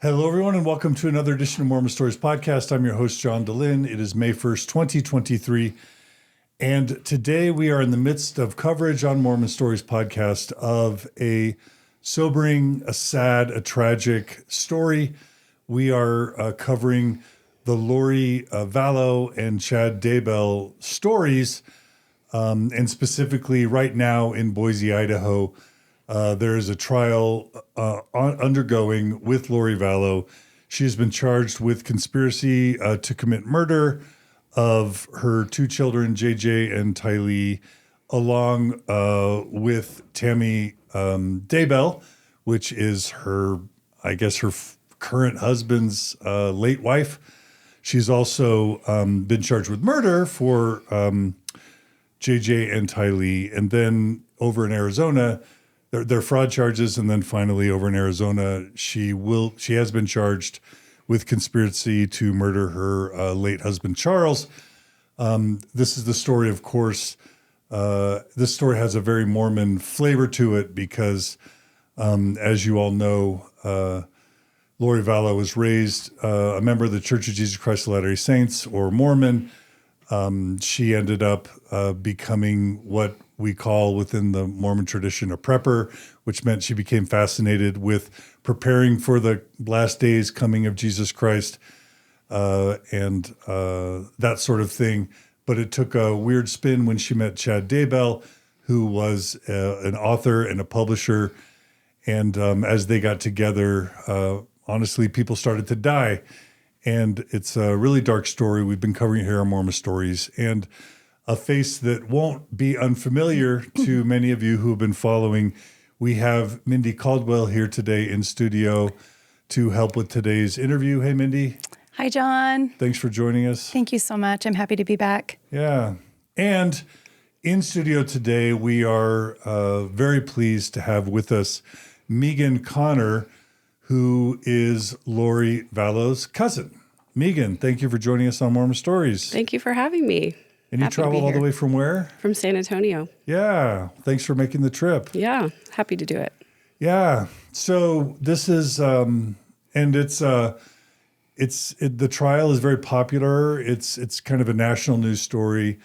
Hello, everyone, and welcome to another edition of Mormon Stories Podcast. I'm your host, John DeLynn. It is May 1st, 2023, and today we are in the midst of coverage on Mormon Stories Podcast of a sobering, a sad, a tragic story. We are covering the Lori Vallow and Chad Daybell stories, and specifically right now in Boise, Idaho. There is a trial undergoing with Lori Vallow. She has been charged with conspiracy to commit murder of her two children, JJ and Tylee, along with Tammy Daybell, which is her, I guess, her current husband's late wife. She's also been charged with murder for JJ and Tylee. And then over in Arizona, they're fraud charges, and then finally over in Arizona, she has been charged with conspiracy to murder her late husband Charles. This is the story, of course. This story has a very Mormon flavor to it because, as you all know, Lori Vallow was raised a member of the Church of Jesus Christ of Latter-day Saints, or Mormon. She ended up becoming what we call within the Mormon tradition a prepper, which meant she became fascinated with preparing for the last days coming of Jesus Christ and that sort of thing. But it took a weird spin when she met Chad Daybell, who was an author and a publisher. And as they got together, honestly, people started to die. And it's a really dark story. We've been covering it here on Mormon Stories. And a face that won't be unfamiliar to many of you who have been following. We have Mindy Caldwell here today in studio to help with today's interview. Hey, Mindy. Hi, John. Thanks for joining us. Thank you so much. I'm happy to be back. Yeah. And in studio today, we are very pleased to have with us Megan Connor, who is Lori Vallow's cousin. Megan, thank you for joining us on Mormon Stories. Thank you for having me. And you traveled all the way from where? From San Antonio. Yeah. Thanks for making the trip. Yeah. Happy to do it. Yeah. So this is, the trial is very popular. It's kind of a national news story,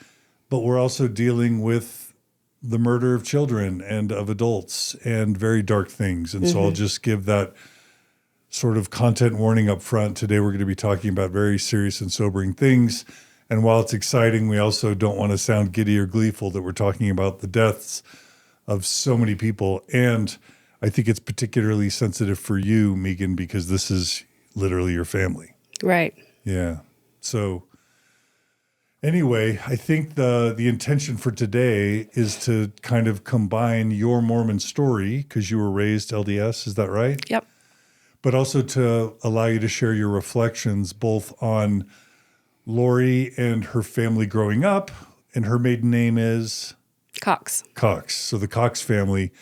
but we're also dealing with the murder of children and of adults and very dark things. And so I'll just give that sort of content warning up front. Today we're going to be talking about very serious and sobering things. And while it's exciting, we also don't want to sound giddy or gleeful that we're talking about the deaths of so many people. And I think it's particularly sensitive for you, Megan, because this is literally your family. Right. Yeah. So anyway, I think the intention for today is to kind of combine your Mormon story, because you were raised LDS, is that right? Yep. But also to allow you to share your reflections both on Lori and her family growing up, and her maiden name is? Cox. Cox. So the Cox family,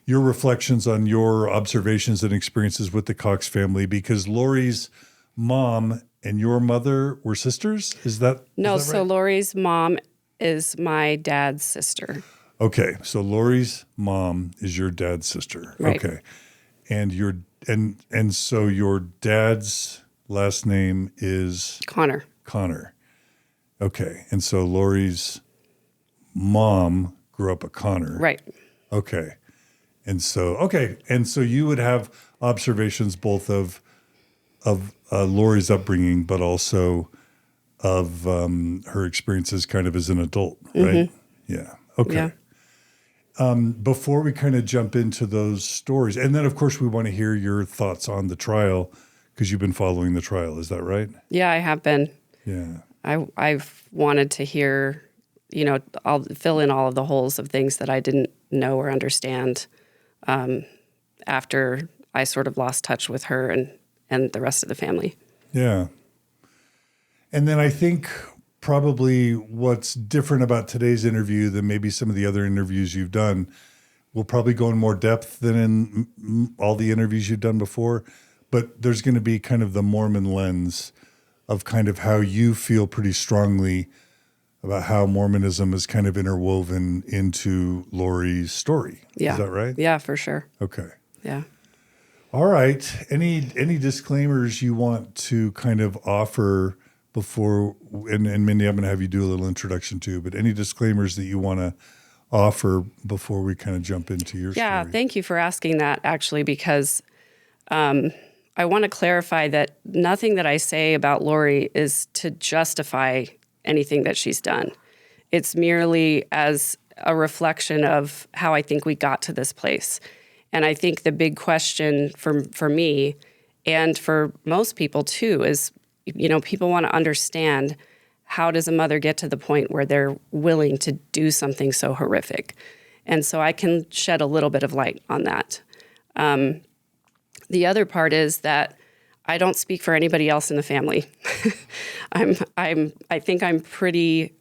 your reflections on your observations and experiences with the Cox family, because Lori's mom and your mother were sisters? Is that No, is that so right? Lori's mom is my dad's sister. Okay, so Lori's mom is your dad's sister. Right. Okay. And so your dad's last name is? Connor. Okay. And so Lori's mom grew up a Connor. Right. Okay. And so you would have observations both of Lori's upbringing, but also of her experiences kind of as an adult, right? Yeah. Okay. Yeah. Before we kind of jump into those stories, and then of course we want to hear your thoughts on the trial, because you've been following the trial. Is that right? Yeah, I have been. Yeah. I've wanted to hear, I'll fill in all of the holes of things that I didn't know or understand after I sort of lost touch with her and the rest of the family. Yeah. And then I think probably what's different about today's interview than maybe some of the other interviews you've done, we'll probably go in more depth than in all the interviews you've done before, but there's going to be kind of the Mormon lens of kind of how you feel pretty strongly about how Mormonism is kind of interwoven into Lori's story. Yeah. Is that right? Yeah, for sure. Okay. Yeah. All right. Any disclaimers you want to kind of offer before, and Mindy, I'm going to have you do a little introduction too, but any disclaimers that you want to offer before we kind of jump into your Yeah, story? thank you for asking that, actually, because I want to clarify that nothing that I say about Lori is to justify anything that she's done. It's merely as a reflection of how I think we got to this place. And I think the big question for me and for most people too is, people want to understand, how does a mother get to the point where they're willing to do something so horrific? And so I can shed a little bit of light on that. The other part is that I don't speak for anybody else in the family. I think I'm pretty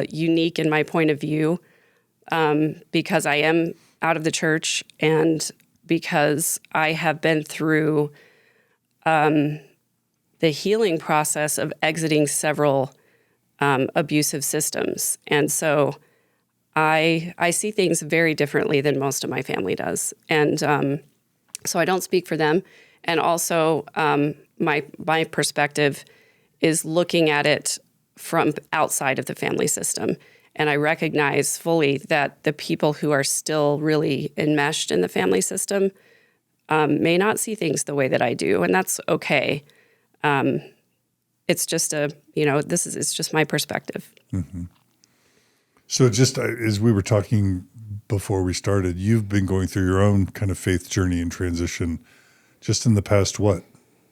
unique in my point of view, because I am out of the church and because I have been through the healing process of exiting several abusive systems. And so I see things very differently than most of my family does. And so I don't speak for them. And also my perspective is looking at it from outside of the family system. And I recognize fully that the people who are still really enmeshed in the family system may not see things the way that I do, and that's okay. It's just it's just my perspective. Mm-hmm. So just as we were talking before we started, you've been going through your own kind of faith journey and transition just in the past,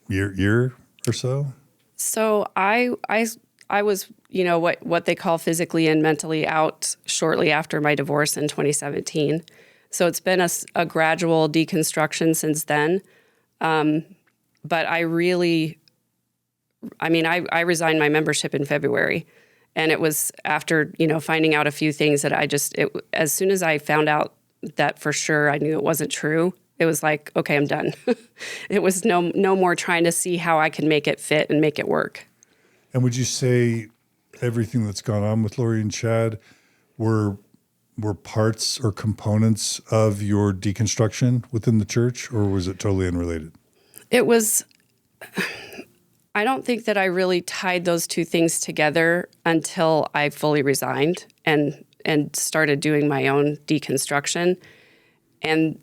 year or so? So I was, what they call physically and mentally out shortly after my divorce in 2017. So it's been a gradual deconstruction since then. But I resigned my membership in February. And it was after, finding out a few things that as soon as I found out that for sure I knew it wasn't true, it was like, okay, I'm done. It was no more trying to see how I can make it fit and make it work. And would you say everything that's gone on with Lori and Chad were parts or components of your deconstruction within the church, or was it totally unrelated? It was. I don't think that I really tied those two things together until I fully resigned and started doing my own deconstruction. And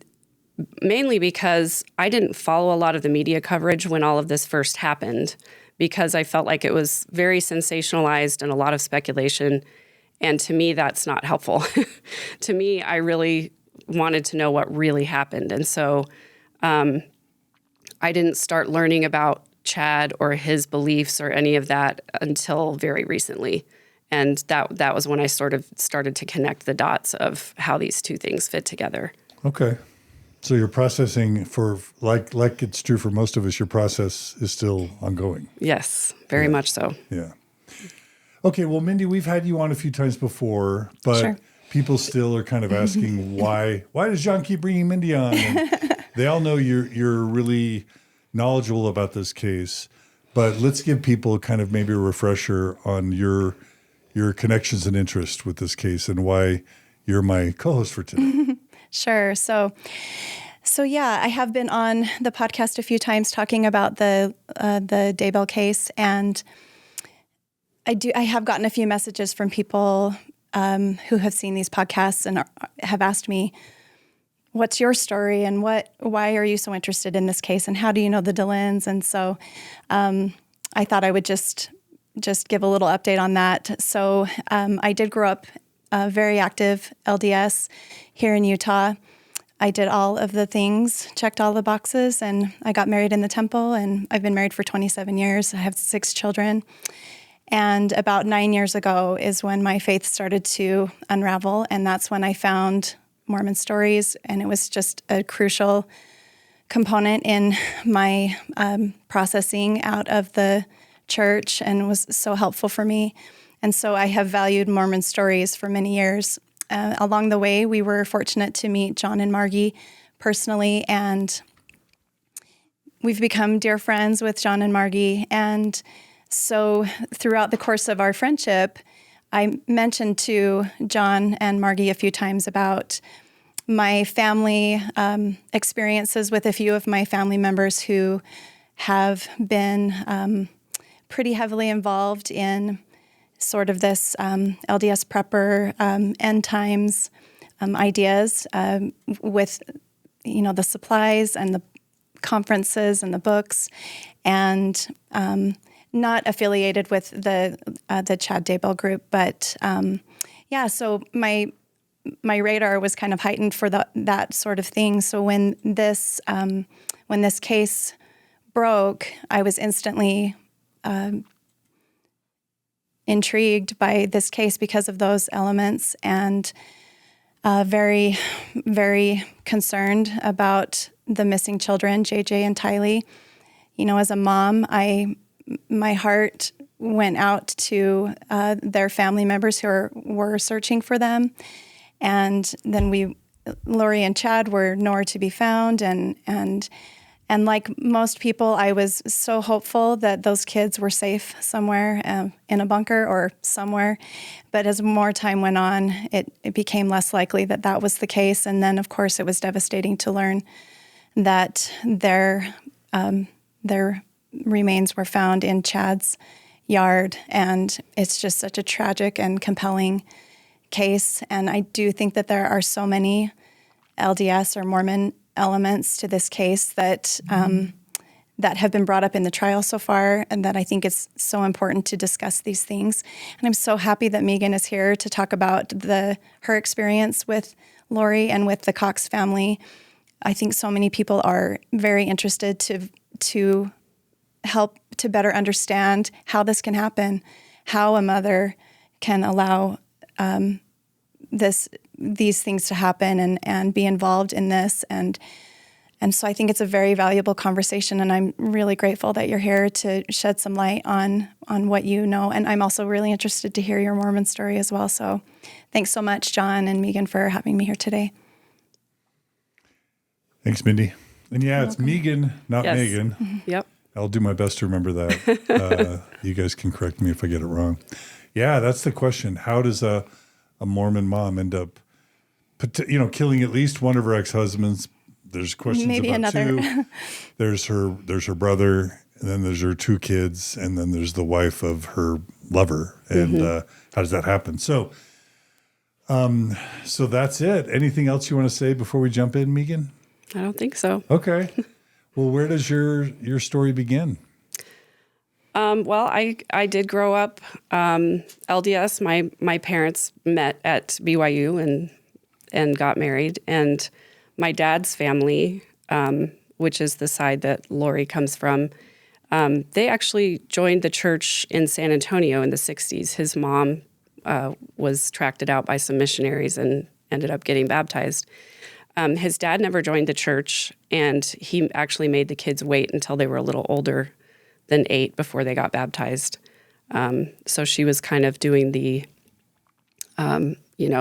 mainly because I didn't follow a lot of the media coverage when all of this first happened, because I felt like it was very sensationalized and a lot of speculation. And to me, that's not helpful. To me, I really wanted to know what really happened. And so I didn't start learning about Chad or his beliefs or any of that until very recently. And that was when I sort of started to connect the dots of how these two things fit together. Okay. So your processing for, like it's true for most of us, your process is still ongoing. Yes, very much so. Yeah. Okay. Well, Mindy, we've had you on a few times before, but Sure. People still are kind of asking why does John keep bringing Mindy on? And they all know you're really knowledgeable about this case, but let's give people kind of maybe a refresher on your connections and interest with this case and why you're my co-host for today. Sure. So yeah, I have been on the podcast a few times talking about the Daybell case, and I have gotten a few messages from people who have seen these podcasts and have asked me, what's your story and why are you so interested in this case and how do you know the Dillons? And so I thought I would just give a little update on that. So I did grow up very active LDS here in Utah. I did all of the things, checked all the boxes, and I got married in the temple, and I've been married for 27 years. I have 6 children. And about 9 years ago is when my faith started to unravel, and that's when I found Mormon stories, and it was just a crucial component in my processing out of the church and was so helpful for me. And so I have valued Mormon stories for many years. Along the way, we were fortunate to meet John and Margie personally, and we've become dear friends with John and Margie. And so throughout the course of our friendship, I mentioned to John and Margie a few times about my family experiences with a few of my family members who have been pretty heavily involved in sort of this LDS prepper end times ideas with, the supplies and the conferences and the books, and not affiliated with the Chad Daybell group, but so my radar was kind of heightened for that sort of thing. So when this case broke, I was instantly intrigued by this case because of those elements, and very, very concerned about the missing children, JJ and Tylee. As a mom, my heart went out to their family members who were searching for them. And then Lori and Chad were nowhere to be found. And like most people, I was so hopeful that those kids were safe somewhere in a bunker or somewhere. But as more time went on, it became less likely that was the case. And then, of course, it was devastating to learn that their remains were found in Chad's yard. And it's just such a tragic and compelling case. And I do think that there are so many LDS or Mormon elements to this case that have been brought up in the trial so far, and that I think it's so important to discuss these things. And I'm so happy that Megan is here to talk about her experience with Lori and with the Cox family. I think so many people are very interested to help to better understand how this can happen, how a mother can allow these things to happen and be involved in this. And so I think it's a very valuable conversation, and I'm really grateful that you're here to shed some light on what you know. And I'm also really interested to hear your Mormon story as well. So thanks so much, John and Megan, for having me here today. Thanks, Mindy. And it's Megan, not Yes. Megan. Mm-hmm. Yep. I'll do my best to remember that. You guys can correct me if I get it wrong. Yeah, that's the question. How does a Mormon mom end up, killing at least one of her ex-husbands? There's questions Maybe about another. two. There's her brother, and then there's her two kids, and then there's the wife of her lover. And how does that happen? So that's it. Anything else you want to say before we jump in, Megan? I don't think so. Okay. Well, where does your story begin? Well, I did grow up LDS. My parents met at BYU and got married. And my dad's family, which is the side that Lori comes from, they actually joined the church in San Antonio in the 60s. His mom was tracked out by some missionaries and ended up getting baptized. His dad never joined the church, and he actually made the kids wait until they were a little older than 8 before they got baptized. So she was kind of doing the,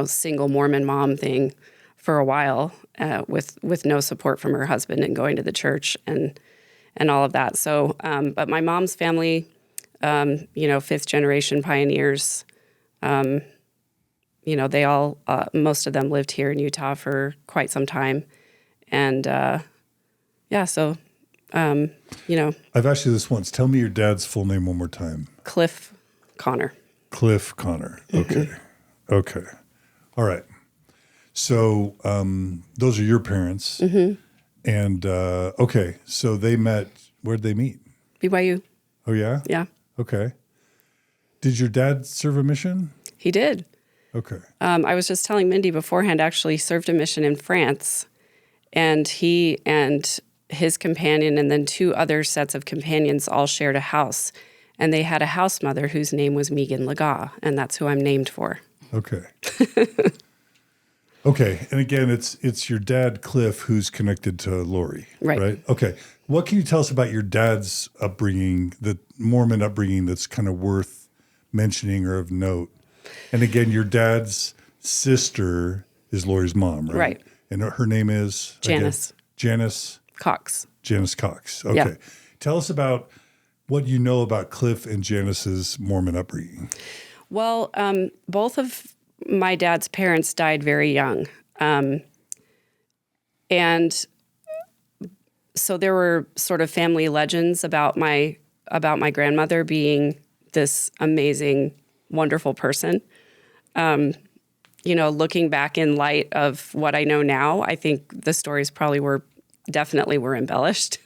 single Mormon mom thing for a while with no support from her husband and going to the church and all of that. So, but my mom's family, 5th generation pioneers, they all, most of them lived here in Utah for quite some time. And, I've asked you this once. Tell me your dad's full name one more time. Cliff Connor. Cliff Connor. Okay. Okay. All right. So those are your parents. Mm-hmm. And, okay. So they met, where'd they meet? BYU. Oh, yeah? Yeah. Okay. Did your dad serve a mission? He did. Okay. I was just telling Mindy beforehand, actually served a mission in France. And he and his companion and then 2 other sets of companions all shared a house. And they had a house mother whose name was Megan Laga, and that's who I'm named for. Okay. Okay. And again, it's your dad, Cliff, who's connected to Lori. Right? Okay. What can you tell us about your dad's upbringing, the Mormon upbringing that's kind of worth mentioning or of note? And again, your dad's sister is Lori's mom, right? Right. And her name is? Janis. Again, Janis Cox. Janis Cox. Okay. Yeah. Tell us about what you know about Cliff and Janis's Mormon upbringing. Well, both of my dad's parents died very young. And so there were sort of family legends about my grandmother being this amazing, wonderful person. Looking back in light of what I know now, I think the stories probably were embellished.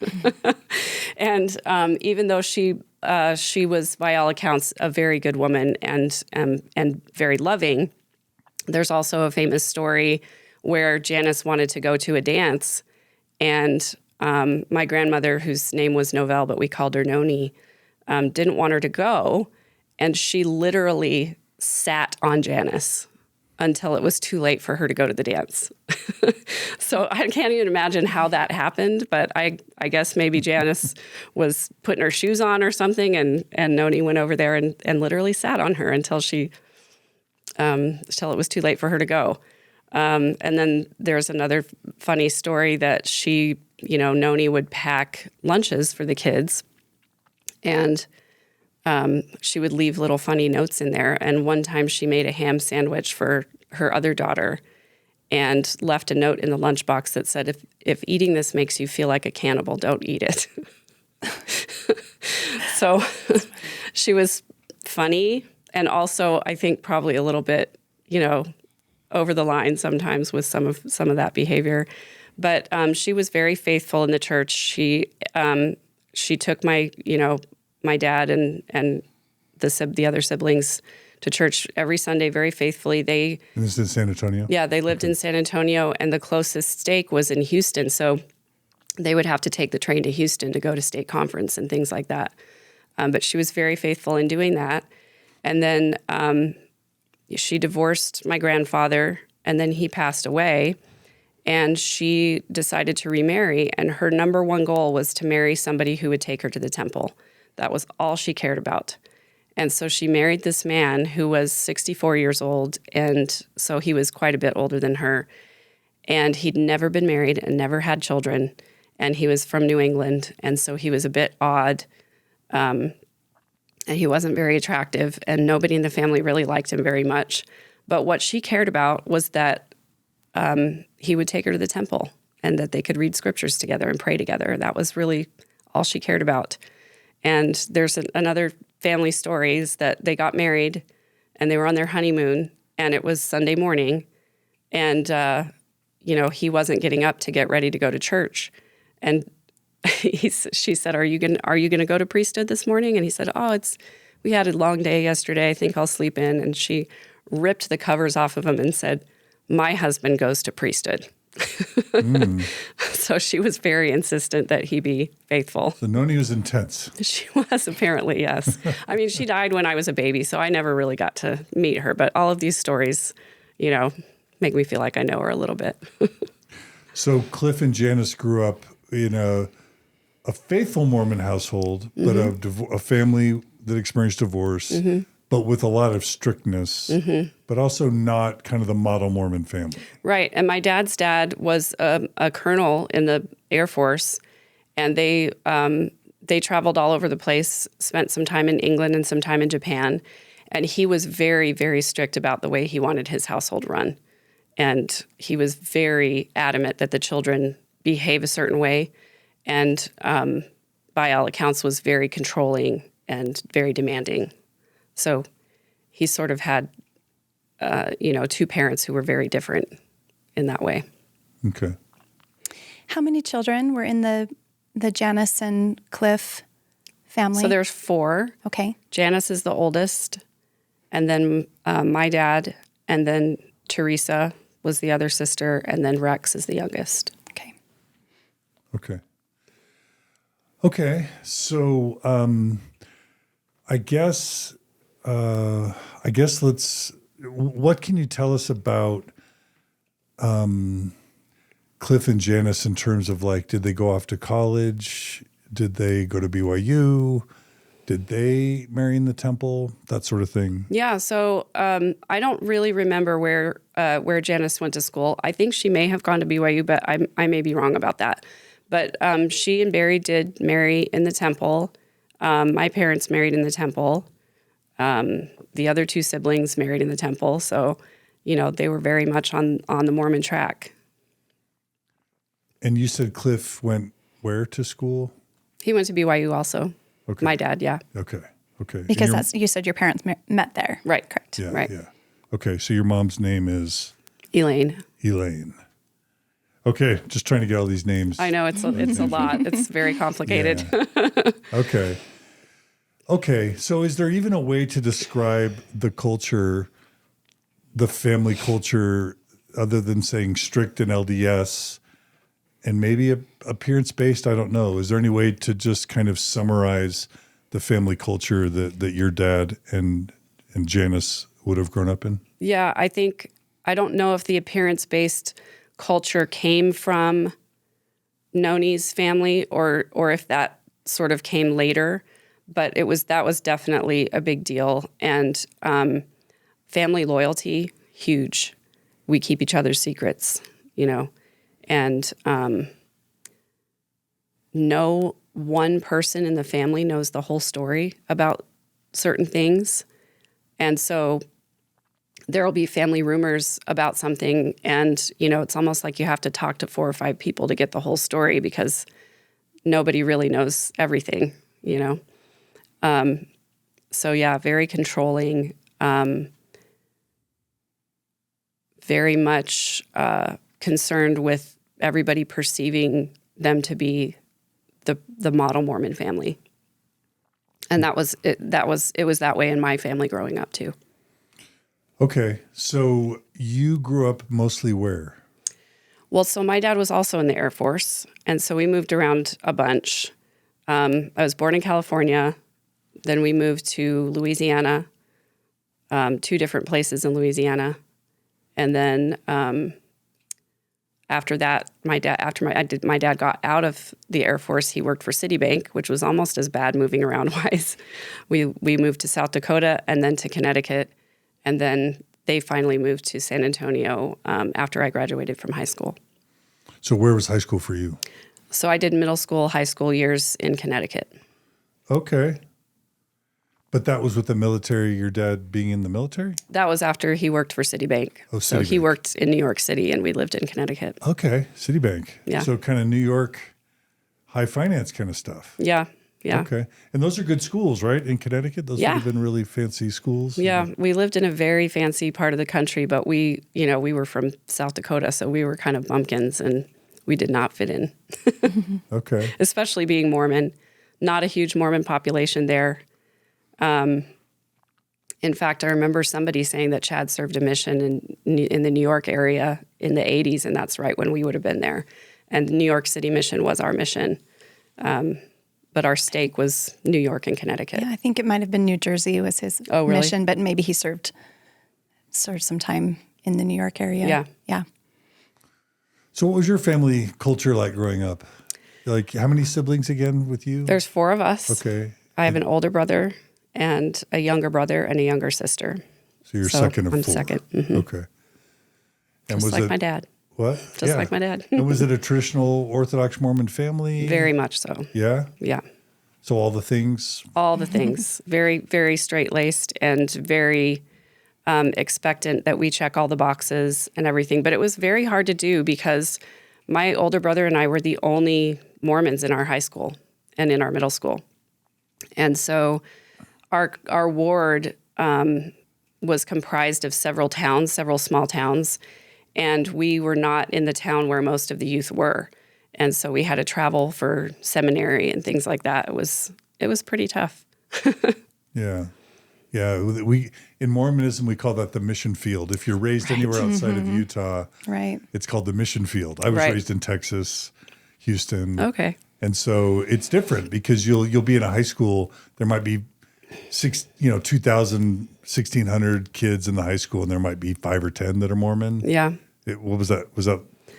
And even though she was, by all accounts, a very good woman and very loving, there's also a famous story where Janis wanted to go to a dance, and my grandmother, whose name was Novelle, but we called her Noni, didn't want her to go, and she literally sat on Janis until it was too late for her to go to the dance. So I can't even imagine how that happened, but I guess maybe Janis was putting her shoes on or something, and Noni went over there and literally sat on her until it was too late for her to go. And then there's another funny story that Noni would pack lunches for the kids, and she would leave little funny notes in there. And one time she made a ham sandwich for her other daughter and left a note in the lunchbox that said, if eating this makes you feel like a cannibal, don't eat it. So she was funny, and also I think probably a little bit, over the line sometimes with some of that behavior. But she was very faithful in the church. She took my dad and the other siblings to church every Sunday very faithfully. And this is in San Antonio? Yeah, they lived in San Antonio, and the closest stake was in Houston. So they would have to take the train to Houston to go to stake conference and things like that. But she was very faithful in doing that. And then she divorced my grandfather, and then he passed away. And she decided to remarry, and her number one goal was to marry somebody who would take her to the temple. That was all she cared about. And so she married this man who was 64 years old, and so he was quite a bit older than her. And he'd never been married and never had children, and he was from New England, and so he was a bit odd, and he wasn't very attractive, and nobody in the family really liked him very much. But what she cared about was that he would take her to the temple and that they could read scriptures together and pray together. That was really all she cared about. And there's another family story is that they got married and they were on their honeymoon, and it was Sunday morning, and he wasn't getting up to get ready to go to church, and she said, "Are you gonna go to priesthood this morning?" And he said, "We had a long day yesterday. I think I'll sleep in." And she ripped the covers off of him and said, "My husband goes to priesthood." So she was very insistent that he be faithful. So Noni was intense. She was, apparently, yes. I mean, she died when I was a baby, so I never really got to meet her. But all of these stories, make me feel like I know her a little bit. So Cliff and Janis grew up in a faithful Mormon household, but a family that experienced divorce, but with a lot of strictness, but also not kind of the model Mormon family. Right. And my dad's dad was a colonel in the Air Force, and they traveled all over the place, spent some time in England and some time in Japan. And he was very, very strict about the way he wanted his household run. And he was very adamant that the children behave a certain way, and by all accounts was very controlling and very demanding. So he sort of had, two parents who were very different in that way. Okay. How many children were in the Janis and Cliff family? So there's 4. Okay. Janis is the oldest, and then my dad, and then Teresa was the other sister, and then Rex is the youngest. Okay. Okay. So I guess what can you tell us about Cliff and Janis in terms of did they go off to college? Did they go to BYU? Did they marry in the temple? That sort of thing. Yeah. So I don't really remember where Janis went to school. I think she may have gone to BYU, but I may be wrong about that. But she and Barry did marry in the temple. My parents married in the temple. The other 2 siblings married in the temple. So, they were very much on the Mormon track. And you said Cliff went where to school? He went to BYU also. Okay. My dad, yeah. Okay. Because you said your parents met there. Right. Correct. Yeah, Right. yeah. Okay, so your mom's name is Elaine. Okay, just trying to get all these names. I know it's a lot. It's very complicated. Yeah. Okay, so is there even a way to describe the culture, the family culture, other than saying strict and LDS and maybe appearance-based? I don't know. Is there any way to just kind of summarize the family culture that your dad and Janis would have grown up in? Yeah, I don't know if the appearance-based culture came from Noni's family or if that sort of came later, but that was definitely a big deal. And family loyalty, huge. We keep each other's secrets, and no one person in the family knows the whole story about certain things. And so there'll be family rumors about something, and, it's almost like you have to talk to 4 or 5 people to get the whole story because nobody really knows everything, So, yeah, very controlling, very much concerned with everybody perceiving them to be the model Mormon family. And it was that way in my family growing up too. Okay, so you grew up mostly where? Well, so my dad was also in the Air Force, and so we moved around a bunch. I was born in California, then we moved to Louisiana, 2 different places in Louisiana, and then after that, my dad got out of the Air Force. He worked for Citibank, which was almost as bad moving around wise. We moved to South Dakota and then to Connecticut, and then they finally moved to San Antonio after I graduated from high school. So where was high school for you? So I did middle school, high school years in Connecticut. Okay. But that was with the military, your dad being in the military? That was after he worked for Citibank. Oh, So he Citibank. worked in New York City, and we lived in Connecticut. Okay, Citibank. Yeah. So kind of New York high finance kind of stuff. Yeah. Okay. And those are good schools, right? In Connecticut? Those would have been really fancy schools? Yeah, we lived in a very fancy part of the country, but we were from South Dakota, so we were kind of bumpkins, and we did not fit in. Okay. Especially being Mormon. Not a huge Mormon population there. In fact, I remember somebody saying that Chad served a mission in the New York area in the 80s, and that's right when we would have been there. And the New York City mission was our mission. But our stake was New York and Connecticut. Yeah, I think it might have been New Jersey was his mission, but maybe he served some time in the New York area. Yeah. Yeah. So what was your family culture like growing up? Like how many siblings again with you? There's 4 of us. Okay. I have an older brother and a younger brother and a younger sister. So you're second of 4. I'm second. Mm-hmm. Okay. And Just like my dad. What? Just like my dad. And was it a traditional Orthodox Mormon family? Very much so. Yeah? Yeah. So all the things? All the things. Very, very straight-laced and very expectant that we check all the boxes and everything. But it was very hard to do because my older brother and I were the only Mormons in our high school and in our middle school. And so our ward was comprised of several towns, several small towns, and we were not in the town where most of the youth were. And so we had to travel for seminary and things like that. It was pretty tough. Yeah. Yeah. In Mormonism, we call that the mission field. If you're raised anywhere outside of Utah, Right. it's called the mission field. I was raised in Texas, Houston. Okay. And so it's different because you'll be in a high school. There might be 2,000, 1,600 kids in the high school, and there might be 5 or 10 that are Mormon. Yeah. What was that?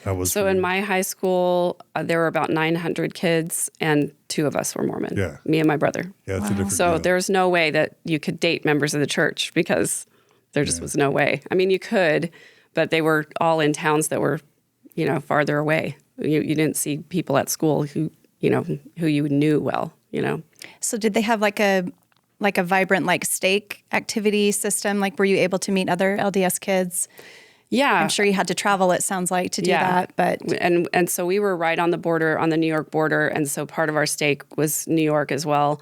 How was So in my high school, there were about 900 kids, and 2 of us were Mormon. Yeah. Me and my brother. Yeah, it's a different So deal. there's no way that you could date members of the church because there just was no way. I mean, you could, but they were all in towns that were, farther away. You didn't see people at school who you knew well, So did they have like a vibrant stake activity system? Like were you able to meet other LDS kids? Yeah. I'm sure you had to travel, it sounds like, to do that. But and so we were right on the border, on the New York border. And so part of our stake was New York as well.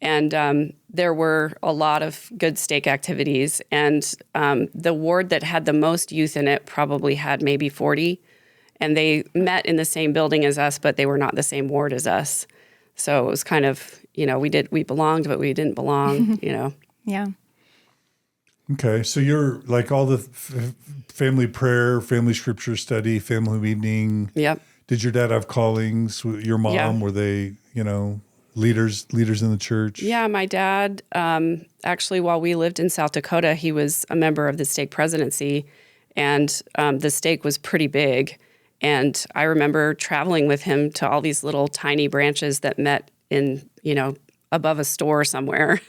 And there were a lot of good stake activities. And the ward that had the most youth in it probably had maybe 40. And they met in the same building as us, but they were not the same ward as us. So it was kind of, we belonged, but we didn't belong, Yeah. Okay. So you're like all the family prayer, family scripture study, family evening. Yep. Did your dad have callings? Your mom, were they, leaders in the church? Yeah, my dad, actually, while we lived in South Dakota, he was a member of the stake presidency, and the stake was pretty big. And I remember traveling with him to all these little tiny branches that met in, above a store somewhere.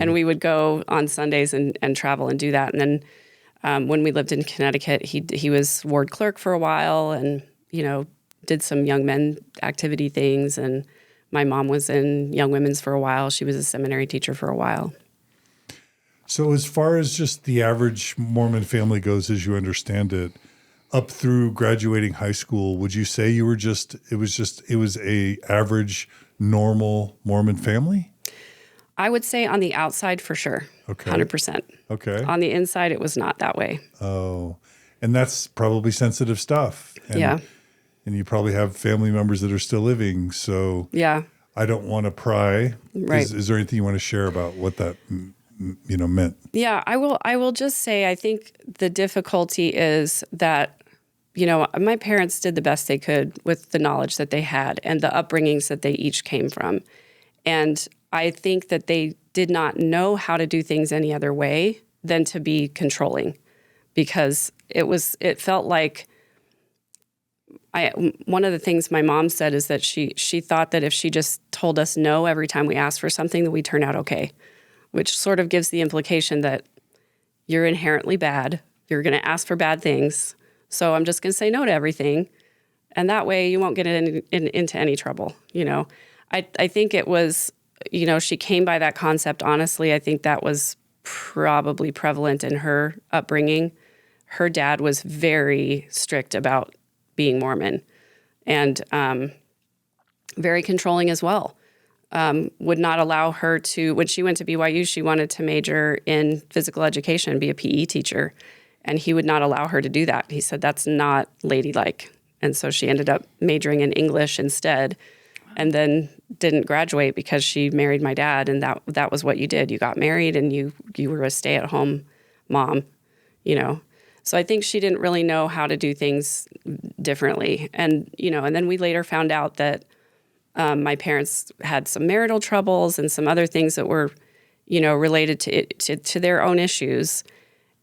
And we would go on Sundays and travel and do that. And then when we lived in Connecticut, he was ward clerk for a while and, did some young men activity things. And my mom was in young women's for a while. She was a seminary teacher for a while. So as far as just the average Mormon family goes, as you understand it, up through graduating high school, would you say you were it was a average, normal Mormon family? I would say on the outside for sure. Okay. 100%. Okay. On the inside, it was not that way. Oh, and that's probably sensitive stuff. And, Yeah. And you probably have family members that are still living. So Yeah. I don't want to pry. Right. Is there anything you want to share about what that, meant? Yeah, I will just say I think the difficulty is that, my parents did the best they could with the knowledge that they had and the upbringings that they each came from. And I think that they did not know how to do things any other way than to be controlling, because it felt like one of the things my mom said is that she thought that if she just told us no every time we asked for something, that we'd turn out okay, which sort of gives the implication that you're inherently bad. You're going to ask for bad things. So I'm just going to say no to everything. And that way you won't get into any trouble. I think it was, she came by that concept. Honestly, I think that was probably prevalent in her upbringing. Her dad was very strict about being Mormon and very controlling as well. Would not allow her to, when she went to BYU, she wanted to major in physical education, be a PE teacher. And he would not allow her to do that. He said, that's not ladylike. And so she ended up majoring in English instead, and then didn't graduate because she married my dad. And that was what you did. You got married and you were a stay-at-home mom, So I think she didn't really know how to do things differently. And, and then we later found out that my parents had some marital troubles and some other things that were, related to their own issues.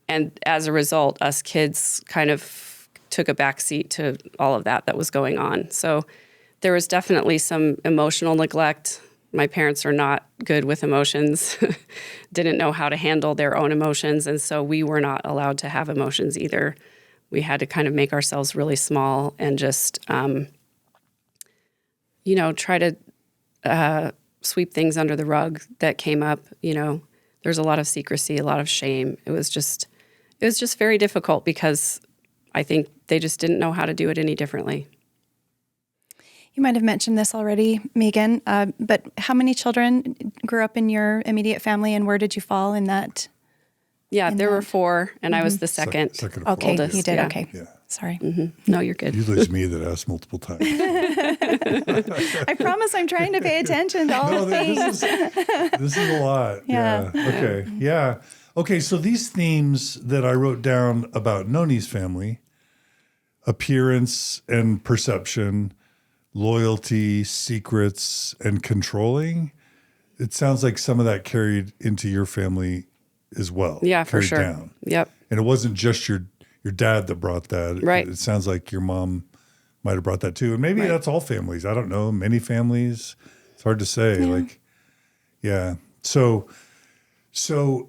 And as a result, us kids kind of took a backseat to all of that was going on. So there was definitely some emotional neglect. My parents are not good with emotions, didn't know how to handle their own emotions. And so we were not allowed to have emotions either. We had to kind of make ourselves really small and just, try to sweep things under the rug that came up. There's a lot of secrecy, a lot of shame. It was just very difficult because I think they just didn't know how to do it any differently. You might have mentioned this already, Megan, but how many children grew up in your immediate family, and where did you fall in that? Yeah, there were 4, and I was the second. Second Okay, oldest, you did. yeah. Okay, Yeah. sorry. No, you're good. Usually it's me that asks multiple times. I promise I'm trying to pay attention to all the things. This is a lot. Yeah. Okay. Yeah. Okay. So these themes that I wrote down about Noni's family, appearance and perception, loyalty, secrets, and controlling, it sounds like some of that carried into your family as well. Yeah, for carried sure. Down. Yep. And it wasn't just your dad that brought that. Right. It sounds like your mom might have brought that too. And maybe that's all families. I don't know. Many families. It's hard to say. Yeah. So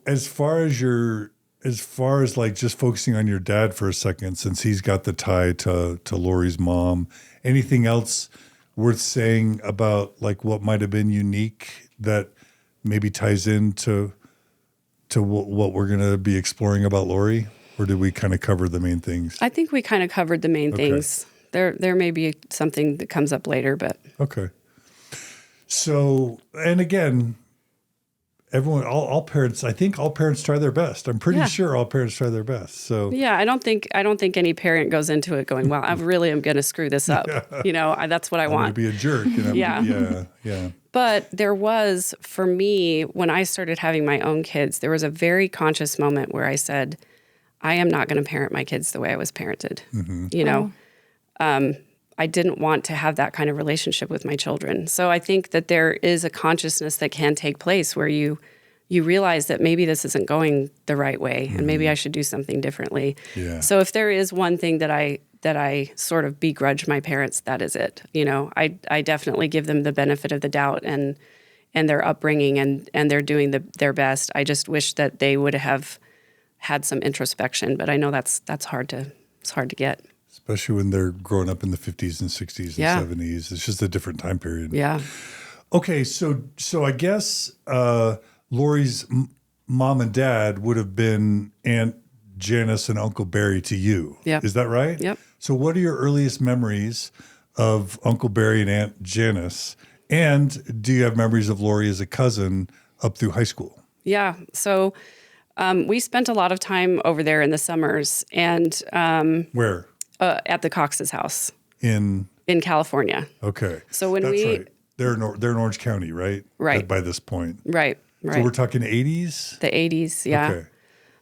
as far as like just focusing on your dad for a second, since he's got the tie to Lori's mom, anything else worth saying about like what might have been unique that maybe ties into what we're going to be exploring about Lori? Or did we kind of cover the main things? I think we kind of covered the main things. There may be something that comes up later, but. Okay. So, and again, all parents, I think all parents try their best. I'm pretty sure all parents try their best. So yeah, I don't think any parent goes into it going, well, I really am going to screw this up. That's what I want. to be a jerk. Yeah. But there was, for me, when I started having my own kids, there was a very conscious moment where I said, I am not going to parent my kids the way I was parented. I didn't want to have that kind of relationship with my children. So I think that there is a consciousness that can take place where you realize that maybe this isn't going the right way and maybe I should do something differently. Yeah. So if there is one thing that I sort of begrudge my parents, that is it. I definitely give them the benefit of the doubt and their upbringing and they're doing their best. I just wish that they would have had some introspection, but I know it's hard to get. Especially when they're growing up in the 50s and 60s and 70s. It's just a different time period. Yeah. Okay, so I guess Lori's mom and dad would have been Aunt Janis and Uncle Barry to you. Yep. Is that right? Yep. So what are your earliest memories of Uncle Barry and Aunt Janis? And do you have memories of Lori as a cousin up through high school? Yeah. So we spent a lot of time over there in the summers and Where? At the Cox's house In California. Okay. So when That's right. They're in Orange County, right? Right. By this point. Right. So we're talking 80s? The 80s, yeah. Okay.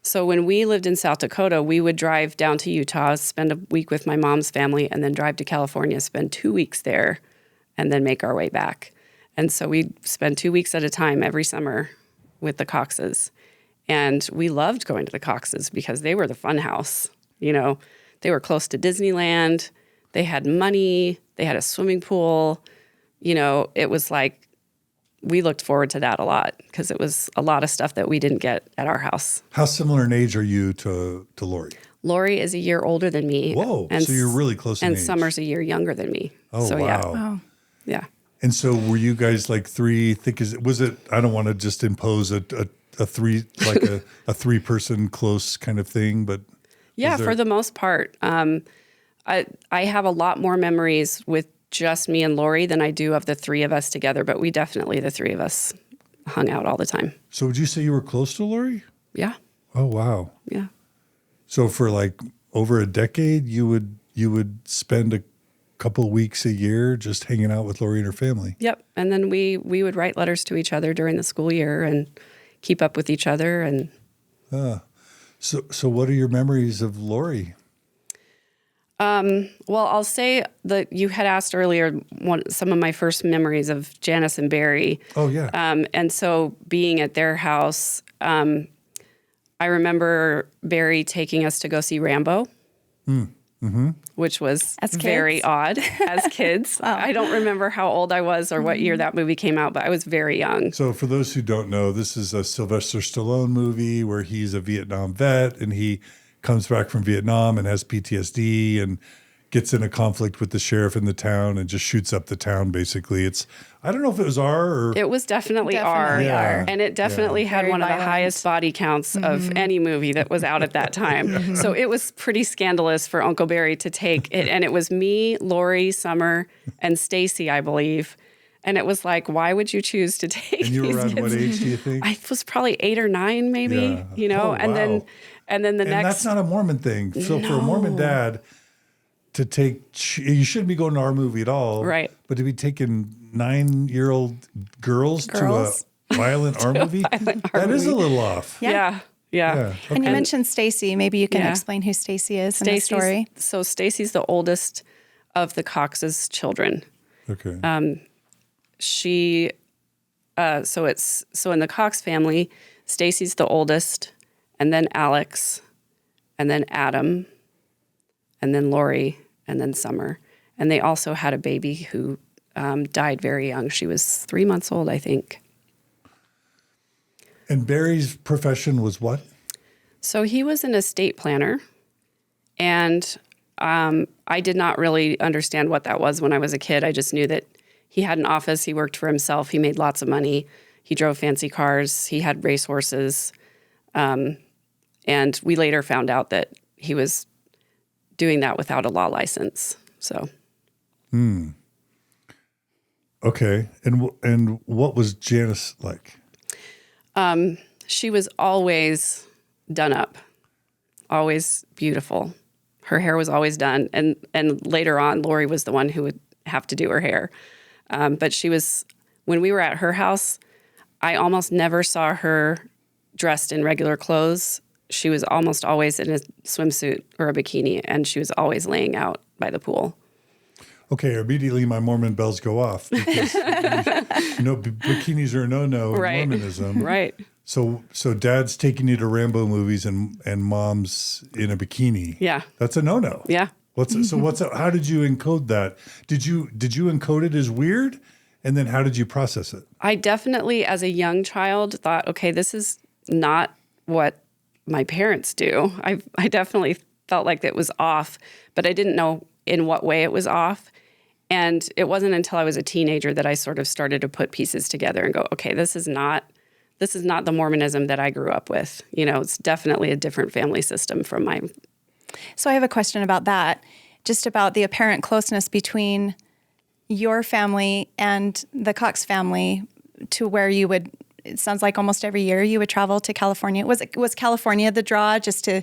So when we lived in South Dakota, we would drive down to Utah, spend a week with my mom's family, and then drive to California, spend 2 weeks there, and then make our way back. And so we'd spend 2 weeks at a time every summer with the Coxes. And we loved going to the Coxes because they were the fun house. They were close to Disneyland. They had money. They had a swimming pool. It was like we looked forward to that a lot because it was a lot of stuff that we didn't get at our house. How similar in age are you to Lori? Lori is a year older than me. Whoa, so you're really close in age. And Summer's a year younger than me. Oh, so, wow. Yeah. Wow. Yeah. And so were you guys like three, was it, I don't want to just impose a three, like a 3-person close kind of thing, but. Yeah, for the most part. I have a lot more memories with just me and Lori than I do of the three of us together, but we definitely, the three of us, hung out all the time. So would you say you were close to Lori? Yeah. Oh, wow. Yeah. So for like over a decade, you would spend a couple weeks a year just hanging out with Lori and her family? Yep. And then we would write letters to each other during the school year and keep up with each other. And So what are your memories of Lori? Well, I'll say that you had asked earlier some of my first memories of Janis and Barry. Oh, yeah. And so being at their house, I remember Barry taking us to go see Rambo, which was very odd as kids. Wow. I don't remember how old I was or what year that movie came out, but I was very young. So for those who don't know, this is a Sylvester Stallone movie where he's a Vietnam vet and he comes back from Vietnam and has PTSD and gets in a conflict with the sheriff in the town and just shoots up the town, basically. I don't know if it was R or... It was definitely R. Yeah. And it definitely had Very one violent. of the highest body counts of any movie that was out at that time. So it was pretty scandalous for Uncle Barry to take it. And it was me, Lori, Summer, and Stacey, I believe. And it was like, why would you choose to take And you were these around kids? what age, do you think? I was probably 8 or 9, maybe, Yeah. Oh, and wow. then the And next... that's not a Mormon thing. So for a Mormon dad to take, you shouldn't be going to our movie at all. Right. But to be taking 9-year-old girls to a violent R movie, that is a little off. Yeah. Yeah. And you Okay. mentioned Stacey. Maybe you can Yeah. explain who Stacey is in the story. So Stacey's the oldest of the Cox's children. Okay. She, so in the Cox family, Stacey's the oldest, and then Alex, and then Adam, and then Lori, and then Summer. And they also had a baby who died very young. She was 3 months old, I think. And Barry's profession was what? So he was an estate planner, and I did not really understand what that was when I was a kid. I just knew that he had an office, he worked for himself, he made lots of money, he drove fancy cars, he had racehorses, And we later found out that he was doing that without a law license. So. Okay. And what was Janis like? She was always done up, always beautiful. Her hair was always done. And later on, Lori was the one who would have to do her hair. But she was, when we were at her house, I almost never saw her dressed in regular clothes. She was almost always in a swimsuit or a bikini, and she was always laying out by the pool. Okay, immediately my Mormon bells go off because bikinis are a no-no in Mormonism. Right. So dad's taking you to Rambo movies and mom's in a bikini. Yeah. That's a no-no. Yeah. How did you encode that? Did you encode it as weird? And then how did you process it? I definitely, as a young child, thought, okay, this is not what my parents do. I definitely felt like it was off, but I didn't know in what way it was off. And it wasn't until I was a teenager that I sort of started to put pieces together and go, okay, this is not the Mormonism that I grew up with. It's definitely a different family system from mine. So I have a question about that, just about the apparent closeness between your family and the Cox family, to where you would, it sounds like almost every year you would travel to California. Was California the draw, just to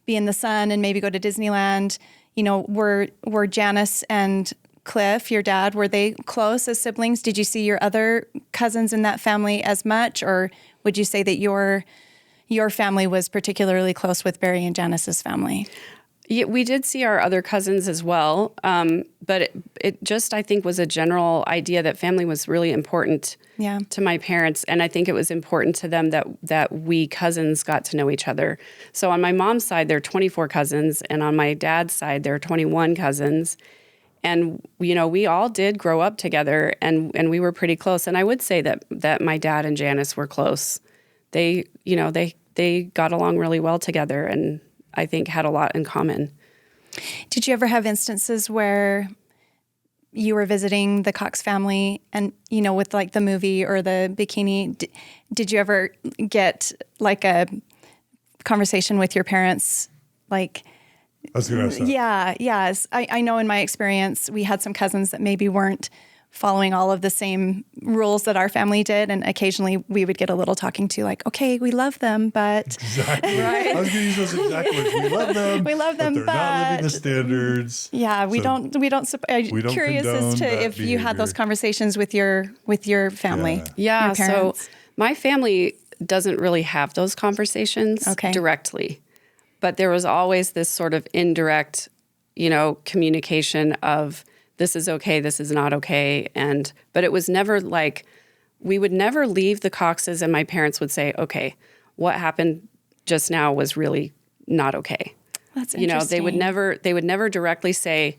be in the sun and maybe go to Disneyland? Were Janis and Cliff, your dad, were they close as siblings? Did you see your other cousins in that family as much, or would you say that your family was particularly close with Barry and Janis's family? Yeah, we did see our other cousins as well, but it just, I think, was a general idea that family was really important to my parents, and I think it was important to them that we cousins got to know each other. So on my mom's side, there are 24 cousins, and on my dad's side, there are 21 cousins. And, we all did grow up together, and we were pretty close. And I would say that my dad and Janis were close. They got along really well together, and I think had a lot in common. Did you ever have instances where you were visiting the Cox family and, with like the movie or the bikini, did you ever get like a conversation with your parents? Like, I was going to ask. Yes. I know in my experience, we had some cousins that maybe weren't following all of the same rules that our family did. And occasionally we would get a little talking to, like, okay, we love them, but. Exactly. Right? I was going to use those exact words. We love them. We love them, but they're not living the standards. Yeah, we don't. I'm curious as to if you had those conversations with your family. Yeah. Your parents. So my family doesn't really have those conversations directly, but there was always this sort of indirect, communication of, this is okay, this is not okay. But it was never like, we would never leave the Coxes and my parents would say, okay, what happened just now was really not okay. That's interesting. They would never directly say,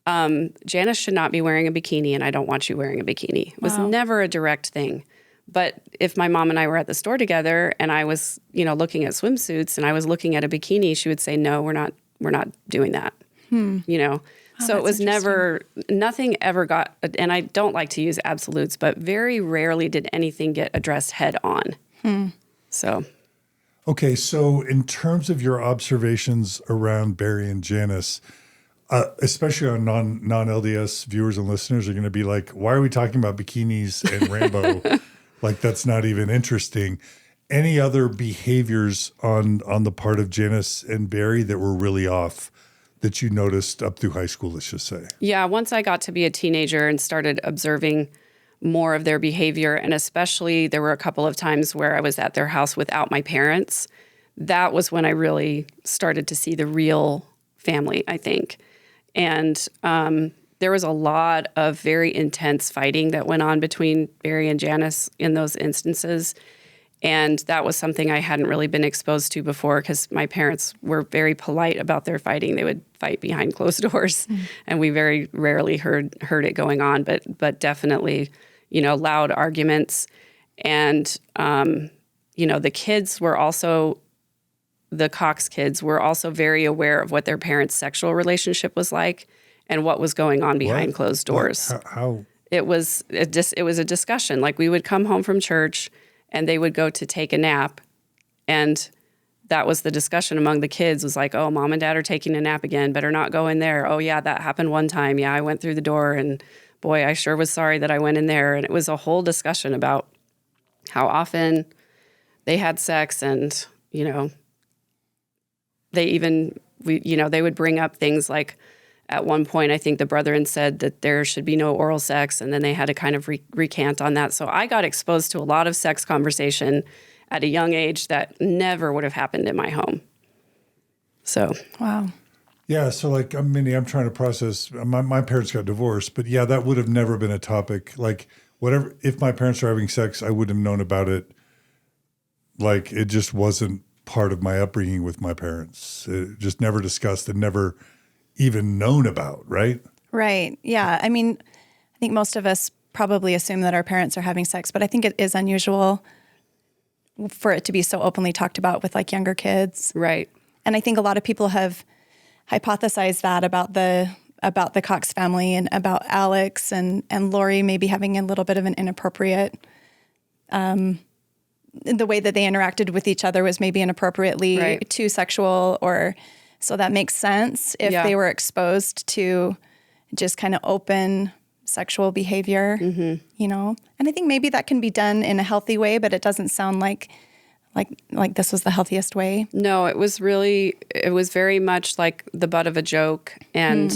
Janis should not be wearing a bikini and I don't want you wearing a bikini. It was never a direct thing. But if my mom and I were at the store together and I was, looking at swimsuits and I was looking at a bikini, she would say, no, we're not doing that. So it was nothing ever got, and I don't like to use absolutes, but very rarely did anything get addressed head on. So. Okay, so in terms of your observations around Barry and Janis, especially on non-LDS viewers and listeners are going to be like, why are we talking about bikinis and Rambo? Like, that's not even interesting. Any other behaviors on the part of Janis and Barry that were really off that you noticed up through high school, let's just say? Yeah, once I got to be a teenager and started observing more of their behavior, and especially there were a couple of times where I was at their house without my parents, that was when I really started to see the real family, I think. And there was a lot of very intense fighting that went on between Barry and Janis in those instances. And that was something I hadn't really been exposed to before because my parents were very polite about their fighting. They would fight behind closed doors, and we very rarely heard it going on, but definitely, loud arguments. And, the kids were also, the Cox kids were also very aware of what their parents' sexual relationship was like and what was going on behind closed doors. How? It was a discussion. Like, we would come home from church and they would go to take a nap, and that was the discussion among the kids, was like, oh, mom and dad are taking a nap again. Better not go in there. Oh, yeah, that happened one time. Yeah, I went through the door and boy, I sure was sorry that I went in there. And it was a whole discussion about how often they had sex and, they would bring up things like at one point, I think the brethren said that there should be no oral sex, and then they had to kind of recant on that. So I got exposed to a lot of sex conversation at a young age that never would have happened in my home. So. Wow. Yeah, so like, Mindy, I'm trying to process, my parents got divorced, but yeah, that would have never been a topic. Like, whatever, if my parents were having sex, I wouldn't have known about it. Like, it just wasn't part of my upbringing with my parents. It just never discussed and never even known about, right? Right. Yeah. I mean, I think most of us probably assume that our parents are having sex, but I think it is unusual for it to be so openly talked about with like younger kids. Right. And I think a lot of people have hypothesized that about the Cox family and about Alex and Lori maybe having a little bit of an inappropriate, the way that they interacted with each other was maybe inappropriately too sexual, or so that makes sense if they were exposed to just kind of open sexual behavior, And I think maybe that can be done in a healthy way, but it doesn't sound like this was the healthiest way. No, it was very much like the butt of a joke and,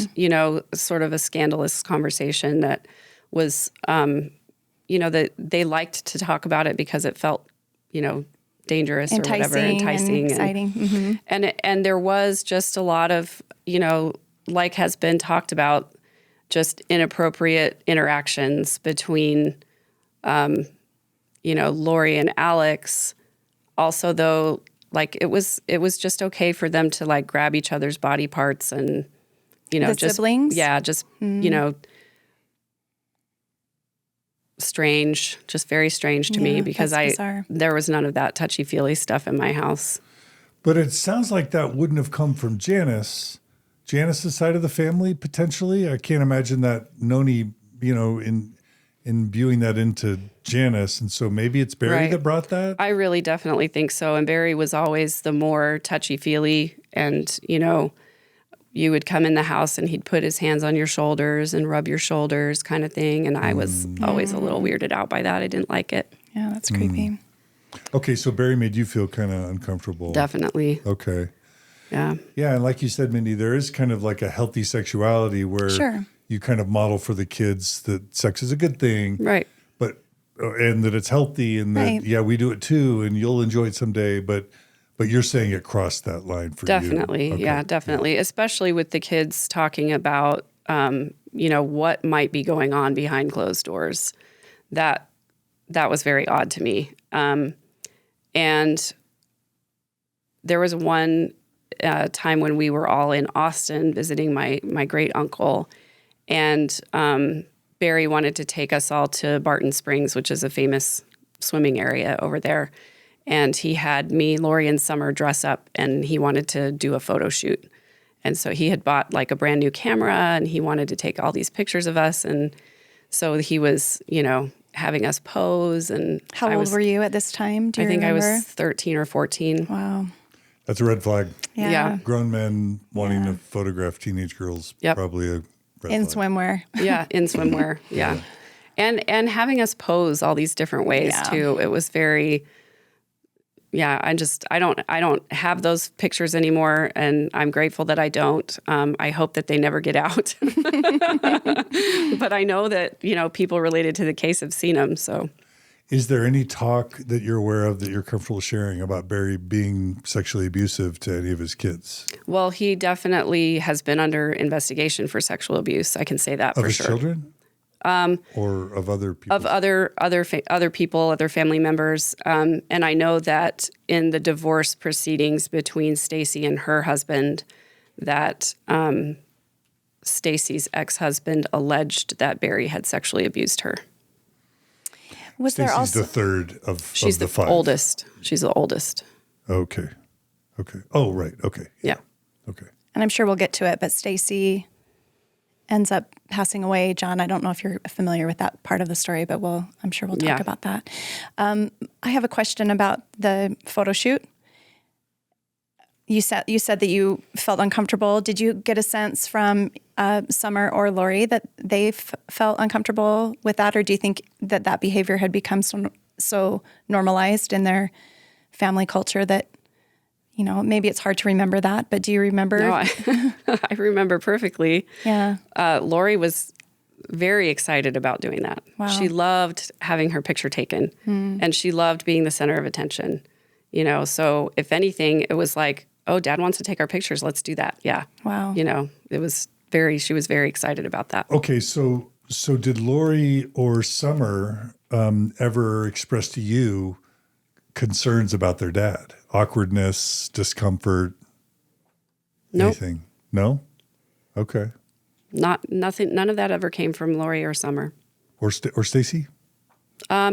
sort of a scandalous conversation that was, that they liked to talk about it because it felt, dangerous or whatever, enticing. And exciting. And there was just a lot of, like has been talked about, just inappropriate interactions between, Lori and Alex. Also, though, like it was just okay for them to like grab each other's body parts and, the just siblings? strange, just very strange to me because there was none of that touchy-feely stuff in my house. But it sounds like that wouldn't have come from Janis's side of the family, potentially. I can't imagine that Noni, in imbuing that into Janis. And so maybe it's Barry that brought that? I really definitely think so. And Barry was always the more touchy-feely and, you would come in the house and he'd put his hands on your shoulders and rub your shoulders kind of thing. And I was always a little weirded out by that. I didn't like it. Yeah, that's creepy. Okay, so Barry made you feel kind of uncomfortable. Definitely. Okay. Yeah. Yeah, and like you said, Mindy, there is kind of like a healthy sexuality where you kind of model for the kids that sex is a good thing. Right. And that it's healthy and that, we do it too and you'll enjoy it someday. But you're saying it crossed that line for definitely, you. Okay. Yeah, definitely. Especially with the kids talking about, what might be going on behind closed doors. That was very odd to me. And there was one time when we were all in Austin visiting my great uncle, and Barry wanted to take us all to Barton Springs, which is a famous swimming area over there. And he had me, Lori, and Summer dress up, and he wanted to do a photo shoot. And so he had bought like a brand new camera, and he wanted to take all these pictures of us. And so he was, having us pose. And how old were you at this time? Do you remember? I was 13 or 14. Wow. That's a red flag. Yeah. Grown men wanting to photograph teenage girls, probably a red flag. In swimwear. Yeah, in swimwear. Yeah. And having us pose all these different ways too. It was very... Yeah, I don't have those pictures anymore, and I'm grateful that I don't. I hope that they never get out. But I know that, people related to the case have seen them, so. Is there any talk that you're aware of that you're comfortable sharing about Barry being sexually abusive to any of his kids? Well, he definitely has been under investigation for sexual abuse. I can say that for sure. Of his children? Or of other people? Of other people, other family members. And I know that in the divorce proceedings between Stacey and her husband, that Stacey's ex-husband alleged that Barry had sexually abused her. Was Stacey's there also the third of She's the the five. oldest. She's the oldest. Okay. Oh, right. Okay. Yeah. Okay. And I'm sure we'll get to it, but Stacey ends up passing away. John, I don't know if you're familiar with that part of the story, but I'm sure we'll talk about that. I have a question about the photo shoot. you said that you felt uncomfortable. Did you get a sense from Summer or Lori that they felt uncomfortable with that, or do you think that behavior had become so normalized in their family culture that, maybe it's hard to remember that, but do you remember? No, I remember perfectly. Yeah. Lori was very excited about doing that. Wow. She loved having her picture taken, and she loved being the center of attention. So if anything, it was like, oh, Dad wants to take our pictures. Let's do that. Yeah. Wow. She was very excited about that. Okay, so did Lori or Summer ever express to you concerns about their dad? Awkwardness, discomfort, Nope. anything? No? Okay. Nothing. None of that ever came from Lori or Summer. Or Stacey?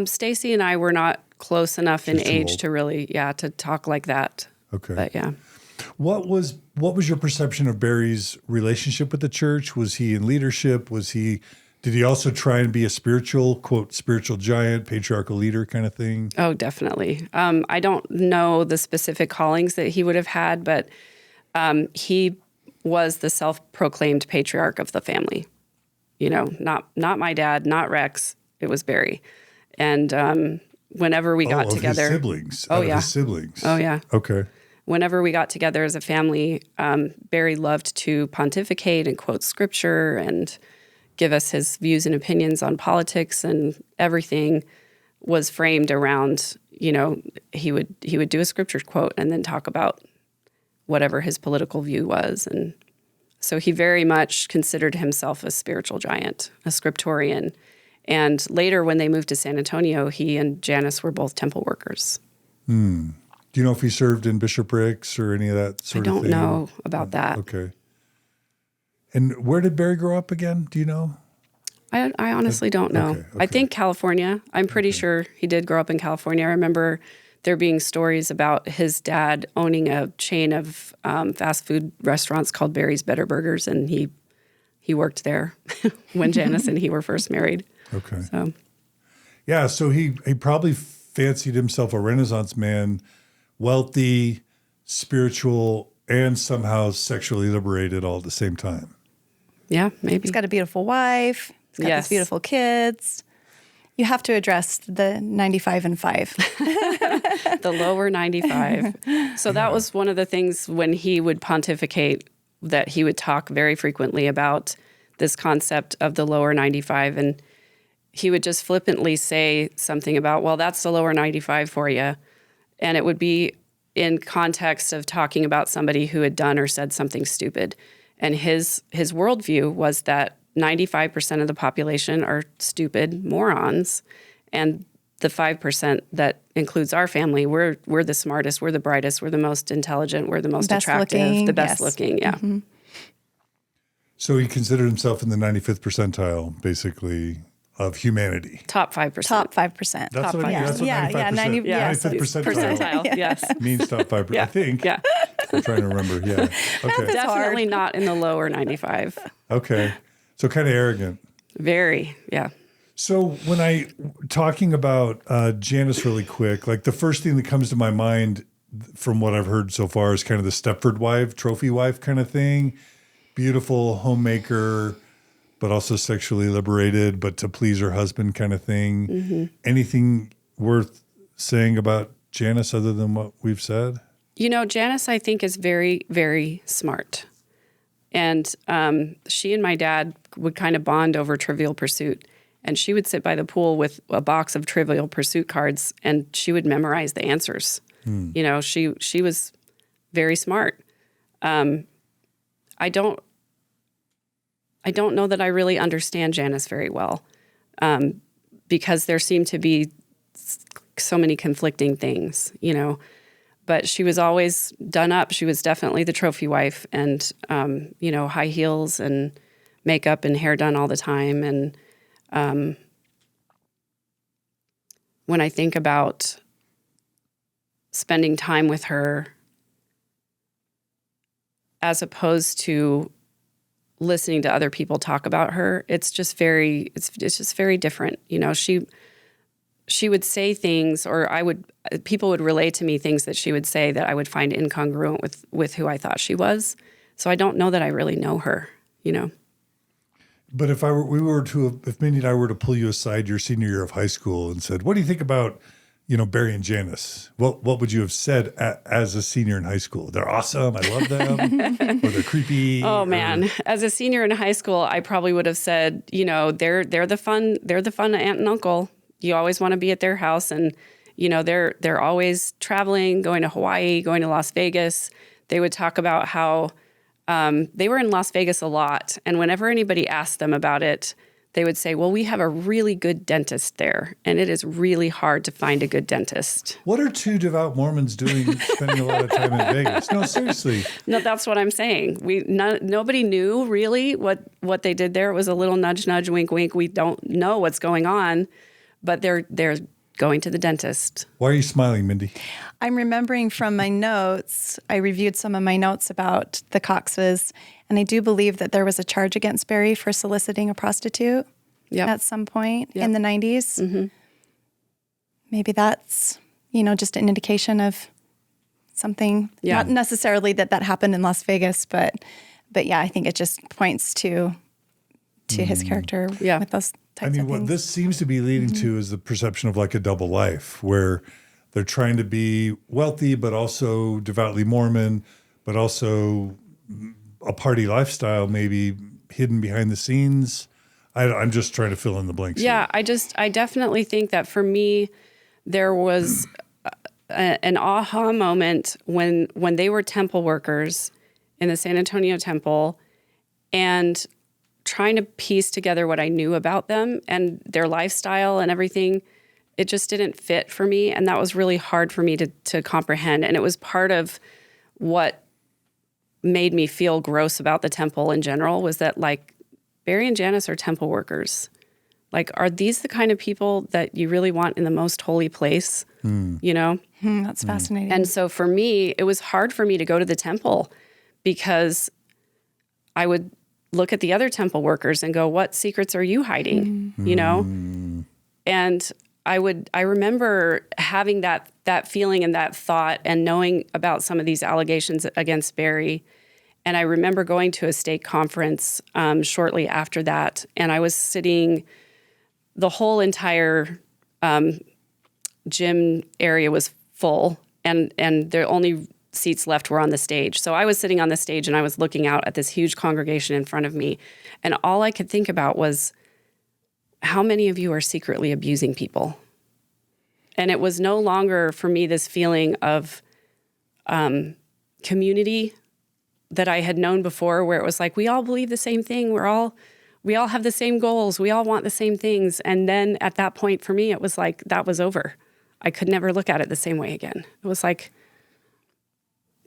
Stacey and I were not close enough in She's too age old. to really, to talk like that. Okay. But yeah. What was your perception of Barry's relationship with the church? Was he in leadership? Did he also try and be a spiritual, quote, spiritual giant, patriarchal leader kind of thing? Oh, definitely. I don't know the specific callings that he would have had, but he was the self-proclaimed patriarch of the family. Not my dad, not Rex. It was Barry. And whenever we got together, his siblings. Oh, Out of yeah. his siblings. Oh, yeah. Okay. Whenever we got together as a family, Barry loved to pontificate and quote scripture and give us his views and opinions on politics, and everything was framed around, he would do a scripture quote and then talk about whatever his political view was. And so he very much considered himself a spiritual giant, a scriptorian. And later when they moved to San Antonio, he and Janis were both temple workers. Do you know if he served in bishoprics or any of that sort of thing? I don't know about that. Okay. And where did Barry grow up again? Do you know? I honestly don't know. Okay. I think California. I'm pretty sure he did grow up in California. I remember there being stories about his dad owning a chain of fast food restaurants called Barry's Better Burgers, and he worked there when Janis and he were first married. Okay. So Yeah, so he probably fancied himself a Renaissance man, wealthy, spiritual, and somehow sexually liberated all at the same time. yeah, maybe. He's got a beautiful wife. He's got Yes. these beautiful kids. You have to address the 95 and 5. The lower 95. So that was one of the things when he would pontificate, that he would talk very frequently about this concept of the lower 95. And he would just flippantly say something about, well, that's the lower 95 for you. And it would be in context of talking about somebody who had done or said something stupid. And his worldview was that 95% of the population are stupid morons, and the 5% that includes our family, we're the smartest, we're the brightest, we're the most intelligent, we're the most Best attractive, looking, the best yes. looking. Yeah. Mm-hmm. So he considered himself in the 95th percentile, basically, of humanity. Top 5%. Top 5%. That's Top what, five. that's what Yeah, 95%, yeah, 90 yes. 95th percentile Percentile, yes. means top 5%, Yeah. I think. Yeah. I'm trying to remember, yeah. Okay. Definitely not in the lower 95. Okay. So kind of arrogant. Very, yeah. So when talking about Janis really quick, like the first thing that comes to my mind from what I've heard so far is kind of the Stepford wife, trophy wife kind of thing. Beautiful homemaker, but also sexually liberated, but to please her husband kind of thing. Mm-hmm. Anything worth saying about Janis other than what we've said? Janis, I think, is very, very smart. And she and my dad would kind of bond over Trivial Pursuit. And she would sit by the pool with a box of Trivial Pursuit cards, and she would memorize the answers. She was very smart. I don't know that I really understand Janis very well, because there seem to be so many conflicting things, But she was always done up. She was definitely the trophy wife, and high heels and makeup and hair done all the time. And when I think about spending time with her, as opposed to listening to other people talk about her, it's just very different. she would say things, or people would relay to me things that she would say that I would find incongruent with who I thought she was. So I don't know that I really know her, you know. But if Mindy and I were to pull you aside your senior year of high school and said, "What do you think about, Barry and Janis?" What would you have said as a senior in high school? They're awesome. I love them. Or they're creepy. Oh man, as a senior in high school, I probably would have said, they're the fun aunt and uncle. You always want to be at their house, and they're always traveling, going to Hawaii, going to Las Vegas. They would talk about how they were in Las Vegas a lot, and whenever anybody asked them about it, they would say, well, we have a really good dentist there, and it is really hard to find a good dentist. What are two devout Mormons doing spending a lot of time in Vegas? No, seriously. No, that's what I'm saying. Nobody knew really what they did there. It was a little nudge, nudge, wink, wink. We don't know what's going on, but they're going to the dentist. Why are you smiling, Mindy? I'm remembering from my notes, I reviewed some of my notes about the Coxes, and I do believe that there was a charge against Barry for soliciting a prostitute at some point in the 90s. Mm-hmm. Maybe that's, just an indication of something. Yeah. Not necessarily that happened in Las Vegas, but yeah, I think it just points to his character with those types of things. What this seems to be leading to is the perception of like a double life, where they're trying to be wealthy, but also devoutly Mormon, but also a party lifestyle, maybe hidden behind the scenes. I'm just trying to fill in the blanks. Yeah, here. I definitely think that for me, there was an aha moment when they were temple workers in the San Antonio temple, and trying to piece together what I knew about them and their lifestyle and everything. It just didn't fit for me, and that was really hard for me to comprehend. And it was part of what made me feel gross about the temple in general, was that, like, Barry and Janis are temple workers. Like, are these the kind of people that you really want in the most holy place? That's fascinating. And so for me, it was hard for me to go to the temple, because I would look at the other temple workers and go, what secrets are you hiding? And I remember having that feeling and that thought, and knowing about some of these allegations against Barry. And I remember going to a stake conference shortly after that, and I was sitting, the whole entire gym area was full, and the only seats left were on the stage. So I was sitting on the stage, and I was looking out at this huge congregation in front of me, and all I could think about was, how many of you are secretly abusing people? And it was no longer for me this feeling of community that I had known before, where it was like, we all believe the same thing. We all have the same goals. We all want the same things. And then at that point for me, it was like, that was over. I could never look at it the same way again. It was like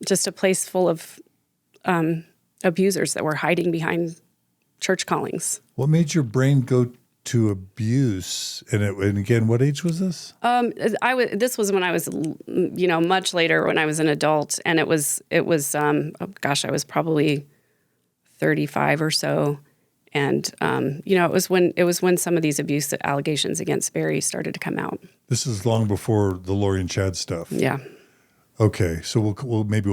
just a place full of abusers that were hiding behind church callings. What made your brain go to abuse? And again, what age was this? This was when I was, much later, when I was an adult, and it was I was probably 35 or so, and it was when some of these abuse allegations against Barry started to come out. This is long before the Lori and Chad stuff. Yeah. Okay, so we'll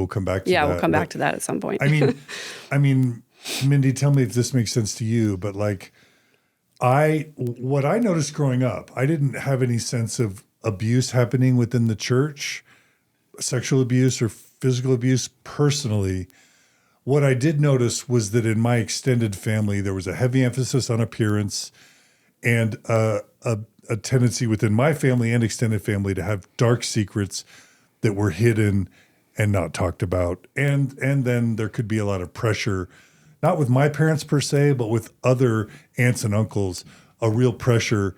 come back to that. Yeah, we'll come back to that at some point. I mean, Mindy, tell me if this makes sense to you, but like, what I noticed growing up, I didn't have any sense of abuse happening within the church, sexual abuse or physical abuse personally. What I did notice was that in my extended family, there was a heavy emphasis on appearance, and a tendency within my family and extended family to have dark secrets that were hidden and not talked about. And then there could be a lot of pressure, not with my parents per se, but with other aunts and uncles, a real pressure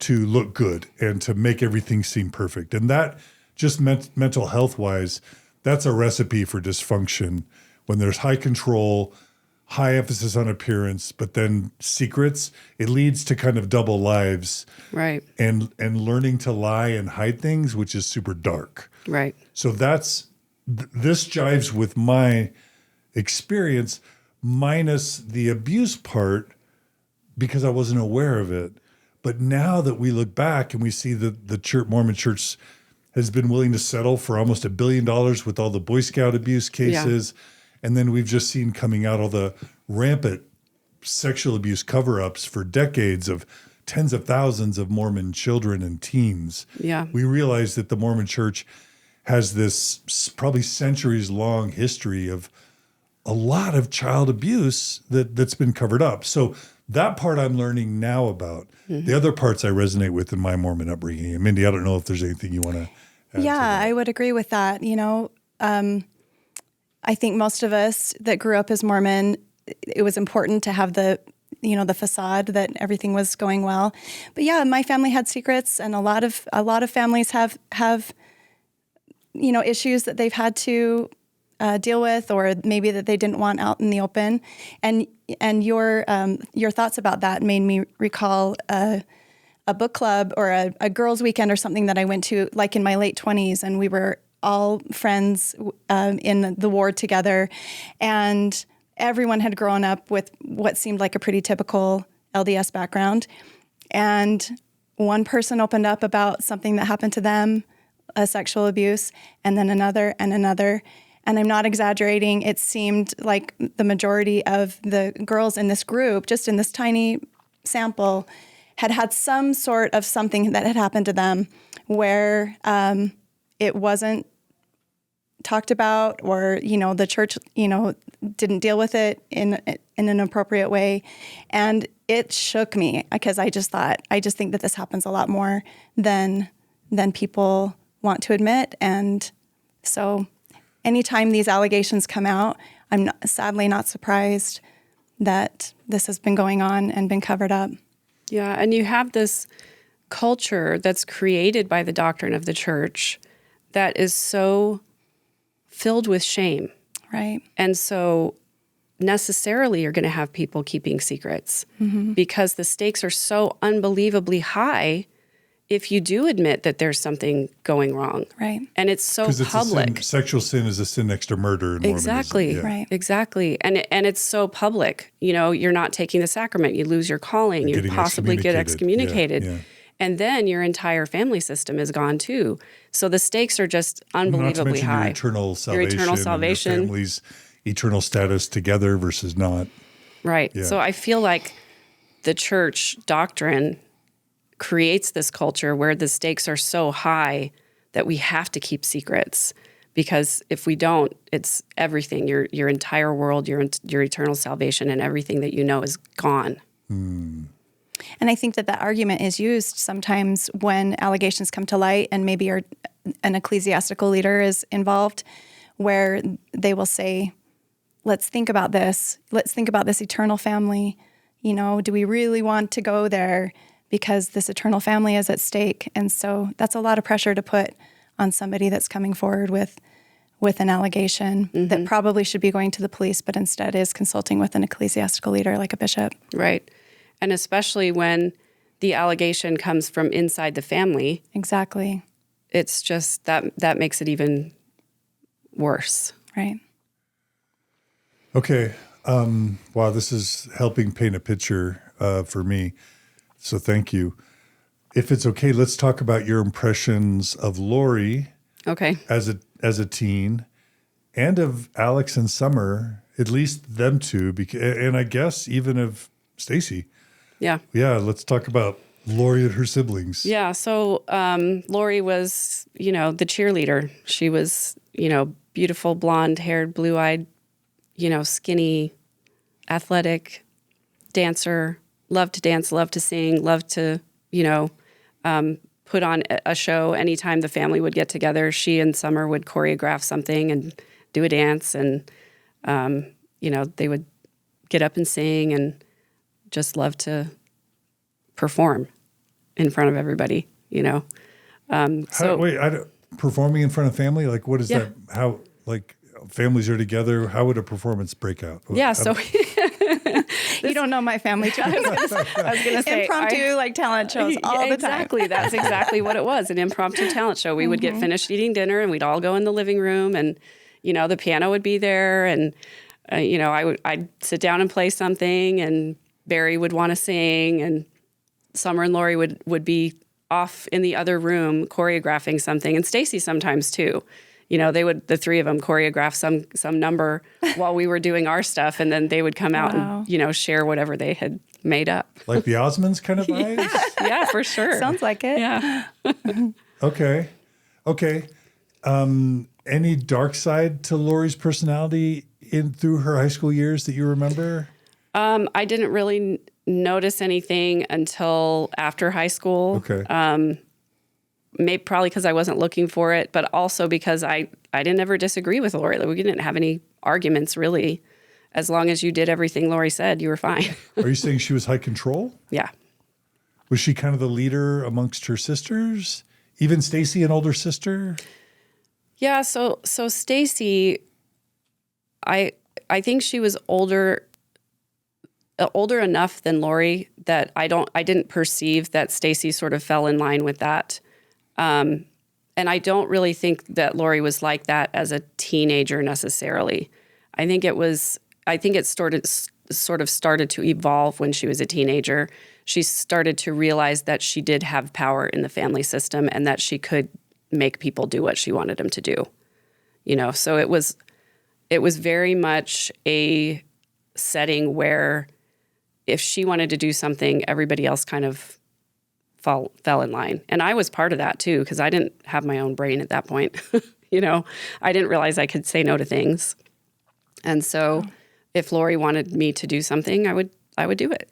to look good and to make everything seem perfect. And that just mental health wise, that's a recipe for dysfunction. When there's high control, high emphasis on appearance, but then secrets, it leads to kind of double lives. Right. And learning to lie and hide things, which is super dark. Right. So this jives with my experience, minus the abuse part, because I wasn't aware of it. But now that we look back and we see that the church, Mormon church has been willing to settle for almost $1 billion with all the Boy Scout abuse cases. Yeah. And then we've just seen coming out all the rampant sexual abuse cover-ups for decades of tens of thousands of Mormon children and teens. Yeah. We realize that the Mormon church has this probably centuries-long history of a lot of child abuse that's been covered up. So that part I'm learning now about. Mm-hmm. The other parts I resonate with in my Mormon upbringing. And Mindy, I don't know if there's anything you want to add to that. I would agree with that. I think most of us that grew up as Mormon, it was important to have the facade that everything was going well. But yeah, my family had secrets, and a lot of families have issues that they've had to deal with, or maybe that they didn't want out in the open. And your thoughts about that made me recall a book club or a girls' weekend or something that I went to, like in my late 20s, and we were all friends in the ward together, and everyone had grown up with what seemed like a pretty typical LDS background. And one person opened up about something that happened to them, a sexual abuse, and then another and another. And I'm not exaggerating. It seemed like the majority of the girls in this group, just in this tiny sample, had some sort of something that had happened to them where it wasn't talked about, or the church didn't deal with it in an appropriate way. And it shook me, because I just think that this happens a lot more than people want to admit. And so anytime these allegations come out, I'm sadly not surprised that this has been going on and been covered up. Yeah, and you have this culture that's created by the doctrine of the church that is so filled with shame. Right. And so necessarily you're going to have people keeping secrets, mm-hmm. because the stakes are so unbelievably high if you do admit that there's something going wrong. Right. And it's so public. Sexual sin is a sin next to murder in exactly. Mormonism. Yeah. Right. Exactly. And it's so public. You're not taking the sacrament. You lose your calling. You possibly get excommunicated. Yeah. And then your entire family system is gone too. So the stakes are just unbelievably high. Your eternal salvation. And your family's eternal status together versus not. Right. Yeah. So I feel like the church doctrine creates this culture where the stakes are so high that we have to keep secrets, because if we don't, it's everything. Your entire world, your eternal salvation, and everything that is gone. Mm. And I think that argument is used sometimes when allegations come to light, and maybe an ecclesiastical leader is involved, where they will say, let's think about this. Let's think about this eternal family. Do we really want to go there? Because this eternal family is at stake. And so that's a lot of pressure to put on somebody that's coming forward with an allegation, mm-hmm. that probably should be going to the police, but instead is consulting with an ecclesiastical leader like a bishop. Right. And especially when the allegation comes from inside the family. Exactly. It's just that makes it even worse. Right. Okay. Wow, this is helping paint a picture for me. So thank you. If it's okay, let's talk about your impressions of Lori. Okay. As a teen, and of Alex and Summer, at least them two, and I guess even of Stacey. Yeah. Yeah, let's talk about Lori and her siblings. Yeah, so Lori was, the cheerleader. She was, beautiful, blonde-haired, blue-eyed, skinny, athletic dancer, loved to dance, loved to sing, loved to, put on a show anytime the family would get together. She and Summer would choreograph something and do a dance, and, they would get up and sing and just love to perform in front of everybody, performing in front of family? Like, what is that? How, like, families are together? How would a performance break out? Yeah, so... You don't know my family, John. I was going to say impromptu talent shows all the time. Exactly. That's exactly what it was, an impromptu talent show. We would get finished eating dinner, and we'd all go in the living room, and, the piano would be there, and, I'd sit down and play something, and Barry would want to sing, and Summer and Lori would be off in the other room choreographing something, and Stacey sometimes too. The three of them choreograph some number while we were doing our stuff, and then they would come out and, share whatever they had made up. Like the Osmonds kind of vibes? Yeah, for sure. Sounds like it. Yeah. Okay. Any dark side to Lori's personality through her high school years that you remember? I didn't really notice anything until after high school. Okay. Maybe probably because I wasn't looking for it, but also because I didn't ever disagree with Lori. Like, we didn't have any arguments really. As long as you did everything Lori said, you were fine. Are you saying she was high control? Yeah. Was she kind of the leader amongst her sisters? Even Stacey, an older sister? Yeah. So Stacey, I think she was older enough than Lori that I didn't perceive that Stacey sort of fell in line with that. And I don't really think that Lori was like that as a teenager necessarily. I think it sort of started to evolve when she was a teenager. She started to realize that she did have power in the family system and that she could make people do what she wanted them to do. So it was very much a setting where if she wanted to do something, everybody else kind of fell in line. And I was part of that too, because I didn't have my own brain at that point. I didn't realize I could say no to things. And so if Lori wanted me to do something, I would do it.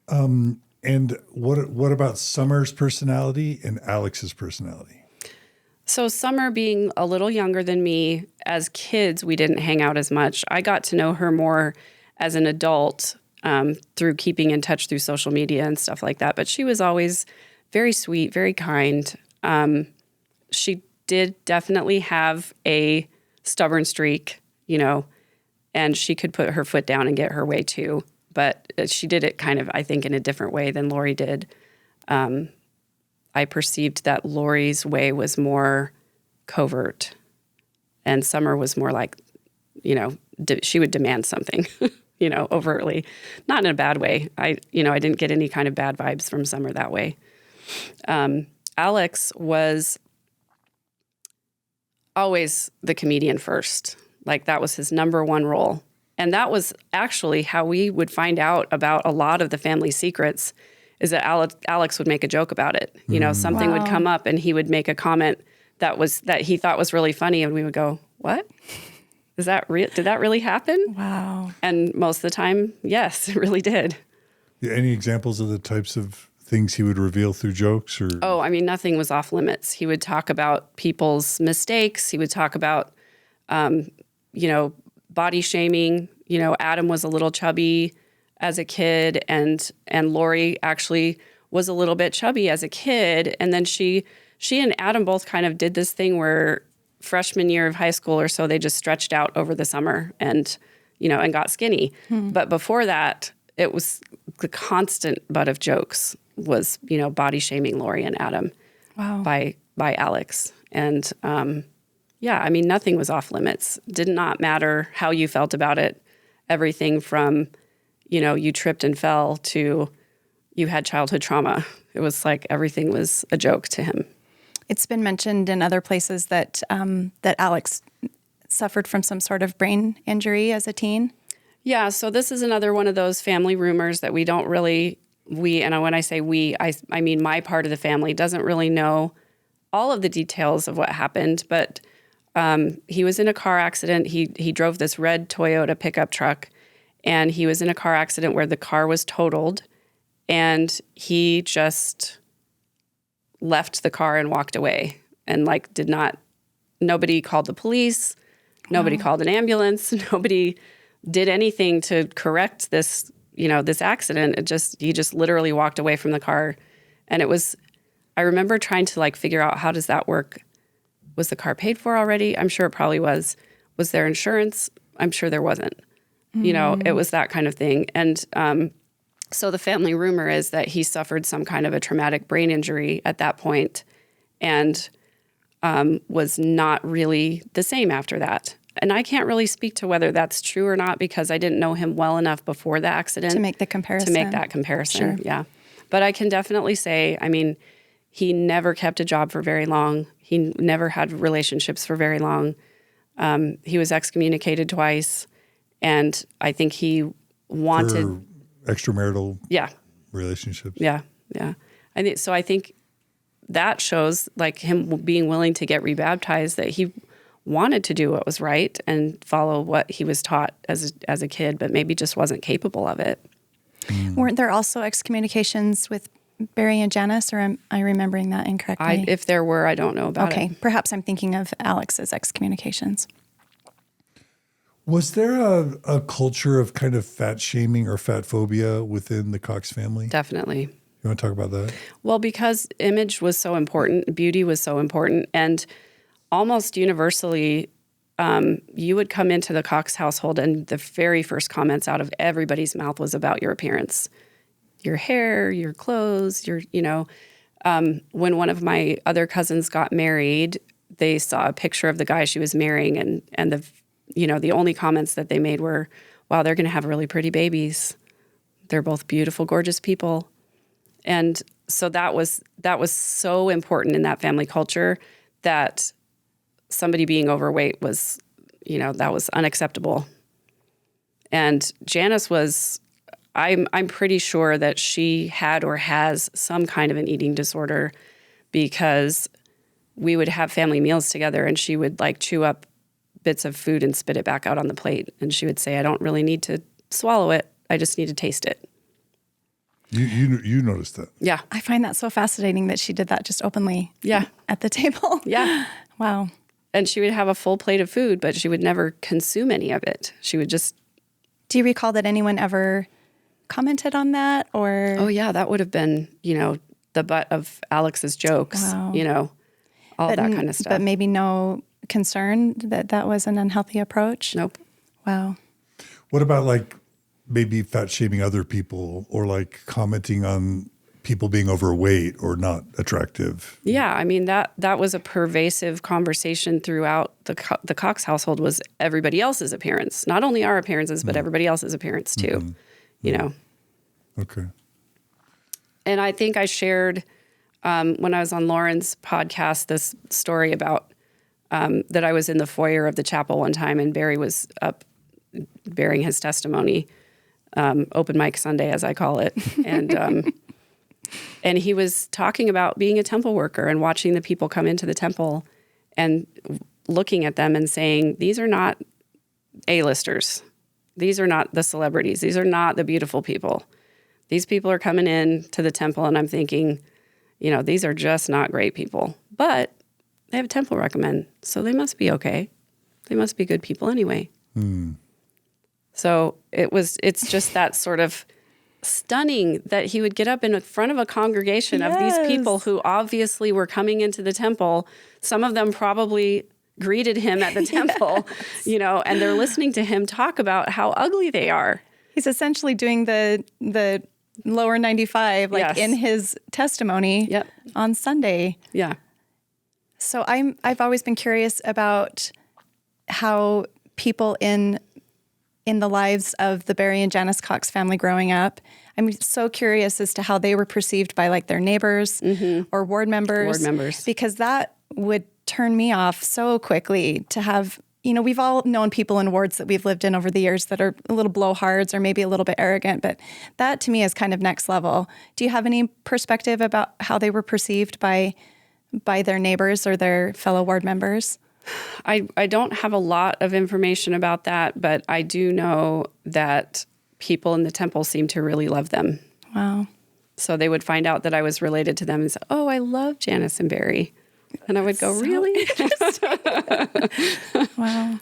And what about Summer's personality and Alex's personality? So Summer being a little younger than me, as kids, we didn't hang out as much. I got to know her more as an adult through keeping in touch through social media and stuff like that. But she was always very sweet, very kind. She did definitely have a stubborn streak, and she could put her foot down and get her way too. But she did it kind of, I think, in a different way than Lori did. I perceived that Lori's way was more covert, and Summer was more like, she would demand something, overtly, not in a bad way. I didn't get any kind of bad vibes from Summer that way. Alex was always the comedian first. Like, that was his number one role. And that was actually how we would find out about a lot of the family secrets, is that Alex would make a joke about it. Something would come up and he would make a comment that he thought was really funny, and we would go, "What? Is that real? Did that really happen?" Wow. And most of the time, yes, it really did. Yeah, any examples of the types of things he would reveal through jokes? Or Nothing was off limits. He would talk about people's mistakes. He would talk about, body shaming. Adam was a little chubby as a kid, and Lori actually was a little bit chubby as a kid. And then she and Adam both kind of did this thing where freshman year of high school or so, they just stretched out over the summer and got skinny. But before that, it was the constant butt of jokes was, body shaming Lori and Adam by Alex. And nothing was off limits. Did not matter how you felt about it. Everything from, you tripped and fell to you had childhood trauma. It was like everything was a joke to him. It's been mentioned in other places that that Alex suffered from some sort of brain injury as a teen. Yeah, so this is another one of those family rumors that we don't really, and when I say we, I mean my part of the family doesn't really know all of the details of what happened, but he was in a car accident. He drove this red Toyota pickup truck, and he was in a car accident where the car was totaled, and he just left the car and walked away, and nobody called the police, nobody called an ambulance, nobody did anything to correct this, this accident. He just literally walked away from the car. And I remember trying to figure out, how does that work? Was the car paid for already? I'm sure it probably was. Was there insurance? I'm sure there wasn't. It was that kind of thing. And so the family rumor is that he suffered some kind of a traumatic brain injury at that point and was not really the same after that. and I can't really speak to whether that's true or not because I didn't know him well enough before the accident. To make the comparison. To make that comparison, Sure. yeah. But I can definitely say, I mean, he never kept a job for very long. He never had relationships for very long. He was excommunicated twice, and I think he wanted... For extramarital yeah. relationships. Yeah, yeah. I think that shows like him being willing to get rebaptized, that he wanted to do what was right and follow what he was taught as a kid, but maybe just wasn't capable of it. Weren't there also excommunications with Barry and Janis, or am I remembering that incorrectly? If there were, I don't know about it. Okay, perhaps I'm thinking of Alex's excommunications. Was there a culture of kind of fat shaming or fat phobia within the Cox family? Definitely. You want to talk about that? Well, because image was so important, beauty was so important, and almost universally, you would come into the Cox household and the very first comments out of everybody's mouth was about your appearance. Your hair, your clothes, when one of my other cousins got married, they saw a picture of the guy she was marrying, and the only comments that they made were, wow, they're going to have really pretty babies. They're both beautiful, gorgeous people. And so that was so important in that family culture that somebody being overweight was, that was unacceptable. And Janis was, I'm pretty sure that she had or has some kind of an eating disorder, because we would have family meals together and she would like chew up bits of food and spit it back out on the plate. And she would say, I don't really need to swallow it. I just need to taste it. You noticed that? Yeah. I find that so fascinating that she did that just openly. Yeah. At the table. Yeah. Wow. And she would have a full plate of food, but she would never consume any of it. She would just... Do you recall that anyone ever commented on that, or? Oh yeah, that would have been, the butt of Alex's jokes, Wow. All that kind of stuff. But maybe no concern that was an unhealthy approach? Nope. Wow. What about like maybe fat shaming other people, or like commenting on people being overweight or not attractive? Yeah, I mean, that was a pervasive conversation throughout the Cox household, was everybody else's appearance. Not only our appearances, but everybody else's appearance too, Okay. And I think I shared, when I was on Lauren's podcast, this story about that I was in the foyer of the chapel one time and Barry was up bearing his testimony, open mic Sunday, as I call it. And and he was talking about being a temple worker and watching the people come into the temple and looking at them and saying, these are not A-listers. These are not the celebrities. These are not the beautiful people. These people are coming in to the temple, and I'm thinking, these are just not great people. But they have a temple recommend, so they must be okay. They must be good people anyway. So it's just that sort of stunning that he would get up in front of a congregation of these people who obviously were coming into the temple. Some of them probably greeted him at the temple, and they're listening to him talk about how ugly they are. He's essentially doing the lower 95, like in his testimony on Sunday. Yeah. So I've always been curious about how people in the lives of the Barry and Janis Cox family growing up, I'm so curious as to how they were perceived by like their neighbors or ward members. Because that would turn me off so quickly to have, we've all known people in wards that we've lived in over the years that are a little blowhards or maybe a little bit arrogant, but that to me is kind of next level. Do you have any perspective about how they were perceived by their neighbors or their fellow ward members? I don't have a lot of information about that, but I do know that people in the temple seem to really love them. Wow. So they would find out that I was related to them and say, oh, I love Janis and Barry. And I would go, so really? Wow.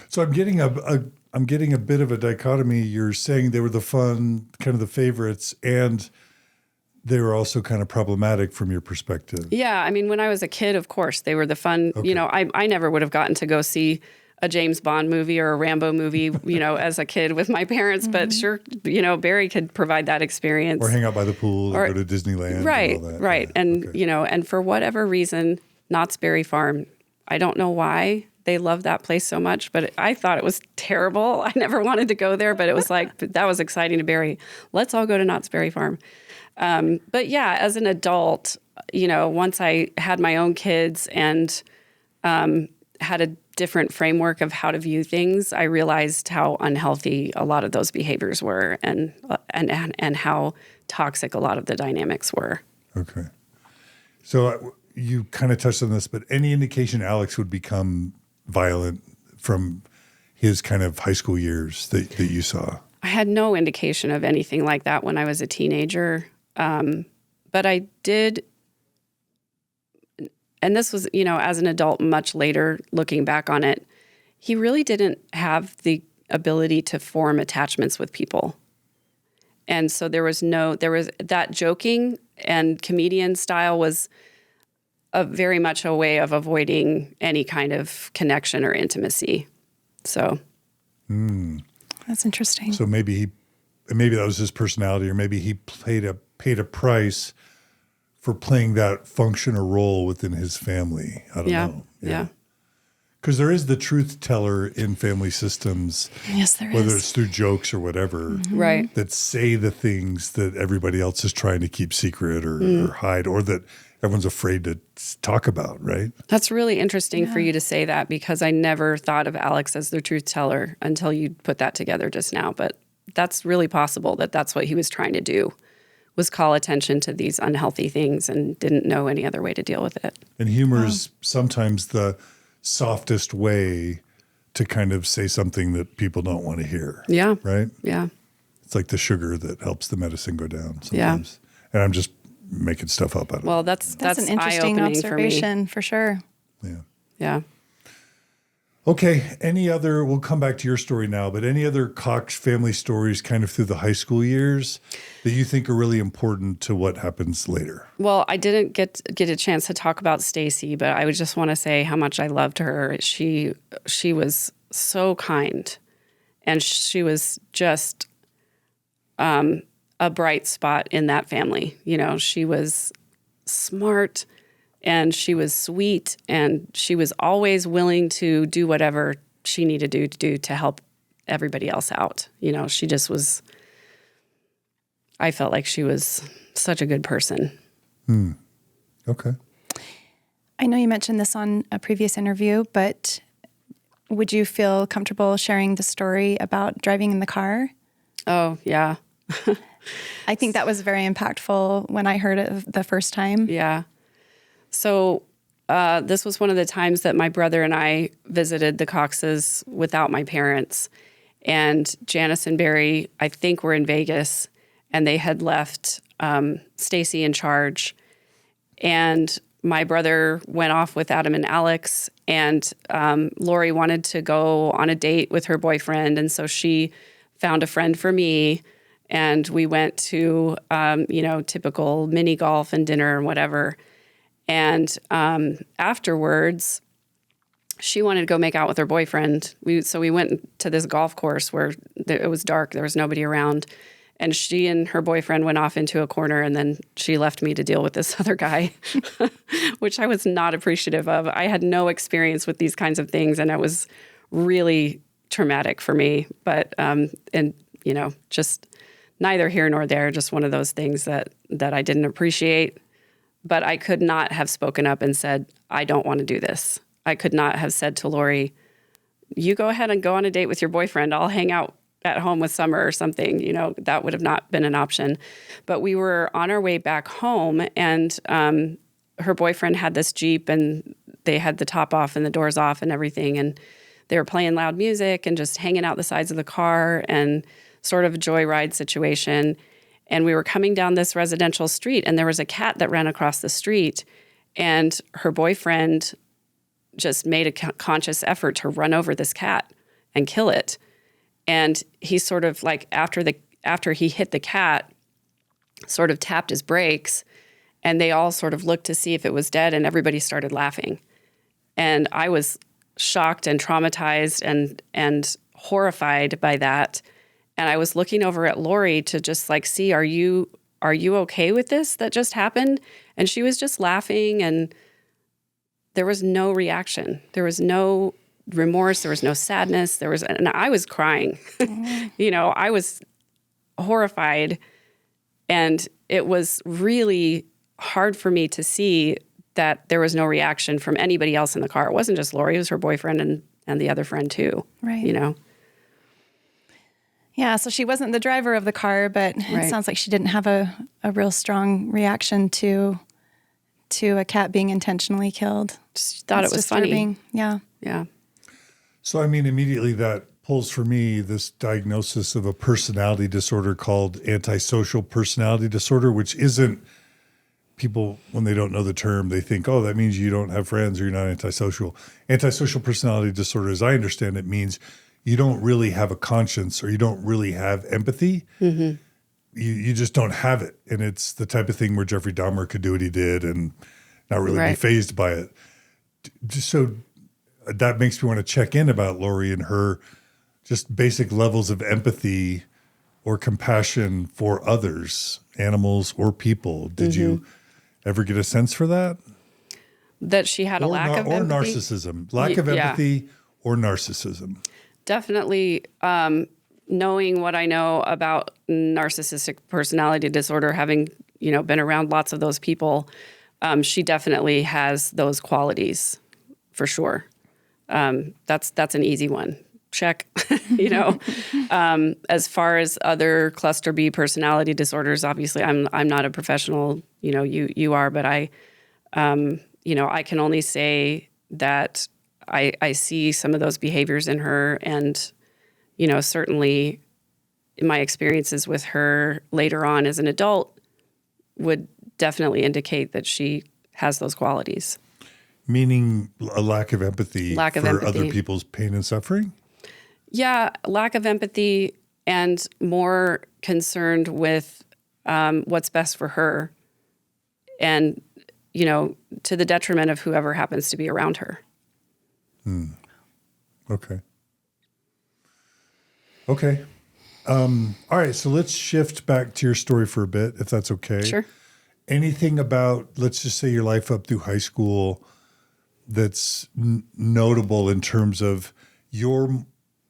So I'm getting a bit of a dichotomy. You're saying they were the fun, kind of the favorites, and they were also kind of problematic from your perspective. Yeah. I mean, when I was a kid, of course, they were the fun. Okay. I never would have gotten to go see a James Bond movie or a Rambo movie, as a kid with my parents. But sure, Barry could provide that experience. Or hang out by the pool or go to Disneyland. Right, and all that. right. Yeah. And, and for whatever reason, Knott's Berry Farm, I don't know why, they love that place so much, but I thought it was terrible. I never wanted to go there, but it was like, that was exciting to Barry. Let's all go to Knott's Berry Farm. But yeah, as an adult, once I had my own kids and had a different framework of how to view things, I realized how unhealthy a lot of those behaviors were and how toxic a lot of the dynamics were. Okay. So you kind of touched on this, but any indication Alex would become violent from his kind of high school years that you saw? I had no indication of anything like that when I was a teenager. But I did, and this was, as an adult much later, looking back on it, he really didn't have the ability to form attachments with people. And so there was that joking and comedian style was very much a way of avoiding any kind of connection or intimacy. So. That's interesting. So maybe that was his personality, or maybe he paid a price for playing that function or role within his family. I don't know. Yeah. Because there is the truth teller in family systems. Yes, there is. Whether it's through jokes or whatever. Right. That say the things that everybody else is trying to keep secret or hide, or that everyone's afraid to talk about, right? That's really interesting for you to say that, because I never thought of Alex as the truth teller until you put that together just now. But that's really possible that that's what he was trying to do, was call attention to these unhealthy things and didn't know any other way to deal with it. And humor is sometimes the softest way to kind of say something that people don't want to hear. Yeah. Right? Yeah. It's like the sugar that helps the medicine go down sometimes. Yeah. And I'm just making stuff up. Well, that's an interesting observation for sure. Yeah. Yeah. Okay. We'll come back to your story now, but any other Cox family stories kind of through the high school years that you think are really important to what happens later? Well, I didn't get a chance to talk about Stacey, but I would just want to say how much I loved her. She was so kind, and she was just a bright spot in that family. She was smart, and she was sweet, and she was always willing to do whatever she needed to do to help everybody else out. She just was, I felt like she was such a good person. Okay. I know you mentioned this on a previous interview, but would you feel comfortable sharing the story about driving in the car? Oh, yeah. I think that was very impactful when I heard it the first time. Yeah. So this was one of the times that my brother and I visited the Coxes without my parents. And Janis and Barry, I think, were in Vegas, and they had left Stacey in charge. And my brother went off with Adam and Alex, and Lori wanted to go on a date with her boyfriend. And so she found a friend for me, and we went to, typical mini golf and dinner and whatever. And afterwards, she wanted to go make out with her boyfriend. So we went to this golf course where it was dark. There was nobody around. And she and her boyfriend went off into a corner, and then she left me to deal with this other guy, which I was not appreciative of. I had no experience with these kinds of things, and it was really traumatic for me. But, just neither here nor there, just one of those things that I didn't appreciate. But I could not have spoken up and said, I don't want to do this. I could not have said to Lori, you go ahead and go on a date with your boyfriend. I'll hang out at home with Summer or something. That would have not been an option. But we were on our way back home, and her boyfriend had this Jeep, and they had the top off and the doors off and everything. And they were playing loud music and just hanging out the sides of the car, and sort of a joyride situation. And we were coming down this residential street, and there was a cat that ran across the street, and her boyfriend just made a conscious effort to run over this cat and kill it. And he sort of like, after he hit the cat, sort of tapped his brakes, and they all sort of looked to see if it was dead, and everybody started laughing. And I was shocked and traumatized and horrified by that. And I was looking over at Lori to just like see, are you okay with this that just happened? And she was just laughing, and there was no reaction. There was no remorse. There was no sadness. And I was crying. I was horrified. And it was really hard for me to see that there was no reaction from anybody else in the car. It wasn't just Lori, it was her boyfriend and the other friend too. Right. Yeah, so she wasn't the driver of the car, but it sounds like she didn't have a real strong reaction to a cat being intentionally killed. Just thought it was disturbing. Funny. Yeah. So, I mean, immediately that pulls for me this diagnosis of a personality disorder called antisocial personality disorder, which isn't, people, when they don't know the term, they think, oh, that means you don't have friends or you're not antisocial. Antisocial personality disorder, as I understand it, means you don't really have a conscience or you don't really have empathy. Mm-hmm. You just don't have it. And it's the type of thing where Jeffrey Dahmer could do what he did and not really be fazed by it. So that makes me want to check in about Lori and her just basic levels of empathy or compassion for others, animals or people. Did you ever get a sense for that? That she had a lack of empathy? Or narcissism. Lack of empathy or narcissism. Definitely knowing what I know about narcissistic personality disorder, having, been around lots of those people, she definitely has those qualities for sure. That's an easy one. Check, as far as other cluster B personality disorders, obviously I'm not a professional, you are, but I can only say that I see some of those behaviors in her, and, certainly my experiences with her later on as an adult would definitely indicate that she has those qualities. Meaning a lack of empathy for other people's pain and suffering? Yeah, lack of empathy and more concerned with what's best for her and, to the detriment of whoever happens to be around her. Okay. All right, so let's shift back to your story for a bit, if that's okay. Sure. Anything about, let's just say, your life up through high school that's notable in terms of your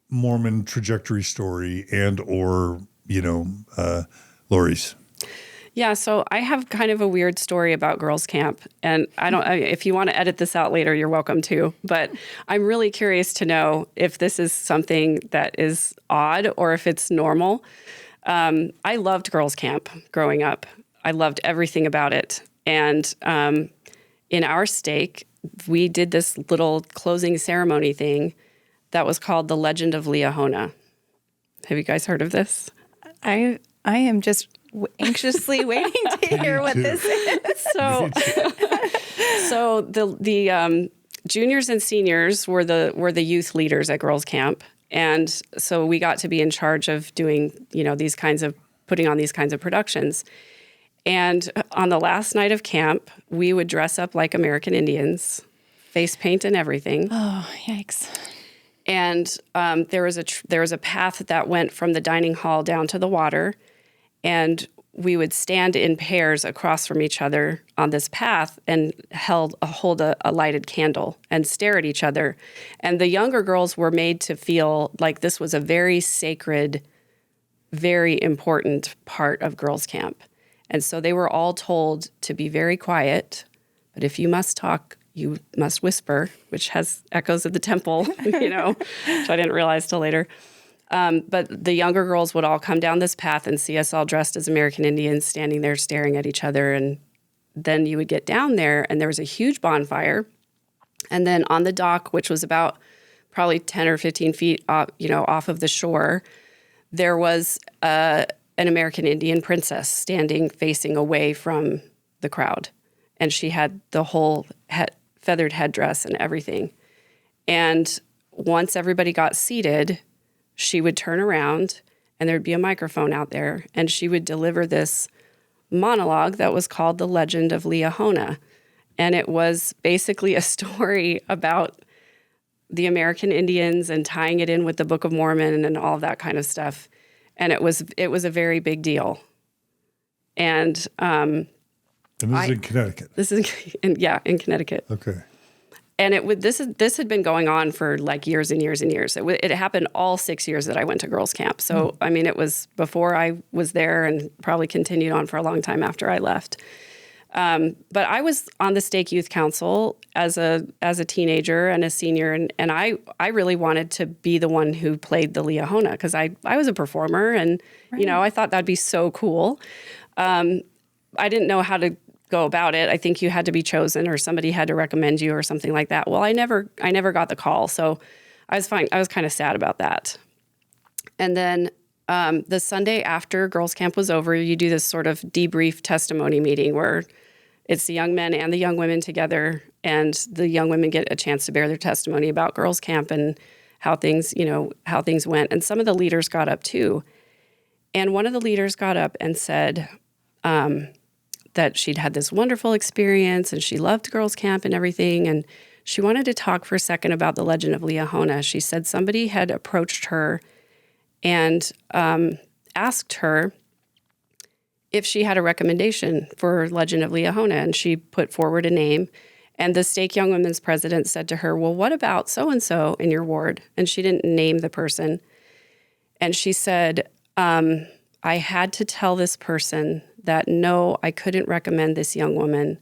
Mormon trajectory story and or, Lori's? Yeah, so I have kind of a weird story about girls' camp, and if you want to edit this out later, you're welcome to, but I'm really curious to know if this is something that is odd or if it's normal. I loved girls' camp growing up. I loved everything about it. And in our stake, we did this little closing ceremony thing that was called the Legend of Liahona. Have you guys heard of this? I am just anxiously waiting to hear what this is. So the juniors and seniors were the youth leaders at girls' camp, and so we got to be in charge of doing putting on these kinds of productions. And on the last night of camp, we would dress up like American Indians, face paint and everything. Oh, yikes. And there was a path that went from the dining hall down to the water, and we would stand in pairs across from each other on this path and hold a lighted candle and stare at each other. And the younger girls were made to feel like this was a very sacred, very important part of girls' camp. And so they were all told to be very quiet, but if you must talk, you must whisper, which has echoes of the temple, which I didn't realize till later. But the younger girls would all come down this path and see us all dressed as American Indians standing there staring at each other. And then you would get down there and there was a huge bonfire. And then on the dock, which was about probably 10 or 15 feet off of the shore, there was an American Indian princess standing facing away from the crowd. And she had the whole feathered headdress and everything. And once everybody got seated, she would turn around and there'd be a microphone out there and she would deliver this monologue that was called The Legend of Liahona. And it was basically a story about the American Indians and tying it in with the Book of Mormon and all of that kind of stuff. And it was a very big deal. And this is in Connecticut. This is in Connecticut. Okay. And this had been going on for like years and years and years. It happened all 6 years that I went to girls' camp. So, I mean, it was before I was there and probably continued on for a long time after I left. But I was on the Stake Youth Council as a teenager and a senior, and I really wanted to be the one who played the Liahona because I was a performer, and you know, I thought that'd be so cool. I didn't know how to go about it. I think you had to be chosen, or somebody had to recommend you, or something like that. Well, I never got the call, so I was fine. I was kind of sad about that. And then the Sunday after girls' camp was over, you do this sort of debrief testimony meeting where it's the young men and the young women together, and the young women get a chance to bear their testimony about girls' camp and how things went. And some of the leaders got up too. And one of the leaders got up and said that she'd had this wonderful experience and she loved girls' camp and everything. And she wanted to talk for a second about the Legend of Liahona. She said somebody had approached her and asked her if she had a recommendation for Legend of Liahona, and she put forward a name. And the Stake Young Women's president said to her, well, what about so-and-so in your ward? And she didn't name the person. And she said, I had to tell this person that, no, I couldn't recommend this young woman,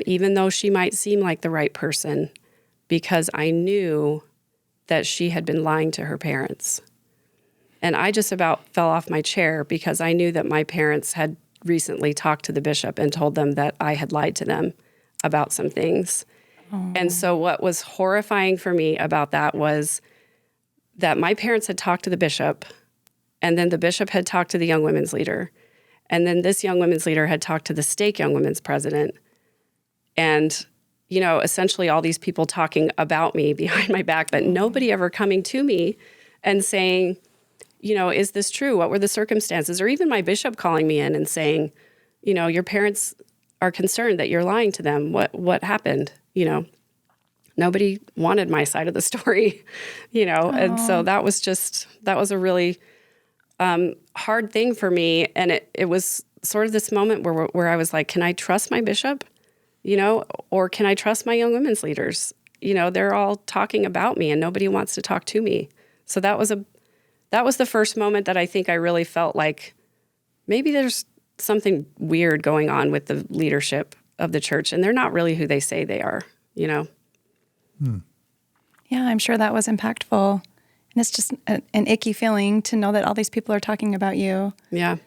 even though she might seem like the right person, because I knew that she had been lying to her parents. And I just about fell off my chair because I knew that my parents had recently talked to the bishop and told them that I had lied to them about some things. Oh. And so what was horrifying for me about that was that my parents had talked to the bishop, and then the bishop had talked to the young women's leader. And then this young women's leader had talked to the Stake Young Women's president. And, you know, essentially all these people talking about me behind my back, but nobody ever coming to me and saying, you know, is this true? What were the circumstances? Or even my bishop calling me in and saying, you know, your parents are concerned that you're lying to them. What happened? You know, nobody wanted my side of the story, you know. Aww. And so that was a really hard thing for me. And it was sort of this moment where I was like, can I trust my bishop, you know, or can I trust my young women's leaders? You know, they're all talking about me and nobody wants to talk to me. So that was the first moment that I think I really felt like maybe there's something weird going on with the leadership of the church, and they're not really who they say they are, you know? Yeah, I'm sure that was impactful. And it's just an icky feeling to know that all these people are talking about you. Yeah.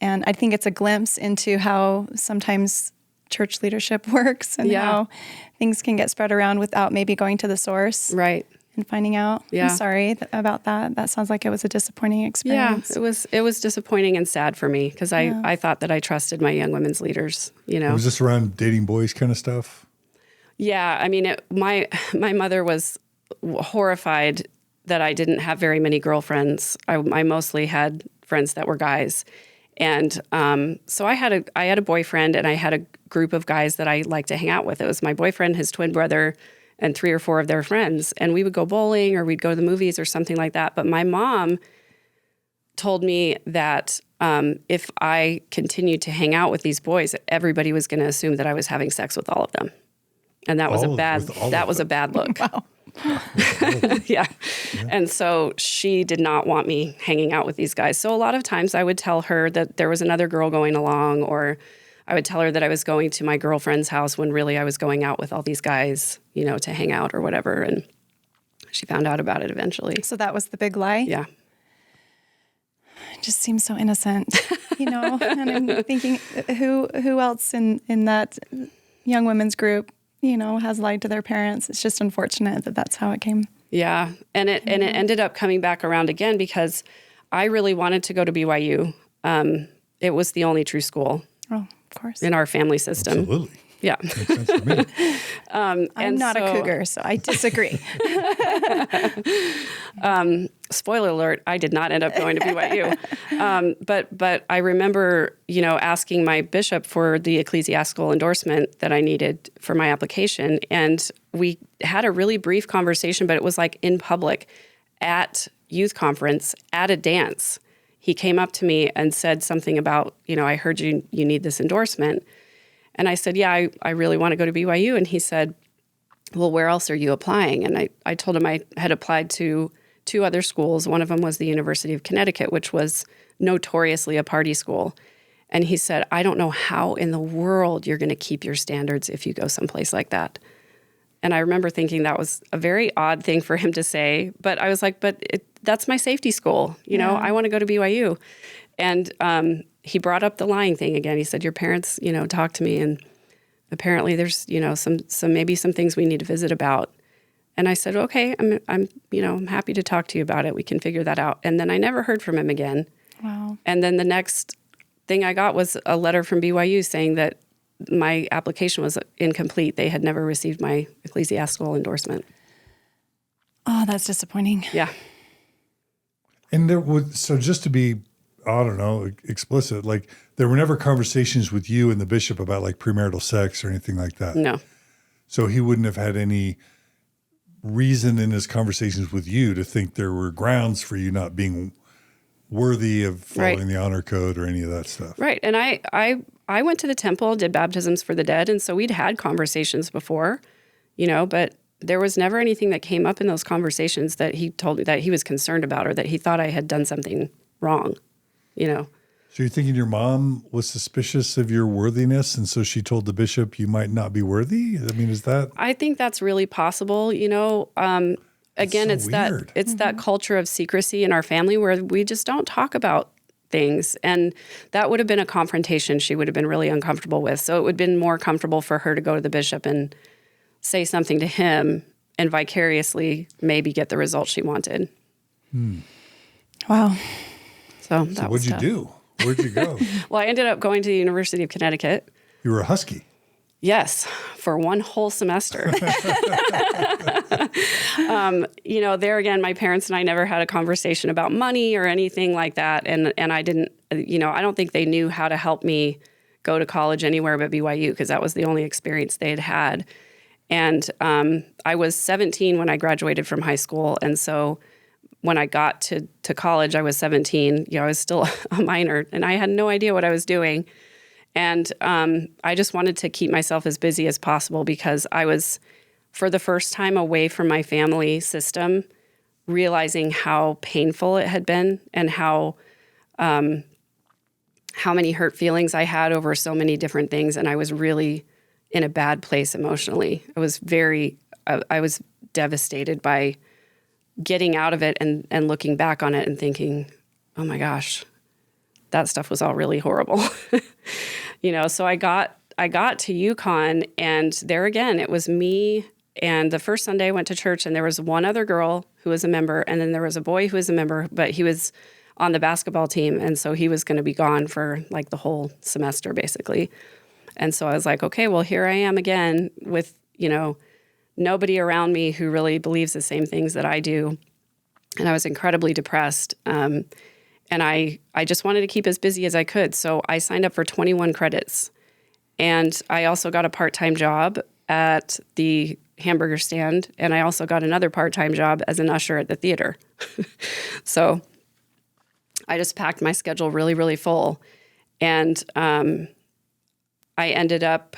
And I think it's a glimpse into how sometimes church leadership works and how things can get spread around without maybe going to the source. Right. And finding out. Yeah. I'm sorry about that. That sounds like it was a disappointing experience. Yeah, it was disappointing and sad for me because I thought that I trusted my young women's leaders, you know. Was this around dating boys kind of stuff? Yeah, I mean, my mother was horrified that I didn't have very many girlfriends. I mostly had friends that were guys. And so I had a boyfriend, and I had a group of guys that I liked to hang out with. It was my boyfriend, his twin brother, and 3 or 4 of their friends. And we would go bowling or we'd go to the movies or something like that. But my mom told me that if I continued to hang out with these boys, everybody was going to assume that I was having sex with all of them. And that was a bad look. Wow. Yeah. And so she did not want me hanging out with these guys. So a lot of times I would tell her that there was another girl going along, or I would tell her that I was going to my girlfriend's house when really I was going out with all these guys, you know, to hang out or whatever. And she found out about it eventually. So that was the big lie? Yeah. It just seems so innocent, you know? And I'm thinking, who else in that young women's group, you know, has lied to their parents? It's just unfortunate that that's how it came. Yeah. And it ended up coming back around again because I really wanted to go to BYU. It was the only true school. Oh, of course. In our family system. Absolutely. Yeah. Makes sense to me. I'm not a cougar, so I disagree. Spoiler alert, I did not end up going to BYU. But I remember, you know, asking my bishop for the ecclesiastical endorsement that I needed for my application. And we had a really brief conversation, but it was like in public at youth conference at a dance. He came up to me and said something about, you know, I heard you need this endorsement. And I said, yeah, I really want to go to BYU. And he said, well, where else are you applying? And I told him I had applied to 2 other schools. One of them was the University of Connecticut, which was notoriously a party school. And he said, I don't know how in the world you're going to keep your standards if you go someplace like that. And I remember thinking that was a very odd thing for him to say. But I was like, that's my safety school. You know, I want to go to BYU. And he brought up the lying thing again. He said, your parents, talked to me, and apparently there's, maybe some things we need to visit about. And I said, okay, I'm happy to talk to you about it. We can figure that out. And then I never heard from him again. Wow. And then the next thing I got was a letter from BYU saying that my application was incomplete. They had never received my ecclesiastical endorsement. Oh, that's disappointing. Yeah. And so just to be, I don't know, explicit, like there were never conversations with you and the bishop about like premarital sex or anything like that. No. So he wouldn't have had any reason in his conversations with you to think there were grounds for you not being worthy of following the honor code or any of that stuff. Right. And I went to the temple, did baptisms for the dead. And so we'd had conversations before, but there was never anything that came up in those conversations that he told me that he was concerned about or that he thought I had done something wrong, So you're thinking your mom was suspicious of your worthiness, and so she told the bishop you might not be worthy? I mean, is that? I think that's really possible. Again, That's so weird. that culture of secrecy in our family where we just don't talk about things. And that would have been a confrontation she would have been really uncomfortable with. So it would have been more comfortable for her to go to the bishop and say something to him and vicariously maybe get the result she wanted. Wow. So What'd you do? Where'd you go? Well, I ended up going to the University of Connecticut. You were a Husky. Yes, for one whole semester. There again, my parents and I never had a conversation about money or anything like that. And I didn't, I don't think they knew how to help me go to college anywhere but BYU because that was the only experience they had had. And I was 17 when I graduated from high school. And so when I got to college, I was 17. I was still a minor and I had no idea what I was doing. And I just wanted to keep myself as busy as possible because I was, for the first time, away from my family system, realizing how painful it had been and how many hurt feelings I had over so many different things. And I was really in a bad place emotionally. I was devastated by getting out of it and looking back on it and thinking, oh my gosh, that stuff was all really horrible. So I got to UConn, and there again, it was me. And the first Sunday I went to church, and there was one other girl who was a member, and then there was a boy who was a member, but he was on the basketball team, and so he was going to be gone for like the whole semester, basically. And so I was like, okay, well, here I am again with, nobody around me who really believes the same things that I do. And I was incredibly depressed. And I just wanted to keep as busy as I could. So I signed up for 21 credits. And I also got a part-time job at the hamburger stand. And I also got another part-time job as an usher at the theater. So I just packed my schedule really, really full. And I ended up,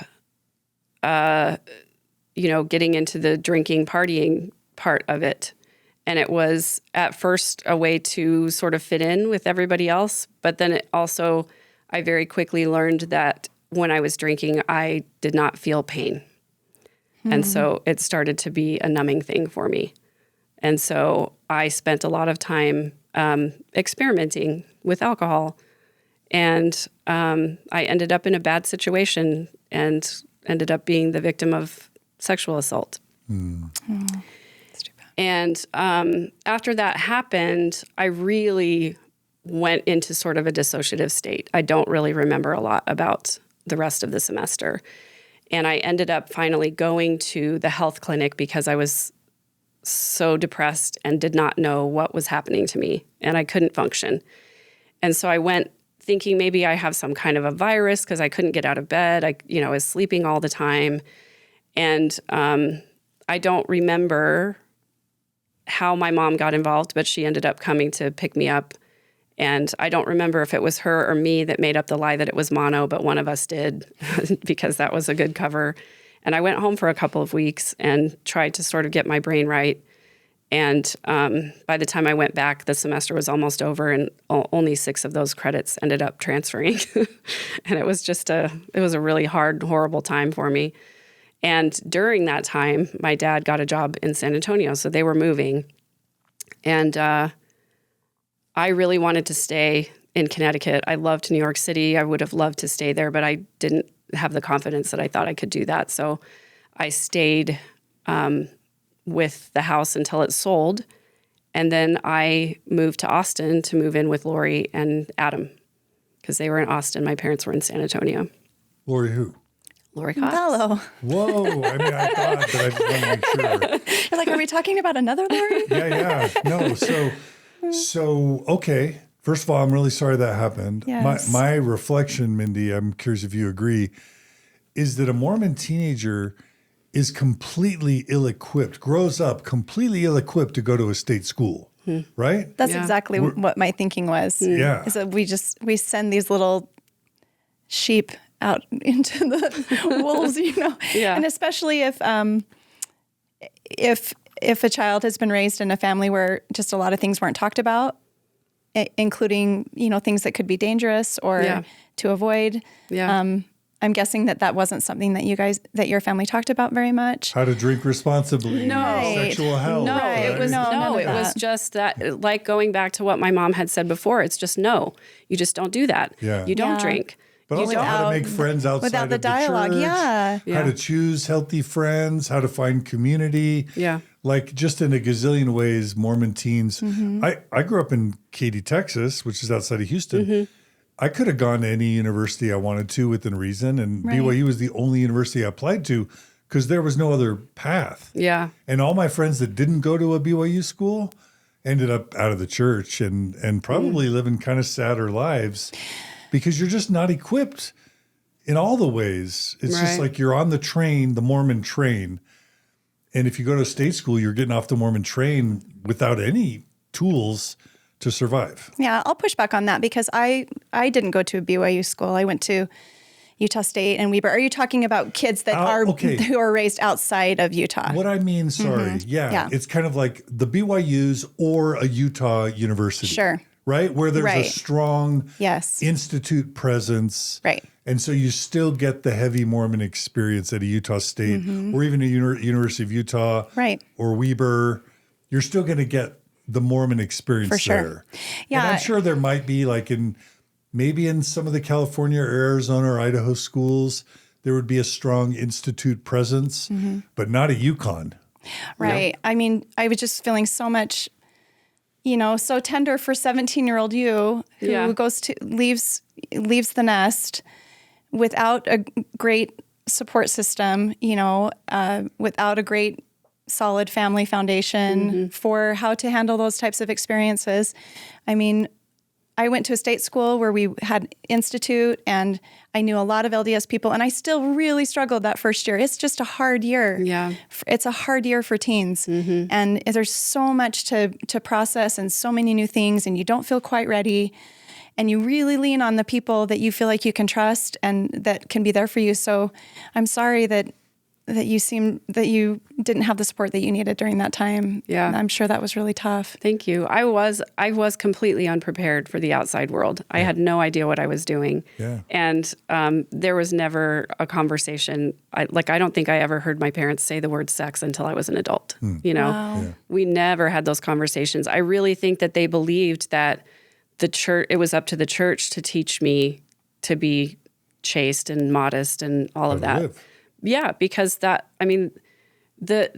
getting into the drinking, partying part of it. And it was at first a way to sort of fit in with everybody else. But then I very quickly learned that when I was drinking, I did not feel pain. And so it started to be a numbing thing for me. And so I spent a lot of time experimenting with alcohol. And I ended up in a bad situation and ended up being the victim of sexual assault. And after that happened, I really went into sort of a dissociative state. I don't really remember a lot about the rest of the semester. And I ended up finally going to the health clinic because I was so depressed and did not know what was happening to me, and I couldn't function. And so I went thinking maybe I have some kind of a virus because I couldn't get out of bed. I was sleeping all the time. And I don't remember how my mom got involved, but she ended up coming to pick me up. And I don't remember if it was her or me that made up the lie that it was mono, but one of us did because that was a good cover. And I went home for a couple of weeks and tried to sort of get my brain right. And by the time I went back, the semester was almost over, and only 6 of those credits ended up transferring. And it was a really hard, horrible time for me. And during that time, my dad got a job in San Antonio, so they were moving. And I really wanted to stay in Connecticut. I loved New York City. I would have loved to stay there, but I didn't have the confidence that I thought I could do that. So I stayed with the house until it sold. And then I moved to Austin to move in with Lori and Adam because they were in Austin. My parents were in San Antonio. Lori who? Lori Cox. Vallow. Whoa. I mean, I thought, but I just want to make sure. You're like, are we talking about another Lori? Yeah. No. So, okay. First of all, I'm really sorry that happened. Yes. My reflection, Mindy, I'm curious if you agree, is that a Mormon teenager is completely ill-equipped, grows up completely ill-equipped to go to a state school, right? That's exactly what my thinking was. Yeah. Is that we send these little sheep out into the wolves, Yeah. And especially if a child has been raised in a family where just a lot of things weren't talked about, including, things that could be dangerous or to avoid. Yeah. I'm guessing that wasn't something that your family talked about very much. How to drink responsibly. No. Sexual health. No, right? it was it was just that, like going back to what my mom had said before. It's just no, you just don't do that. Yeah. You don't drink. But you also don't. how to make friends outside without the of dialogue. church, Yeah. how to choose healthy friends, how to find community. Yeah. Like just in a gazillion ways, Mormon teens. I grew up in Katy, Texas, which is outside of Houston. I could have gone to any university I wanted to within reason, and BYU was the only university I applied to because there was no other path. Yeah. And all my friends that didn't go to a BYU school ended up out of the church and probably living kind of sadder lives because you're just not equipped in all the ways. It's just like you're on the train, the Mormon train. And if you go to state school, you're getting off the Mormon train without any tools to survive. Yeah, I'll push back on that because I didn't go to a BYU school. I went to Utah State and Weber. Are you talking about kids that who are raised outside of Utah? What I mean, sorry, yeah, it's kind of like the BYU's or a Utah university. Sure. Right? Where there's a strong institute presence. Right. And so you still get the heavy Mormon experience at a Utah State or even a University of Utah or Weber. You're still going to get the Mormon experience for sure. there. Yeah. And I'm sure there might be maybe in some of the California or Arizona or Idaho schools, there would be a strong institute presence, but not at UConn. Right. I mean, I was just feeling so much, so tender for 17-year-old you who leaves the nest without a great support system, without a great solid family foundation for how to handle those types of experiences. I mean, I went to a state school where we had institute and I knew a lot of LDS people and I still really struggled that first year. It's just a hard year. Yeah. It's a hard year for teens. And there's so much to process and so many new things and you don't feel quite ready. And you really lean on the people that you feel like you can trust and that can be there for you. So I'm sorry that you didn't have the support that you needed during that time. Yeah. And I'm sure that was really tough. Thank you. I was completely unprepared for the outside world. I had no idea what I was doing. Yeah. And there was never a conversation. I don't think I ever heard my parents say the word sex until I was an adult. We never had those conversations. I really think that they believed that it was up to the church to teach me to be chaste and modest and all of that. Yeah, because the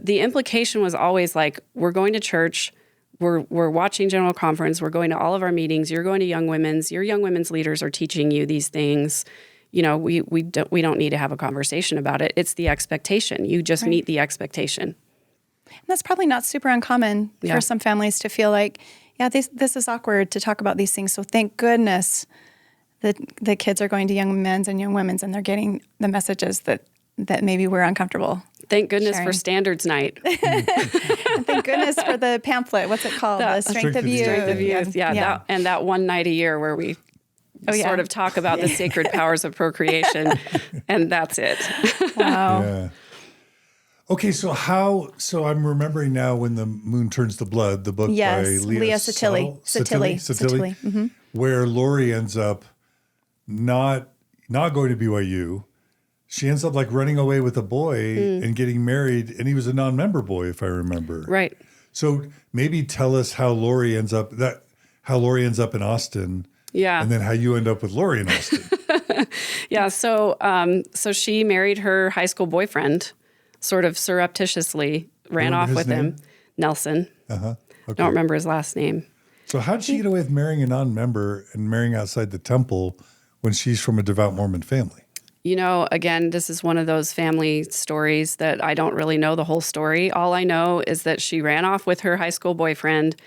implication was always like, we're going to church, we're watching General Conference, we're going to all of our meetings, you're going to Young Women's, your Young Women's leaders are teaching you these things. We don't need to have a conversation about it. It's the expectation. You just meet the expectation. And that's probably not super uncommon for some families to feel like, this is awkward to talk about these things. So thank goodness that the kids are going to Young Men's and Young Women's and they're getting the messages that maybe we're uncomfortable. Thank goodness for Standards Night. And thank goodness for the pamphlet. What's it called? The Strength of Youth. Strength of Youth. Yeah. That one night a year where we sort of talk about the sacred powers of procreation, and that's it. Wow. Okay, so I'm remembering now When the Moon Turns to Blood, the book Yes, by Leah Satili. Satili, where Lori ends up not going to BYU. She ends up like running away with a boy and getting married, and he was a non-member boy, if I remember. Right. So maybe tell us how Lori ends up in Austin. Yeah. And then how you end up with Lori in Austin. Yeah. So she married her high school boyfriend, sort of surreptitiously, ran off with him, Nelson. Okay. Don't remember his last name. So how did she get away with marrying a non-member and marrying outside the temple when she's from a devout Mormon family? You know, again, this is one of those family stories that I don't really know the whole story. All I know is that she ran off with her high school boyfriend,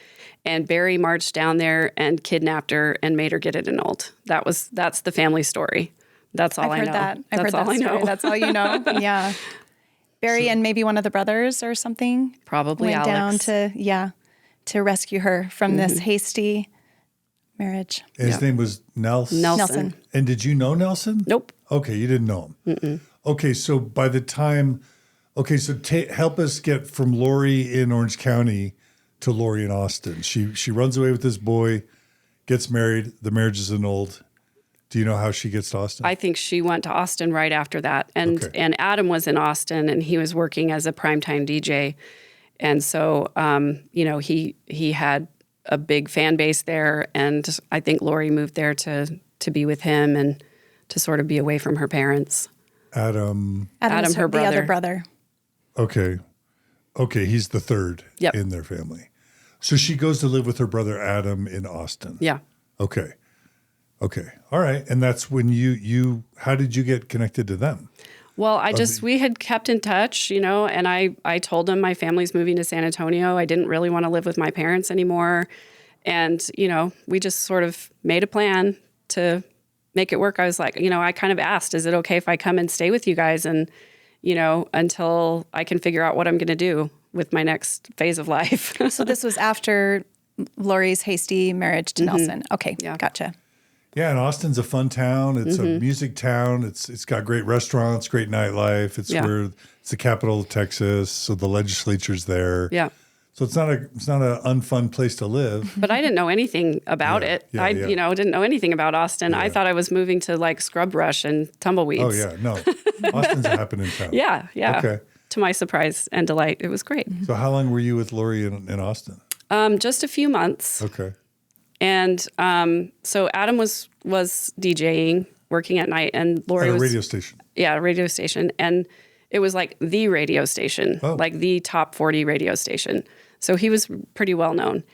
and Barry marched down there and kidnapped her and made her get it annulled. That's the family story. That's all I know. I've heard that story. That's all you know. Yeah. Barry and maybe one of the brothers or something. Probably went Alex. down to rescue her from this hasty marriage. And his name was Nelson. And did you know Nelson? Nope. Okay, you didn't know him. Okay, so by the time, help us get from Lori in Orange County to Lori in Austin. She runs away with this boy, gets married, the marriage is annulled. Do you know how she gets to Austin? I think she went to Austin right after that. And Adam was in Austin, and he was working as a primetime DJ. And so, he had a big fan base there. And I think Lori moved there to be with him and to sort of be away from her parents. Adam, her brother. The other brother. Okay, he's the third Yep. in their family. So she goes to live with her brother Adam in Austin. Yeah. Okay. All right. And that's when how did you get connected to them? Well, we had kept in touch, and I told him my family's moving to San Antonio. I didn't really want to live with my parents anymore. And, we just sort of made a plan to make it work. I was like, I kind of asked, is it okay if I come and stay with you guys and, until I can figure out what I'm going to do with my next phase of life. So this was after Lori's hasty marriage to Nelson. Okay, gotcha. Yeah, and Austin's a fun town. It's a music town. It's got great restaurants, great nightlife. It's the capital of Texas, so the legislature's there. Yeah. So it's not an unfun place to live. But I didn't know anything about it. I didn't know anything about Austin. I thought I was moving to like scrub brush and tumbleweeds. Oh yeah, no, Austin's a happening town. Yeah. Okay. To my surprise and delight, it was great. So how long were you with Lori in Austin? Just a few months. Okay. And so Adam was DJing, working at night, and Lori was at a radio station. Yeah, a radio station, and it was like the radio station, like the top 40 radio station. So he was pretty well known.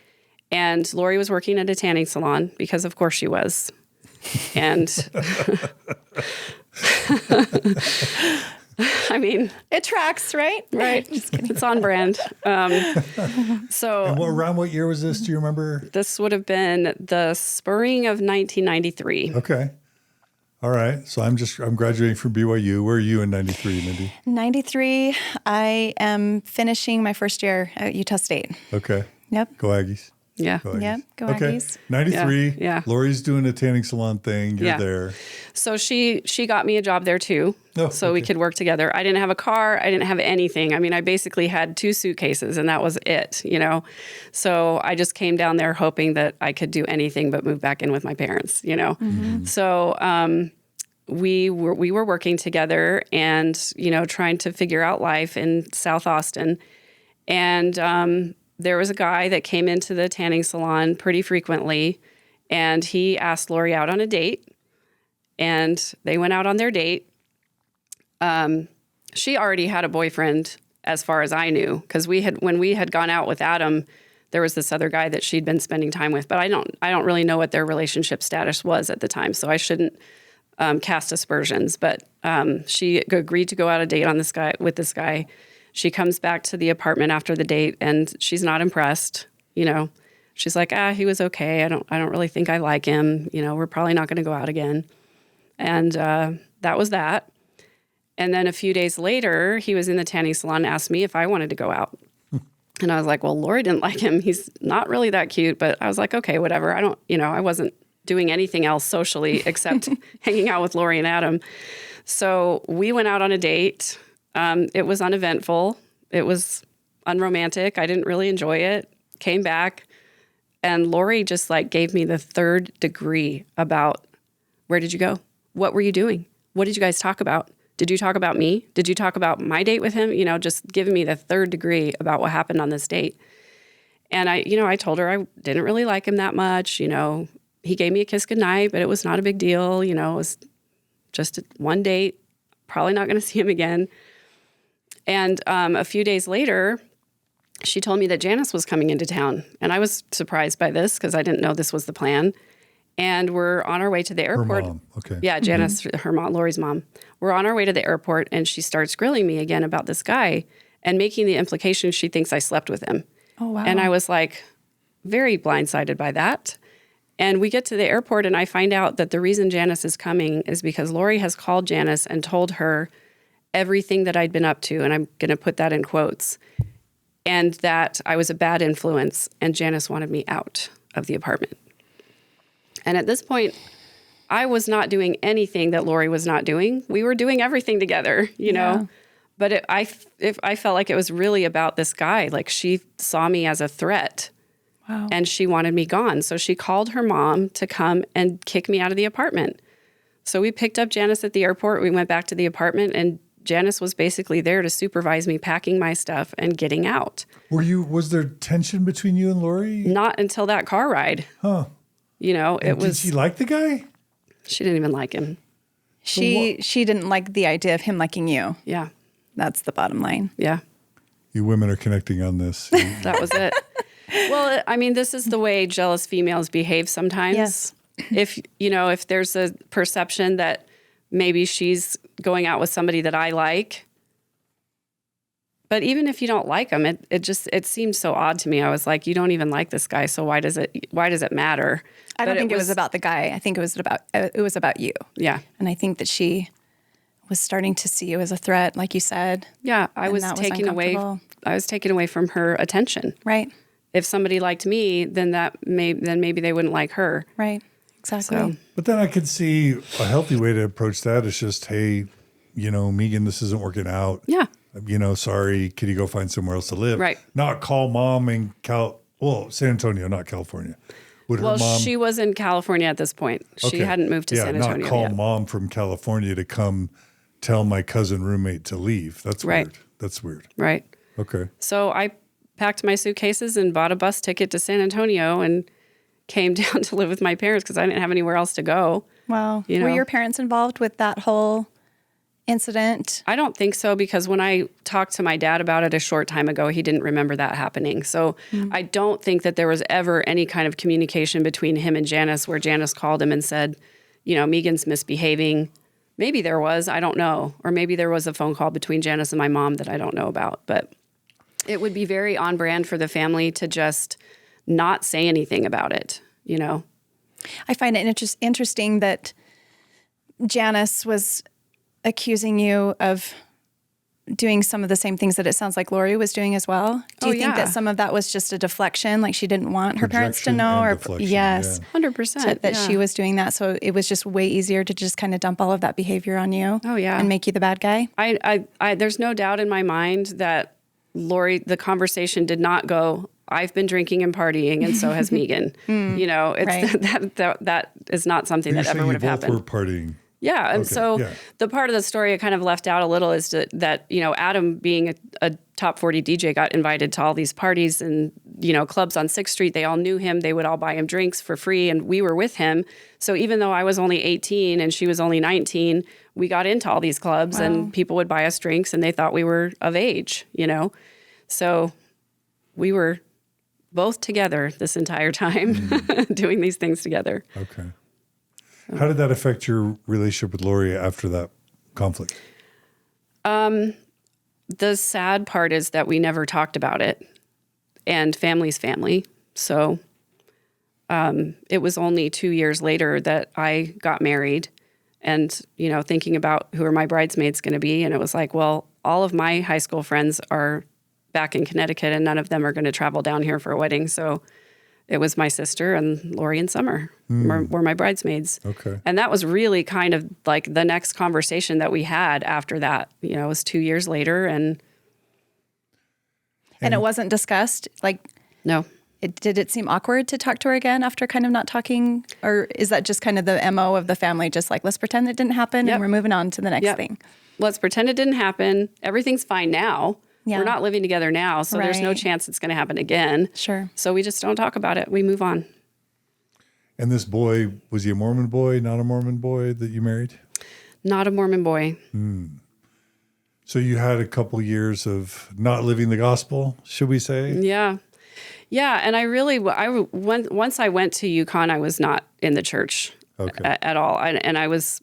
And Lori was working at a tanning salon because, of course, she was. And I mean, it tracks, right? Right. Just kidding. It's on brand. And around what year was this? Do you remember? This would have been the spring of 1993. Okay. All right. So I'm graduating from BYU. Where are you in 93, Mindy? 93, I am finishing my first year at Utah State. Okay. Yep. Go Aggies. Yeah. Go Aggies. Yep. Go okay. Aggies. 93. Yeah. Lori's doing a tanning salon thing. You're there. So she got me a job there too. So we could work together. I didn't have a car. I didn't have anything. I mean, I basically had 2 suitcases and that was it, So I just came down there hoping that I could do anything but move back in with my parents, Mm-hmm. So we were working together and, trying to figure out life in South Austin. And there was a guy that came into the tanning salon pretty frequently, and he asked Lori out on a date, and they went out on their date. She already had a boyfriend, as far as I knew, because when we had gone out with Adam, there was this other guy that she'd been spending time with, but I don't really know what their relationship status was at the time, so I shouldn't cast aspersions. But she agreed to go out a date with this guy. She comes back to the apartment after the date, and she's not impressed. She's like, he was okay. I don't really think I like him. We're probably not going to go out again. And that was that. And then a few days later, he was in the tanning salon and asked me if I wanted to go out. And I was like, well, Lori didn't like him. He's not really that cute. But I was like, okay, whatever. I wasn't doing anything else socially except hanging out with Lori and Adam. So we went out on a date. It was uneventful. It was unromantic. I didn't really enjoy it. Came back, and Lori just like gave me the third degree about, where did you go? What were you doing? What did you guys talk about? Did you talk about me? Did you talk about my date with him? Just giving me the third degree about what happened on this date. And I told her I didn't really like him that much. He gave me a kiss goodnight, but it was not a big deal. It was just one date. Probably not going to see him again. And a few days later, she told me that Janis was coming into town. And I was surprised by this because I didn't know this was the plan. And we're on our way to the airport. Her mom, okay. Yeah, Janis, her mom, Lori's mom. We're on our way to the airport, and she starts grilling me again about this guy and making the implication she thinks I slept with him. Oh, wow. And I was like very blindsided by that. And we get to the airport, and I find out that the reason Janis is coming is because Lori has called Janis and told her everything that I'd been up to, and I'm going to put that in quotes, and that I was a bad influence, and Janis wanted me out of the apartment. And at this point, I was not doing anything that Lori was not doing. We were doing everything together, you know. But I felt like it was really about this guy. Like, she saw me as a threat. Wow. And she wanted me gone. So she called her mom to come and kick me out of the apartment. So we picked up Janis at the airport. We went back to the apartment, and Janis was basically there to supervise me packing my stuff and getting out. Was there tension between you and Lori? Not until that car ride. Huh. Did she like the guy? She didn't even like him. She didn't like the idea of him liking you. Yeah. That's the bottom line. Yeah. You women are connecting on this. That was it. Well, I mean, this is the way jealous females behave sometimes. Yes. If there's a perception that maybe she's going out with somebody that I like, but even if you don't like him, it seemed so odd to me. I was like, you don't even like this guy, so why does it matter? I don't think it was about the guy. I think it was about you. Yeah. And I think that she was starting to see you as a threat, like you said. Yeah, I was taking away from her attention. Right. If somebody liked me, then maybe they wouldn't like her. Right. Exactly. So, But then I could see a healthy way to approach that is just, hey, Megan, this isn't working out. yeah. Sorry, could you go find somewhere else to live? Right. Not call mom in San Antonio, not California. Would her mom, she was in California at this point. She hadn't moved to San Antonio not call yet. mom from California to come tell my cousin roommate to leave. That's Right. weird. That's weird. Right. Okay. So I packed my suitcases and bought a bus ticket to San Antonio and came down to live with my parents because I didn't have anywhere else to go. Wow. Were your parents involved with that whole incident? I don't think so, because when I talked to my dad about it a short time ago, he didn't remember that happening. So I don't think that there was ever any kind of communication between him and Janis where Janis called him and said, Megan's misbehaving. Maybe there was, I don't know. Or maybe there was a phone call between Janis and my mom that I don't know about. But it would be very on brand for the family to just not say anything about it, I find it interesting that Janis was accusing you of doing some of the same things that it sounds like Lori was doing as well. Do you think that some of that was just a deflection, like she didn't want her parents to know? Or yes, 100%. That she was doing that, so it was just way easier to just kind of dump all of that behavior on you. Oh, yeah. And make you the bad guy? I there's no doubt in my mind that Lori, the conversation did not go, I've been drinking and partying, and so has Megan. That is not something that ever would have happened. Both were partying. Yeah, and the part of the story I kind of left out a little is that Adam, being a top 40 DJ, got invited to all these parties and clubs on 6th Street. They all knew him. They would all buy him drinks for free, and we were with him. So even though I was only 18 and she was only 19, we got into all these clubs, and people would buy us drinks, and they thought we were of age. So we were both together this entire time, doing these things together. Okay. How did that affect your relationship with Lori after that conflict? The sad part is that we never talked about it, and family's family. So it was only 2 years later that I got married, and, thinking about who are my bridesmaids going to be. And it was like, well, all of my high school friends are back in Connecticut, and none of them are going to travel down here for a wedding. So it was my sister and Lori and Summer were my bridesmaids. Okay. And that was really kind of like the next conversation that we had after that. You know, it was 2 years later, and it wasn't discussed? Like, no. Did it seem awkward to talk to her again after kind of not talking? Or is that just kind of the MO of the family, just like, let's pretend it didn't happen and we're moving on to the next thing? Let's pretend it didn't happen. Everything's fine now. Yeah. We're not living together now, so there's no chance it's going to happen again. Sure. So we just don't talk about it. We move on. And this boy, was he a Mormon boy, not a Mormon boy that you married? Not a Mormon boy. So you had a couple years of not living the gospel, should we say? Yeah. Yeah, and once I went to UConn, I was not in the church at all. And I was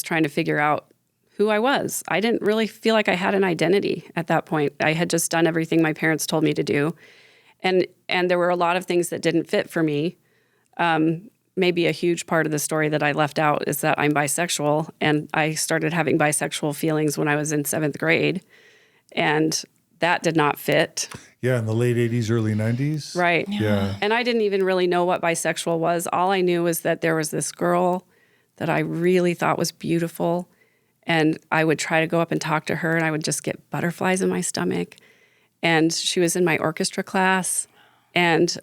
trying to figure out who I was. I didn't really feel like I had an identity at that point. I had just done everything my parents told me to do. And there were a lot of things that didn't fit for me. Maybe a huge part of the story that I left out is that I'm bisexual, and I started having bisexual feelings when I was in 7th grade, and that did not fit. Yeah, in the late 80s, early 90s. Right. Yeah. And I didn't even really know what bisexual was. All I knew was that there was this girl that I really thought was beautiful, and I would try to go up and talk to her, and I would just get butterflies in my stomach. And she was in my orchestra class, and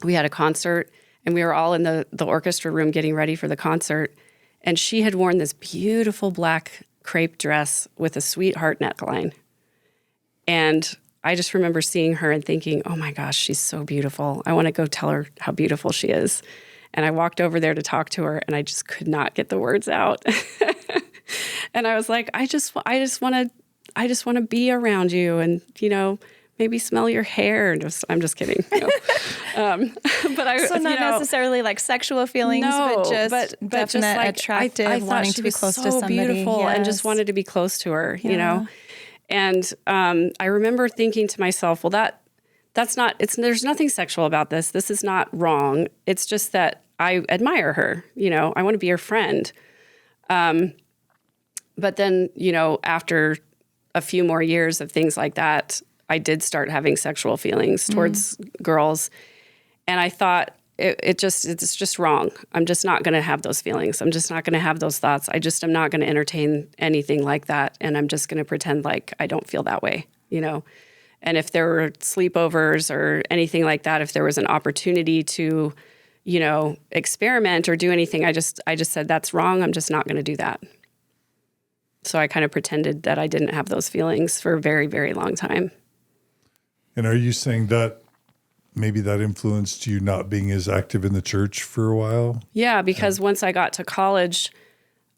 we had a concert, and we were all in the orchestra room getting ready for the concert. And she had worn this beautiful black crepe dress with a sweetheart neckline. And I just remember seeing her and thinking, oh my gosh, she's so beautiful. I want to go tell her how beautiful she is. And I walked over there to talk to her, and I just could not get the words out. And I was like, I just want to be around you, and, you know, maybe smell your hair. I'm just kidding. You know. But I so not necessarily like sexual feelings, no, but just definite like, attractive, I wanting to be close to somebody. Beautiful, yes. and just wanted to be close to her. You know. And I remember thinking to myself, well, that's not. There's nothing sexual about this. This is not wrong. It's just that I admire her. You know, I want to be her friend. But then, you know, after a few more years of things like that, I did start having sexual feelings towards girls. And I thought it's just wrong. I'm just not going to have those feelings. I'm just not going to have those thoughts. I just am not going to entertain anything like that. And I'm just going to pretend like I don't feel that way, you know? And if there were sleepovers or anything like that, if there was an opportunity to, you know, experiment or do anything, I just said, that's wrong. I'm just not going to do that. So I kind of pretended that I didn't have those feelings for a very, very long time. And are you saying that maybe that influenced you not being as active in the church for a while? Yeah, because once I got to college,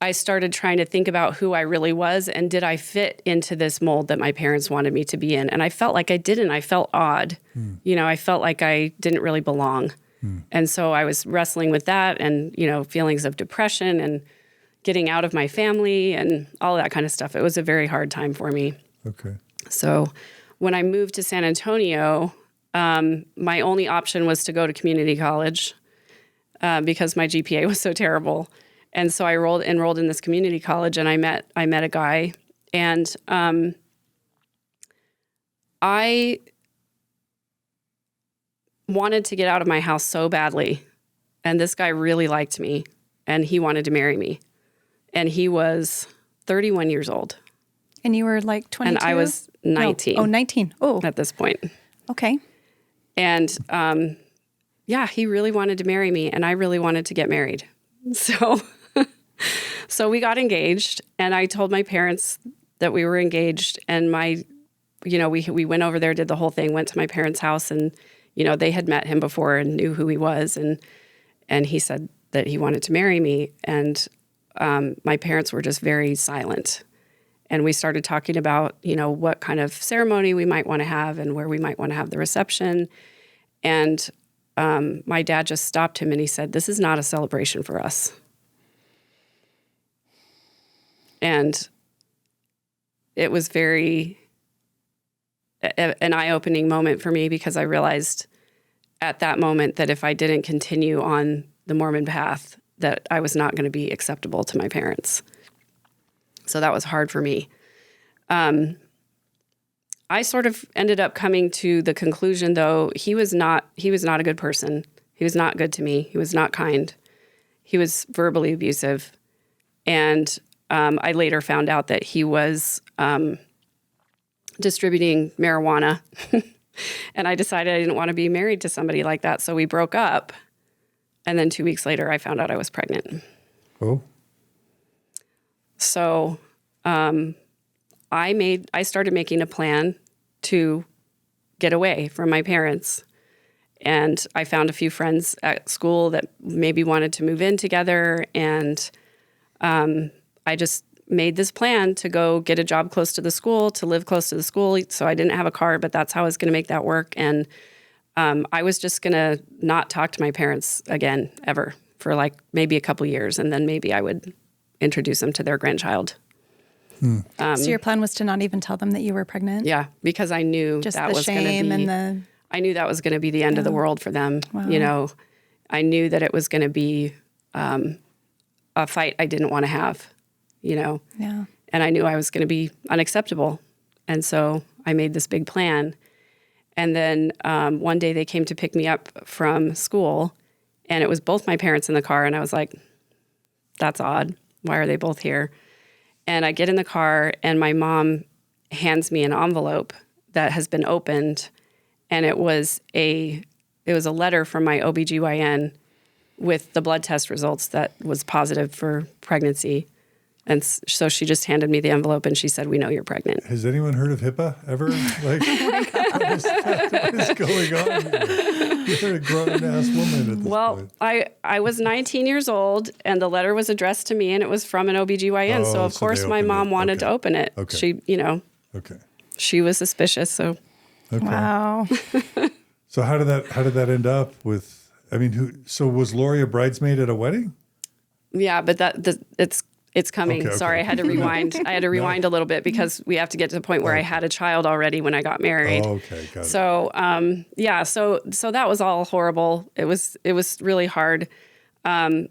I started trying to think about who I really was, and did I fit into this mold that my parents wanted me to be in? And I felt like I didn't. I felt odd. You know, I felt like I didn't really belong. And so I was wrestling with that, and, you know, feelings of depression and getting out of my family and all that kind of stuff. It was a very hard time for me. Okay. So when I moved to San Antonio, my only option was to go to community college because my GPA was so terrible. And so I enrolled in this community college, and I met a guy, and I wanted to get out of my house so badly. And this guy really liked me, and he wanted to marry me. And he was 31 years old. And you were like 22? And I was 19. No. Oh, 19. Oh. At this point. Okay. And yeah, he really wanted to marry me, and I really wanted to get married. So we got engaged, and I told my parents that we were engaged, and we went over there, did the whole thing, went to my parents' house, and, you know, they had met him before and knew who he was, and he said that he wanted to marry me, and my parents were just very silent. And we started talking about, you know, what kind of ceremony we might want to have and where we might want to have the reception. And my dad just stopped him, and he said, "This is not a celebration for us." And it was very an eye-opening moment for me, because I realized at that moment that if I didn't continue on the Mormon path, that I was not going to be acceptable to my parents. So that was hard for me. I sort of ended up coming to the conclusion, though, he was not a good person. He was not good to me. He was not kind. He was verbally abusive. And I later found out that he was distributing marijuana. And I decided I didn't want to be married to somebody like that. So we broke up. And then 2 weeks later, I found out I was pregnant. Oh. So I started making a plan to get away from my parents. And I found a few friends at school that maybe wanted to move in together. And I just made this plan to go get a job close to the school, to live close to the school. So I didn't have a car, but that's how I was going to make that work. And I was just going to not talk to my parents again, ever, for like maybe a couple years. And then maybe I would introduce them to their grandchild. So your plan was to not even tell them that you were pregnant? Yeah, because I knew just that the was going to shame be... and the... I knew that was going to be the end of the world for them. Wow. You know, I knew that it was going to be a fight I didn't want to have, you know. Yeah. And I knew I was going to be unacceptable. And so I made this big plan. And then one day they came to pick me up from school, and it was both my parents in the car. And I was like, that's odd. Why are they both here? And I get in the car, and my mom hands me an envelope that has been opened. And it was a letter from my OBGYN with the blood test results that was positive for pregnancy. And so she just handed me the envelope and she said, "We know you're pregnant." Has anyone heard of HIPAA ever? Like, what is going on here? You're a grown-ass woman at this point. I was 19 years old, and the letter was addressed to me, and it was from an OBGYN. Oh, so, of course, my mom wanted to open it. Okay. She, she was suspicious, so... Okay. Wow. So how did that end up with? I mean, so was Lori a bridesmaid at a wedding? Yeah, but it's coming. Okay. Sorry, I had to rewind. I had to rewind a little bit because we have to get to the point where I had a child already when I got married. Oh, okay, got it. So so that was all horrible. It was really hard. My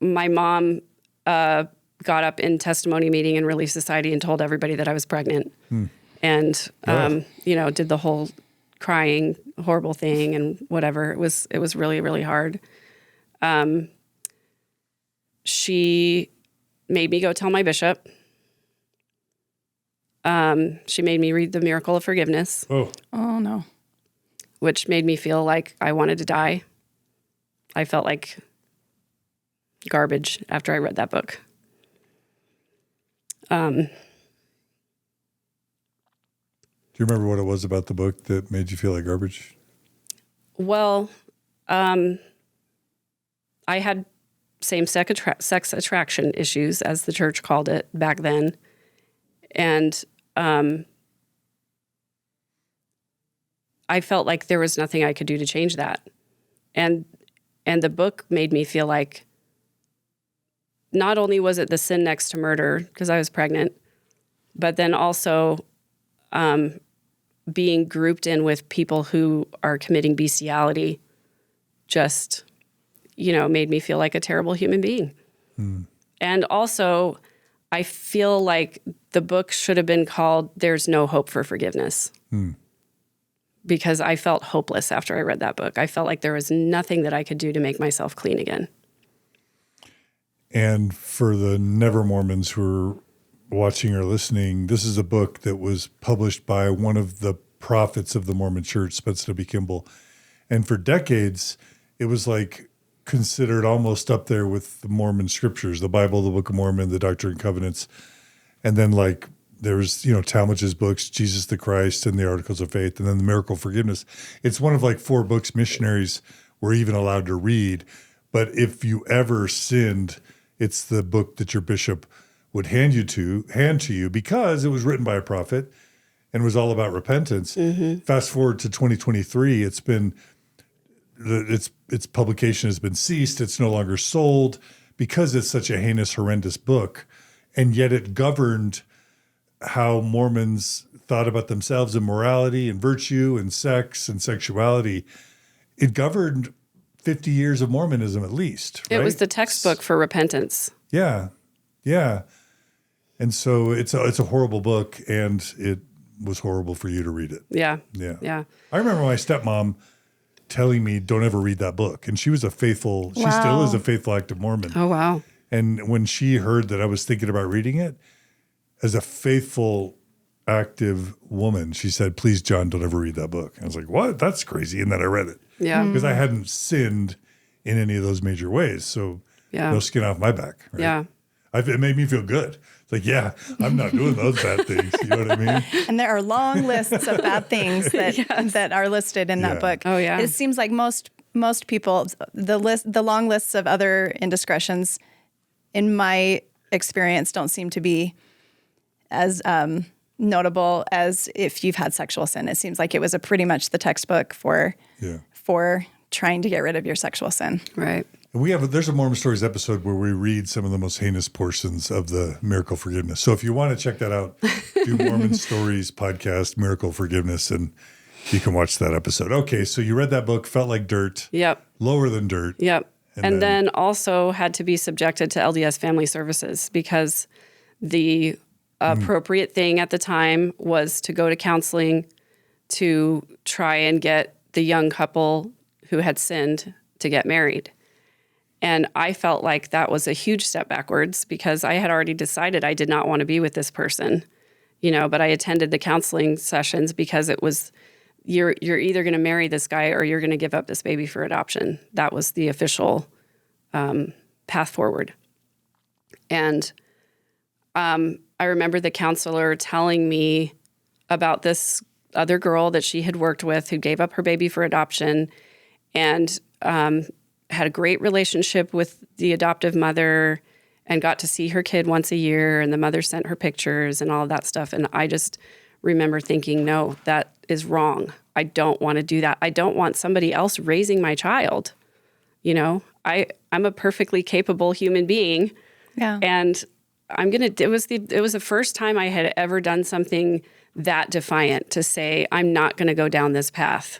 mom got up in testimony meeting in Relief Society and told everybody that I was pregnant. And, did the whole crying, horrible thing and whatever. It was really, really hard. She made me go tell my bishop. She made me read the Miracle of Forgiveness. Oh no. Which made me feel like I wanted to die. I felt like garbage after I read that book. Do you remember what it was about the book that made you feel like garbage? Well, I had same-sex attraction issues, as the church called it back then. And I felt like there was nothing I could do to change that. And the book made me feel like not only was it the sin next to murder, because I was pregnant, but then also being grouped in with people who are committing bestiality just, made me feel like a terrible human being. And also, I feel like the book should have been called There's No Hope for Forgiveness. Because I felt hopeless after I read that book. I felt like there was nothing that I could do to make myself clean again. And for the never Mormons who are watching or listening, this is a book that was published by one of the prophets of the Mormon Church, Spencer W. Kimball. And for decades, it was like considered almost up there with the Mormon scriptures, the Bible, the Book of Mormon, the Doctrine and Covenants. And then like there's, Talmage's books, Jesus the Christ and the Articles of Faith, and then the Miracle of Forgiveness. It's one of like 4 books missionaries were even allowed to read. But if you ever sinned, it's the book that your bishop would hand to you because it was written by a prophet and was all about repentance. Fast forward to 2023, its publication has been ceased. It's no longer sold because it's such a heinous, horrendous book. And yet it governed how Mormons thought about themselves and morality and virtue and sex and sexuality. It governed 50 years of Mormonism at least. Right? It was the textbook for repentance. Yeah. And so it's a horrible book, and it was horrible for you to read it. Yeah. Yeah. Yeah. I remember my stepmom telling me, don't ever read that book. And she still is a faithful active Mormon. Oh, wow. And when she heard that I was thinking about reading it, as a faithful active woman, she said, please, John, don't ever read that book. And I was like, what? That's crazy. And then I read it. Yeah. Because I hadn't sinned in any of those major ways. So Yeah. no skin off my back. Right? Yeah. It made me feel good. It's like, yeah, I'm not doing those bad things. You know what I mean? And there are long lists of bad things that are listed in that book. Oh, yeah. It seems like most people, the long lists of other indiscretions, in my experience, don't seem to be as notable as if you've had sexual sin. It seems like it was pretty much the textbook for trying to get rid of your sexual sin. Right. There's a Mormon Stories episode where we read some of the most heinous portions of the miracle forgiveness. So if you want to check that out, do Mormon Stories podcast, Miracle Forgiveness, and you can watch that episode. Okay, so you read that book, felt like dirt. Yep. Lower than dirt. Yep. And then also had to be subjected to LDS Family Services because the appropriate thing at the time was to go to counseling to try and get the young couple who had sinned to get married. And I felt like that was a huge step backwards because I had already decided I did not want to be with this person, but I attended the counseling sessions because it was, you're either going to marry this guy or you're going to give up this baby for adoption. That was the official path forward. And I remember the counselor telling me about this other girl that she had worked with who gave up her baby for adoption and had a great relationship with the adoptive mother and got to see her kid once a year, and the mother sent her pictures and all of that stuff. And I just remember thinking, no, that is wrong. I don't want to do that. I don't want somebody else raising my child. I'm a perfectly capable human being. Yeah. And it was the first time I had ever done something that defiant to say, I'm not going to go down this path.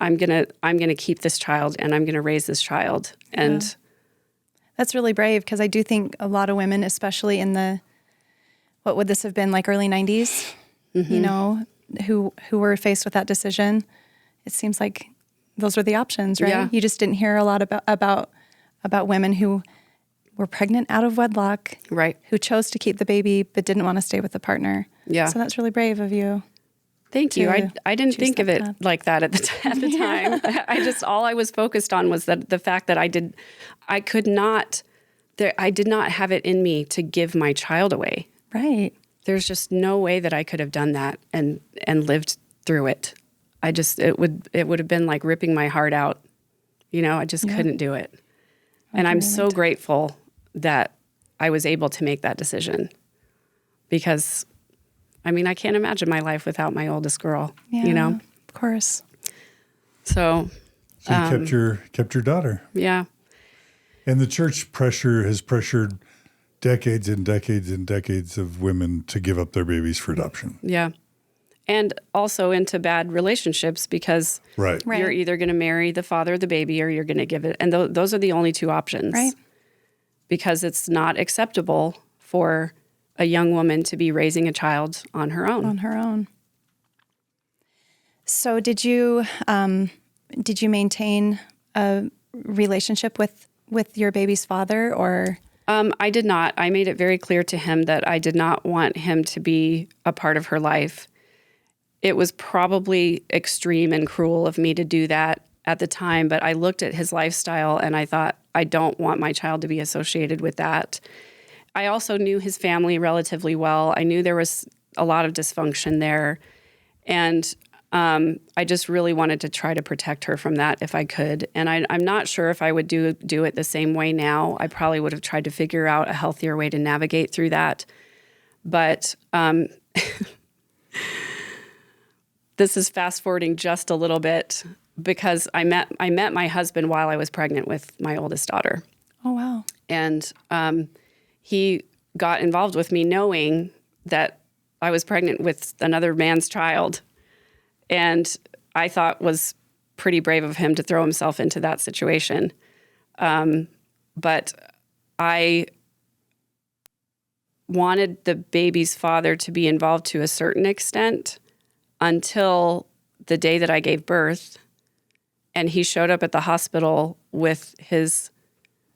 I'm gonna keep this child and I'm gonna raise this child. And that's really brave because I do think a lot of women, especially in what would this have been, like early 90s, who were faced with that decision, it seems like those were the options, right? Yeah. You just didn't hear a lot about women who were pregnant out of wedlock, right, who chose to keep the baby but didn't want to stay with the partner. Yeah. So that's really brave of you. Thank you. I didn't think of it like that at the time. All I was focused on was the fact that I did not have it in me to give my child away. Right. There's just no way that I could have done that and lived through it. It would have been like ripping my heart out. I just couldn't do it. And I'm so grateful that I was able to make that decision because I can't imagine my life without my oldest girl, Of course. So you kept your daughter. Yeah. And the church has pressured decades and decades and decades of women to give up their babies for adoption. Yeah. And also into bad relationships because you're either going to marry the father of the baby or you're going to give it. And those are the only two options. Right. because it's not acceptable for a young woman to be raising a child on her own. On her own. So did you maintain a relationship with your baby's father, or? I did not. I made it very clear to him that I did not want him to be a part of her life. It was probably extreme and cruel of me to do that at the time, but I looked at his lifestyle and I thought, I don't want my child to be associated with that. I also knew his family relatively well. I knew there was a lot of dysfunction there. And I just really wanted to try to protect her from that if I could. And I'm not sure if I would do it the same way now. I probably would have tried to figure out a healthier way to navigate through that. But this is fast forwarding just a little bit because I met my husband while I was pregnant with my oldest daughter. Oh, wow. And he got involved with me knowing that I was pregnant with another man's child. And I thought was pretty brave of him to throw himself into that situation. But I wanted the baby's father to be involved to a certain extent until the day that I gave birth. And he showed up at the hospital with his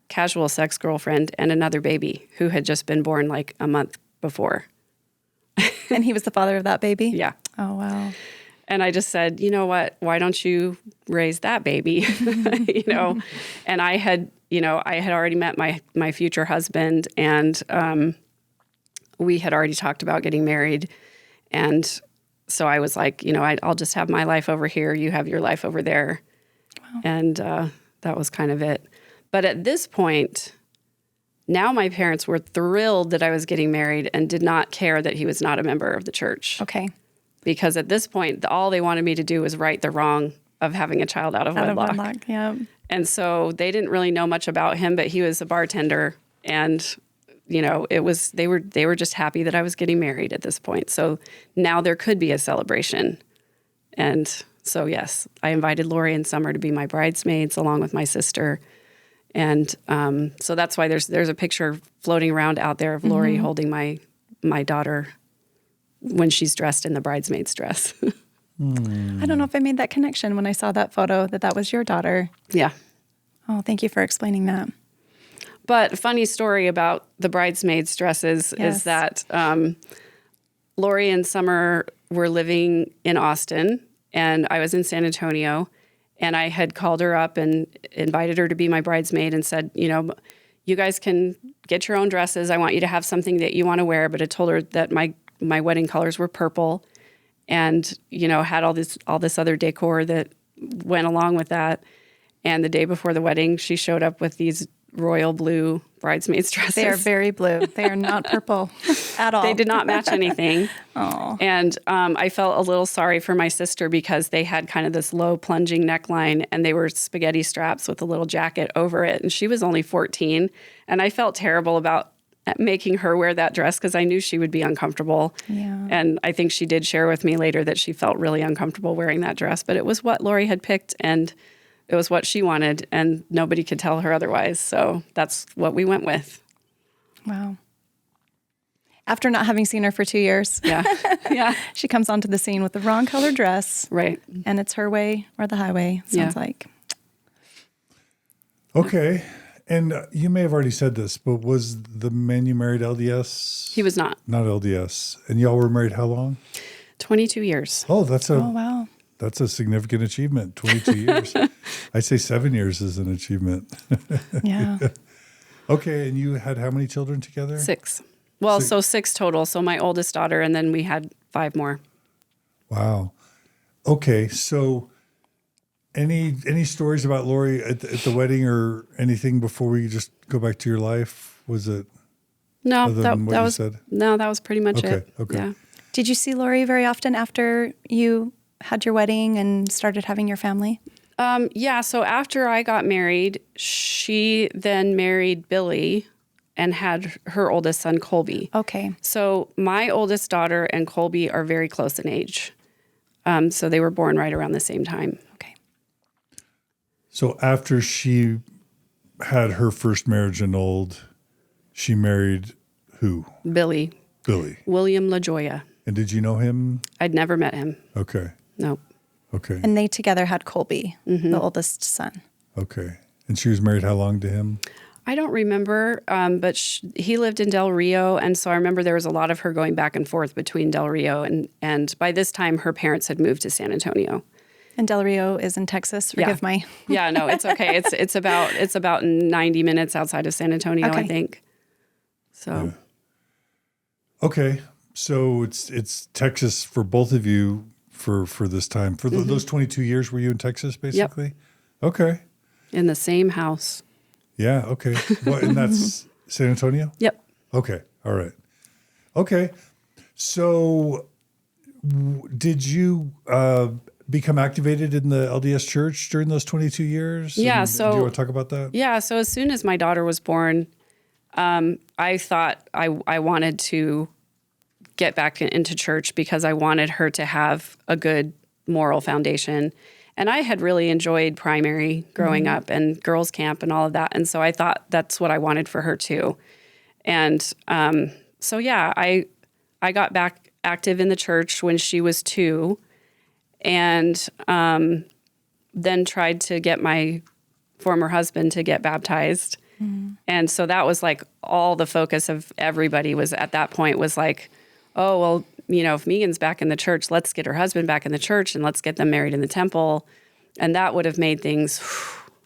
casual sex girlfriend and another baby who had just been born like a month before. And he was the father of that baby? Yeah. Oh, wow. And I just said, you know what, why don't you raise that baby? And I had already met my future husband, and we had already talked about getting married. And so I was like, I'll just have my life over here. You have your life over there. Wow. And that was kind of it. But at this point, now my parents were thrilled that I was getting married and did not care that he was not a member of the church. Okay. Because at this point, all they wanted me to do was right the wrong of having a child out of wedlock. Yeah. And so they didn't really know much about him, but he was a bartender, and they were just happy that I was getting married at this point. So now there could be a celebration. And so yes, I invited Lori and Summer to be my bridesmaids along with my sister. And so that's why there's a picture floating around out there of Lori holding my daughter when she's dressed in the bridesmaid's dress. I don't know if I made that connection when I saw that photo that was your daughter. Yeah. Oh, thank you for explaining that. But a funny story about the bridesmaids' dresses is that Lori and Summer were living in Austin, and I was in San Antonio, and I had called her up and invited her to be my bridesmaid and said, you guys can get your own dresses. I want you to have something that you want to wear. But I told her that my wedding colors were purple, and had all this other decor that went along with that. And the day before the wedding, she showed up with these royal blue bridesmaids dresses. They are very blue. They are not purple at all. They did not match anything. Oh. And I felt a little sorry for my sister because they had kind of this low plunging neckline, and they were spaghetti straps with a little jacket over it. And she was only 14. And I felt terrible about making her wear that dress because I knew she would be uncomfortable. Yeah. And I think she did share with me later that she felt really uncomfortable wearing that dress. But it was what Lori had picked, and it was what she wanted, and nobody could tell her otherwise. So that's what we went with. Wow. After not having seen her for 2 years. Yeah. Yeah. She comes onto the scene with the wrong color dress. Right. And it's her way or the highway, sounds like. Okay. And you may have already said this, but was the man you married LDS? He was not. Not LDS. And y'all were married how long? 22 years. Oh, wow. That's a significant achievement, 22 years. I'd say 7 years is an achievement. Yeah. Okay, and you had how many children together? 6. Well, so 6 total. So my oldest daughter, and then we had 5 more. Wow. Okay, so any stories about Lori at the wedding or anything before we just go back to your life? Was it No, other than what you said? No, that was pretty much it. Okay. Yeah. Did you see Lori very often after you had your wedding and started having your family? Yeah, so after I got married, she then married Billy and had her oldest son, Colby. Okay. So my oldest daughter and Colby are very close in age. So they were born right around the same time. Okay. So after she had her first marriage annulled, she married who? Billy. William LaJoya. And did you know him? I'd never met him. Okay. No. Okay. And they together had Colby, the oldest son. Okay. And she was married how long to him? I don't remember, but he lived in Del Rio, and so I remember there was a lot of her going back and forth between Del Rio, and by this time her parents had moved to San Antonio. And Del Rio is in Texas. Forgive my. Yeah, no, it's okay. It's about 90 minutes outside of San Antonio, Okay. I think. So. Yeah. Okay. So it's Texas for both of you for this time. For those 22 years, were you in Texas, basically? Yep. Okay. In the same house. Yeah, okay. And that's San Antonio? Yep. Okay. All right. Okay. So did you become activated in the LDS church during those 22 years? Yeah. And So do you want to talk about that? Yeah. So as soon as my daughter was born, I thought I wanted to get back into church because I wanted her to have a good moral foundation. And I had really enjoyed primary growing up and girls' camp and all of that. And so I thought that's what I wanted for her too. And so, yeah, I got back active in the church when she was 2. and then tried to get my former husband to get baptized. And so that was like all the focus of everybody was at that point was like, oh, well, if Megan's back in the church, let's get her husband back in the church and let's get them married in the temple. And that would have made things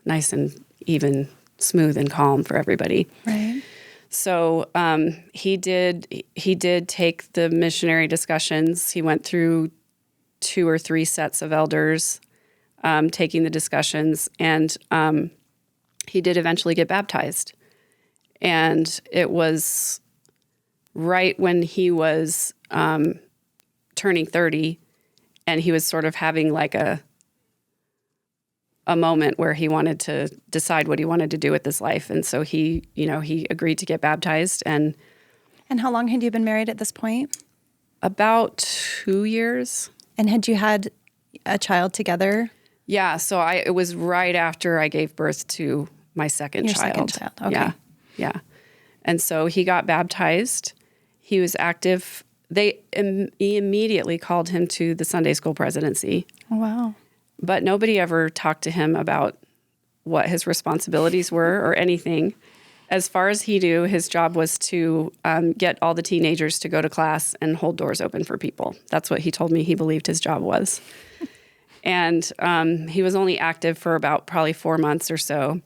nice and even, smooth and calm for everybody. Right. So he did take the missionary discussions. He went through 2 or 3 sets of elders taking the discussions, and he did eventually get baptized. And it was right when he was turning 30, and he was sort of having like a moment where he wanted to decide what he wanted to do with his life. And so he agreed to get baptized. And how long had you been married at this point? About 2 years. And had you had a child together? Yeah. So it was right after I gave birth to my second child. Your second child. Okay. Yeah. And so he got baptized. He was active. He immediately called him to the Sunday school presidency. Oh, wow. But nobody ever talked to him about what his responsibilities were or anything. As far as he knew, his job was to get all the teenagers to go to class and hold doors open for people. That's what he told me he believed his job was. And he was only active for about probably 4 months or so.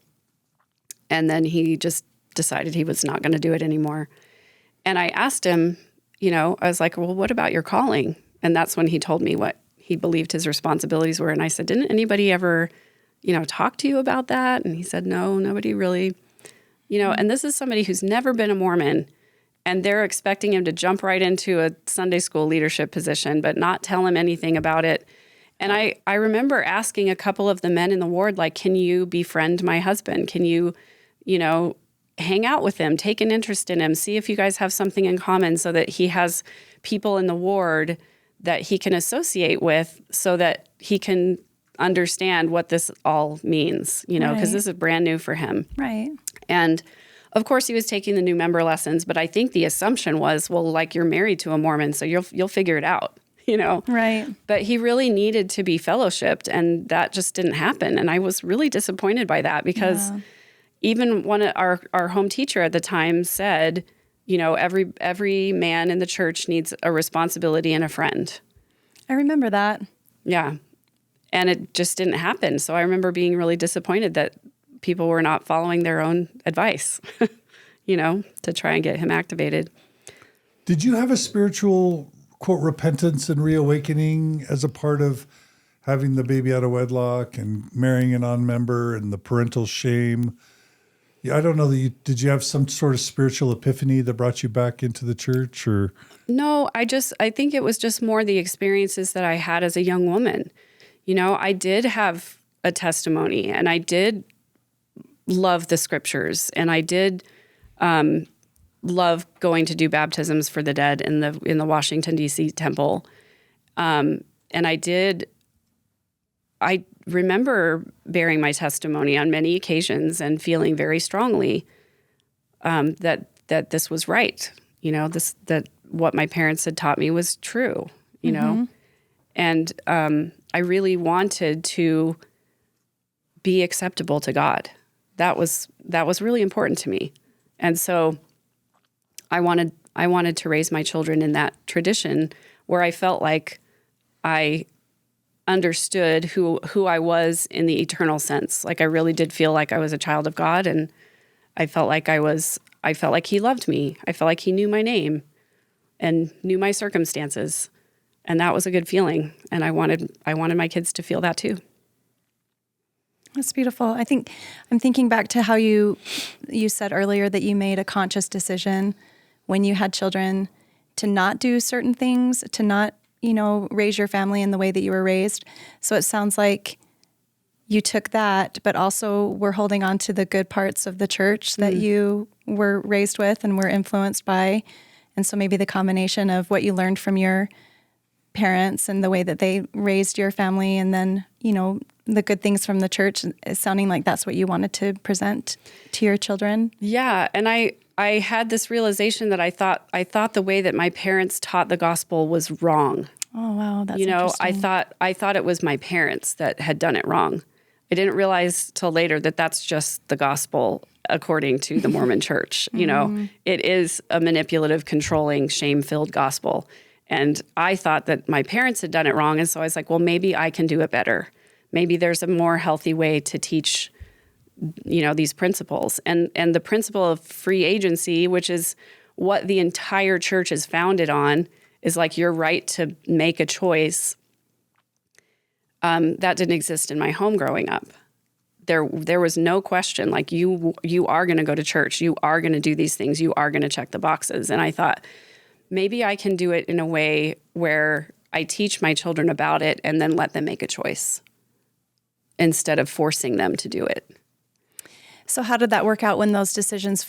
And then he just decided he was not going to do it anymore. And I asked him, I was like, well, what about your calling? And that's when he told me what he believed his responsibilities were. And I said, didn't anybody ever, talk to you about that? And he said, no, nobody really, and this is somebody who's never been a Mormon, and they're expecting him to jump right into a Sunday school leadership position, but not tell him anything about it. And I remember asking a couple of the men in the ward, like, can you befriend my husband? Can you, hang out with him, take an interest in him, see if you guys have something in common so that he has people in the ward that he can associate with so that he can understand what this all means, because this is brand new for him. Right. And of course he was taking the new member lessons, but I think the assumption was, well, like, you're married to a Mormon, so you'll figure it out, Right. But he really needed to be fellowshipped, and that just didn't happen. And I was really disappointed by that because even one of our home teacher at the time said, every man in the church needs a responsibility and a friend. I remember that. Yeah. And it just didn't happen. So I remember being really disappointed that people were not following their own advice, to try and get him activated. Did you have a spiritual, quote, repentance and reawakening as a part of having the baby out of wedlock and marrying a non-member and the parental shame? Yeah, I don't know did you have some sort of spiritual epiphany that brought you back into the church, or? No, I think it was just more the experiences that I had as a young woman. I did have a testimony, and I did love the scriptures, and I did love going to do baptisms for the dead in the Washington, D.C. temple. And I remember bearing my testimony on many occasions and feeling very strongly that this was right. That what my parents had taught me was true. And I really wanted to be acceptable to God. That was really important to me, and so I wanted to raise my children in that tradition where I felt like I understood who I was in the eternal sense. Like, I really did feel like I was a child of God, and I felt like he loved me. I felt like he knew my name and knew my circumstances. And that was a good feeling. And I wanted my kids to feel that too. That's beautiful. I think I'm thinking back to how you said earlier that you made a conscious decision when you had children to not do certain things, to not, raise your family in the way that you were raised. So it sounds like you took that, but also were holding on to the good parts of the church that you were raised with and were influenced by. And so maybe the combination of what you learned from your parents and the way that they raised your family, and then, the good things from the church, is sounding like that's what you wanted to present to your children. Yeah. And I had this realization that I thought the way that my parents taught the gospel was wrong. Oh, wow. That's You know, interesting. I thought it was my parents that had done it wrong. I didn't realize till later that that's just the gospel according to the Mormon church. You know, it is a manipulative, controlling, shame-filled gospel. And I thought that my parents had done it wrong. And so I was like, well, maybe I can do it better. Maybe there's a more healthy way to teach, you know, these principles. And the principle of free agency, which is what the entire church is founded on, is like your right to make a choice. That didn't exist in my home growing up. There was no question, like you are going to go to church, you are going to do these things, you are going to check the boxes. And I thought, maybe I can do it in a way where I teach my children about it and then let them make a choice instead of forcing them to do it. So how did that work out when those decisions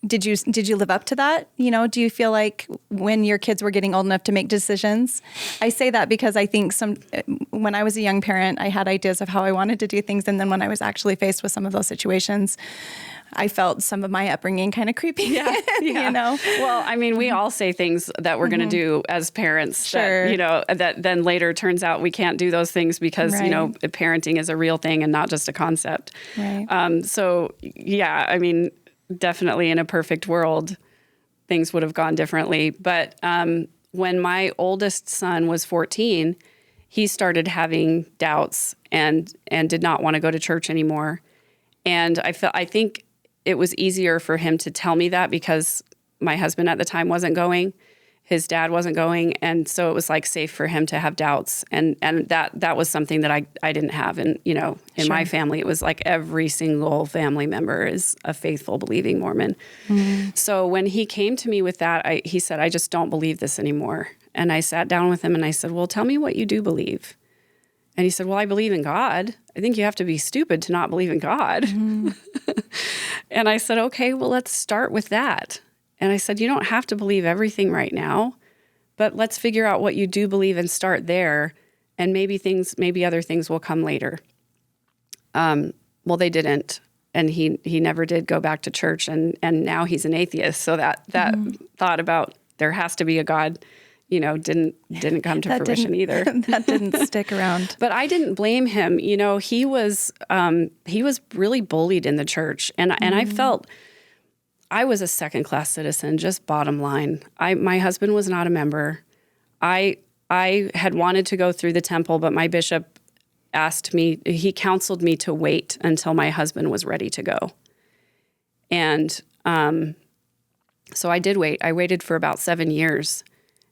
did you live up to that? You know, do you feel like when your kids were getting old enough to make decisions? I say that because I think when I was a young parent, I had ideas of how I wanted to do things. And then when I was actually faced with some of those situations, I felt some of my upbringing kind of creeping in, you know? Well, I mean, we all say things that we're going to do as parents that, you know, that then later turns out we can't do those things because, you know, parenting is a real thing and not just a concept. Right. So, yeah, I mean, definitely in a perfect world, things would have gone differently. But when my oldest son was 14, he started having doubts and did not want to go to church anymore. And I think it was easier for him to tell me that because my husband at the time wasn't going, his dad wasn't going, and so it was like safe for him to have doubts, and that was something that I didn't have. And you know, in my family, it was like every single family member is a faithful, believing Mormon. So when he came to me with that, he said, "I just don't believe this anymore." And I sat down with him and I said, "Well, tell me what you do believe." And he said, "Well, I believe in God. I think you have to be stupid to not believe in God." And I said, "Okay, well, let's start with that." And I said, "You don't have to believe everything right now, but let's figure out what you do believe and start there. And maybe other things will come later." Well, they didn't. And he never did go back to church. And now he's an atheist. So that thought about there has to be a God, you know, didn't come to fruition either. That didn't stick around. But I didn't blame him. You know, he was really bullied in the church, and I felt I was a second-class citizen. Just bottom line, my husband was not a member. I had wanted to go through the temple, but my bishop he counseled me to wait until my husband was ready to go, and so I did wait. I waited for about 7 years.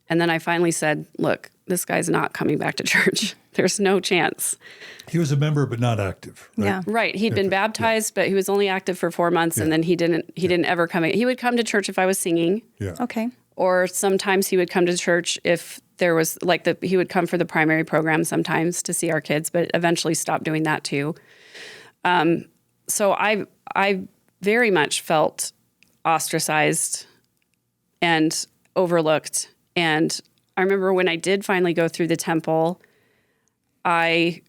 And then I finally said, "Look, this guy's not coming back to church. There's no chance." He was a member, but not active. Right? Yeah. Right. He'd been baptized, but he was only active for 4 months. And then he didn't ever come. He would come to church if I was singing. Yeah. Okay. Or sometimes he would come to church if there was he would come for the primary program sometimes to see our kids, but eventually stopped doing that too. So I very much felt ostracized and overlooked. And I remember when I did finally go through the temple, I,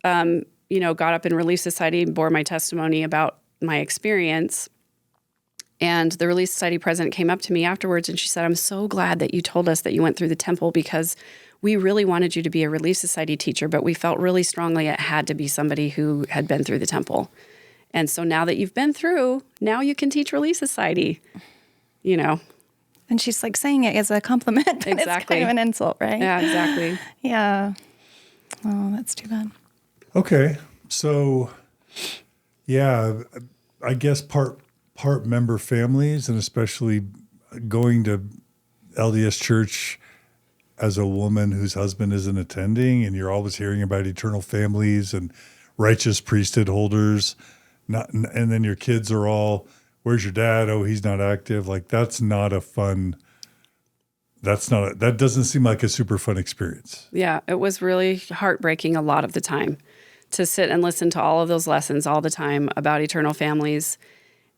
got up in Relief Society and bore my testimony about my experience. And the Relief Society president came up to me afterwards and she said, "I'm so glad that you told us that you went through the temple because we really wanted you to be a Relief Society teacher, but we felt really strongly it had to be somebody who had been through the temple. And so now that you've been through, now you can teach Relief Society," you know. And she's like saying it as a compliment. But Exactly. It's kind of an insult, right? Yeah, exactly. Yeah. Oh, that's too bad. Okay. So, yeah, I guess part member families, and especially going to LDS church as a woman whose husband isn't attending, and you're always hearing about eternal families and righteous priesthood holders, and then your kids are all, "Where's your dad? Oh, he's not active." Like that doesn't seem like a super fun experience. Yeah, it was really heartbreaking a lot of the time to sit and listen to all of those lessons all the time about eternal families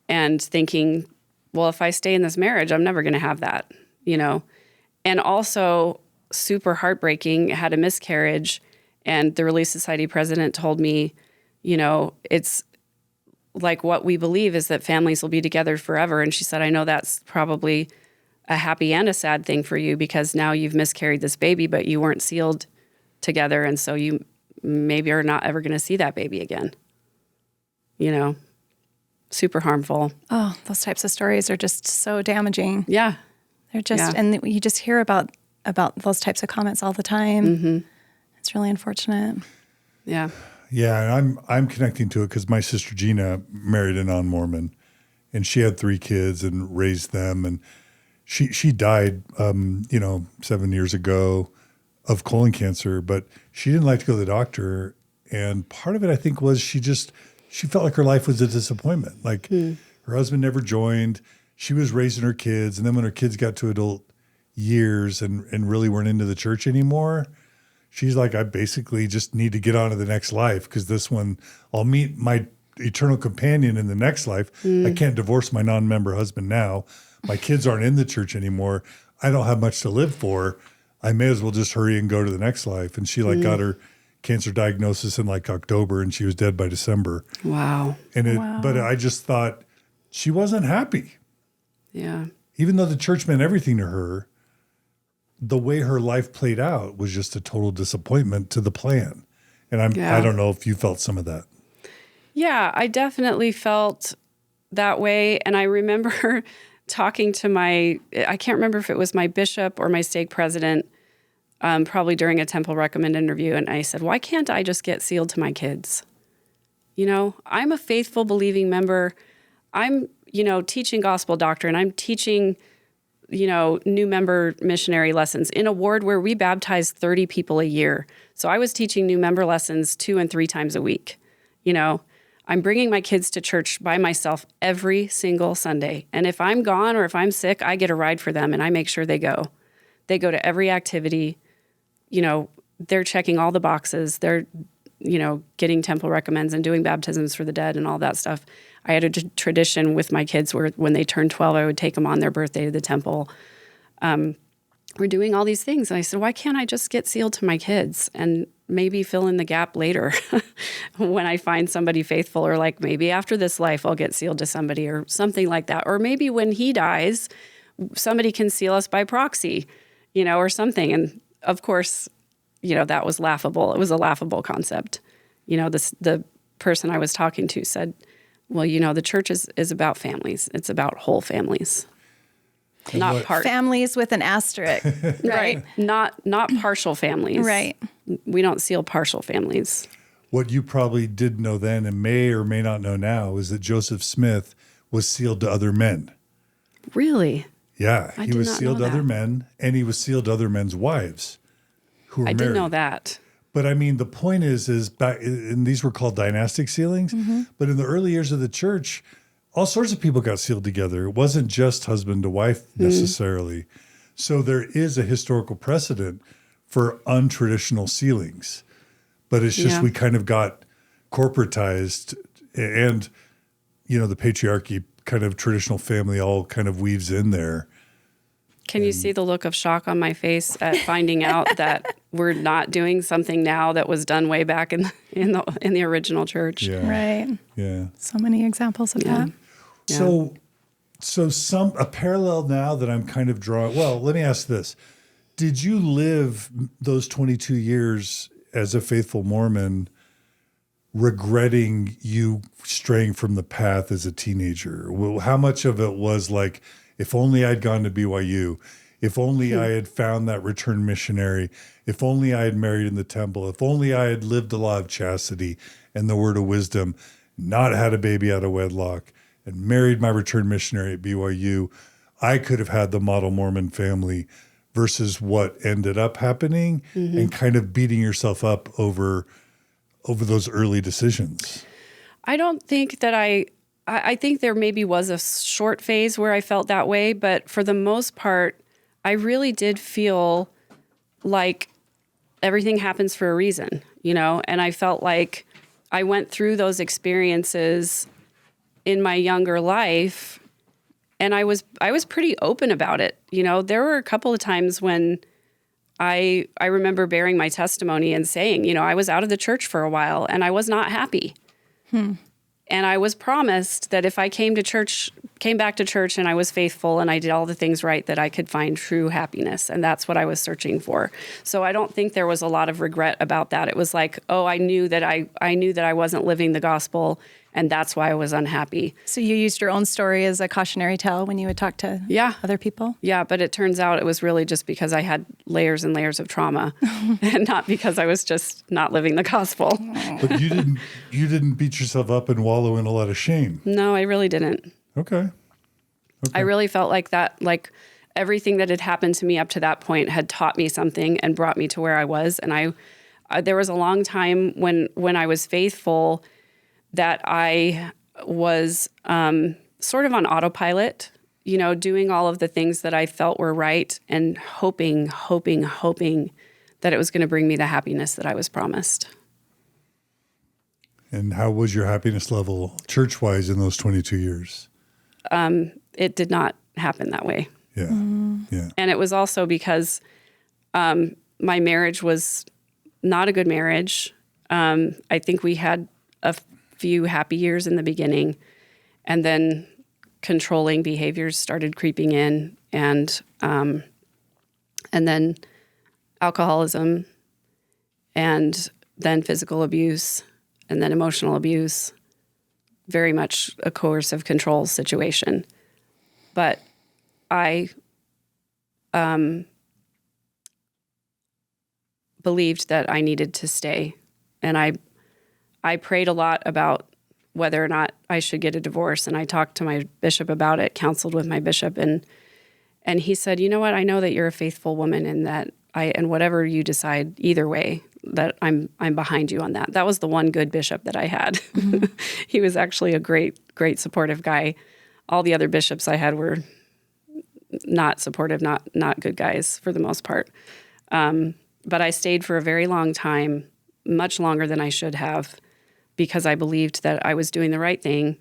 and thinking, well, if I stay in this marriage, I'm never going to have that, you know. And also super heartbreaking, had a miscarriage, and the Relief Society president told me, you know, it's like what we believe is that families will be together forever. And she said, "I know that's probably a happy and a sad thing for you, because now you've miscarried this baby, but you weren't sealed together. And so you maybe are not ever going to see that baby again. You know, super harmful. Oh, those types of stories are just so damaging. Yeah. They're just, and you just hear about those types of comments all the time. It's really unfortunate. Yeah. Yeah, and I'm connecting to it because my sister Gina married a non-Mormon, and she had 3 kids and raised them, and she died, 7 years ago of colon cancer, but she didn't like to go to the doctor, and part of it I think was she felt like her life was a disappointment. Like her husband never joined, she was raising her kids, and then when her kids got to adult years and really weren't into the church anymore, she's like, I basically just need to get on to the next life, because this one, I'll meet my eternal companion in the next life. I can't divorce my non-member husband now. My kids aren't in the church anymore. I don't have much to live for. I may as well just hurry and go to the next life. And she got her cancer diagnosis in like October, and she was dead by December. Wow. But I just thought she wasn't happy. Yeah. Even though the church meant everything to her, the way her life played out was just a total disappointment to the plan. And I don't know if you felt some of that. Yeah, I definitely felt that way. And I remember talking to I can't remember if it was my bishop or my stake president, probably during a Temple Recommend interview. And I said, why can't I just get sealed to my kids? You know, I'm a faithful, believing member. I'm, teaching gospel doctrine. I'm teaching, new member missionary lessons in a ward where we baptize 30 people a year. So I was teaching new member lessons 2 and 3 times a week. I'm bringing my kids to church by myself every single Sunday. And if I'm gone or if I'm sick, I get a ride for them and I make sure they go. They go to every activity. They're checking all the boxes. They're, getting temple recommends and doing baptisms for the dead and all that stuff. I had a tradition with my kids where when they turned 12, I would take them on their birthday to the temple. We're doing all these things. And I said, why can't I just get sealed to my kids and maybe fill in the gap later when I find somebody faithful, or like maybe after this life, I'll get sealed to somebody or something like that. Or maybe when he dies, somebody can seal us by proxy, or something. And of course, that was laughable. It was a laughable concept. The person I was talking to said, well, the church is about families. It's about whole families. Not part families with an asterisk, right? Not partial families, right? We don't seal partial families. What you probably did know then and may or may not know now is that Joseph Smith was sealed to other men. Really? Yeah, he was sealed to other men, and he was sealed to other men's wives who were married. I didn't know that. But I mean, the point is back, and these were called dynastic sealings. But in the early years of the church, all sorts of people got sealed together. It wasn't just husband to wife necessarily. So there is a historical precedent for untraditional sealings. But it's just we kind of got corporatized, and, the patriarchy kind of traditional family all kind of weaves in there. Can you see the look of shock on my face at finding out that we're not doing something now that was done way back in the original church? Yeah. Right. Yeah. So many examples of that. Yeah. So a parallel now that I'm kind of drawing. Well, let me ask this: did you live those 22 years as a faithful Mormon, regretting you straying from the path as a teenager? Well, how much of it was like, if only I'd gone to BYU, if only I had found that returned missionary, if only I had married in the temple, if only I had lived the law of chastity and the word of wisdom, not had a baby out of wedlock, and married my returned missionary at BYU, I could have had the model Mormon family, versus what ended up happening, and kind of beating yourself up over those early decisions. I don't think that I think there maybe was a short phase where I felt that way, but for the most part, I really did feel like everything happens for a reason, and I felt like I went through those experiences in my younger life, and I was pretty open about it. There were a couple of times when I remember bearing my testimony and saying, I was out of the church for a while and I was not happy. And I was promised that if I came back to church and I was faithful and I did all the things right, that I could find true happiness. And that's what I was searching for. So I don't think there was a lot of regret about that. It was like, oh, I knew that I wasn't living the gospel, and that's why I was unhappy. So you used your own story as a cautionary tale when you would talk to other people? Yeah, but it turns out it was really just because I had layers and layers of trauma and not because I was just not living the gospel. But you didn't beat yourself up and wallow in a lot of shame. No, I really didn't. Okay. I really felt like that, like everything that had happened to me up to that point had taught me something and brought me to where I was. And I there was a long time when I was faithful that I was sort of on autopilot, doing all of the things that I felt were right and hoping that it was going to bring me the happiness that I was promised. And how was your happiness level church-wise in those 22 years? It did not happen that way. Yeah. Yeah. And it was also because my marriage was not a good marriage. I think we had a few happy years in the beginning, and then controlling behaviors started creeping in, and then alcoholism, and then physical abuse, and then emotional abuse. Very much a coercive control situation. But I believed that I needed to stay. And I prayed a lot about whether or not I should get a divorce. And I talked to my bishop about it, counseled with my bishop. And he said, you know what, I know that you're a faithful woman and that and whatever you decide, either way, that I'm behind you on that. That was the one good bishop that I had. Mm-hmm. He was actually a great supportive guy. All the other bishops I had were not supportive, not good guys for the most part. But I stayed for a very long time, much longer than I should have, because I believed that I was doing the right thing,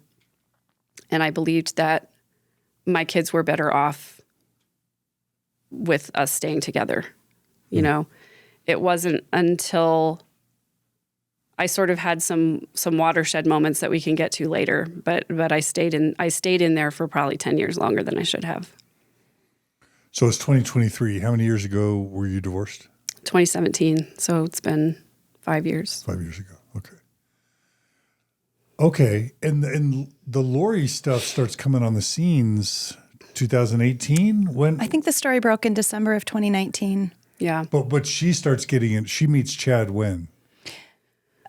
and I believed that my kids were better off with us staying together. You know, it wasn't until I sort of had some watershed moments that we can get to later, but I stayed in there for probably 10 years longer than I should have. So it's 2023. How many years ago were you divorced? 2017. So it's been 5 years. 5 years ago. Okay. Okay. And the Lori stuff starts coming on the scenes 2018? When? I think the story broke in December of 2019. Yeah. But she starts getting in. She meets Chad when?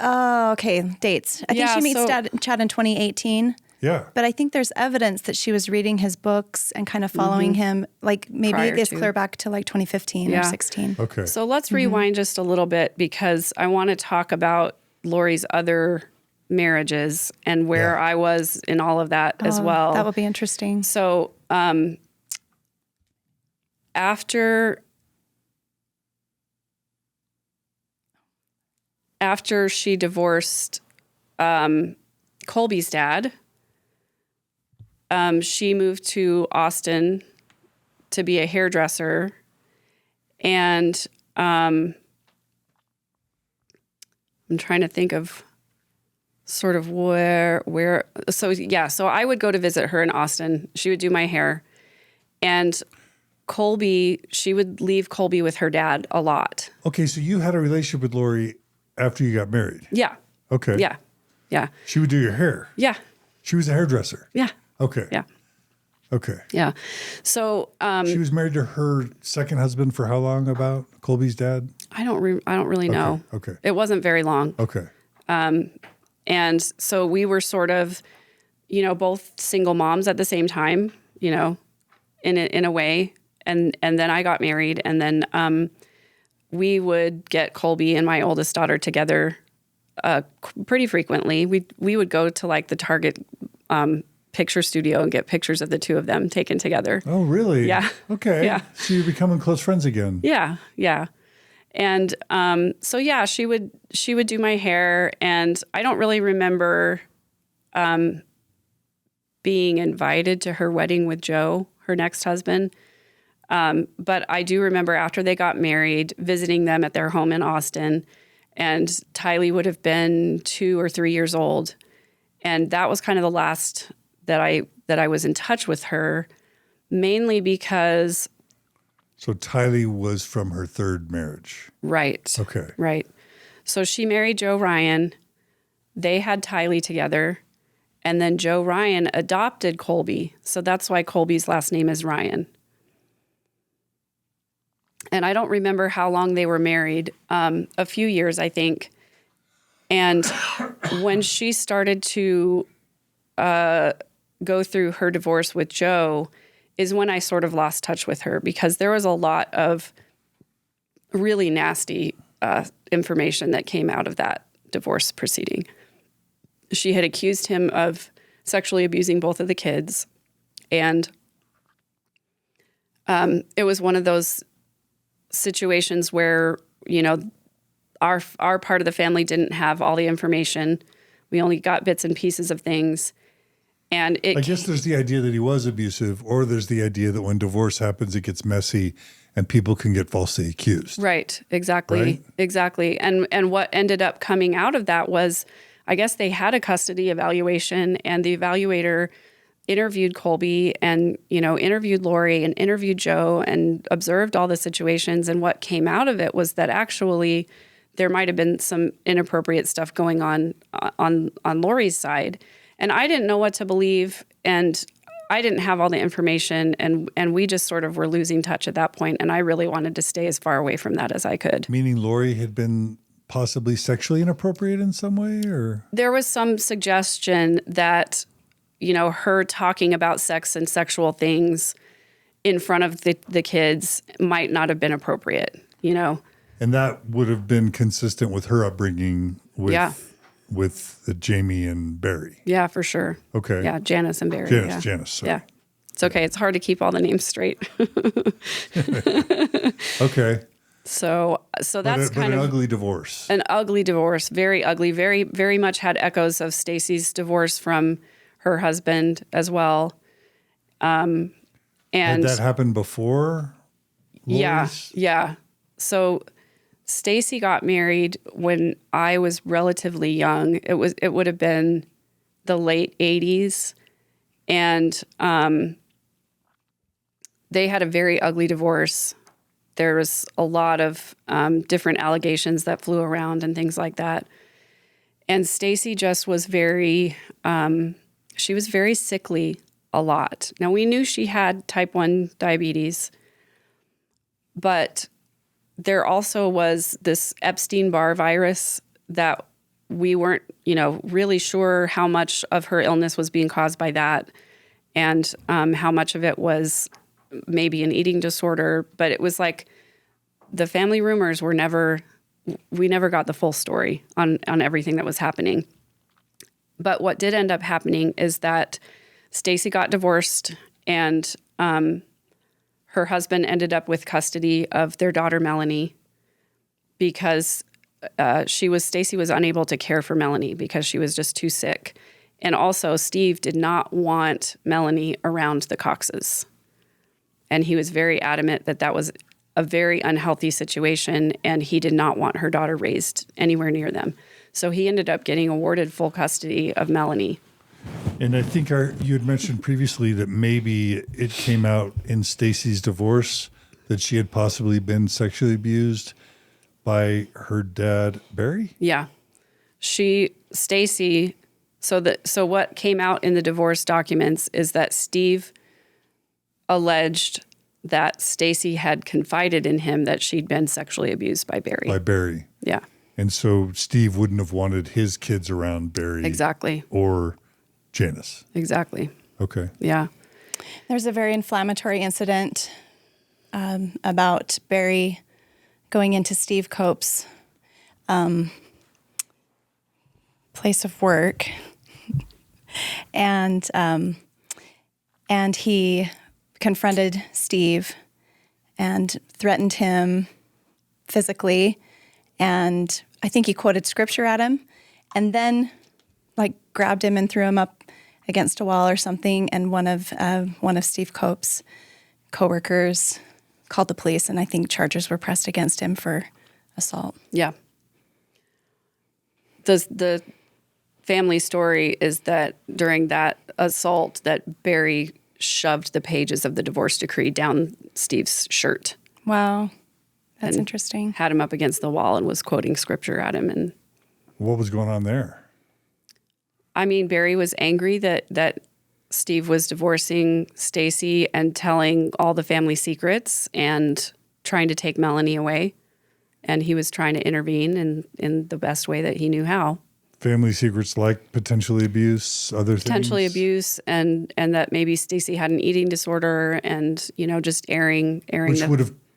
Oh, okay. Dates. I think she meets Chad in 2018. Yeah. But I think there's evidence that she was reading his books and kind of following him. Like maybe it gets clear back to like 2015 or 16. Okay. So let's rewind just a little bit, because I want to talk about Lori's other marriages and where I was in all of that as well. That would be interesting. So after she divorced Colby's dad, she moved to Austin to be a hairdresser, and I'm trying to think of sort of where. So I would go to visit her in Austin. She would do my hair, and she would leave Colby with her dad a lot. Okay, so you had a relationship with Lori after you got married? Yeah. Okay. Yeah. She would do your hair? Yeah. She was a hairdresser? Yeah. Okay. Yeah. Okay. Yeah. So she was married to her second husband for how long? About Colby's dad? I don't really know. Okay. It wasn't very long. Okay. And so we were sort of, both single moms at the same time, in a way. And then I got married, and then we would get Colby and my oldest daughter together pretty frequently. We would go to like the Target picture studio and get pictures of the two of them taken together. Oh, really? Yeah. Okay. Yeah. So you're becoming close friends again. Yeah. Yeah. And she would do my hair, and I don't really remember being invited to her wedding with Joe, her next husband. But I do remember after they got married, visiting them at their home in Austin, and Tylee would have been 2 or 3 years old. And that was kind of the last that I was in touch with her, mainly because... So Tylee was from her third marriage. Right. Okay. Right. So she married Joe Ryan. They had Tylee together. And then Joe Ryan adopted Colby. So that's why Colby's last name is Ryan. And I don't remember how long they were married, a few years, I think. And when she started to go through her divorce with Joe is when I sort of lost touch with her, because there was a lot of really nasty information that came out of that divorce proceeding. She had accused him of sexually abusing both of the kids. And it was one of those situations where, you know, our part of the family didn't have all the information. We only got bits and pieces of things. And I guess there's the idea that he was abusive, or there's the idea that when divorce happens, it gets messy and people can get falsely accused. Right. Exactly. Right? Exactly. And what ended up coming out of that was, I guess they had a custody evaluation, and the evaluator interviewed Colby and, you know, interviewed Lori and interviewed Joe and observed all the situations. And what came out of it was that actually there might have been some inappropriate stuff going on Lori's side. And I didn't know what to believe, and I didn't have all the information, and we just sort of were losing touch at that point, and I really wanted to stay as far away from that as I could. Meaning Lori had been possibly sexually inappropriate in some way, or? There was some suggestion that, you know, her talking about sex and sexual things in front of the kids might not have been appropriate, you know? And that would have been consistent with her upbringing with Jamie and Barry. Yeah, for sure. Okay. Yeah, Janis and Barry. Janis. Sorry. Yeah. It's okay. It's hard to keep all the names straight. Okay. So that's kind an of ugly divorce. An ugly divorce, very ugly, very, very much had echoes of Stacey's divorce from her husband as well. And had that happened before Lori's? Yeah. So Stacey got married when I was relatively young. It would have been the late 80s. And they had a very ugly divorce. There was a lot of different allegations that flew around and things like that. And Stacey just was she was very sickly a lot. Now, we knew she had type 1 diabetes, but there also was this Epstein-Barr virus that we weren't, you know, really sure how much of her illness was being caused by that, and how much of it was maybe an eating disorder. But it was like the family rumors were we never got the full story on everything that was happening. But what did end up happening is that Stacey got divorced, and her husband ended up with custody of their daughter, Melanie, because Stacey was unable to care for Melanie because she was just too sick. And also Steve did not want Melanie around the Coxes. And he was very adamant that was a very unhealthy situation, and he did not want her daughter raised anywhere near them. So he ended up getting awarded full custody of Melanie. And I think you had mentioned previously that maybe it came out in Stacey's divorce that she had possibly been sexually abused by her dad, Barry? Yeah. Stacey, so what came out in the divorce documents is that Steve alleged that Stacey had confided in him that she'd been sexually abused by Barry. By Barry. Yeah. And so Steve wouldn't have wanted his kids around Barry. Exactly. Or Janis. Exactly. Okay. Yeah. There's a very inflammatory incident about Barry going into Steve Cope's place of work, and he confronted Steve and threatened him physically, and I think he quoted scripture at him, and then grabbed him and threw him up against a wall or something. And one of Steve Cope's coworkers called the police, and I think charges were pressed against him for assault. Yeah. The family story is that during that assault that Barry shoved the pages of the divorce decree down Steve's shirt. Wow. That's interesting. Had him up against the wall and was quoting scripture at him. And what was going on there? I mean, Barry was angry that Steve was divorcing Stacey and telling all the family secrets and trying to take Melanie away. And he was trying to intervene in the best way that he knew how. Family secrets like potentially abuse, other things? Potentially abuse, and that maybe Stacey had an eating disorder and, just airing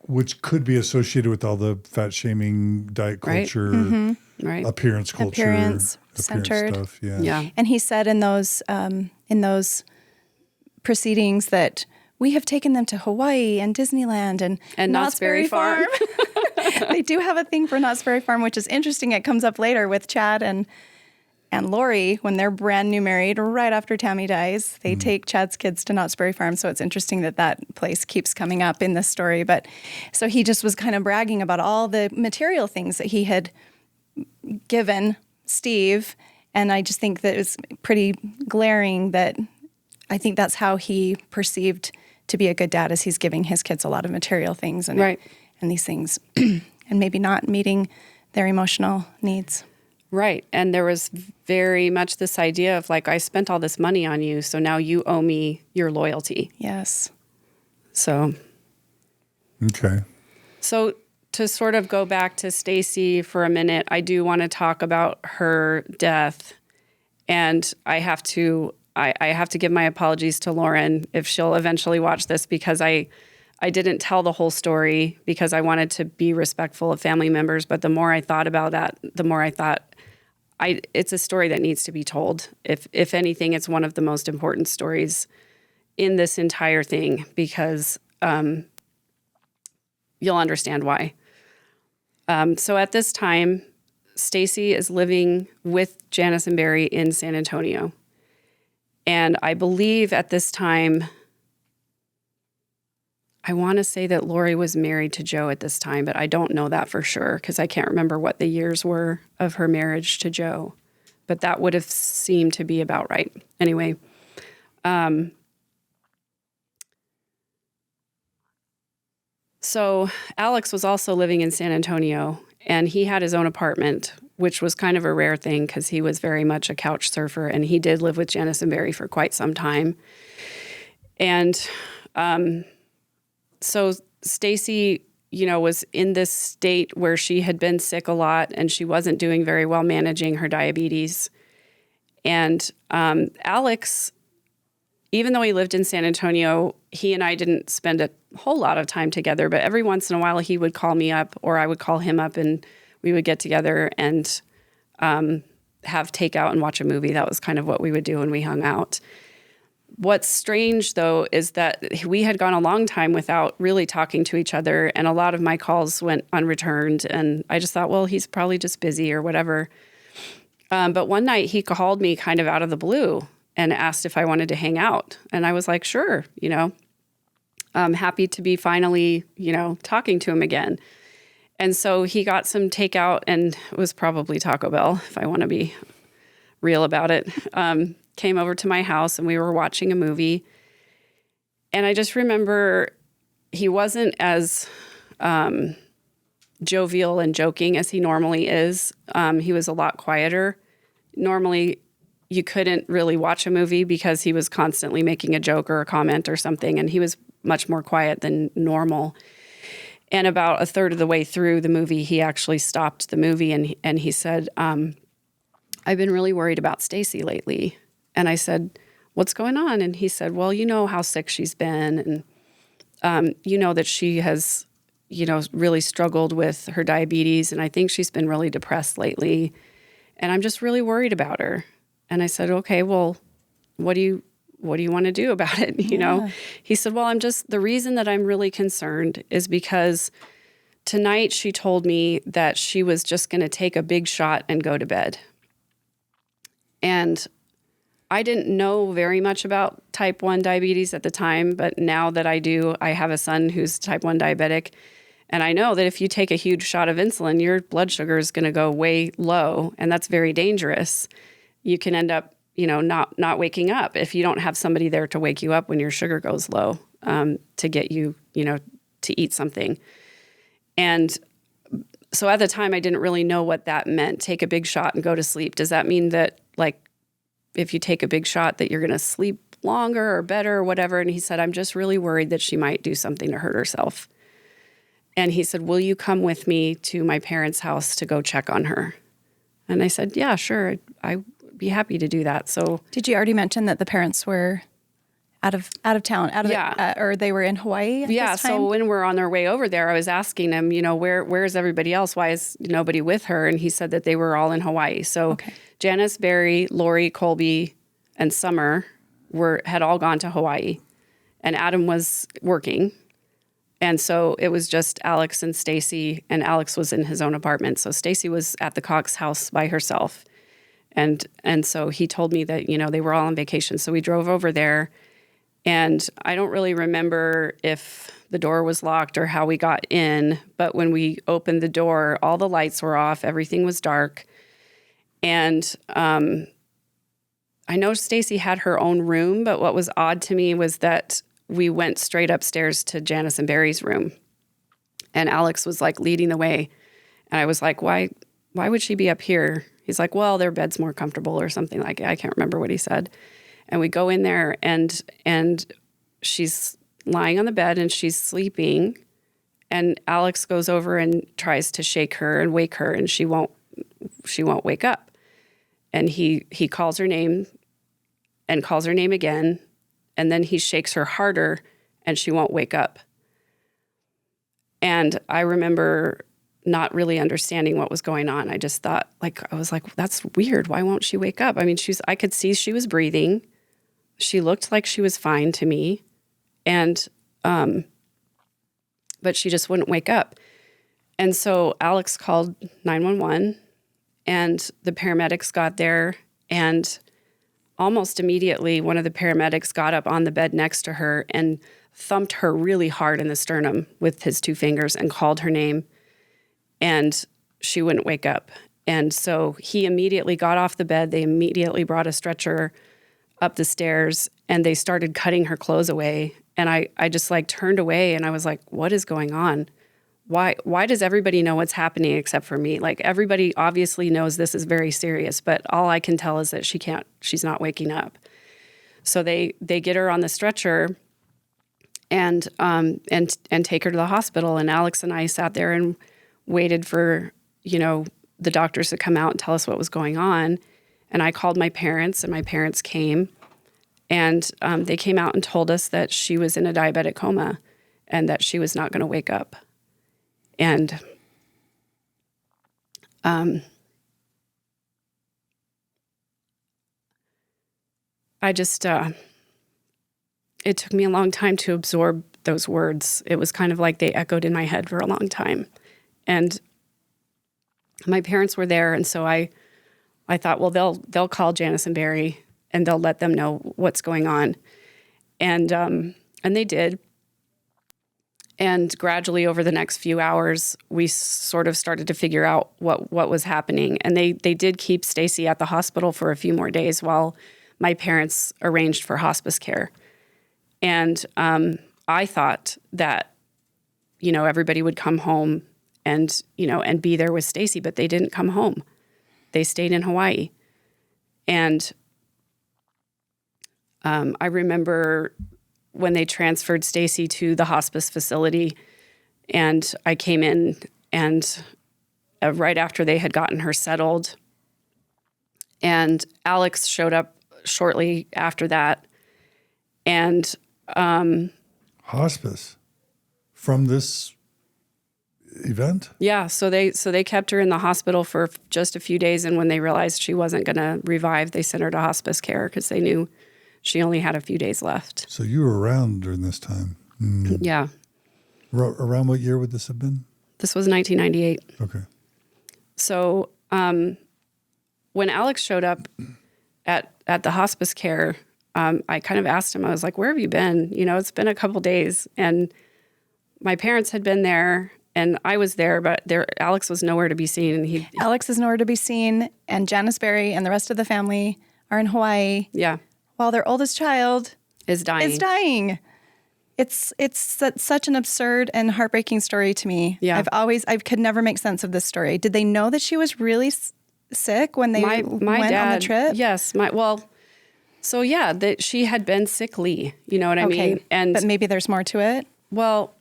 which could be associated with all the fat shaming, diet culture, right. appearance culture. Appearance centered stuff. Yeah. And he said in those proceedings that we have taken them to Hawaii and Disneyland and Knott's Berry Farm. They do have a thing for Knott's Berry Farm, which is interesting. It comes up later with Chad and Lori when they're brand new married, right after Tammy dies. They take Chad's kids to Knott's Berry Farm. So it's interesting that place keeps coming up in this story. But so he just was kind of bragging about all the material things that he had given Steve. And I just think that it was pretty glaring that I think that's how he perceived to be a good dad, as he's giving his kids a lot of material things and these things and maybe not meeting their emotional needs. Right. And there was very much this idea of like, I spent all this money on you, so now you owe me your loyalty. Yes. So. Okay. So to sort of go back to Stacey for a minute, I do want to talk about her death. And I have to give my apologies to Lauren if she'll eventually watch this, because I didn't tell the whole story because I wanted to be respectful of family members. But the more I thought about that, the more I thought it's a story that needs to be told. If anything, it's one of the most important stories in this entire thing, because you'll understand why. So at this time, Stacey is living with Janis and Barry in San Antonio. And I believe at this time, I want to say that Lori was married to Joe at this time, but I don't know that for sure because I can't remember what the years were of her marriage to Joe. But that would have seemed to be about right. Anyway, so Alex was also living in San Antonio, and he had his own apartment, which was kind of a rare thing because he was very much a couch surfer, and he did live with Janis and Barry for quite some time. And so Stacey, was in this state where she had been sick a lot and she wasn't doing very well managing her diabetes. And Alex, even though he lived in San Antonio, he and I didn't spend a whole lot of time together, but every once in a while he would call me up or I would call him up and we would get together and have takeout and watch a movie. That was kind of what we would do when we hung out. What's strange, though, is that we had gone a long time without really talking to each other, and a lot of my calls went unreturned, and I just thought, well, he's probably just busy or whatever. But one night he called me kind of out of the blue and asked if I wanted to hang out, and I was like, sure, I'm happy to be finally, talking to him again. And so he got some takeout, and it was probably Taco Bell, if I want to be real about it. Came over to my house and we were watching a movie. And I just remember he wasn't as jovial and joking as he normally is. He was a lot quieter. Normally, you couldn't really watch a movie because he was constantly making a joke or a comment or something. And he was much more quiet than normal. And about a third of the way through the movie, he actually stopped the movie and he said, I've been really worried about Stacey lately. And I said, what's going on? And he said, well, you know how sick she's been. And you know that she has, really struggled with her diabetes. And I think she's been really depressed lately. And I'm just really worried about her. And I said, okay, well, what do you want to do about it? He said, well, the reason that I'm really concerned is because tonight she told me that she was just going to take a big shot and go to bed. And I didn't know very much about type 1 diabetes at the time, but now that I do, I have a son who's type 1 diabetic. And I know that if you take a huge shot of insulin, your blood sugar is going to go way low, and that's very dangerous. you can end up, not waking up if you don't have somebody there to wake you up when your sugar goes low, to get you, to eat something. And so at the time, I didn't really know what that meant. Take a big shot and go to sleep. Does that mean that, like, if you take a big shot that you're going to sleep longer or better or whatever? And he said, I'm just really worried that she might do something to hurt herself. And he said, will you come with me to my parents' house to go check on her? And I said, yeah, sure. I'd be happy to do that. So Did you already mention that the parents were out of town, or they were in Hawaii at this time? So when we're on their way over there, I was asking him, where is everybody else? Why is nobody with her? And he said that they were all in Hawaii. So Janis, Barry, Lori, Colby, and Summer had all gone to Hawaii, and Adam was working. And so it was just Alex and Stacey, and Alex was in his own apartment. So Stacey was at the Cox house by herself. And so he told me that, they were all on vacation. So we drove over there, and I don't really remember if the door was locked or how we got in. But when we opened the door, all the lights were off. Everything was dark. And I know Stacey had her own room, but what was odd to me was that we went straight upstairs to Janis and Barry's room, and Alex was like leading the way. And I was like, why would she be up here? He's like, well, their bed's more comfortable or something like that. I can't remember what he said. And we go in there, and she's lying on the bed and she's sleeping, and Alex goes over and tries to shake her and wake her, and she won't wake up. And he calls her name and calls her name again. And then he shakes her harder, and she won't wake up. And I remember not really understanding what was going on. I just thought, I was like, that's weird. Why won't she wake up? I mean, I could see she was breathing. She looked like she was fine to me. And, but she just wouldn't wake up. And so Alex called 911, and the paramedics got there, and almost immediately, one of the paramedics got up on the bed next to her and thumped her really hard in the sternum with his 2 fingers and called her name, and she wouldn't wake up. And so he immediately got off the bed. They immediately brought a stretcher up the stairs, and they started cutting her clothes away. And I just turned away, and I was like, what is going on? Why does everybody know what's happening except for me? Everybody obviously knows this is very serious, but all I can tell is that she's not waking up. So they get her on the stretcher and take her to the hospital. And Alex and I sat there and waited for, the doctors to come out and tell us what was going on. And I called my parents, and my parents came, and they came out and told us that she was in a diabetic coma and that she was not going to wake up. And I just, it took me a long time to absorb those words. It was kind of like they echoed in my head for a long time. And my parents were there, and so I thought, well, they'll call Janis and Barry, and they'll let them know what's going on. And they did. And gradually over the next few hours, we sort of started to figure out what was happening. And they did keep Stacey at the hospital for a few more days while my parents arranged for hospice care. And I thought that, everybody would come home and be there with Stacey, but they didn't come home. They stayed in Hawaii. And I remember when they transferred Stacey to the hospice facility, and I came in, and right after they had gotten her settled, and Alex showed up shortly after that. And hospice from this event? Yeah, so they kept her in the hospital for just a few days, and when they realized she wasn't going to revive, they sent her to hospice care because they knew she only had a few days left. So you were around during this time? Mm. Yeah. Around what year would this have been? This was 1998. Okay. So when Alex showed up at the hospice care, I kind of asked him, I was like, where have you been? It's been a couple days. And my parents had been there, And I was there, but Alex was nowhere to be seen. And Alex is nowhere to be seen, and Janis Berry and the rest of the family are in Hawaii. Yeah. While their oldest child is dying. It's such an absurd and heartbreaking story to me. Yeah. I could never make sense of this story. Did they know that she was really sick when they went on the trip? Yes. So yeah, that she had been sickly, you know what I mean? But maybe there's more to it. Well,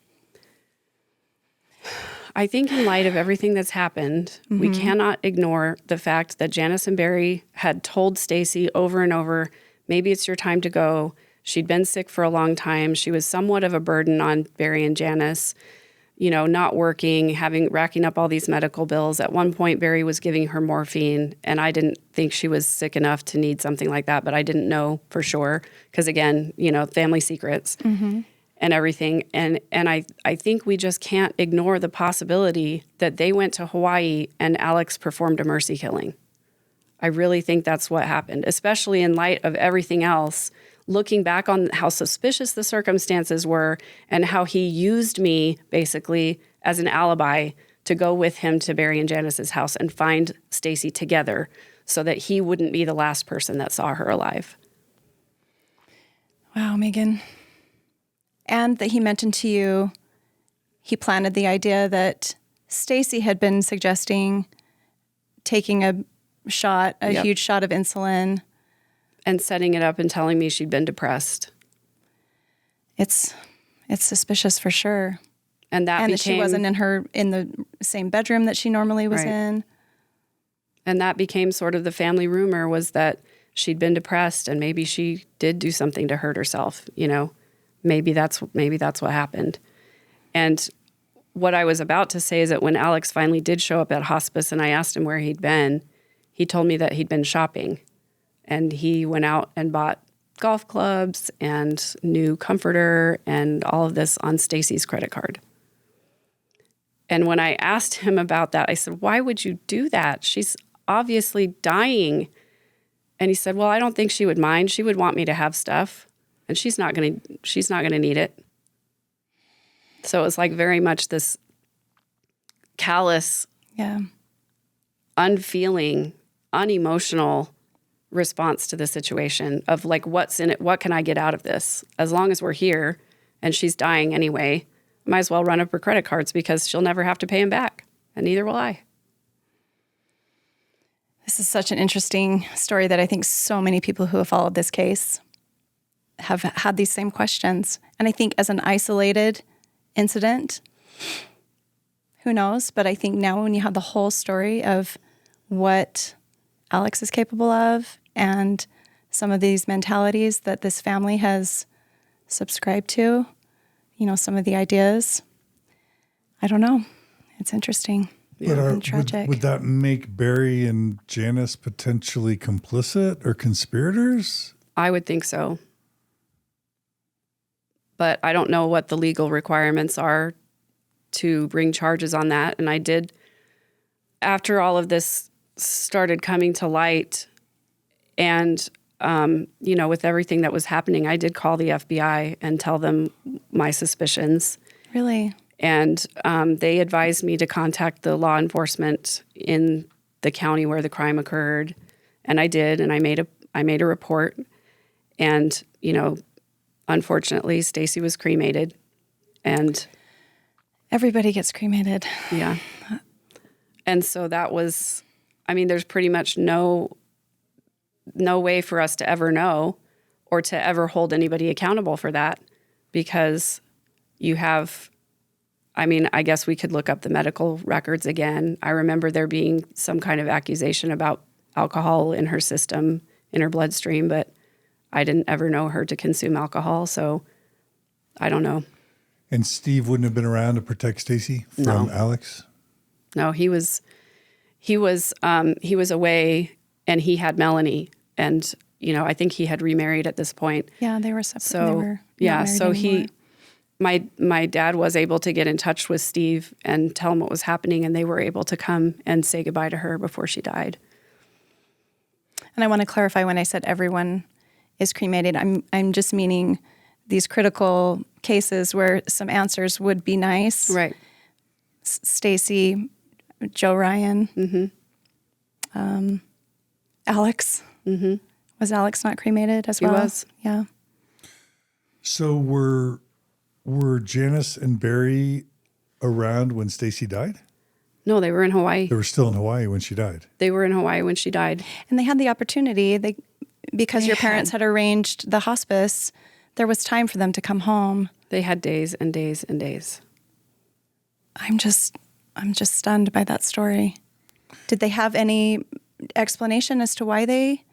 I think in light of everything that's happened, we cannot ignore the fact that Janis and Barry had told Stacey over and over, maybe it's your time to go. She'd been sick for a long time. She was somewhat of a burden on Barry and Janis, you know, not working, racking up all these medical bills. At one point, Barry was giving her morphine, and I didn't think she was sick enough to need something like that, but I didn't know for sure because, again, you know, family secrets and everything. And I think we just can't ignore the possibility that they went to Hawaii and Alex performed a mercy killing. I really think that's what happened, especially in light of everything else. Looking back on how suspicious the circumstances were and how he used me basically as an alibi to go with him to Barry and Janis's house and find Stacey together so that he wouldn't be the last person that saw her alive. Wow, Megan. And that he mentioned to you, he planted the idea that Stacey had been suggesting taking a huge shot of insulin. And setting it up and telling me she'd been depressed. It's suspicious for sure. And that she wasn't in the same bedroom that she normally was in. And that became sort of the family rumor, was that she'd been depressed and maybe she did do something to hurt herself, you know. Maybe that's what happened. And what I was about to say is that when Alex finally did show up at hospice and I asked him where he'd been, he told me that he'd been shopping. And he went out and bought golf clubs and new comforter and all of this on Stacey's credit card. And when I asked him about that, I said, "Why would you do that? She's obviously dying." And he said, "Well, I don't think she would mind. She would want me to have stuff, and she's not going to need it." So it was like very much this callous, unfeeling, unemotional response to the situation of like, what's in it? What can I get out of this? As long as we're here and she's dying anyway, I might as well run up her credit cards because she'll never have to pay them back, and neither will I. This is such an interesting story that I think so many people who have followed this case have had these same questions. And I think as an isolated incident, who knows? But I think now when you have the whole story of what Alex is capable of and some of these mentalities that this family has subscribed to, you know, some of the ideas, I don't know. It's interesting and tragic. Would that make Barry and Janis potentially complicit or conspirators? I would think so. But I don't know what the legal requirements are to bring charges on that. And I did, after all of this started coming to light and, you know, with everything that was happening, I did call the FBI and tell them my suspicions. Really? And they advised me to contact the law enforcement in the county where the crime occurred. And I did, and I made a report. And, you know, unfortunately, Stacey was cremated. And everybody gets cremated. Yeah. And so that was, I mean, there's pretty much no way for us to ever know or to ever hold anybody accountable for that, because you have, I mean, I guess we could look up the medical records again. I remember there being some kind of accusation about alcohol in her system, in her bloodstream, but I didn't ever know her to consume alcohol, so I don't know. And Steve wouldn't have been around to protect Stacey from Alex? No, he was away, and he had Melanie, and you know, I think he had remarried at this point. Yeah, they were separate. So they were not so anymore. my dad was able to get in touch with Steve and tell him what was happening, and they were able to come and say goodbye to her before she died. And I want to clarify, when I said everyone is cremated, I'm just meaning these critical cases where some answers would be nice. Right. Stacey, Joe Ryan, Alex. Was Alex not cremated as well? He was. Yeah. So were Janis and Barry around when Stacey died? No, they were in Hawaii. They were still in Hawaii when she died. They were in Hawaii when she died. And they had the opportunity, because your parents had arranged the hospice, there was time for them to come home. They had days and days and days. I'm just stunned by that story. Did they have any explanation as to why they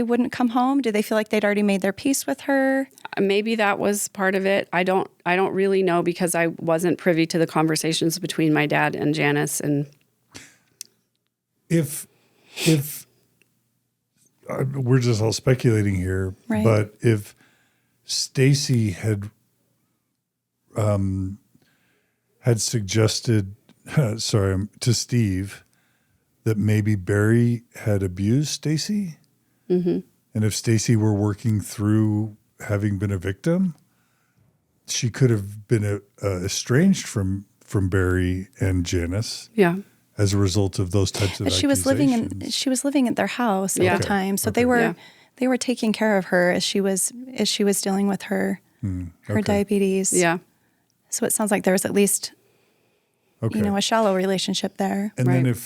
wouldn't come home? Did they feel like they'd already made their peace with her? Maybe that was part of it. I don't really know, because I wasn't privy to the conversations between my dad and Janis. And If we're just all speculating here, Right. but if Stacey had suggested, to Steve that maybe Barry had abused Stacey, and if Stacey were working through having been a victim, she could have been estranged from Barry and Janis. yeah, As a result of those types of But accusations. she was living at their house Yeah. at the time, so Okay. they were taking care of her as she was dealing with her Okay. diabetes. yeah. So it sounds like there was at least Okay. a shallow relationship there. And then Right.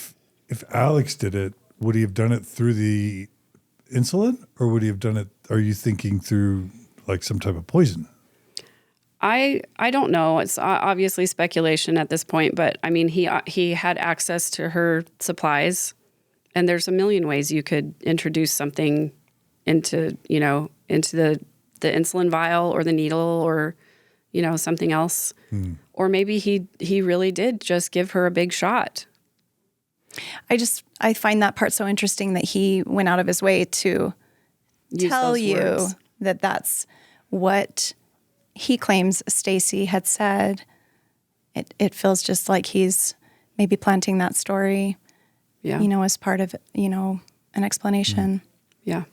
if Alex did it, would he have done it through the insulin, or would he have done it? Are you thinking through like some type of poison? I don't know. It's obviously speculation at this point, but I mean, he had access to her supplies, and there's a million ways you could introduce something into the insulin vial or the needle or something else. Or maybe he really did just give her a big shot. I find that part so interesting that he went out of his way to Use tell those you words. that that's what he claims Stacey had said. It feels just like he's maybe planting that story, Yeah. as part of, an explanation. Yeah.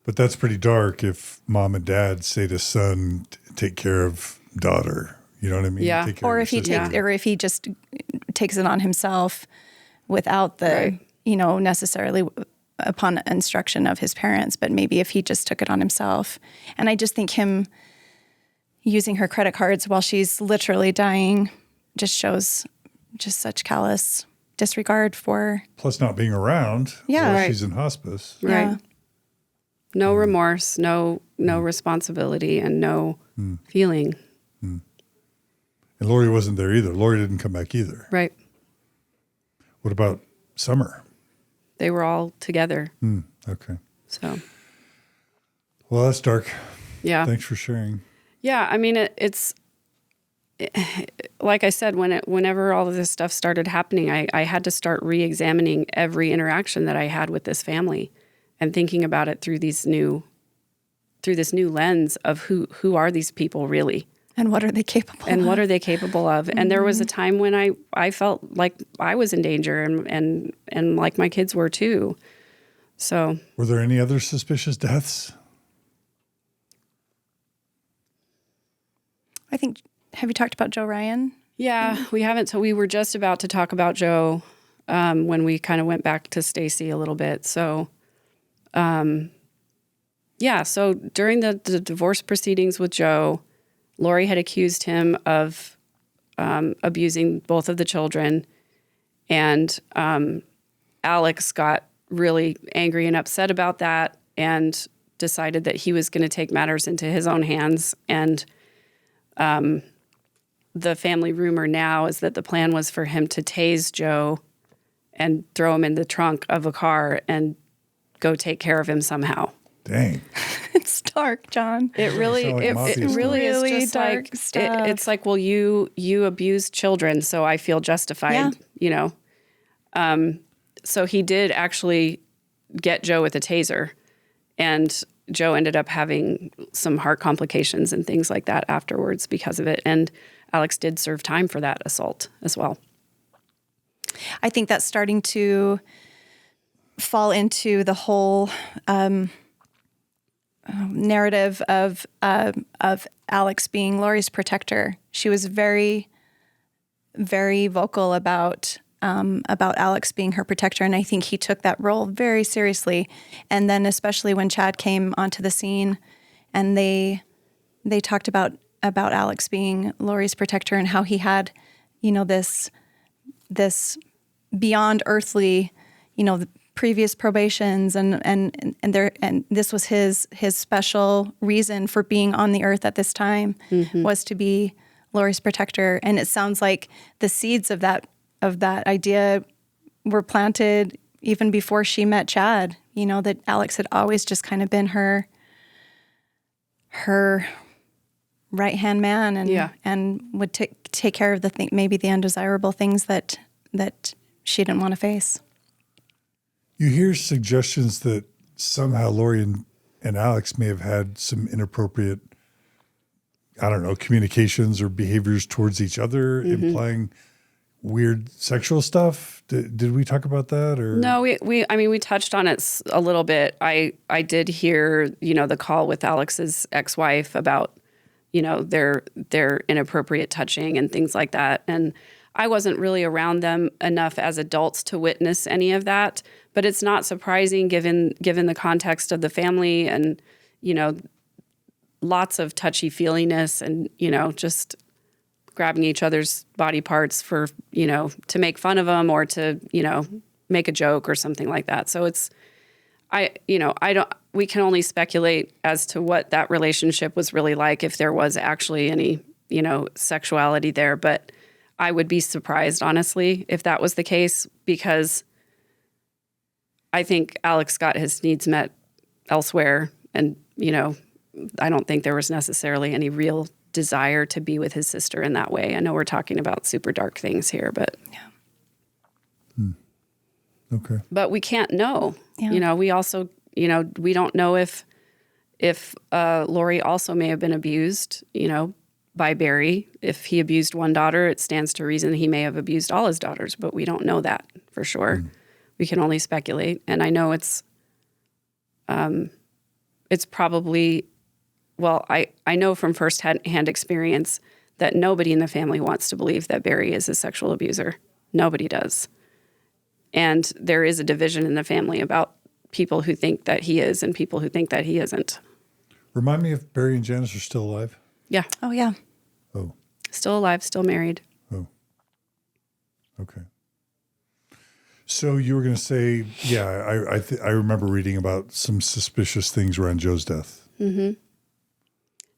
But that's pretty dark if mom and dad say to son, take care of daughter. You know what I mean? Yeah. Take care Or of if he your sister. takes, or if he just takes it on himself without the, Right. necessarily upon instruction of his parents, but maybe if he just took it on himself. And I just think him using her credit cards while she's literally dying just shows just such callous disregard for. Plus not being around Yeah. while Right. she's in hospice. Right. Yeah. No remorse, no responsibility, and no feeling. And Lori wasn't there either. Lori didn't come back either. Right. What about Summer? They were all together. Okay. So, Well, that's dark. yeah. Thanks for sharing. Yeah, I mean, it's like I said, whenever all of this stuff started happening, I had to start re-examining every interaction that I had with this family and thinking about it through this new lens of who are these people really? And what are they capable And of? what are they capable of? And there was a time when I felt like I was in danger and like my kids were too. So Were there any other suspicious deaths? I think, have you talked about Joe Ryan? yeah, we haven't. So we were just about to talk about Joe when we kind of went back to Stacey a little bit. So, yeah. So during the divorce proceedings with Joe, Lori had accused him of abusing both of the children, and Alex got really angry and upset about that and decided that he was going to take matters into his own hands. And the family rumor now is that the plan was for him to tase Joe and throw him in the trunk of a car and go take care of him somehow. Dang. It's dark, John. It really, sound like it mafia really is stories. just Really like dark stuff. it's like, well, you abused children, so I feel justified. So he did actually get Joe with a taser, and Joe ended up having some heart complications and things like that afterwards because of it. And Alex did serve time for that assault as well. I think that's starting to fall into the whole narrative of Alex being Lori's protector. She was very very vocal about Alex being her protector, and I think he took that role very seriously. And then, especially when Chad came onto the scene, and they talked about Alex being Lori's protector and how he had, this beyond earthly, the previous probations and this was his special reason for being on the earth at this time was to be Lori's protector. And it sounds like the seeds of that idea were planted even before she met Chad, that Alex had always just kind of been her right-hand man and would take care of maybe the undesirable things that she didn't want to face. You hear suggestions that somehow Lori and Alex may have had some inappropriate, I don't know, communications or behaviors towards each other, implying weird sexual stuff. Did we talk about that? Or no, we touched on it a little bit. I did hear, the call with Alex's ex-wife about, their inappropriate touching and things like that. And I wasn't really around them enough as adults to witness any of that, but it's not surprising given the context of the family and, lots of touchy-feeliness and, just grabbing each other's body parts for, to make fun of them or to, make a joke or something like that. So we can only speculate as to what that relationship was really like, if there was actually any, sexuality there. But I would be surprised, honestly, if that was the case, because I think Alex got his needs met elsewhere. And, I don't think there was necessarily any real desire to be with his sister in that way. I know we're talking about super dark things here, but yeah. Okay. But we can't know. Yeah. We also, we don't know if Lori also may have been abused, by Barry. If he abused one daughter, it stands to reason he may have abused all his daughters, but we don't know that for sure. We can only speculate. And I know it's probably, well, I know from first-hand experience that nobody in the family wants to believe that Barry is a sexual abuser. Nobody does. And there is a division in the family about people who think that he is and people who think that he isn't. Remind me if Barry and Janis are still alive. Yeah. Oh, yeah. Oh. Still alive, still married. Oh. Okay. So you were going to say, yeah, I remember reading about some suspicious things around Joe's death. Mm-hmm.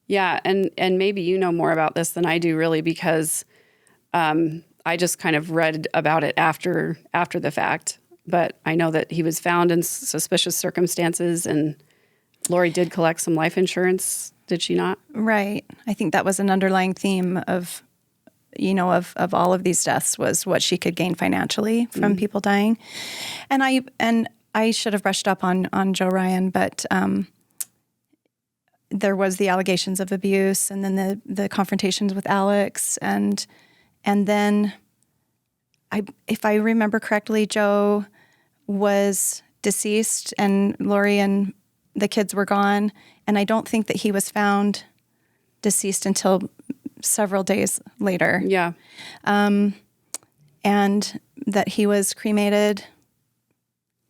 Yeah, and maybe you know more about this than I do, really, because I just kind of read about it after the fact. But I know that he was found in suspicious circumstances, and Lori did collect some life insurance, did she not? Right. I think that was an underlying theme of all of these deaths was what she could gain financially from people dying. And I should have brushed up on Joe Ryan, but there was the allegations of abuse, and then the confrontations with Alex, and then if I remember correctly, Joe was deceased and Lori and the kids were gone, and I don't think that he was found deceased until several days later. Yeah. And that he was cremated,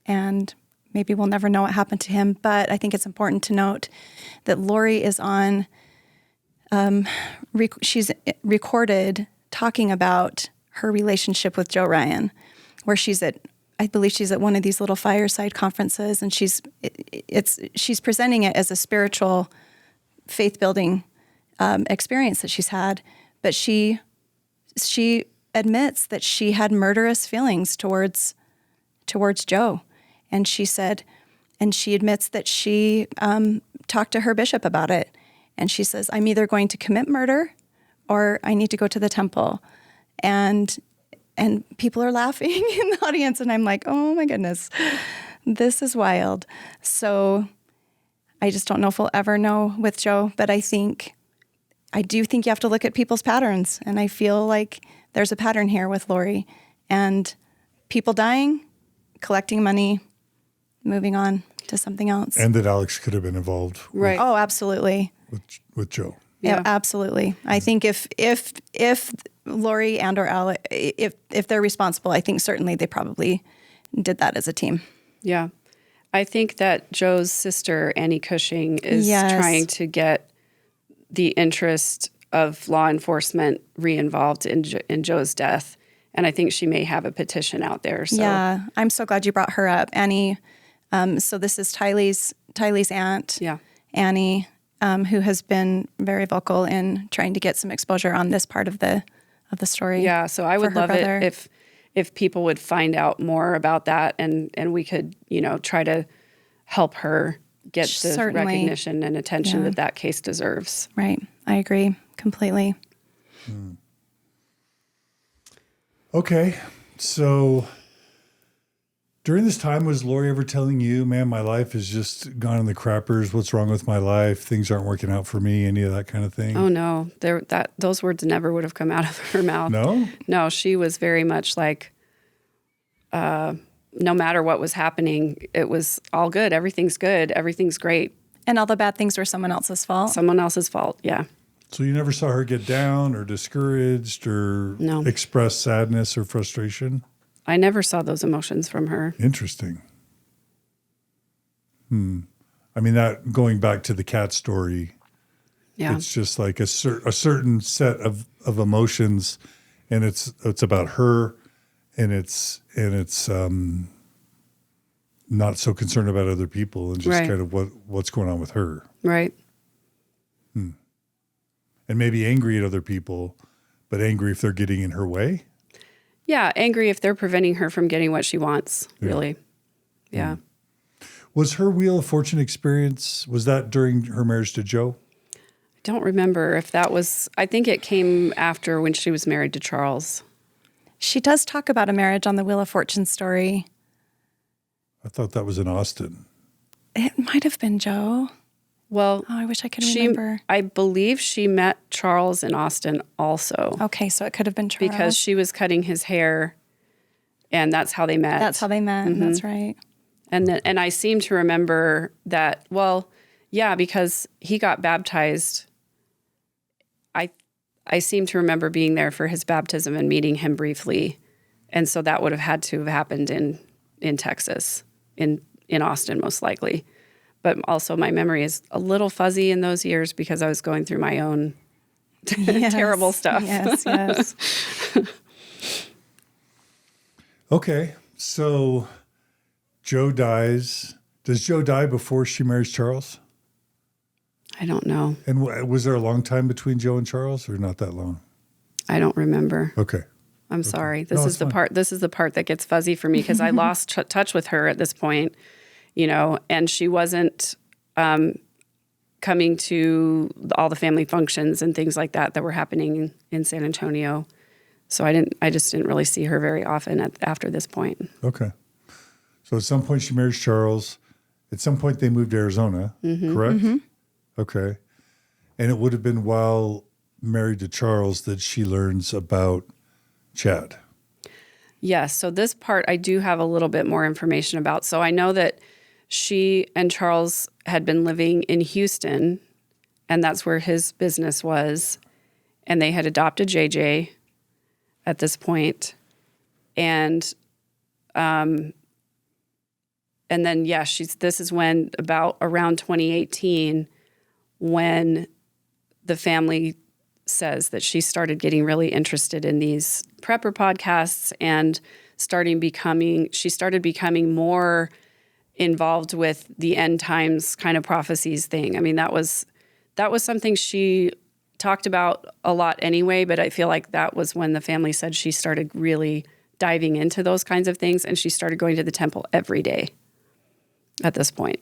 and maybe we'll never know what happened to him, but I think it's important to note that Lori is on, she's recorded talking about her relationship with Joe Ryan, where I believe she's at one of these little fireside conferences, and she's presenting it as a spiritual, faith-building experience that she's had, but she admits that she had murderous feelings towards Joe, and she admits that she talked to her bishop about it, and she says, "I'm either going to commit murder, or I need to go to the temple," and people are laughing in the audience, and I'm like, oh my goodness, this is wild. So I just don't know if we'll ever know with Joe, but I do think you have to look at people's patterns, and I feel like there's a pattern here with Lori, and people dying, collecting money, moving on to something else. And that Alex could have been involved. Right. Oh, absolutely. With Joe. Yeah. Absolutely. I think if Lori and or Al, if they're responsible, I think certainly they probably did that as a team. Yeah. I think that Joe's sister, Annie Cushing, is trying to get the interest of law enforcement re-involved in Joe's death. And I think she may have a petition out there. So. Yeah. I'm so glad you brought her up. Annie, so this is Tylee's aunt, Annie, who has been very vocal in trying to get some exposure on this part of the story. Yeah, so I would love it if people would find out more about that and we could, try to help her get the recognition and attention that case deserves. Right. I agree completely. Okay. So during this time, was Lori ever telling you, man, my life has just gone in the crappers. What's wrong with my life? Things aren't working out for me, any of that kind of thing? Oh, no. Those words never would have come out of her mouth. No? No, she was very much like, no matter what was happening, it was all good. Everything's good. Everything's great. And all the bad things were someone else's fault? Someone else's fault, yeah. So you never saw her get down or discouraged or express sadness or frustration? I never saw those emotions from her. Interesting. I mean, that going back to the cat story, it's just like a certain set of emotions, and it's about her, and it's not so concerned about other people and just kind of what's going on with her. Right. And maybe angry at other people, but angry if they're getting in her way. Yeah, angry if they're preventing her from getting what she wants, really. Yeah. Was her Wheel of Fortune experience, was that during her marriage to Joe? I don't remember if that was, I think it came after when she was married to Charles. She does talk about a marriage on the Wheel of Fortune story. I thought that was in Austin. It might have been Joe. Well, I wish I could remember. I believe she met Charles in Austin also. Okay, so it could have been Charles. Because she was cutting his hair, and that's how they met. That's how they met, that's right. And I seem to remember that, because he got baptized. I seem to remember being there for his baptism and meeting him briefly. And so that would have had to have happened in Texas, in Austin most likely. But also my memory is a little fuzzy in those years because I was going through my own terrible stuff. Yes. Okay, so Joe dies. Does Joe die before she marries Charles? I don't know. And was there a long time between Joe and Charles, or not that long? I don't remember. Okay. I'm sorry. This is the part that gets fuzzy for me because I lost touch with her at this point. And she wasn't coming to all the family functions and things like that were happening in San Antonio. So I just didn't really see her very often after this point. Okay. So at some point she marries Charles. At some point they moved to Arizona, correct? Mm-hmm. Okay. And it would have been while married to Charles that she learns about Chad. Yes. So this part I do have a little bit more information about. So I know that she and Charles had been living in Houston, and that's where his business was. And they had adopted JJ at this point. And then, this is when around 2018, when the family says that she started getting really interested in these prepper podcasts and she started becoming more involved with the end times kind of prophecies thing. I mean, that was something she talked about a lot anyway, but I feel like that was when the family said she started really diving into those kinds of things, and she started going to the temple every day at this point.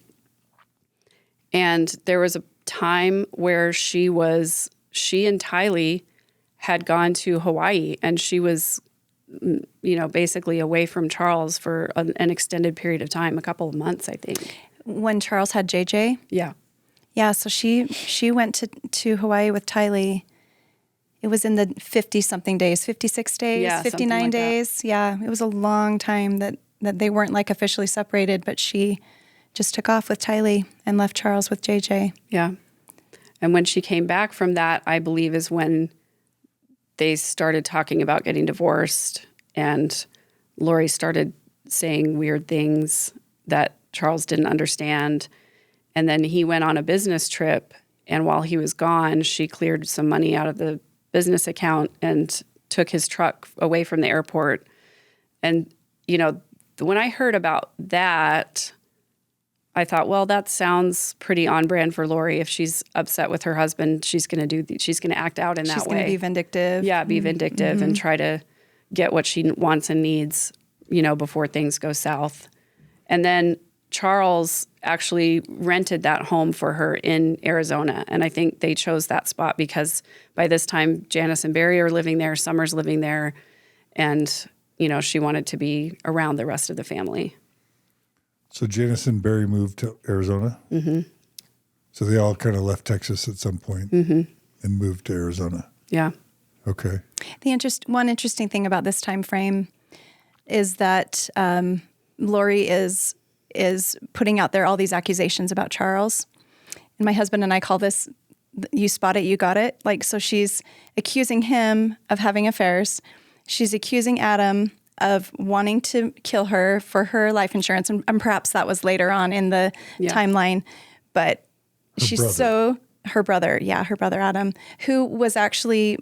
And there was a time where she and Tylee had gone to Hawaii, and she was basically away from Charles for an extended period of time, a couple of months, I think. When Charles had JJ? Yeah. Yeah, so she went to Hawaii with Tylee. It was in the 50-something days, 56 days, 59 days. That. Yeah, it was a long time that they weren't like officially separated, but she just took off with Tylee and left Charles with JJ. Yeah. And when she came back from that, I believe is when they started talking about getting divorced, and Lori started saying weird things that Charles didn't understand. And then he went on a business trip, and while he was gone, she cleared some money out of the business account and took his truck away from the airport. And, you know, when I heard about that, I thought, well, that sounds pretty on brand for Lori. If she's upset with her husband, she's going to act out in that way. She's going to be vindictive. Yeah, be vindictive and try to get what she wants and needs, you know, before things go south. And then Charles actually rented that home for her in Arizona. And I think they chose that spot because by this time, Janis and Barry are living there, Summer's living there, and, you know, she wanted to be around the rest of the family. So Janis and Barry moved to Arizona? Mm-hmm. So they all kind of left Texas at some point and moved to Arizona? Yeah. Okay. One interesting thing about this time frame is that Lori is putting out there all these accusations about Charles. And my husband and I call this, you spot it, you got it. Like, so she's accusing him of having affairs. She's accusing Adam of wanting to kill her for her life insurance. And perhaps that was later on in the timeline. But her brother Adam, who was actually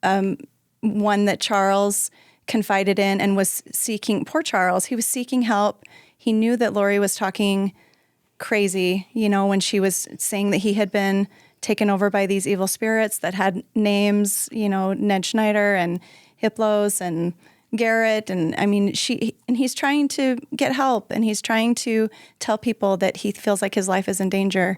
one that Charles confided in and was seeking, poor Charles, he was seeking help. He knew that Lori was talking crazy, you know, when she was saying that he had been taken over by these evil spirits that had names, you know, Ned Schneider and Hiplos and Garrett. And I mean, he's trying to get help, and he's trying to tell people that he feels like his life is in danger.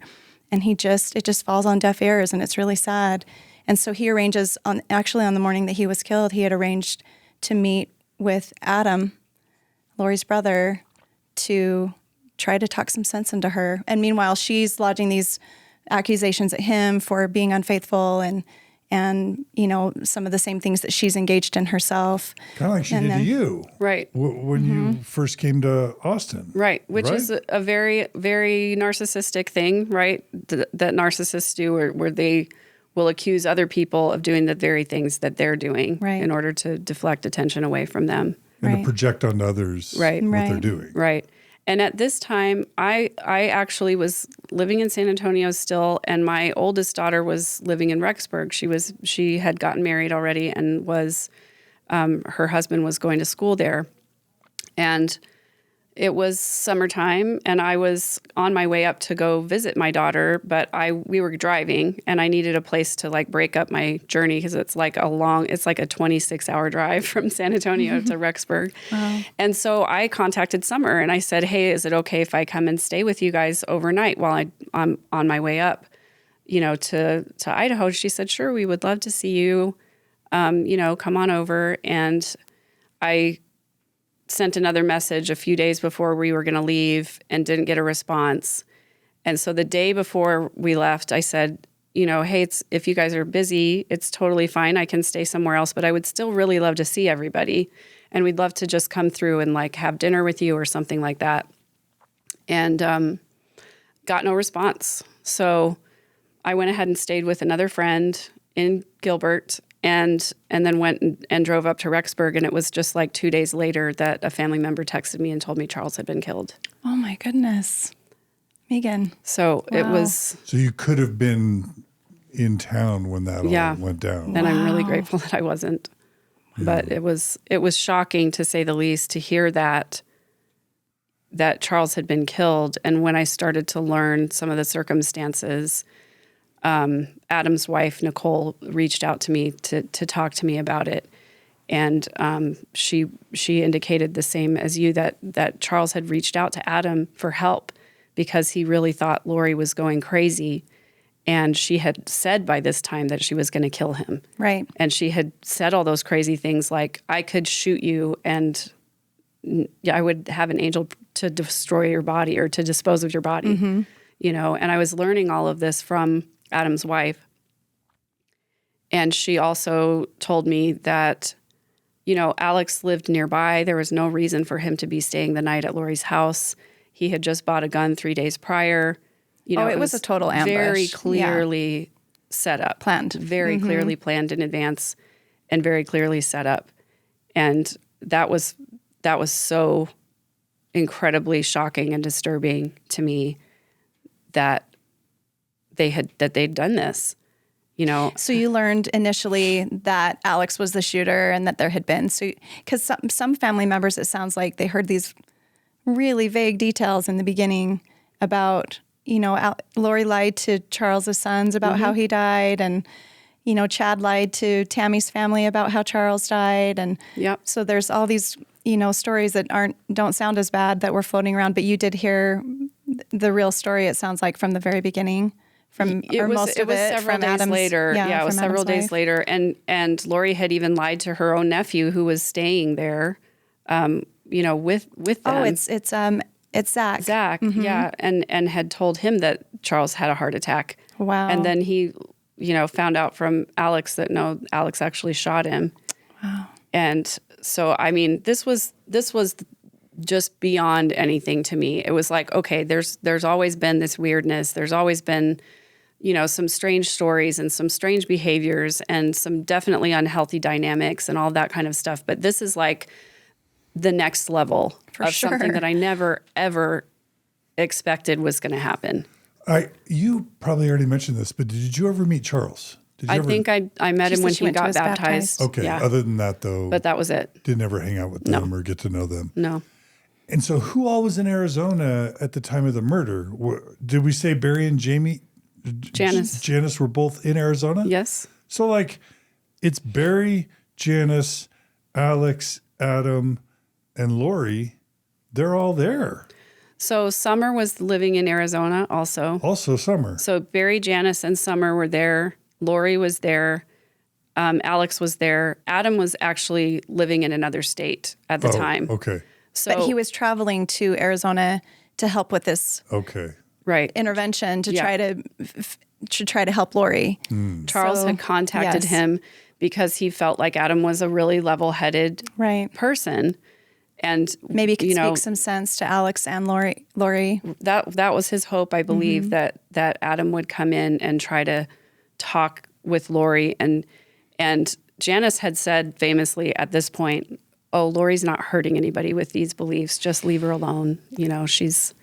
And it just falls on deaf ears, and it's really sad. And so he arranges on the morning that he was killed, he had arranged to meet with Adam, Lori's brother, to try to talk some sense into her. And meanwhile, she's lodging these accusations at him for being unfaithful and you know, some of the same things that she's engaged in herself. Kind of like she did to you. Right. When you first came to Austin. Right. Which is a very, very narcissistic thing, right? That narcissists do where they will accuse other people of doing the very things that they're doing in order to deflect attention away from them. And to project onto others what they're doing. Right. And at this time, I actually was living in San Antonio still, and my oldest daughter was living in Rexburg. She had gotten married already and was her husband was going to school there. And it was summertime, and I was on my way up to go visit my daughter, but we were driving, and I needed a place to like break up my journey because it's like a 26-hour drive from San Antonio to Rexburg. Wow. And so I contacted Summer, and I said, hey, is it okay if I come and stay with you guys overnight while I'm on my way up, you know, to Idaho? She said, sure, we would love to see you, you know, come on over. And I sent another message a few days before we were going to leave and didn't get a response. And so the day before we left, I said, you know, hey, if you guys are busy, it's totally fine. I can stay somewhere else, but I would still really love to see everybody. And we'd love to just come through and like have dinner with you or something like that. And got no response. So I went ahead and stayed with another friend in Gilbert, and then went and drove up to Rexburg, and it was just like 2 days later that a family member texted me and told me Charles had been killed. Oh my goodness. Megan. So it was... So you could have been in town when that all went down. And I'm really grateful that I wasn't. Yeah. But it was shocking, to say the least, to hear that Charles had been killed. And when I started to learn some of the circumstances, Adam's wife, Nicole, reached out to me to talk to me about it. And she indicated the same as you, that Charles had reached out to Adam for help because he really thought Lori was going crazy. And she had said by this time that she was going to kill him. Right. And she had said all those crazy things like, I could shoot you and I would have an angel to destroy your body or to dispose of your body, you know. And I was learning all of this from Adam's wife. And she also told me that, you know, Alex lived nearby. There was no reason for him to be staying the night at Lori's house. He had just bought a gun 3 days prior. You know, it was a total ambush. Very clearly set up. Planned. Very clearly planned in advance and very clearly set up. And that was so incredibly shocking and disturbing to me that they'd done this, you know. So you learned initially that Alex was the shooter and that there had been, because some family members, it sounds like they heard these really vague details in the beginning about, you know, Lori lied to Charles's sons about how he died, and, you know, Chad lied to Tammy's family about how Charles died. And so there's all these, you know, stories that don't sound as bad that were floating around, but you did hear the real story, it sounds like, from the very beginning. It was several days later. Yeah, it was several days later. And Lori had even lied to her own nephew who was staying there, you know, with them. Oh, it's Zach. Zach, yeah, and had told him that Charles had a heart attack. Wow. And then he, you know, found out from Alex that no, Alex actually shot him. Wow. And so, I mean, this was just beyond anything to me. It was like, okay, there's always been this weirdness. There's always been, you know, some strange stories and some strange behaviors and some definitely unhealthy dynamics and all that kind of stuff. But this is like the next level of something that I never, ever expected was going to happen. You probably already mentioned this, but did you ever meet Charles? I think I met him when he got baptized. Okay. Yeah. Other than that, though. But that was it. Didn't ever hang out with them or get to know them. No. And so who all was in Arizona at the time of the murder? Did we say Barry and Janis? Janis were both in Arizona? Yes. So, like, it's Barry, Janis, Alex, Adam, and Lori. They're all there. So Summer was living in Arizona also. Also Summer. So Barry, Janis, and Summer were there. Lori was there. Alex was there. Adam was actually living in another state at the time. Okay. So, but he was traveling to Arizona to help with this intervention to try to help Lori. Charles had contacted him because he felt like Adam was a really level-headed person. And maybe could speak some sense to Alex and Lori. That was his hope, I believe, that Adam would come in and try to talk with Lori. And Janis had said famously at this point, "Oh, Lori's not hurting anybody with these beliefs. Just leave her alone. You know, she's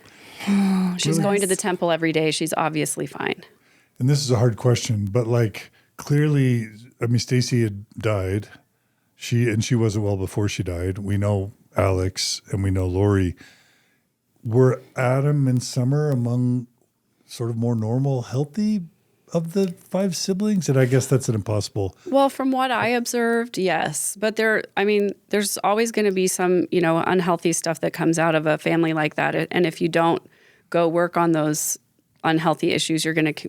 going to the temple every day. She's obviously fine." And this is a hard question, but like clearly, I mean, Stacey had died. She wasn't well before she died. We know Alex and we know Lori. Were Adam and Summer among sort of more normal, healthy of the five siblings? And I guess that's an impossible. Well, from what I observed, yes. But there's always going to be some, you know, unhealthy stuff that comes out of a family like that. And if you don't go work on those unhealthy issues, you're going to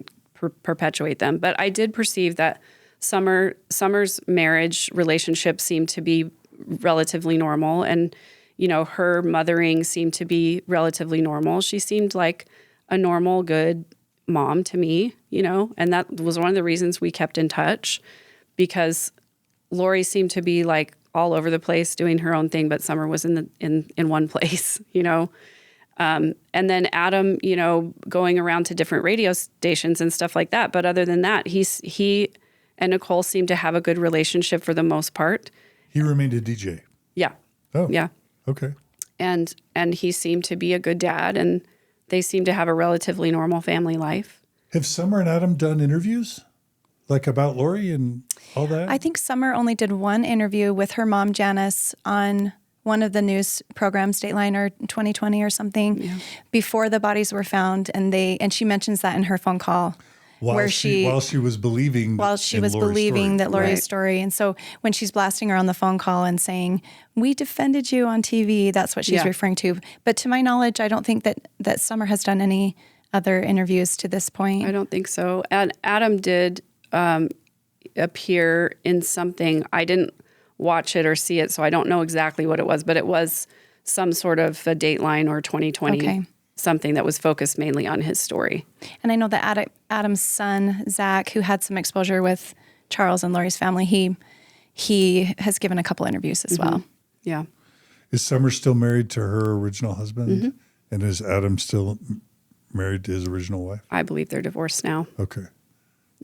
perpetuate them. But I did perceive that Summer's marriage relationship seemed to be relatively normal. And, you know, her mothering seemed to be relatively normal. She seemed like a normal, good mom to me, you know, and that was one of the reasons we kept in touch, because Lori seemed to be like all over the place doing her own thing, but Summer was in one place, you know. And then Adam, you know, going around to different radio stations and stuff like that. But other than that, he and Nicole seemed to have a good relationship for the most part. He remained a DJ. Yeah. Oh. Yeah. Okay. And he seemed to be a good dad, and they seem to have a relatively normal family life. Have Summer and Adam done interviews, like about Lori and all that? I think Summer only did one interview with her mom, Janis, on one of the news programs, Dateline or 2020 or something, before the bodies were found. And she mentions that in her phone call. While she was believing that Lori's story. And so when she's blasting her on the phone call and saying, "We defended you on TV," that's what she's referring to. But to my knowledge, I don't think that Summer has done any other interviews to this point. I don't think so. And Adam did appear in something. I didn't watch it or see it, so I don't know exactly what it was, but it was some sort of a Dateline or 2020 something that was focused mainly on his story. And I know that Adam's son, Zach, who had some exposure with Charles and Lori's family, he has given a couple interviews as well. Yeah. Is Summer still married to her original husband? And is Adam still married to his original wife? I believe they're divorced now. Okay.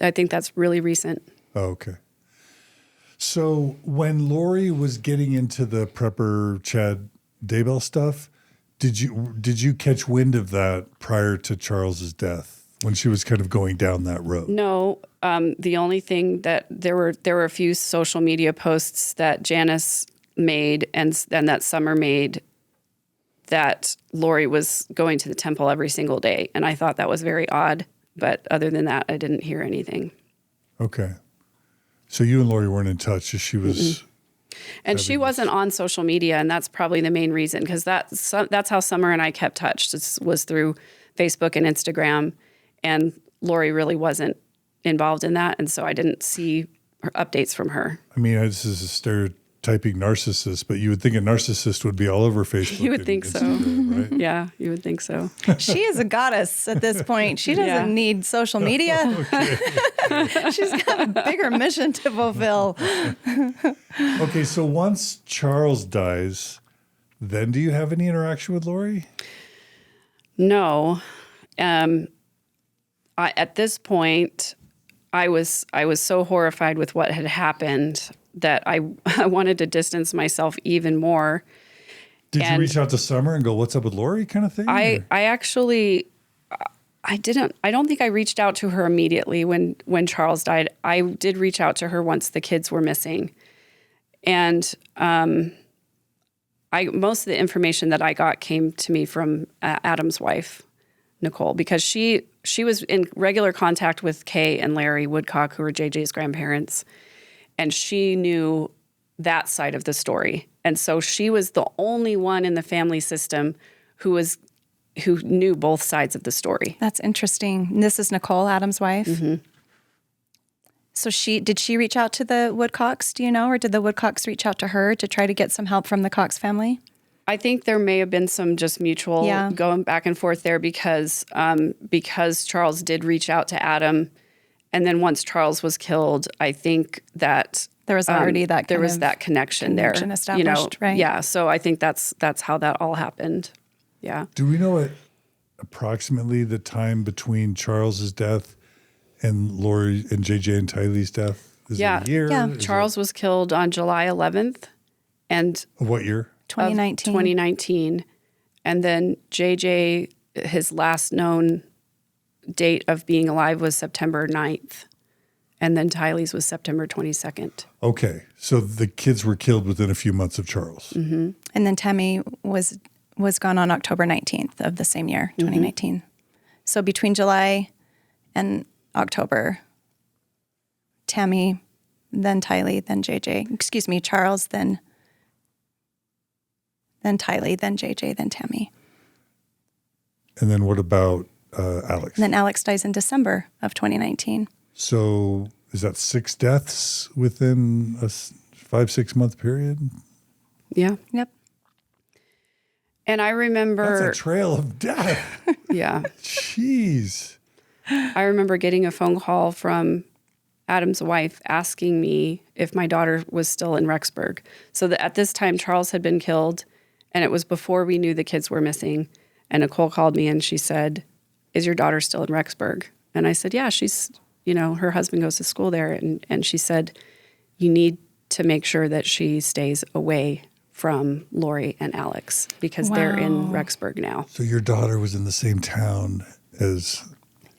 I think that's really recent. Oh, okay. So when Lori was getting into the prepper Chad Daybell stuff, did you catch wind of that prior to Charles's death when she was kind of going down that road? No, the only thing that there were a few social media posts that Janis made and that Summer made that Lori was going to the temple every single day, and I thought that was very odd. But other than that, I didn't hear anything. Okay. So you and Lori weren't in touch as she was... And she wasn't on social media, and that's probably the main reason, because that's how Summer and I kept touch. This was through Facebook and Instagram, and Lori really wasn't involved in that, and so I didn't see her updates from her. I mean, this is a stereotyping narcissist, but you would think a narcissist would be all over Facebook. You would think so. Right? Yeah, you would think so. She is a goddess at this point. She doesn't need social media. She's got a bigger mission to fulfill. Okay, so once Charles dies, then do you have any interaction with Lori? No. At this point, I was so horrified with what had happened that I wanted to distance myself even more. Did you reach out to Summer and go, "What's up with Lori?" kind of thing? I don't think I reached out to her immediately when Charles died. I did reach out to her once the kids were missing. And most of the information that I got came to me from Adam's wife, Nicole, because she was in regular contact with Kay and Larry Woodcock, who were JJ's grandparents, and she knew that side of the story. And so she was the only one in the family system who knew both sides of the story. That's interesting. This is Nicole, Adam's wife. Mm-hmm. So did she reach out to the Woodcocks, do you know, or did the Woodcocks reach out to her to try to get some help from the Cox family? I think there may have been some just mutual going back and forth there because Charles did reach out to Adam, and then once Charles was killed, I think that there was already that connection there established, right? Yeah, so I think that's how that all happened. Yeah. Do we know approximately the time between Charles's death and Lori and JJ and Tylee's death? Is it a year? Yeah. Charles was killed on July 11th. And what year? 2019. 2019. And then JJ, his last known date of being alive was September 9th. And then Tylee's was September 22nd. Okay. So the kids were killed within a few months of Charles. Mm-hmm. And then Tammy was gone on October 19th of the same year, 2019. Mm-hmm. So between July and October, Tammy, then Tylee, then JJ. Excuse me, Charles, then Tylee, then JJ, then Tammy. And then what about Alex? And then Alex dies in December of 2019. So is that 6 deaths within a 5-6 month period? Yeah. Yep. And I remember... That's a trail of death. Yeah. Jeez. I remember getting a phone call from Adam's wife asking me if my daughter was still in Rexburg. So that at this time, Charles had been killed, and it was before we knew the kids were missing. And Nicole called me and she said, "Is your daughter still in Rexburg?" And I said, "Yeah, she's, her husband goes to school there." And she said, "You need to make sure that she stays away from Lori and Alex because they're in Rexburg now." So your daughter was in the same town as...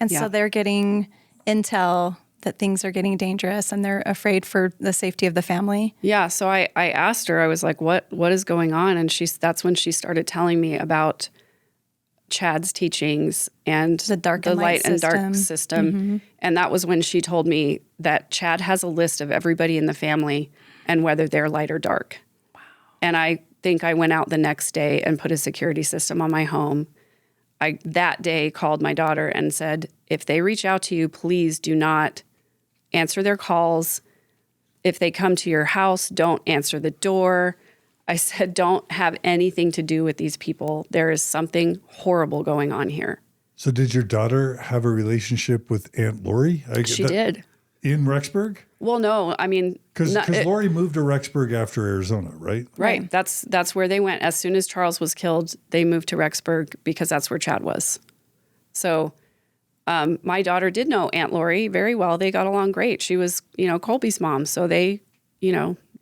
And so they're getting intel that things are getting dangerous and they're afraid for the safety of the family. Yeah. So I asked her, I was like, what is going on? And that's when she started telling me about Chad's teachings and the light and dark system. Mm-hmm. And that was when she told me that Chad has a list of everybody in the family and whether they're light or dark. Wow. And I think I went out the next day and put a security system on my home. I that day called my daughter and said, "If they reach out to you, please do not answer their calls. If they come to your house, don't answer the door." I said, "Don't have anything to do with these people. There is something horrible going on here." So did your daughter have a relationship with Aunt Lori? She did. In Rexburg? Well, no, I mean... Because Lori moved to Rexburg after Arizona, right? Right. That's where they went. As soon as Charles was killed, they moved to Rexburg because that's where Chad was. So My daughter did know Aunt Lori very well. They got along great. She was, Colby's mom. So they,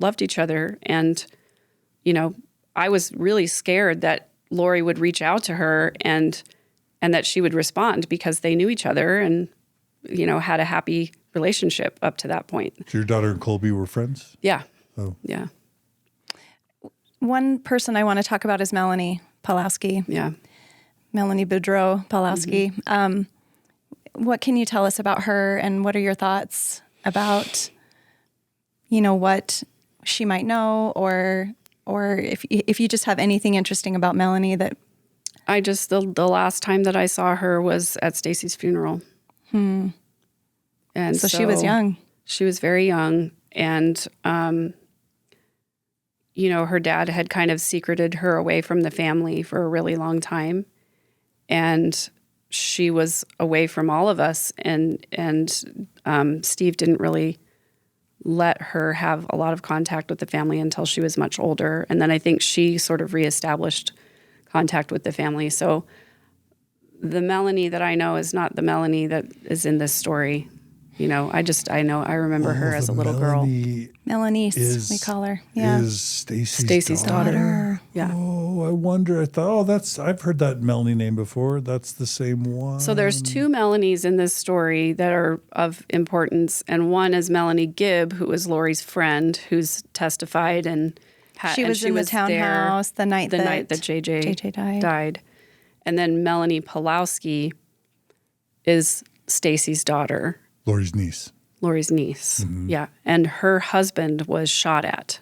loved each other. And, I was really scared that Lori would reach out to her and that she would respond because they knew each other and, had a happy relationship up to that point. So your daughter and Colby were friends? Yeah. Oh. Yeah. One person I want to talk about is Melanie Pawlowski. Yeah. Melanie Boudreau Pawlowski. What can you tell us about her, and what are your thoughts about, what she might know, or if you just have anything interesting about Melanie that... the last time that I saw her was at Stacey's funeral. And so she was young. She was very young. And, her dad had kind of secreted her away from the family for a really long time. And she was away from all of us. And Steve didn't really let her have a lot of contact with the family until she was much older. And then I think she sort of reestablished contact with the family. So the Melanie that I know is not the Melanie that is in this story. I remember her as a little girl. Melanice, we call her. Yeah. Is Stacey's daughter. Yeah. Oh, I wonder. I thought, I've heard that Melanie name before. That's the same one. So there's two Melanies in this story that are of importance. And one is Melanie Gibb, who was Lori's friend, who's testified and she was in the townhouse the night that JJ died. And then Melanie Pawlowski is Stacey's daughter. Lori's niece. Mm-hmm. Yeah. And her husband was shot at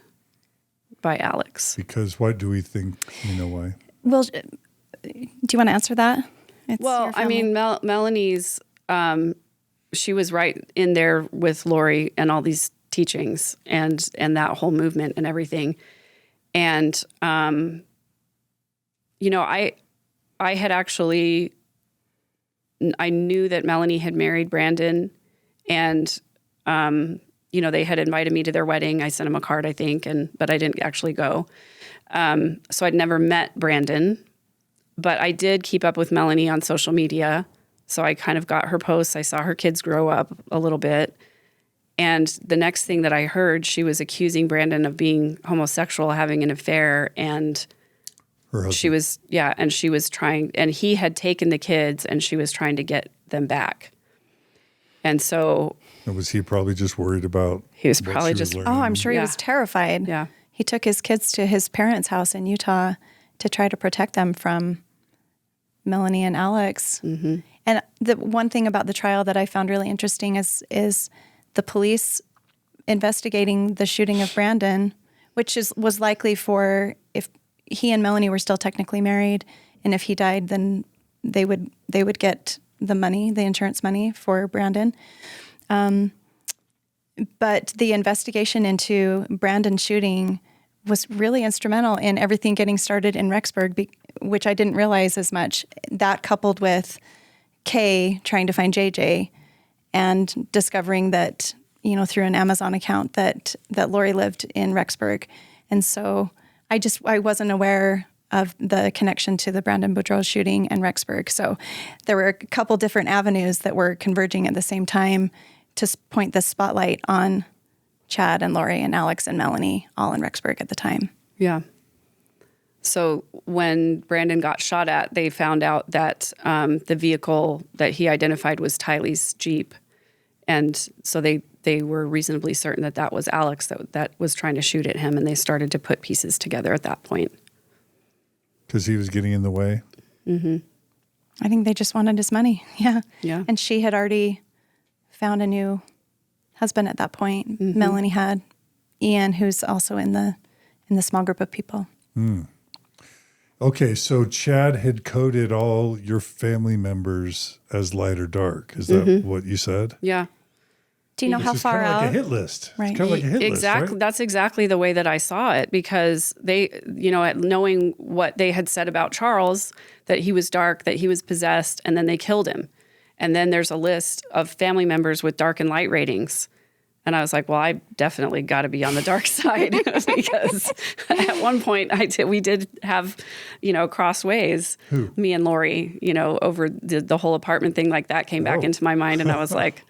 by Alex. Because why do we think, why? Well, do you want to answer that? Melanie's, she was right in there with Lori and all these teachings and that whole movement and everything. And, I had actually, I knew that Melanie had married Brandon, and, they had invited me to their wedding. I sent him a card, I think, but I didn't actually go. So I'd never met Brandon, but I did keep up with Melanie on social media. So I kind of got her posts. I saw her kids grow up a little bit. And the next thing that I heard, she was accusing Brandon of being homosexual, having an affair, and she was trying, and he had taken the kids and she was trying to get them back. And so... Was he probably just worried about... He was probably just... I'm sure he was terrified. Yeah. He took his kids to his parents' house in Utah to try to protect them from Melanie and Alex. Mm-hmm. And the one thing about the trial that I found really interesting is the police investigating the shooting of Brandon, which was likely for if he and Melanie were still technically married, and if he died, then they would get the money, the insurance money for Brandon. But the investigation into Brandon's shooting was really instrumental in everything getting started in Rexburg, which I didn't realize as much. That coupled with Kay trying to find JJ and discovering that, through an Amazon account that Lori lived in Rexburg. And so I wasn't aware of the connection to the Brandon Boudreau shooting and Rexburg. So there were a couple different avenues that were converging at the same time to point the spotlight on Chad and Lori and Alex and Melanie, all in Rexburg at the time. Yeah. So when Brandon got shot at, they found out that the vehicle that he identified was Tylee's Jeep. And so they were reasonably certain that was Alex that was trying to shoot at him, and they started to put pieces together at that point. Because he was getting in the way? Mm-hmm. I think they just wanted his money. Yeah. Yeah. And she had already found a new husband at that point. Mm-hmm. Melanie had Ian, who's also in the small group of people. Mm. Okay, so Chad had coded all your family members as light or dark. Is that what you said? Yeah. Do you know how far out? out? Like a hit list. Right. It's kind of like a hit list, right? That's exactly the way that I saw it, because they, knowing what they had said about Charles, that he was dark, that he was possessed, and then they killed him. And then there's a list of family members with dark and light ratings. And I was like, well, I definitely got to be on the dark side because at one point we did have, cross ways. Who? Me and Lori, over the whole apartment thing like that came back into my mind. And I was like,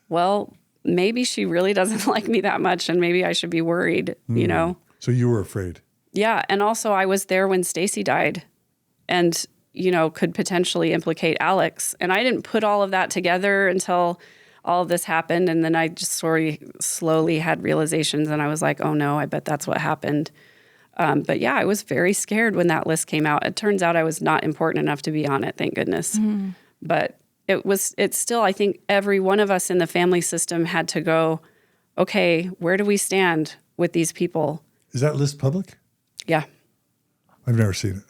well, maybe she really doesn't like me that much and maybe I should be worried, So you were afraid. Yeah. And also I was there when Stacey died and, could potentially implicate Alex. And I didn't put all of that together until all of this happened. And then I just sort of slowly had realizations and I was like, oh no, I bet that's what happened. But yeah, I was very scared when that list came out. It turns out I was not important enough to be on it, thank goodness. But it's still, I think every one of us in the family system had to go, okay, where do we stand with these people? Is that list public? Yeah. I've never seen it.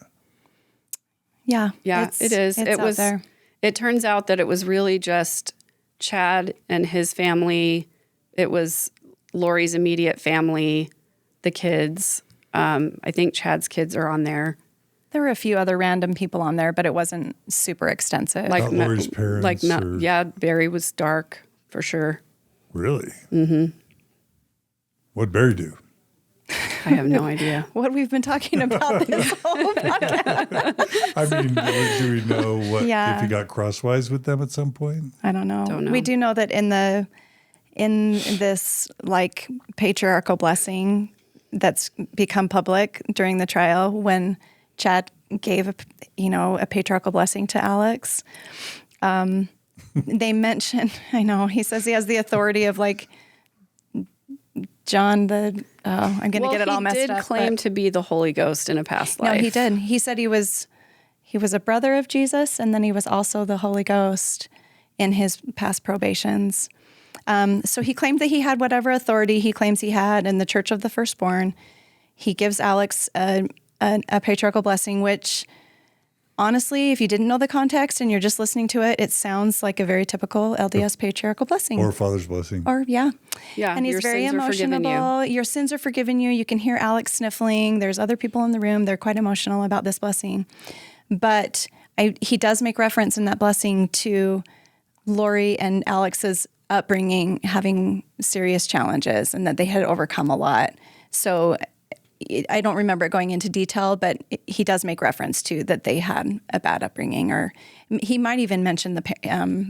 Yeah. Yeah, it is. It's out there. It turns out that it was really just Chad and his family. It was Lori's immediate family, the kids. I think Chad's kids are on there. There were a few other random people on there, but it wasn't super extensive. Not Lori's parents. Yeah, Barry was dark for sure. Really? Mm-hmm. What'd Barry do? I have no idea. What we've been talking about this whole podcast. I mean, do we know Yeah. if he got crosswise with them at some point? I don't know. Don't know. We do know that in this like patriarchal blessing that's become public during the trial, when Chad gave a patriarchal blessing to Alex, they mention, I know, he says he has the authority of like John I'm going to get it all messed up. He did claim to be the Holy Ghost in a past life. No, he did. He said he was a brother of Jesus, and then he was also the Holy Ghost in his past probations. So he claimed that he had whatever authority he claims he had in the Church of the Firstborn. He gives Alex a patriarchal blessing, which honestly, if you didn't know the context and you're just listening to it, it sounds like a very typical LDS patriarchal blessing. Or father's blessing. Yeah, and he's your very sins are forgiven emotional. you. Your sins are forgiven you. You can hear Alex sniffling. There's other people in the room. They're quite emotional about this blessing. But he does make reference in that blessing to Lori and Alex's upbringing having serious challenges and that they had overcome a lot. So I don't remember it going into detail, but he does make reference to that they had a bad upbringing, or he might even mention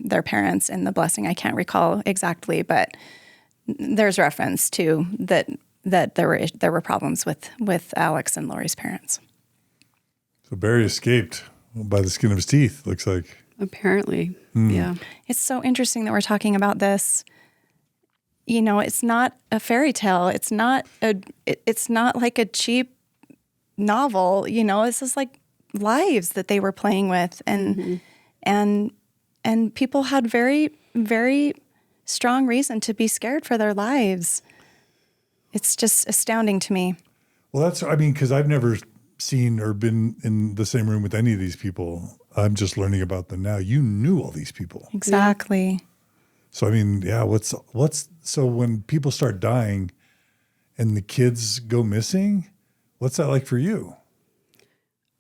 their parents in the blessing. I can't recall exactly, but there's reference to that there were problems with Alex and Lori's parents. So Barry escaped by the skin of his teeth, looks like. Apparently, yeah. It's so interesting that we're talking about this. It's not a fairy tale. It's not like a cheap novel. It's just like lives that they were playing with, and people had very, very strong reason to be scared for their lives. It's just astounding to me. Well, because I've never seen or been in the same room with any of these people. I'm just learning about them now. You knew all these people. Exactly. So, so when people start dying and the kids go missing, what's that like for you?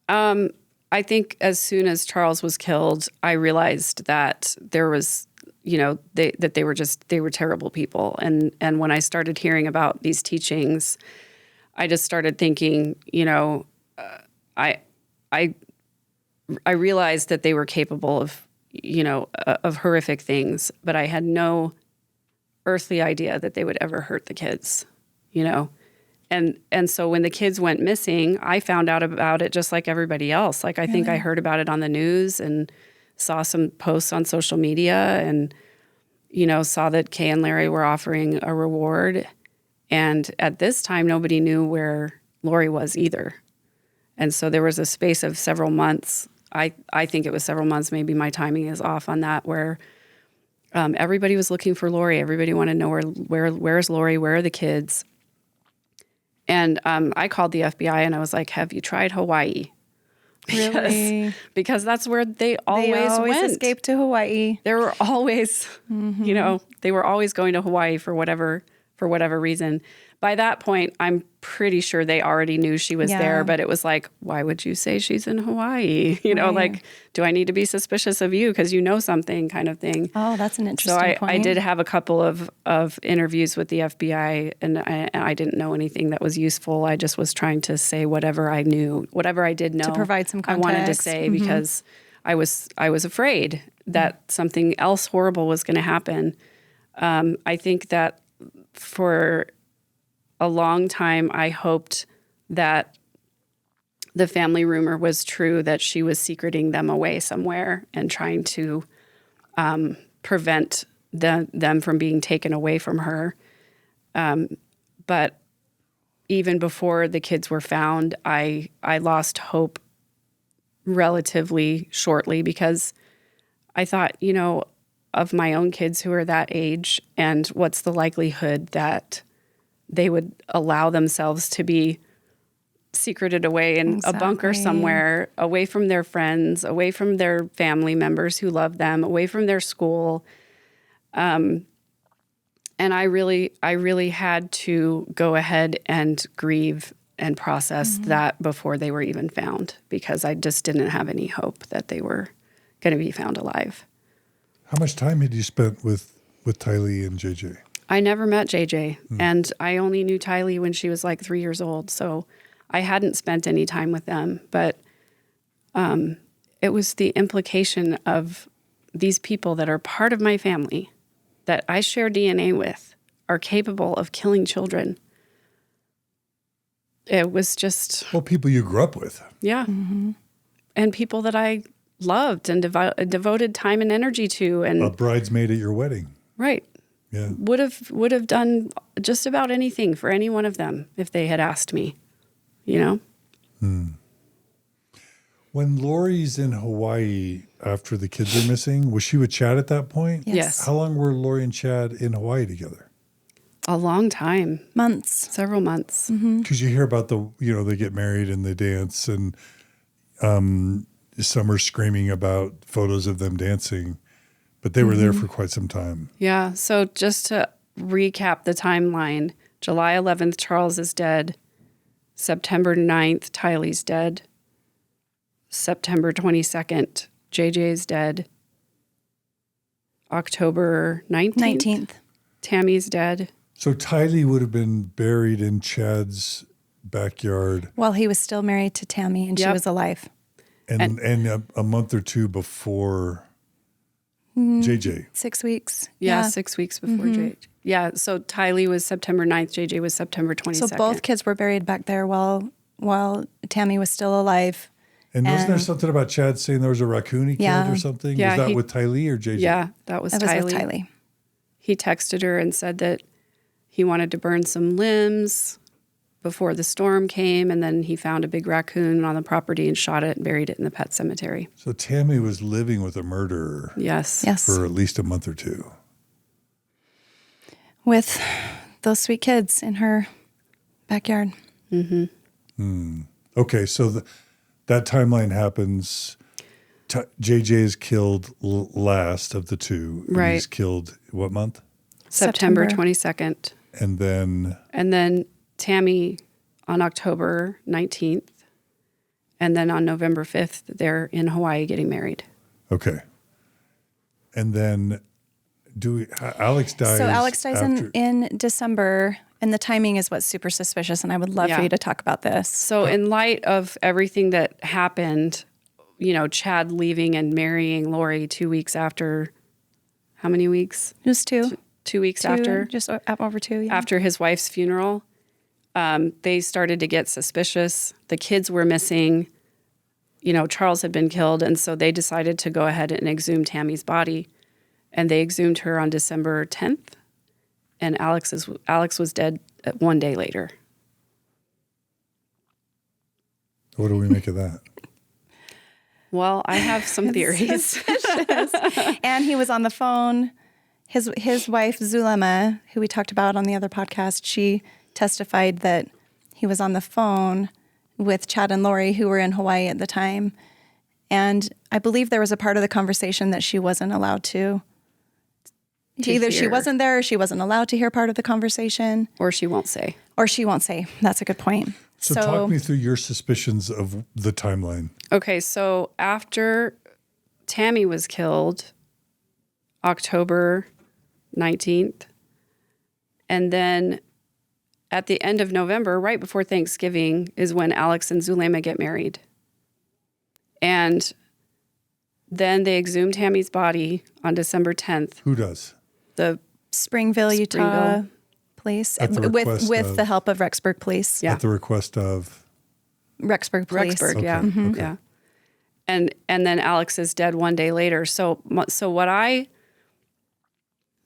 I think as soon as Charles was killed, I realized that there was, they were terrible people. And when I started hearing about these teachings, I just started thinking, I realized that they were capable of, of horrific things, but I had no earthly idea that they would ever hurt the kids, And so when the kids went missing, I found out about it just like everybody else. Like I think I heard about it on the news and saw some posts on social media and, saw that Kay and Larry were offering a reward. And at this time, nobody knew where Lori was either. And so there was a space of several months. I think it was several months. Maybe my timing is off on that, where everybody was looking for Lori. Everybody wanted to know where's Lori? Where are the kids? And I called the FBI and I was like, "Have you tried Hawaii?" Really? Because that's where they always went. Escape to Hawaii. They were always, they were always going to Hawaii for whatever reason. by that point, I'm pretty sure they already knew she was there, but it was like, why would you say she's in Hawaii? You know, like, do I need to be suspicious of you because you know something kind of thing? Oh, that's an interesting point. point. I did have a couple of interviews with the FBI, and I didn't know anything that was useful. I just was trying to say whatever I knew, whatever I did know. To provide some context. I wanted to say because I was afraid that something else horrible was going to happen. I think that for a long time, I hoped that the family rumor was true, that she was secreting them away somewhere and trying to prevent them from being taken away from her. But even before the kids were found, I lost hope relatively shortly because I thought, you know, of my own kids who are that age, and what's the likelihood that they would allow themselves to be secreted away in a bunker somewhere, away from their friends, away from their family members who love them, away from their school. And I really had to go ahead and grieve and process that before they were even found, because I just didn't have any hope that they were going to be found alive. How much time had you spent with Tylee and JJ? I never met JJ, and I only knew Tylee when she was like 3 years old, so I hadn't spent any time with them. But it was the implication of these people that are part of my family, that I share DNA with, are capable of killing children. It was just... Well, people you grew up with. Yeah. And people that I loved and devoted time and energy to. And a bridesmaid at your wedding. Right. Yeah. Would have done just about anything for any one of them if they had asked me, you know? When Lori's in Hawaii after the kids are missing, was she with Chad at that point? Yes. How long were Lori and Chad in Hawaii together? A long time. Months. Several months. Because you hear about they get married and they dance, and some are screaming about photos of them dancing, but they were there for quite some time. Yeah. So just to recap the timeline, July 11th, Charles is dead. September 9th, Tylee's dead. September 22nd, JJ is dead. October 19th. Tammy's dead. So Tylee would have been buried in Chad's backyard. While he was still married to Tammy and she was alive. And a month or two before JJ. 6 weeks. Yeah, 6 weeks before JJ. Yeah, so Tylee was September 9th, JJ was September 22nd. So both kids were buried back there while Tammy was still alive. And wasn't there something about Chad saying there was a raccoon he killed or something? Yeah, was that with Tylee or JJ? Yeah, that was Tylee. With Tylee. He texted her and said that he wanted to burn some limbs before the storm came, and then he found a big raccoon on the property and shot it and buried it in the pet cemetery. So Tammy was living with a murderer. Yes. For at least a month or two. With those sweet kids in her backyard. Okay, so that timeline happens. JJ is killed last of the two. Right. He's killed what month? September 22nd. And then Tammy on October 19th. And then on November 5th, they're in Hawaii getting married. Okay. And then Alex dies. So Alex dies in December, and the timing is what's super suspicious, and I would love for you to talk about this. So in light of everything that happened, Chad leaving and marrying Lori 2 weeks after, how many weeks? It was 2. 2 weeks after? Just over 2, yeah. After his wife's funeral, they started to get suspicious. The kids were missing. Charles had been killed, and so they decided to go ahead and exhume Tammy's body. And they exhumed her on December 10th, and Alex was dead 1 day later. What do we make of that? Well, I have some theories. And he was on the phone. His wife, Zulema, who we talked about on the other podcast, she testified that he was on the phone with Chad and Lori, who were in Hawaii at the time. And I believe there was a part of the conversation that she wasn't allowed to Either she hear. wasn't there or she wasn't allowed to hear part of the conversation. Or she won't say. Or she won't say. That's a good point. So talk me through your suspicions of the timeline. Okay, so after Tammy was killed, October 19th, and then at the end of November, right before Thanksgiving, is when Alex and Zulema get married. And then they exhumed Tammy's body on December 10th. Who does? The Springville, Utah police At the request with of- the help of Rexburg police. Yeah. At the request of... Rexburg police. Rexburg, yeah, Okay, okay. yeah. And then Alex is dead one day later. So what I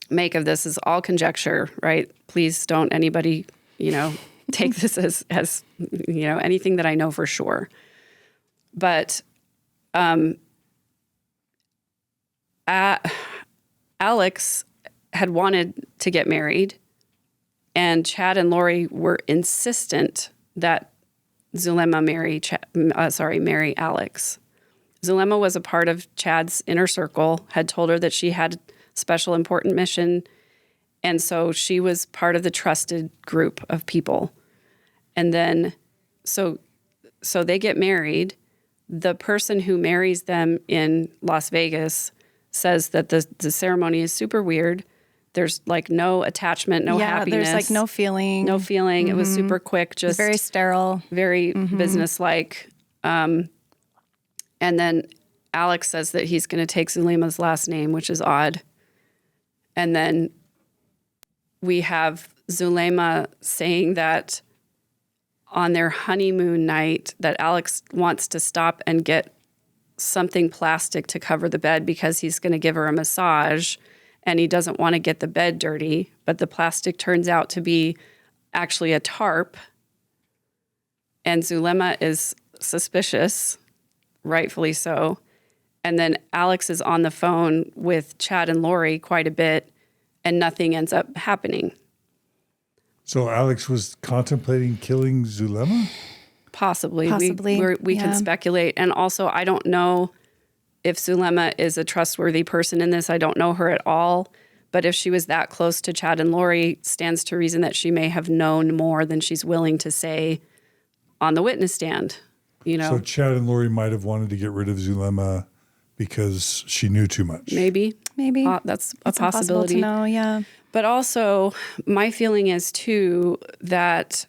make of this is all conjecture, right? Please don't anybody, take this as anything that I know for sure. But Alex had wanted to get married, and Chad and Lori were insistent that Zulema marry Alex. Zulema was a part of Chad's inner circle, had told her that she had a special important mission, and so she was part of the trusted group of people. And then, so they get married. The person who marries them in Las Vegas says that the ceremony is super weird. There's like no attachment, no happiness. There's like no feeling. No feeling. It was super quick, just very sterile. very businesslike. And then Alex says that he's going to take Zulema's last name, which is odd. And then we have Zulema saying that on their honeymoon night that Alex wants to stop and get something plastic to cover the bed because he's going to give her a massage and he doesn't want to get the bed dirty. But the plastic turns out to be actually a tarp. And Zulema is suspicious, rightfully so. And then Alex is on the phone with Chad and Lori quite a bit, and nothing ends up happening. So Alex was contemplating killing Zulema? Possibly. Possibly, We yeah. can speculate. And also, I don't know if Zulema is a trustworthy person in this. I don't know her at all. But if she was that close to Chad and Lori, stands to reason that she may have known more than she's willing to say on the witness stand. So Chad and Lori might have wanted to get rid of Zulema because she knew too much. Maybe. That's a It's impossible possibility. to know, yeah. But also, my feeling is, too, that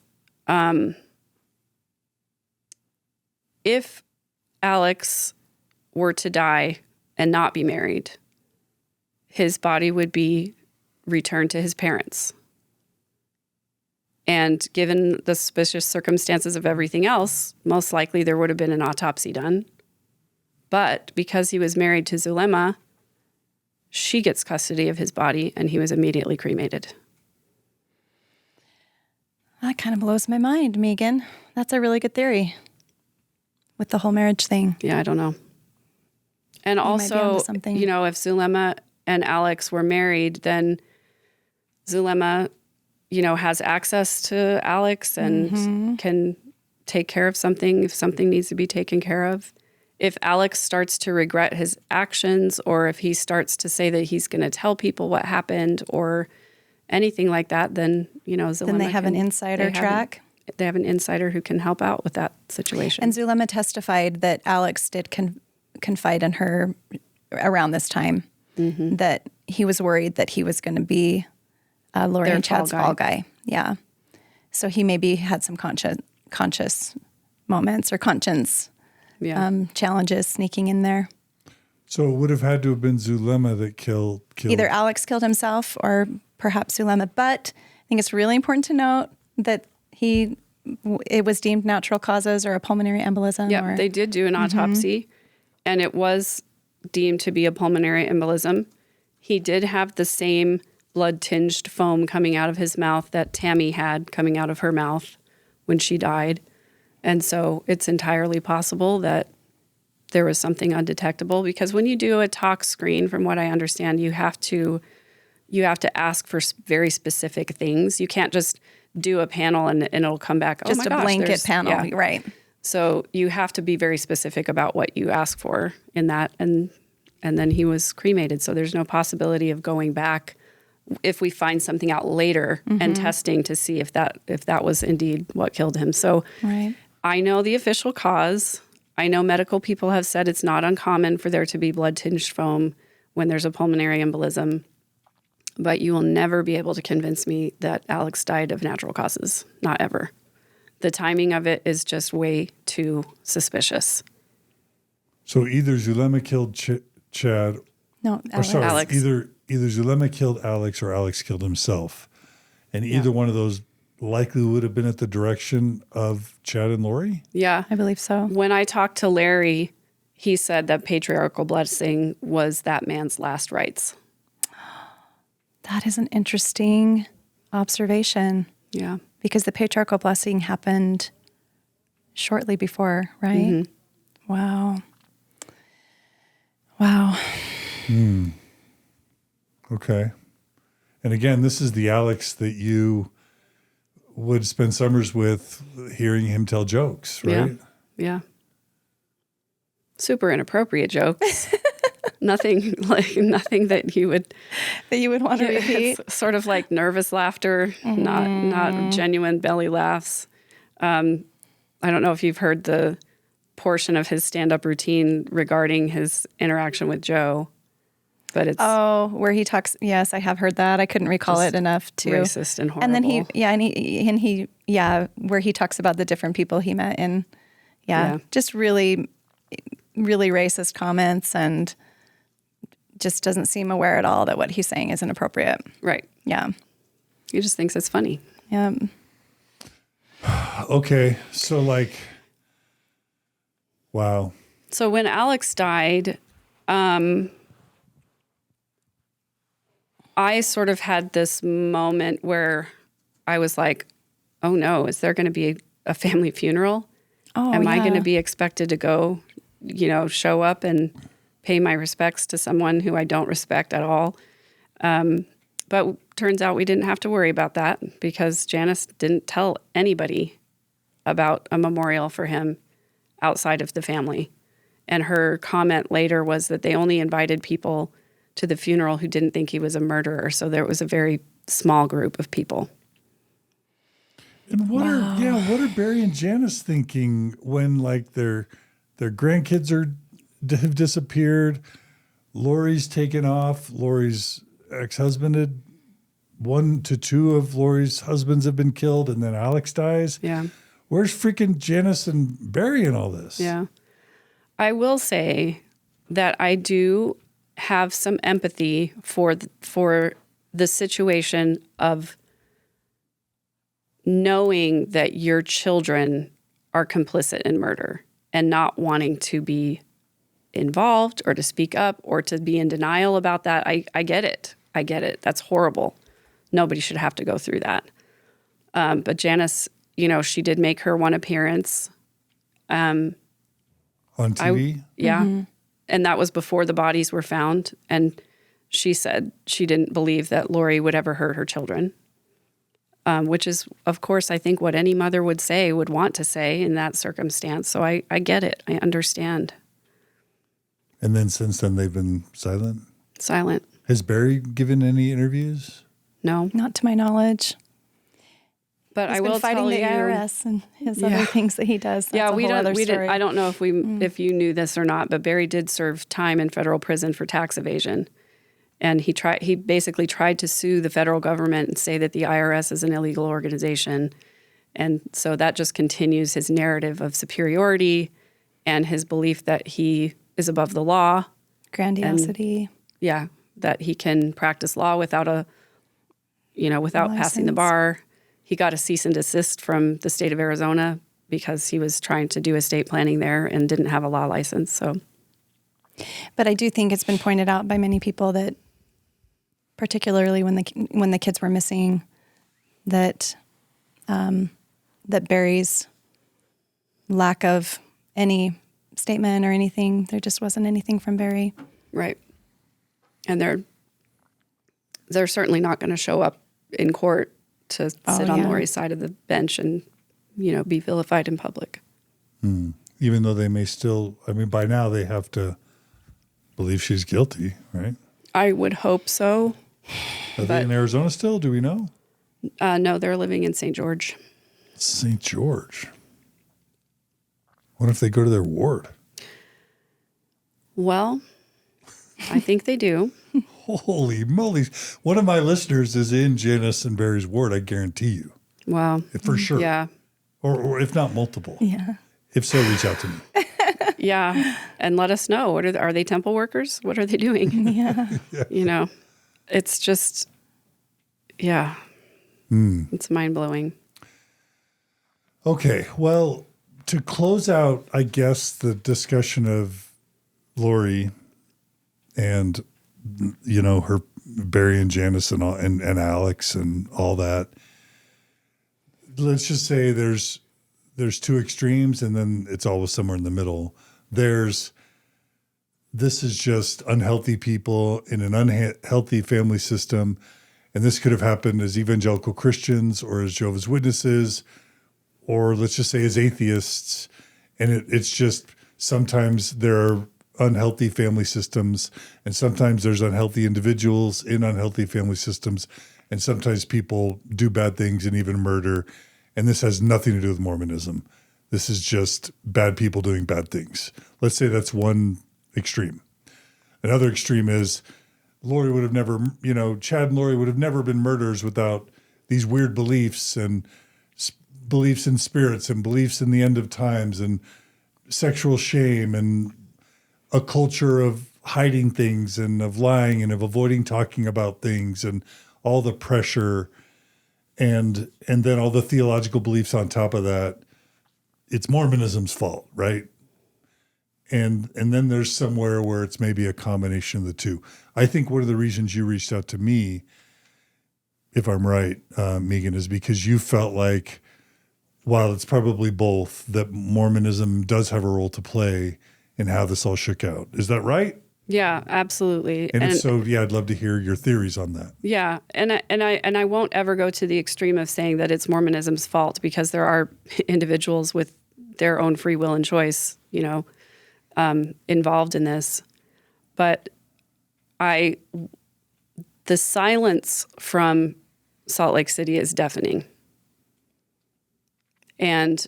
if Alex were to die and not be married, his body would be returned to his parents. And given the suspicious circumstances of everything else, most likely there would have been an autopsy done. But because he was married to Zulema, she gets custody of his body, and he was immediately cremated. That kind of blows my mind, Megan. That's a really good theory with the whole marriage thing. Yeah, I don't know. And might be also, onto something. if Zulema and Alex were married, then Zulema, has access to Alex and can take care of something if something needs to be taken care of. If Alex starts to regret his actions, or if he starts to say that he's going to tell people what happened or anything like that, then, Zulema Then they have an insider track. They have an insider who can help out with that situation. And Zulema testified that Alex did confide in her around this time, that he was worried that he was going to be Lori Their and Chad's fall fall guy. Yeah. So he maybe had some conscious moments or conscience challenges sneaking in there. So it would have had to have been Zulema that killed. Either Alex killed himself or perhaps Zulema. But I think it's really important to note that it was deemed natural causes or a pulmonary embolism. Yeah, they did do an autopsy, and it was deemed to be a pulmonary embolism. He did have the same blood-tinged foam coming out of his mouth that Tammy had coming out of her mouth when she died. And so it's entirely possible that there was something undetectable, because when you do a tox screen, from what I understand, you have to ask for very specific things. You can't just do a panel and it'll come back, Just oh my a gosh, blanket panel, yeah. right. So you have to be very specific about what you ask for in that. And then he was cremated. So there's no possibility of going back if we find something out later and testing to see if that was indeed what killed him. So Right. I know the official cause. I know medical people have said it's not uncommon for there to be blood-tinged foam when there's a pulmonary embolism, but you will never be able to convince me that Alex died of natural causes. Not ever. The timing of it is just way too suspicious. So either Zulema killed Chad, No, or Alex. sorry, Alex. either Zulema killed Alex or Alex killed himself. And either one of those likely would have been at the direction of Chad and Lori? Yeah. I believe so. When I talked to Larry, he said that patriarchal blessing was that man's last rites. That is an interesting observation Yeah. because the patriarchal blessing happened shortly before, right? Wow. Wow. Okay. And again, this is the Alex that you would spend summers with, hearing him tell jokes, right? Yeah. Super inappropriate jokes. nothing that you would want to repeat. It's sort of like nervous laughter, not genuine belly laughs. I don't know if you've heard the portion of his stand-up routine regarding his interaction with Joe, but it's Where he talks. Yes, I have heard that. I couldn't recall it enough to. racist and horrible. And then where he talks about the different people he met and just really, really racist comments and just doesn't seem aware at all that what he's saying is inappropriate. Right. Yeah. He just thinks it's funny. Yeah. Okay. So wow. So when Alex died, I sort of had this moment where I was like, oh no, is there going to be a family funeral? Oh, Am I yeah. going to be expected to go, show up and pay my respects to someone who I don't respect at all? But turns out we didn't have to worry about that because Janis didn't tell anybody about a memorial for him outside of the family. And her comment later was that they only invited people to the funeral who didn't think he was a murderer. So there was a very small group of people. And what are Barry and Janis thinking when their grandkids have disappeared? Lori's taken off. Lori's ex-husband had 1 to 2 of Lori's husbands have been killed, and then Alex dies. Yeah. Where's freaking Janis and Barry in all this? Yeah. I will say that I do have some empathy for the situation of knowing that your children are complicit in murder and not wanting to be involved or to speak up or to be in denial about that. I get it. I get it. That's horrible. Nobody should have to go through that. But Janis, she did make her one appearance. On TV? Yeah. And that was before the bodies were found. And she said she didn't believe that Lori would ever hurt her children, which is, of course, I think what any mother would want to say in that circumstance. So I get it. I understand. And then since then, they've been silent? Silent. Has Barry given any interviews? No. Not to my knowledge. But He's I been will fighting tell the you, IRS and his other things that he does. That's we a whole don't. other We story. did. I don't know if you knew this or not, but Barry did serve time in federal prison for tax evasion, and he basically tried to sue the federal government and say that the IRS is an illegal organization, and so that just continues his narrative of superiority and his belief that he is above the law. Grandiosity. Yeah, that he can practice law without passing the License. bar. He got a cease and desist from the state of Arizona because he was trying to do estate planning there and didn't have a law license. So, But I do think it's been pointed out by many people that, particularly when the kids were missing, that that Barry's lack of any statement or anything, there just wasn't anything from Barry. right. And they're certainly not going to show up in court to sit on Lori's side of the bench and, be vilified in public. Even though they may still, by now they have to believe she's guilty, right? I would hope so. Are they in Arizona still? Do we know? No, they're living in St. George. St. George. What if they go to their ward? Well, I think they do. Holy moly. One of my listeners is in Janis and Barry's ward, I guarantee you. Wow. For sure. Yeah. Or if not multiple. Yeah. If so, reach out to me. Yeah. And let us know. Are they temple workers? What are they doing? Yeah. You know, it's just, yeah. It's mind-blowing. Okay. Well, to close out, I guess, the discussion of Lori and, you know, her Barry and Janis and Alex and all that. Let's just say there's two extremes, and then it's always somewhere in the middle. This is just unhealthy people in an unhealthy family system. And this could have happened as evangelical Christians or as Jehovah's Witnesses, or let's just say as atheists. And it's just sometimes there are unhealthy family systems, and sometimes there's unhealthy individuals in unhealthy family systems, and sometimes people do bad things and even murder. And this has nothing to do with Mormonism. This is just bad people doing bad things. Let's say that's one extreme. Another extreme is Lori would have never, you know, Chad and Lori would have never been murderers without these weird beliefs and beliefs in spirits and beliefs in the end of times and sexual shame and a culture of hiding things and of lying and of avoiding talking about things and all the pressure and then all the theological beliefs on top of that. It's Mormonism's fault, right? And then there's somewhere where it's maybe a combination of the two. I think one of the reasons you reached out to me, if I'm right, Megan, is because you felt like, while it's probably both, that Mormonism does have a role to play in how this all shook out. Is that right? Yeah, absolutely. And if so, yeah, I'd love to hear your theories on that. Yeah, and I won't ever go to the extreme of saying that it's Mormonism's fault, because there are individuals with their own free will and choice, you know, involved in this. But the silence from Salt Lake City is deafening. And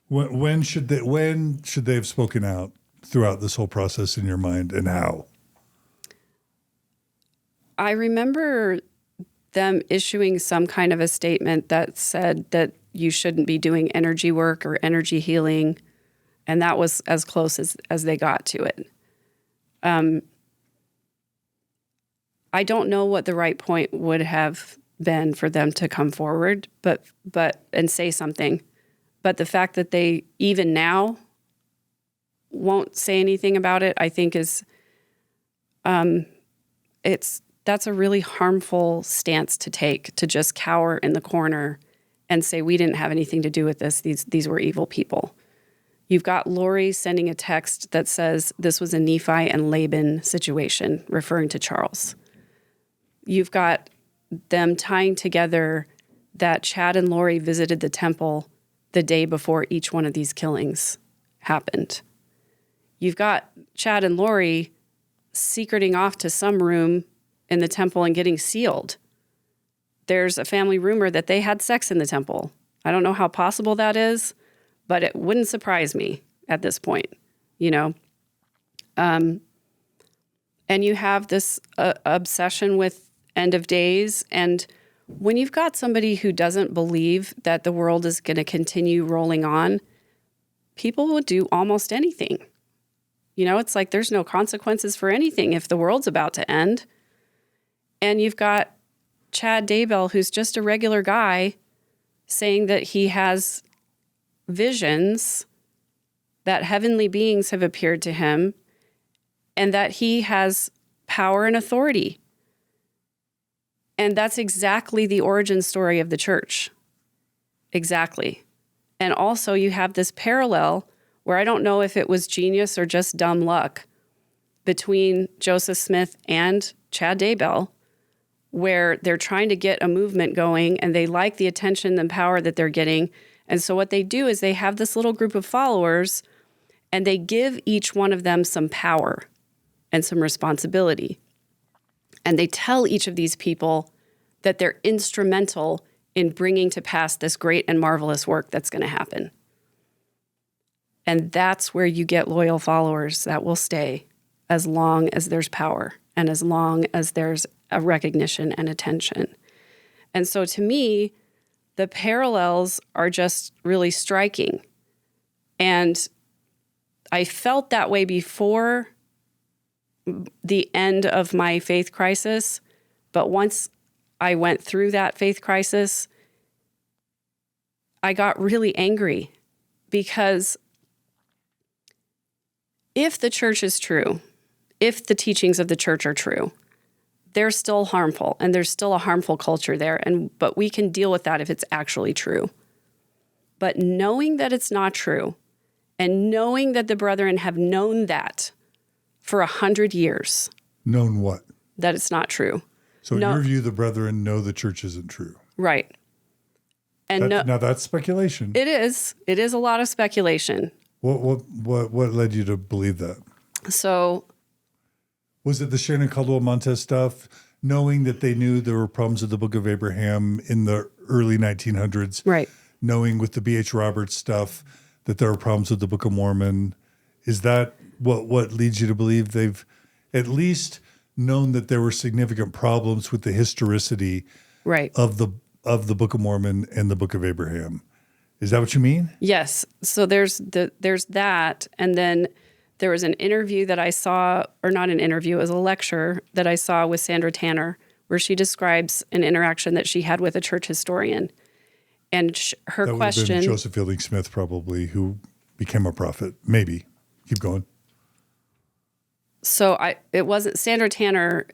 when should they have spoken out throughout this whole process in your mind, and how? I remember them issuing some kind of a statement that said that you shouldn't be doing energy work or energy healing, and that was as close as they got to it. I don't know what the right point would have been for them to come forward, but and say something. But the fact that they even now won't say anything about it, I think is that's a really harmful stance to take, to just cower in the corner and say we didn't have anything to do with this. These were evil people. You've got Lori sending a text that says this was a Nephi and Laban situation, referring to Charles. You've got them tying together that Chad and Lori visited the temple the day before each one of these killings happened. You've got Chad and Lori secreting off to some room in the temple and getting sealed. There's a family rumor that they had sex in the temple. I don't know how possible that is, but it wouldn't surprise me at this point, you know. And you have this obsession with end of days. And when you've got somebody who doesn't believe that the world is going to continue rolling on, people will do almost anything. You know, it's like there's no consequences for anything if the world's about to end. And you've got Chad Daybell, who's just a regular guy, saying that he has visions, that heavenly beings have appeared to him, and that he has power and authority. And that's exactly the origin story of the church. Exactly. And also you have this parallel where I don't know if it was genius or just dumb luck between Joseph Smith and Chad Daybell, where they're trying to get a movement going and they like the attention and power that they're getting. And so what they do is they have this little group of followers and they give each one of them some power and some responsibility. And they tell each of these people that they're instrumental in bringing to pass this great and marvelous work that's going to happen. And that's where you get loyal followers that will stay as long as there's power and as long as there's a recognition and attention. And so to me, the parallels are just really striking. And I felt that way before the end of my faith crisis. But once I went through that faith crisis, I got really angry because if the church is true, if the teachings of the church are true, they're still harmful and there's still a harmful culture there. But we can deal with that if it's actually true. But knowing that it's not true and knowing that the brethren have known that for 100 years. Known what? That it's not true. So in your view, the brethren know the church isn't true. Right. And now that's speculation. It is. It is a lot of speculation. What led you to believe that? So was it the Shannon Caldwell Montez stuff, knowing that they knew there were problems with the Book of Abraham in the early 1900s? Right. Knowing with the B.H. Roberts stuff that there were problems with the Book of Mormon. Is that what leads you to believe they've at least known that there were significant problems with the historicity of the Book of Mormon and the Book of Abraham? Is that what you mean? Yes. So there's that, and then there was an interview that I saw, or not an interview, it was a lecture that I saw with Sandra Tanner, where she describes an interaction that she had with a church historian, and her that question. Would have been Joseph Fielding Smith, probably, who became a prophet. Maybe. Keep going. So it wasn't Sandra Tanner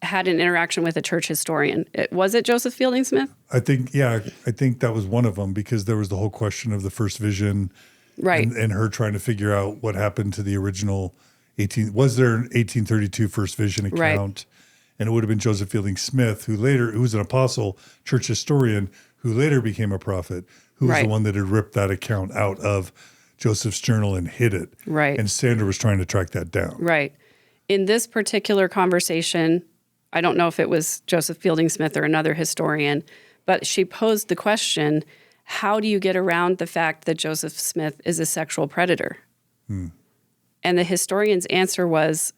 had an interaction with a church historian. Was it Joseph Fielding Smith? I think that was one of them, because there was the whole question of the first vision, right? And her trying to figure out what happened to the original was there an 1832 first vision account? Right. And it would have been Joseph Fielding Smith, who was an apostle, church historian, who later became a prophet, who was the one that had ripped that account out of Joseph's journal and hid it. Right. And Sandra was trying to track that down. Right. In this particular conversation, I don't know if it was Joseph Fielding Smith or another historian, but she posed the question, how do you get around the fact that Joseph Smith is a sexual predator? And the historian's answer was,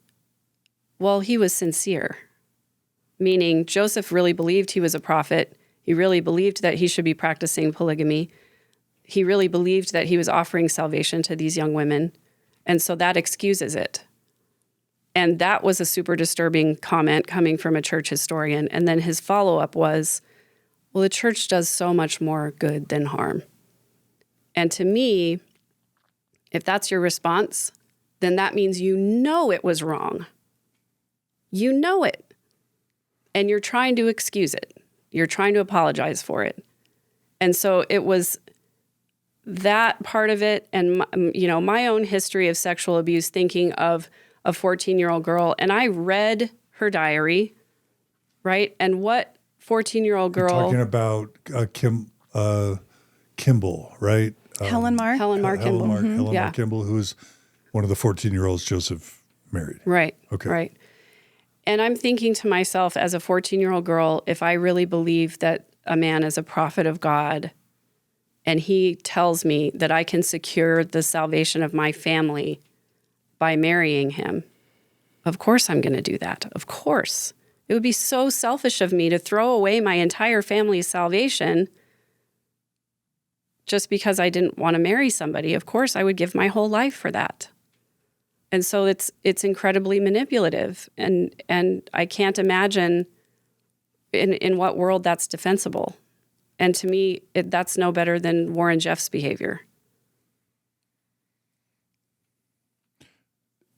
well, he was sincere, meaning Joseph really believed he was a prophet. He really believed that he should be practicing polygamy. He really believed that he was offering salvation to these young women. And so that excuses it. And that was a super disturbing comment coming from a church historian. And then his follow-up was, well, the church does so much more good than harm. And to me, if that's your response, then that means you know it was wrong. You know it. And you're trying to excuse it. You're trying to apologize for it. And so it was that part of it, and my own history of sexual abuse, thinking of a 14-year-old girl, and I read her diary, right? And what 14-year-old girl? You're talking about Kimball, right? Helen Mar Kimball. Helen Mar Kimball, who's one of the 14-year-olds Joseph married. Right. Okay. Right. And I'm thinking to myself, as a 14-year-old girl, if I really believe that a man is a prophet of God, and he tells me that I can secure the salvation of my family by marrying him, of course I'm going to do that. Of course. It would be so selfish of me to throw away my entire family's salvation just because I didn't want to marry somebody. Of course, I would give my whole life for that. And so it's incredibly manipulative. And I can't imagine in what world that's defensible. And to me, that's no better than Warren Jeff's behavior.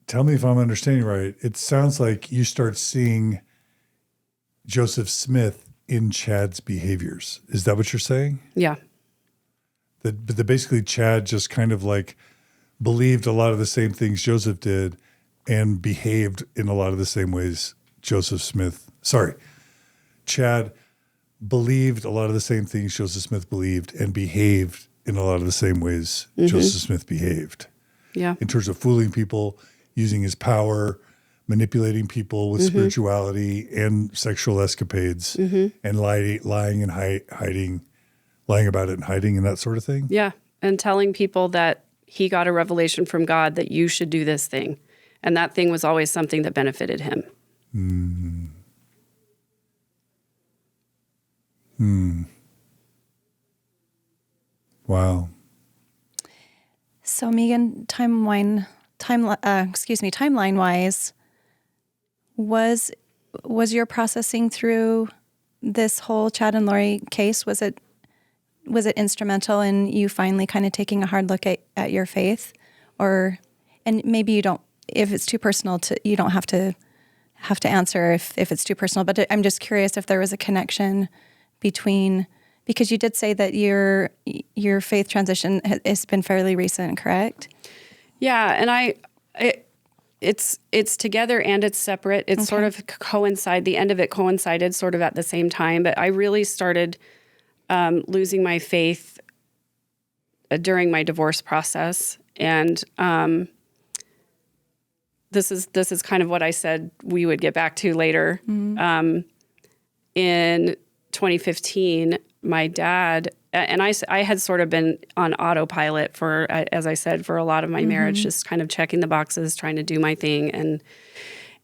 Tell me if I'm understanding right. It sounds like you start seeing Joseph Smith in Chad's behaviors. Is that what you're saying? Yeah. That basically Chad just kind of like believed a lot of the same things Joseph did and behaved in a lot of the same ways Chad believed a lot of the same things Joseph Smith believed and behaved in a lot of the same ways Joseph Smith behaved. Yeah. In terms of fooling people, using his power, manipulating people with spirituality and sexual escapades and lying and lying about it and hiding and that sort of thing. Yeah. And telling people that he got a revelation from God that you should do this thing. And that thing was always something that benefited him. Wow. So Megan, timeline wise, was your processing through this whole Chad and Lori case, was it instrumental in you finally kind of taking a hard look at your faith? And maybe you don't, if it's too personal, you don't have to answer if it's too personal, but I'm just curious if there was a connection between, because you did say that your faith transition has been fairly recent, correct? Yeah, and it's together and it's separate. It's sort of the end of it coincided sort of at the same time, but I really started losing my faith during my divorce process. And this is kind of what I said we would get back to later. In 2015, my dad, and I had sort of been on autopilot for, as I said, for a lot of my marriage, just kind of checking the boxes, trying to do my thing.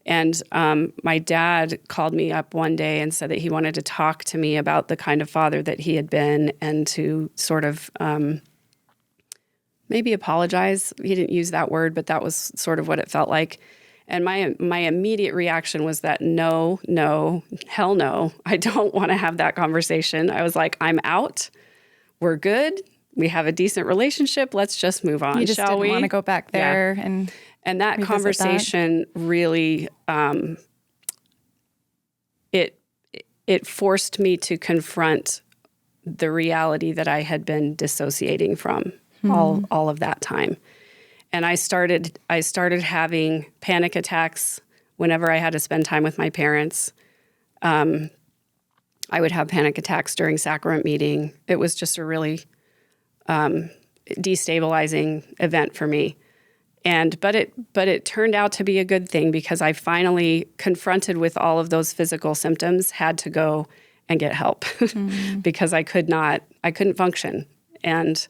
And my dad called me up one day and said that he wanted to talk to me about the kind of father that he had been and to sort of maybe apologize. He didn't use that word, but that was sort of what it felt like. And my immediate reaction was that no, hell no. I don't want to have that conversation. I was like, I'm out. We're good. We have a decent relationship. Let's just move on, you just shall we? Want to go back there and that conversation really it forced me to confront the reality that I had been dissociating from all of that time. And I started having panic attacks whenever I had to spend time with my parents. I would have panic attacks during sacrament meeting. It was just a really destabilizing event for me. But it turned out to be a good thing because I finally, confronted with all of those physical symptoms, had to go and get help because I couldn't function. And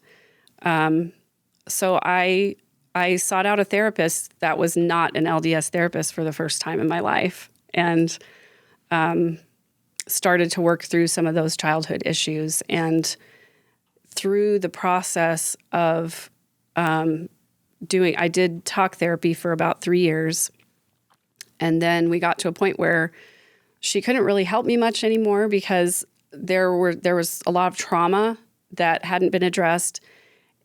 so I sought out a therapist that was not an LDS therapist for the first time in my life, and started to work through some of those childhood issues. And through the process of I did talk therapy for about 3 years, and then we got to a point where she couldn't really help me much anymore because there was a lot of trauma that hadn't been addressed.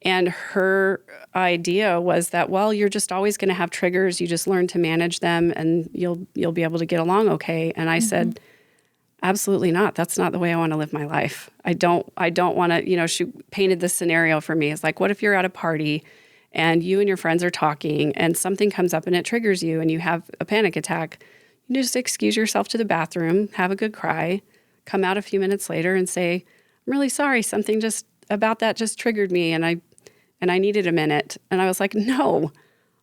And her idea was that, well, you're just always going to have triggers. You just learn to manage them, and you'll be able to get along okay. And I said, absolutely not. That's not the way I want to live my life. I don't want to. She painted this scenario for me. It's like, what if you're at a party and you and your friends are talking, and something comes up and it triggers you, and you have a panic attack? You just excuse yourself to the bathroom, have a good cry, come out a few minutes later, and say, "I'm really sorry. Something about that just triggered me, and I needed a minute." And I was like, no,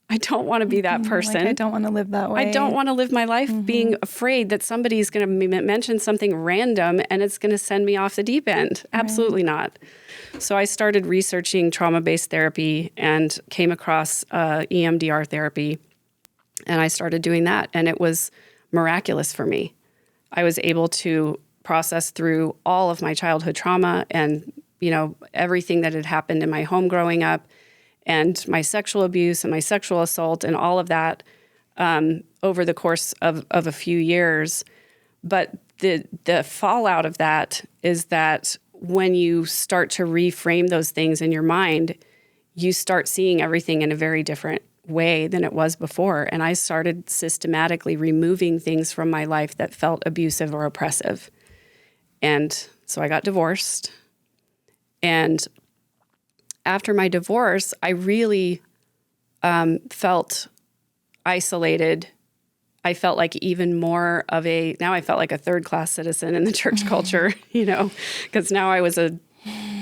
I don't want to be that person. Like, I don't want to live that way. I don't want to live my life being afraid that somebody's going to mention something random and it's going to send me off the deep end. Absolutely not. So I started researching trauma-based therapy and came across EMDR therapy. And I started doing that. And it was miraculous for me. I was able to process through all of my childhood trauma and everything that had happened in my home growing up, and my sexual abuse and my sexual assault and all of that over the course of a few years. But the fallout of that is that when you start to reframe those things in your mind, you start seeing everything in a very different way than it was before. And I started systematically removing things from my life that felt abusive or oppressive. And so I got divorced. And after my divorce, I really felt isolated. I felt like even more of now I felt like a third-class citizen in the church culture, because now I was a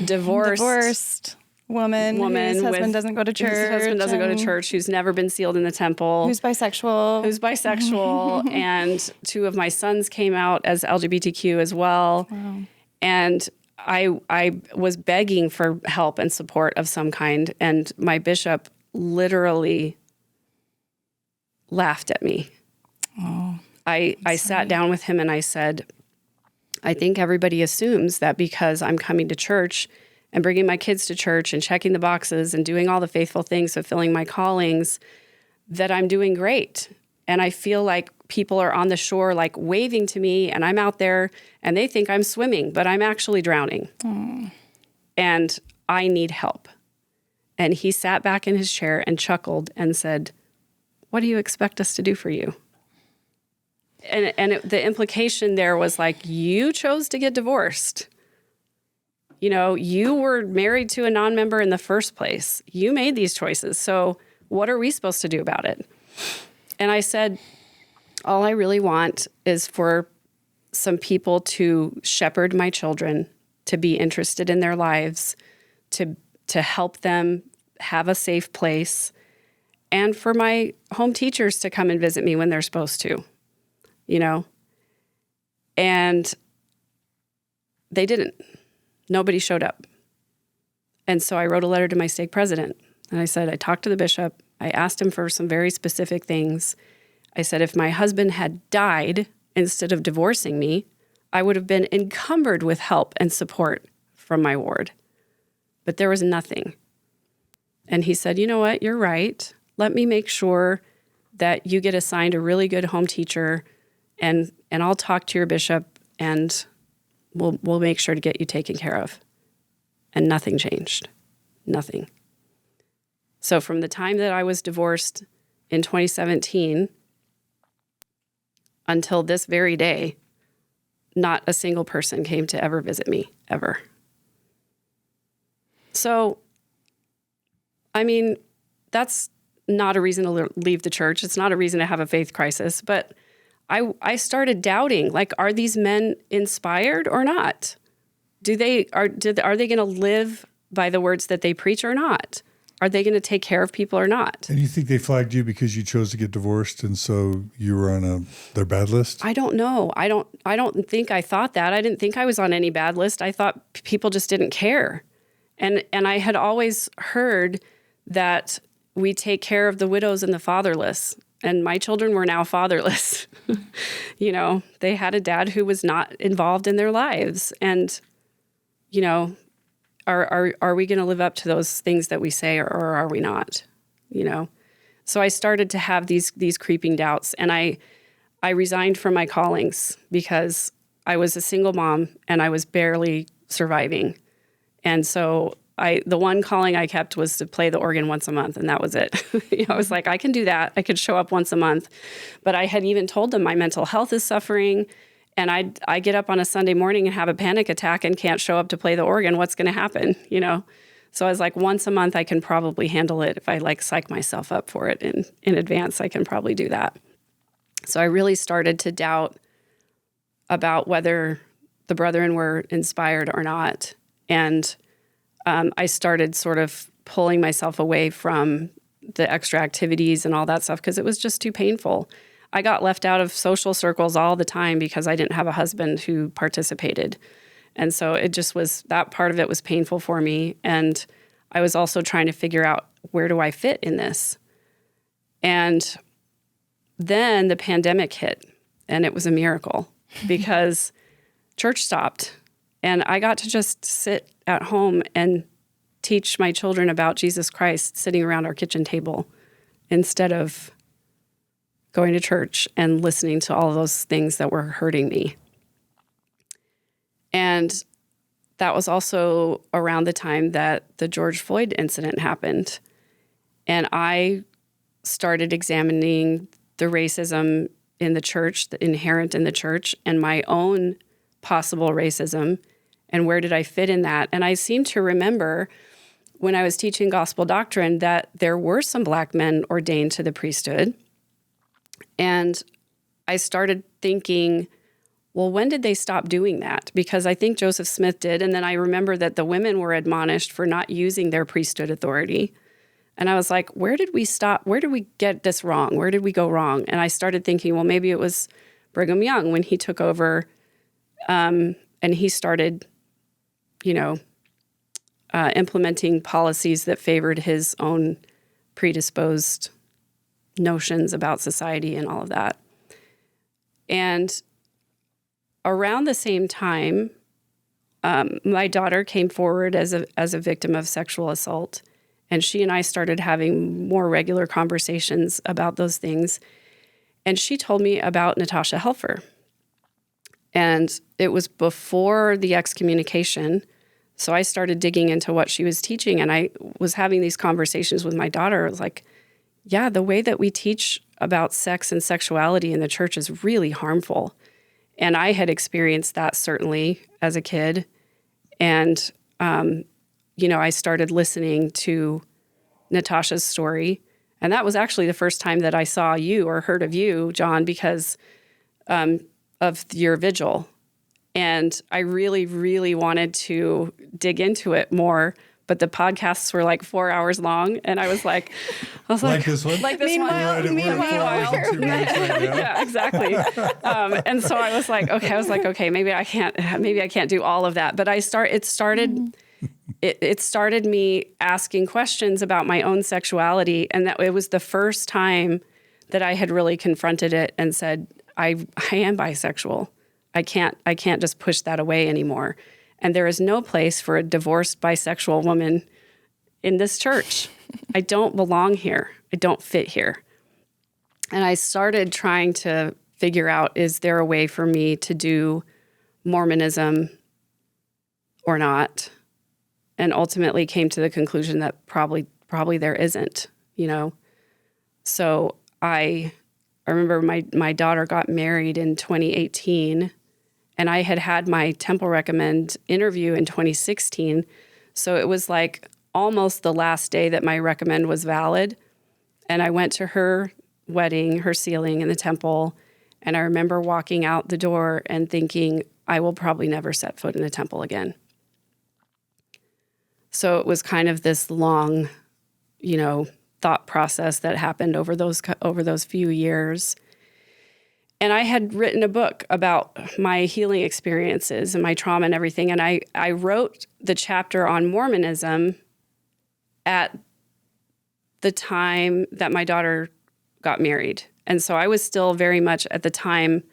divorced woman whose husband doesn't go to church. Whose husband doesn't go to church, who's never been sealed in the temple. Who's bisexual. And 2 of my sons came out as LGBTQ as well. Wow. And I was begging for help and support of some kind. And my bishop literally laughed at me. Oh, I sat down with him and I said, I think everybody assumes that because I'm coming to church and bringing my kids to church and checking the boxes and doing all the faithful things, fulfilling my callings, that I'm doing great. And I feel like people are on the shore like waving to me and I'm out there and they think I'm swimming, but I'm actually drowning. And I need help. And he sat back in his chair and chuckled and said, what do you expect us to do for you? And the implication there was like, you chose to get divorced. You know, you were married to a non-member in the first place. You made these choices. So what are we supposed to do about it? And I said, all I really want is for some people to shepherd my children, to be interested in their lives, to help them have a safe place, and for my home teachers to come and visit me when they're supposed to, you know? And they didn't. Nobody showed up. And so I wrote a letter to my stake president. And I said, I talked to the bishop. I asked him for some very specific things. I said, if my husband had died instead of divorcing me, I would have been encumbered with help and support from my ward. But there was nothing. And he said, you know what? You're right. Let me make sure that you get assigned a really good home teacher, and I'll talk to your bishop, and we'll make sure to get you taken care of. And nothing changed. Nothing. So from the time that I was divorced in 2017 until this very day, not a single person came to ever visit me, ever. So, I mean, that's not a reason to leave the church. It's not a reason to have a faith crisis. But I started doubting, like, are these men inspired or not? Are they going to live by the words that they preach or not? Are they going to take care of people or not? And you think they flagged you because you chose to get divorced, and so you were on their bad list? I don't know. I don't think I thought that. I didn't think I was on any bad list. I thought people just didn't care. And I had always heard that we take care of the widows and the fatherless. And my children were now fatherless. You know, they had a dad who was not involved in their lives. And, you know, are we going to live up to those things that we say, or are we not? You know? So I started to have these creeping doubts, and I resigned from my callings because I was a single mom and I was barely surviving. And so the one calling I kept was to play the organ once a month, and that was it. You know, I was like, I can do that. I could show up once a month. But I had even told them my mental health is suffering, and I get up on a Sunday morning and have a panic attack and can't show up to play the organ. What's going to happen, you know? So I was like, once a month I can probably handle it. If I like psych myself up for it in advance, I can probably do that. So I really started to doubt about whether the brethren were inspired or not. And I started sort of pulling myself away from the extra activities and all that stuff because it was just too painful. I got left out of social circles all the time because I didn't have a husband who participated. And so it just was, that part of it was painful for me. And I was also trying to figure out, where do I fit in this? And then the pandemic hit, and it was a miracle because church stopped. And I got to just sit at home and teach my children about Jesus Christ sitting around our kitchen table instead of going to church and listening to all of those things that were hurting me. And that was also around the time that the George Floyd incident happened. And I started examining the racism in the church, the inherent in the church, and my own possible racism, and where did I fit in that? And I seem to remember when I was teaching gospel doctrine that there were some Black men ordained to the priesthood. And I started thinking, well, when did they stop doing that? Because I think Joseph Smith did. And then I remember that the women were admonished for not using their priesthood authority. And I was like, where did we stop? Where did we get this wrong? Where did we go wrong? And I started thinking, well, maybe it was Brigham Young when he took over and he started, implementing policies that favored his own predisposed notions about society and all of that. And around the same time, my daughter came forward as a victim of sexual assault, and she and I started having more regular conversations about those things. And she told me about Natasha Helfer. And it was before the excommunication. So I started digging into what she was teaching, and I was having these conversations with my daughter. I was like, yeah, the way that we teach about sex and sexuality in the church is really harmful. And I had experienced that certainly as a kid. And, I started listening to Natasha's story. And that was actually the first time that I saw you or heard of you, John, because of your vigil. And I really, really wanted to dig into it more. But the podcasts were like 4 hours long. And I was like this one? Like this Meanwhile, one. We're 4 hours and 2 minutes right now. Yeah, exactly. And so I was like, okay, maybe I can't do all of that. But it started me asking questions about my own sexuality. And that it was the first time that I had really confronted it and said, I am bisexual. I can't just push that away anymore. And there is no place for a divorced bisexual woman in this church. I don't belong here. I don't fit here. And I started trying to figure out, is there a way for me to do Mormonism or not? And ultimately came to the conclusion that probably there isn't, So I remember my daughter got married in 2018, and I had my Temple Recommend interview in 2016. So it was like almost the last day that my recommend was valid. And I went to her wedding, her sealing in the temple. And I remember walking out the door and thinking, I will probably never set foot in a temple again. So it was kind of this long, thought process that happened over those few years. And I had written a book about my healing experiences and my trauma and everything. And I wrote the chapter on Mormonism at the time that my daughter got married. And so I was still very much at the time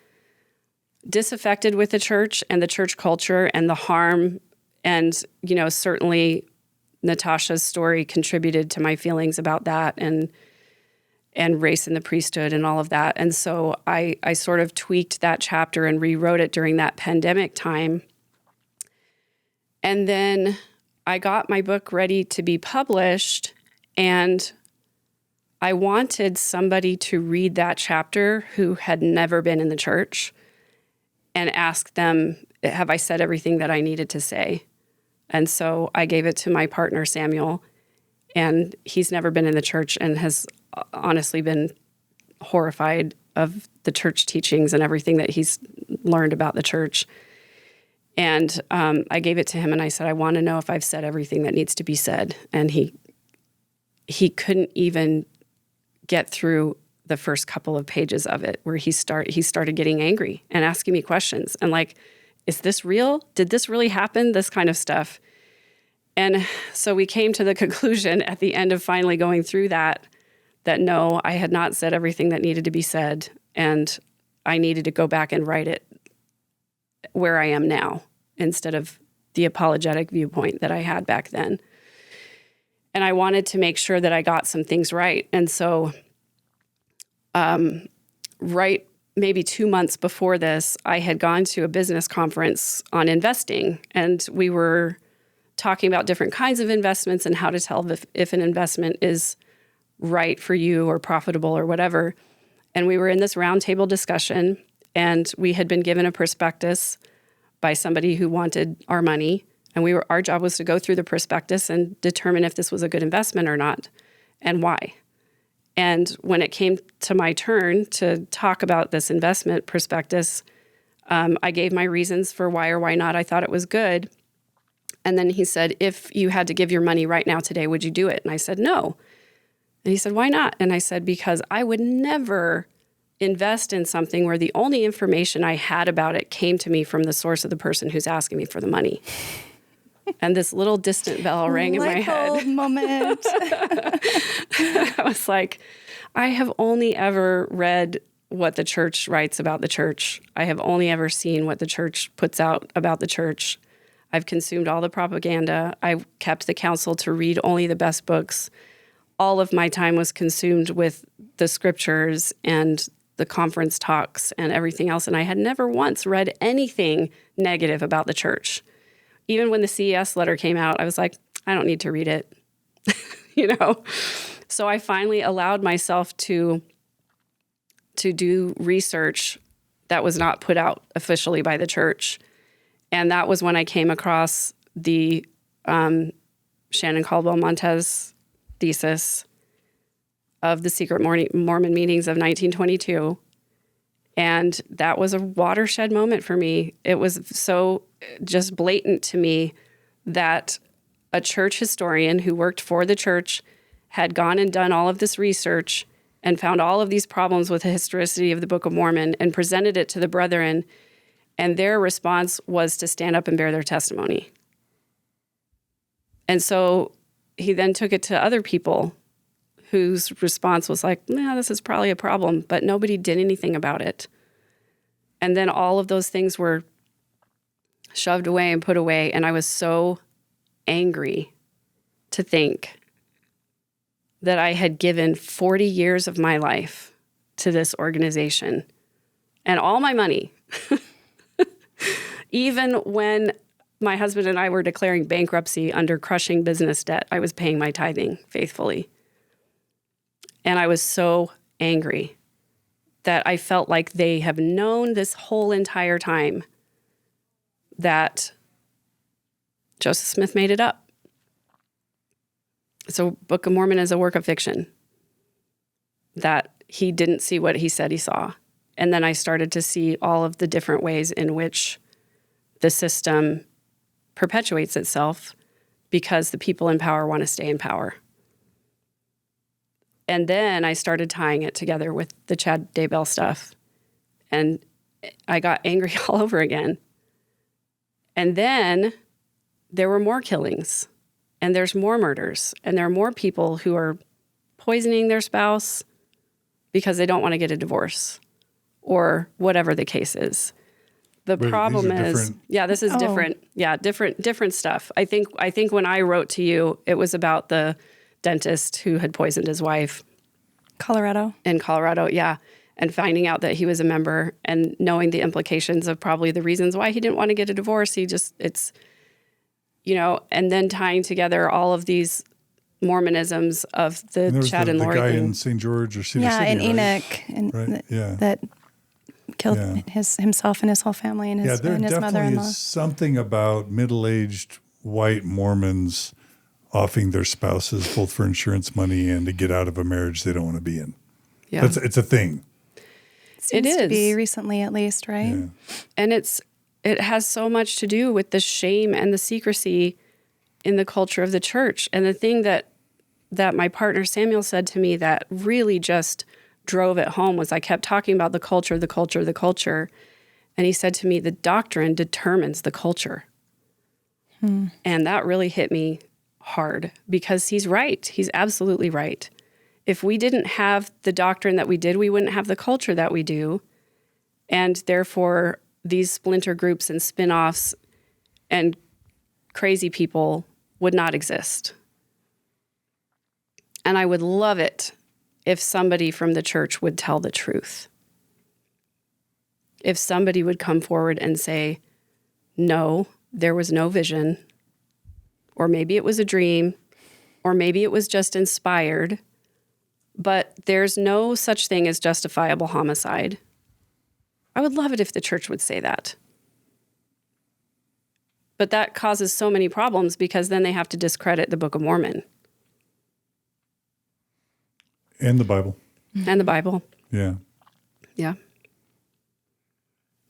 disaffected with the church and the church culture and the harm. And, certainly Natasha's story contributed to my feelings about that and race in the priesthood and all of that. And so I sort of tweaked that chapter and rewrote it during that pandemic time. And then I got my book ready to be published, and I wanted somebody to read that chapter who had never been in the church and ask them, have I said everything that I needed to say? And so I gave it to my partner, Samuel, and he's never been in the church and has honestly been horrified of the church teachings and everything that he's learned about the church. And I gave it to him and I said, I want to know if I've said everything that needs to be said. And he couldn't even get through the first couple of pages of it, where he started getting angry and asking me questions and like, is this real? Did this really happen? This kind of stuff. And so we came to the conclusion at the end of finally going through that no, I had not said everything that needed to be said, and I needed to go back and write it where I am now instead of the apologetic viewpoint that I had back then. And I wanted to make sure that I got some things right. And so right maybe 2 months before this, I had gone to a business conference on investing, and we were talking about different kinds of investments and how to tell if an investment is right for you or profitable or whatever. And we were in this roundtable discussion, and we had been given a prospectus by somebody who wanted our money. And our job was to go through the prospectus and determine if this was a good investment or not and why. And when it came to my turn to talk about this investment prospectus, I gave my reasons for why or why not I thought it was good. And then he said, if you had to give your money right now today, would you do it? And I said, no. And he said, why not? And I said, because I would never invest in something where the only information I had about it came to me from the source of the person who's asking me for the money. And this little distant bell rang in my head. Light bulb moment. I was like, I have only ever read what the church writes about the church. I have only ever seen what the church puts out about the church. I've consumed all the propaganda. I kept the counsel to read only the best books. All of my time was consumed with the scriptures and the conference talks and everything else. And I had never once read anything negative about the church. Even when the CES letter came out, I was like, I don't need to read it, So I finally allowed myself to do research that was not put out officially by the church. And that was when I came across the Shannon Caldwell Montez thesis of the secret Mormon meetings of 1922. And that was a watershed moment for me. It was so just blatant to me that a church historian who worked for the church had gone and done all of this research and found all of these problems with the historicity of the Book of Mormon and presented it to the brethren. And their response was to stand up and bear their testimony. And so he then took it to other people whose response was like, yeah, this is probably a problem, but nobody did anything about it. And then all of those things were shoved away and put away. And I was so angry to think that I had given 40 years of my life to this organization and all my money. Even when my husband and I were declaring bankruptcy under crushing business debt, I was paying my tithing faithfully. And I was so angry that I felt like they have known this whole entire time that Joseph Smith made it up. So Book of Mormon is a work of fiction, that he didn't see what he said he saw. And then I started to see all of the different ways in which the system perpetuates itself because the people in power want to stay in power. And then I started tying it together with the Chad Daybell stuff. And I got angry all over again. And then there were more killings. And there's more murders. And there are more people who are poisoning their spouse because they don't want to get a divorce or whatever the case is. The problem is, this is different. Yeah, different stuff. I think when I wrote to you, it was about the dentist who had poisoned his wife. In Colorado, yeah. And finding out that he was a member and knowing the implications of probably the reasons why he didn't want to get a divorce. And then tying together all of these Mormonisms of the Chad and Lori. The guy in St. George or Cedar City, and Enoch. Right? That killed himself and his whole family and his mother-in-law. There definitely is something about middle-aged white Mormons offing their spouses both for insurance money and to get out of a marriage they don't want to be in. Yeah. It's a thing. It is. To be recently, at least, right? Yeah. And it has so much to do with the shame and the secrecy in the culture of the church. And the thing that my partner Samuel said to me that really just drove it home was I kept talking about the culture. And he said to me, the doctrine determines the culture. And that really hit me hard because he's right. He's absolutely right. If we didn't have the doctrine that we did, we wouldn't have the culture that we do. And therefore, these splinter groups and spin-offs and crazy people would not exist. And I would love it if somebody from the church would tell the truth. If somebody would come forward and say, no, there was no vision, or maybe it was a dream, or maybe it was just inspired, but there's no such thing as justifiable homicide. I would love it if the church would say that. But that causes so many problems because then they have to discredit the Book of Mormon. And the Bible. And the Bible. Yeah. Yeah.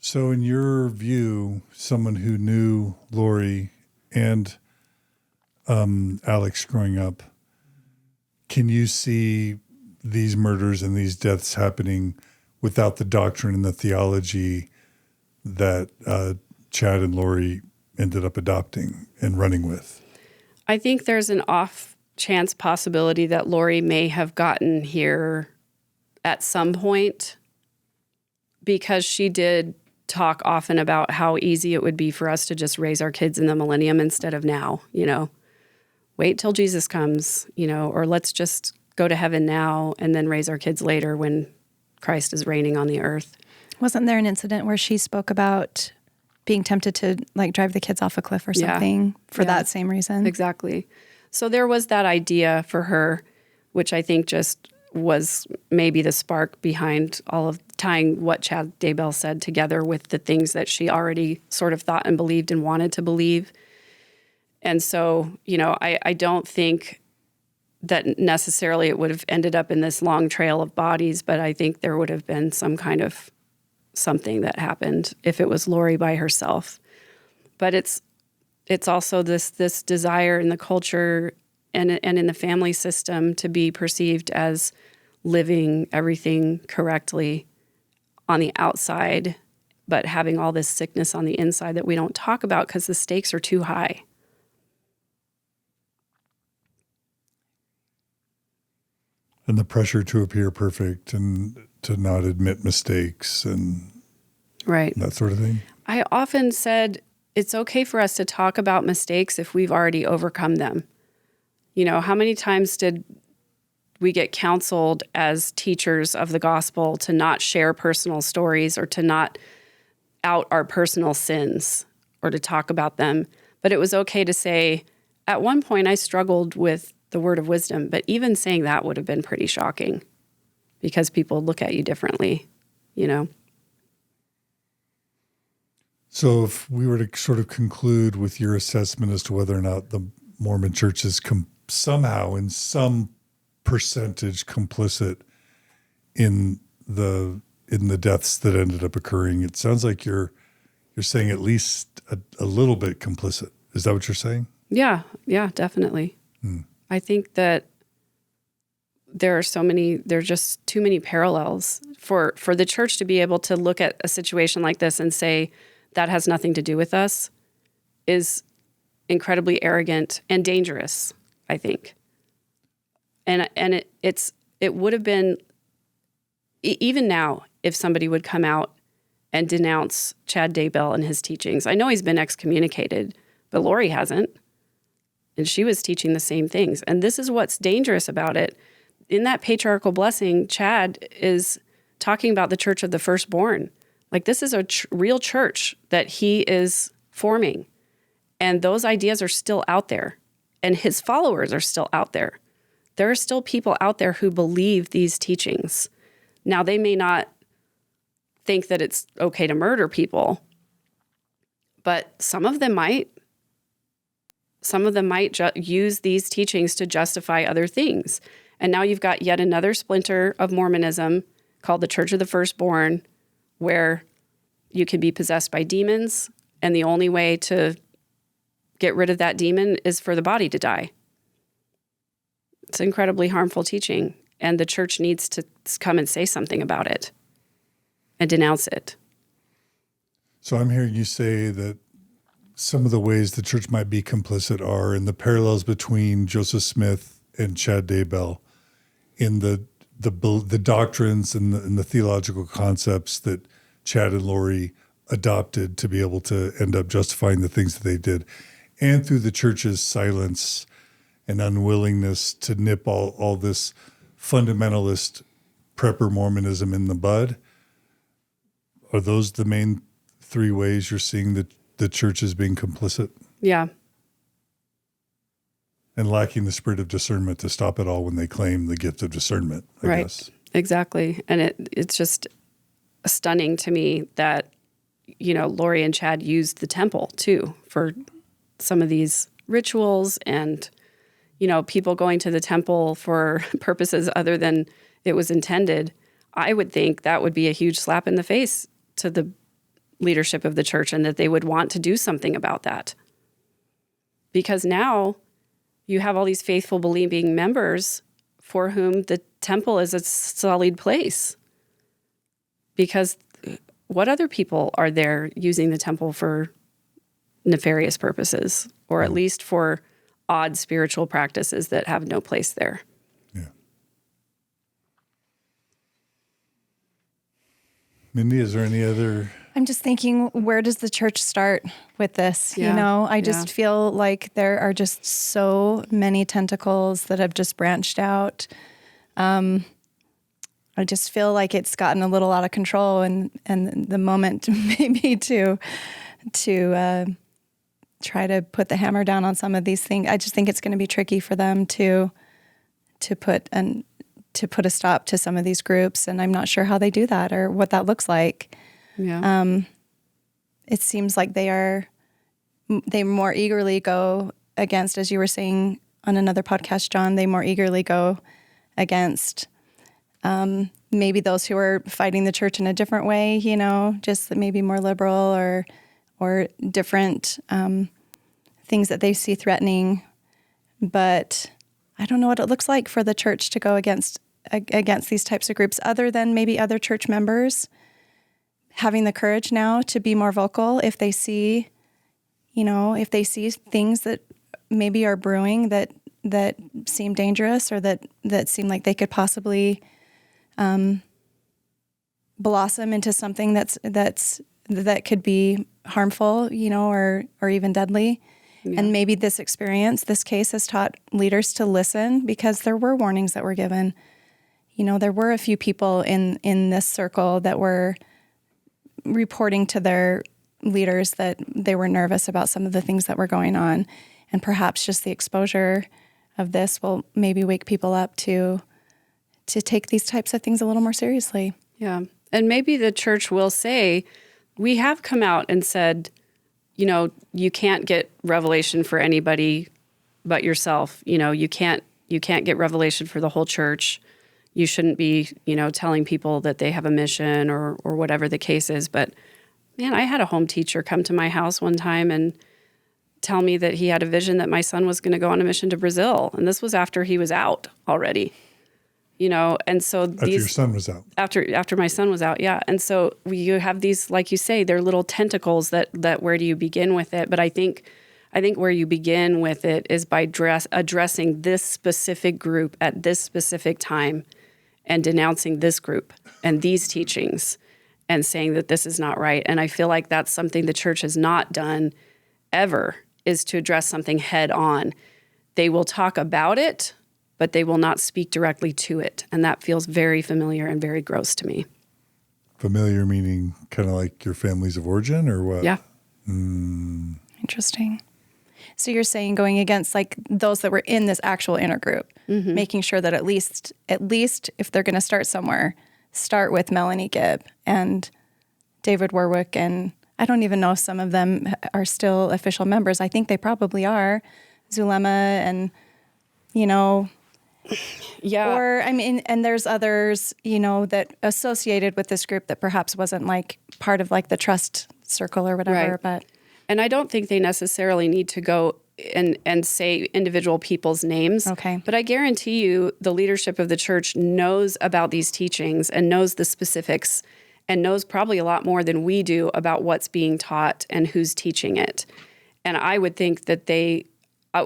So in your view, someone who knew Lori and Alex growing up, can you see these murders and these deaths happening without the doctrine and the theology that Chad and Lori ended up adopting and running with? I think there's an off chance possibility that Lori may have gotten here at some point, because she did talk often about how easy it would be for us to just raise our kids in the millennium instead of now, wait till Jesus comes, or let's just go to heaven now and then raise our kids later when Christ is reigning on the earth. Wasn't there an incident where she spoke about being tempted to drive the kids off a cliff or something for that same reason? Exactly. So there was that idea for her, which I think just was maybe the spark behind all of tying what Chad Daybell said together with the things that she already sort of thought and believed and wanted to believe. And so, I don't think that necessarily it would have ended up in this long trail of bodies, but I think there would have been some kind of something that happened if it was Lori by herself. But it's also this desire in the culture and in the family system to be perceived as living everything correctly on the outside, but having all this sickness on the inside that we don't talk about because the stakes are too high. And the pressure to appear perfect and to not admit mistakes and that sort of thing. I often said it's okay for us to talk about mistakes if we've already overcome them. How many times did we get counseled as teachers of the gospel to not share personal stories or to not out our personal sins or to talk about them? But it was okay to say, at one point I struggled with the word of wisdom, but even saying that would have been pretty shocking because people look at you differently, So if we were to sort of conclude with your assessment as to whether or not the Mormon Church is somehow in some percentage complicit in the deaths that ended up occurring, it sounds like you're saying at least a little bit complicit. Is that what you're saying? Yeah, definitely. I think that there are just too many parallels for the church to be able to look at a situation like this and say, that has nothing to do with us, is incredibly arrogant and dangerous, I think. And it would have been, even now, if somebody would come out and denounce Chad Daybell and his teachings. I know he's been excommunicated, but Lori hasn't. And she was teaching the same things. And this is what's dangerous about it. In that patriarchal blessing, Chad is talking about the church of the firstborn. This is a real church that he is forming. And those ideas are still out there. And his followers are still out there. There are still people out there who believe these teachings. Now, they may not think that it's okay to murder people, but some of them might. Some of them might use these teachings to justify other things. And now you've got yet another splinter of Mormonism called the Church of the Firstborn, where you can be possessed by demons, and the only way to get rid of that demon is for the body to die. It's incredibly harmful teaching, and the church needs to come and say something about it and denounce it. So I'm hearing you say that some of the ways the church might be complicit are in the parallels between Joseph Smith and Chad Daybell, in the doctrines and the theological concepts that Chad and Lori adopted to be able to end up justifying the things that they did, and through the church's silence and unwillingness to nip all this fundamentalist prepper Mormonism in the bud. Are those the main three ways you're seeing that the church is being complicit? Yeah. And lacking the spirit of discernment to stop it all when they claim the gift of discernment, I guess. Exactly. And it's just stunning to me that, Lori and Chad used the temple too for some of these rituals and, people going to the temple for purposes other than it was intended. I would think that would be a huge slap in the face to the leadership of the church and that they would want to do something about that. Because now you have all these faithful, believing members for whom the temple is a solid place. Because what other people are there using the temple for nefarious purposes, or at least for odd spiritual practices that have no place there? Yeah. Mindy, is there any other? I'm just thinking, where does the church start with this? Yeah, You know, I just feel like there are just so many tentacles that have just branched out. I just feel like it's gotten a little out of control, and the moment maybe to try to put the hammer down on some of these things. I just think it's going to be tricky for them to put a stop to some of these groups, and I'm not sure how they do that or what that looks like. Yeah. It seems like they more eagerly go against, as you were saying on another podcast, John, they more eagerly go against maybe those who are fighting the church in a different way, you know, just maybe more liberal or different things that they see threatening. But I don't know what it looks like for the church to go against these types of groups, other than maybe other church members having the courage now to be more vocal if they see things that maybe are brewing that seem dangerous, or that seem like they could possibly blossom into something that could be harmful, you know, or even deadly. Yeah. And maybe this case has taught leaders to listen, because there were warnings that were given. You know, there were a few people in this circle that were reporting to their leaders that they were nervous about some of the things that were going on. And perhaps just the exposure of this will maybe wake people up to take these types of things a little more seriously. Yeah. And maybe the church will say, we have come out and said, you know, you can't get revelation for anybody but yourself. You know, you can't get revelation for the whole church. You shouldn't be, you know, telling people that they have a mission or whatever the case is. But man, I had a home teacher come to my house one time and tell me that he had a vision that my son was going to go on a mission to Brazil. And this was after he was out already, you know? And so after your son was out. After my son was out, yeah. And so you have these, like you say, they're little tentacles that where do you begin with it? But I think where you begin with it is by addressing this specific group at this specific time and denouncing this group and these teachings and saying that this is not right. And I feel like that's something the church has not done ever, is to address something head on. They will talk about it, but they will not speak directly to it. And that feels very familiar and very gross to me. Familiar meaning kind of like your families of origin, or what? Yeah. Interesting. So you're saying going against like those that were in this actual inner group, making sure that at least if they're going to start somewhere, start with Melanie Gibb and David Warwick, and I don't even know if some of them are still official members. I think they probably are. Zulema and, you know. Yeah. Or, I mean, and there's others, you know, that associated with this group that perhaps wasn't like part of like the trust circle or whatever, Right. but. And I don't think they necessarily need to go and say individual people's names. Okay. But I guarantee you the leadership of the church knows about these teachings and knows the specifics and knows probably a lot more than we do about what's being taught and who's teaching it. And I would think that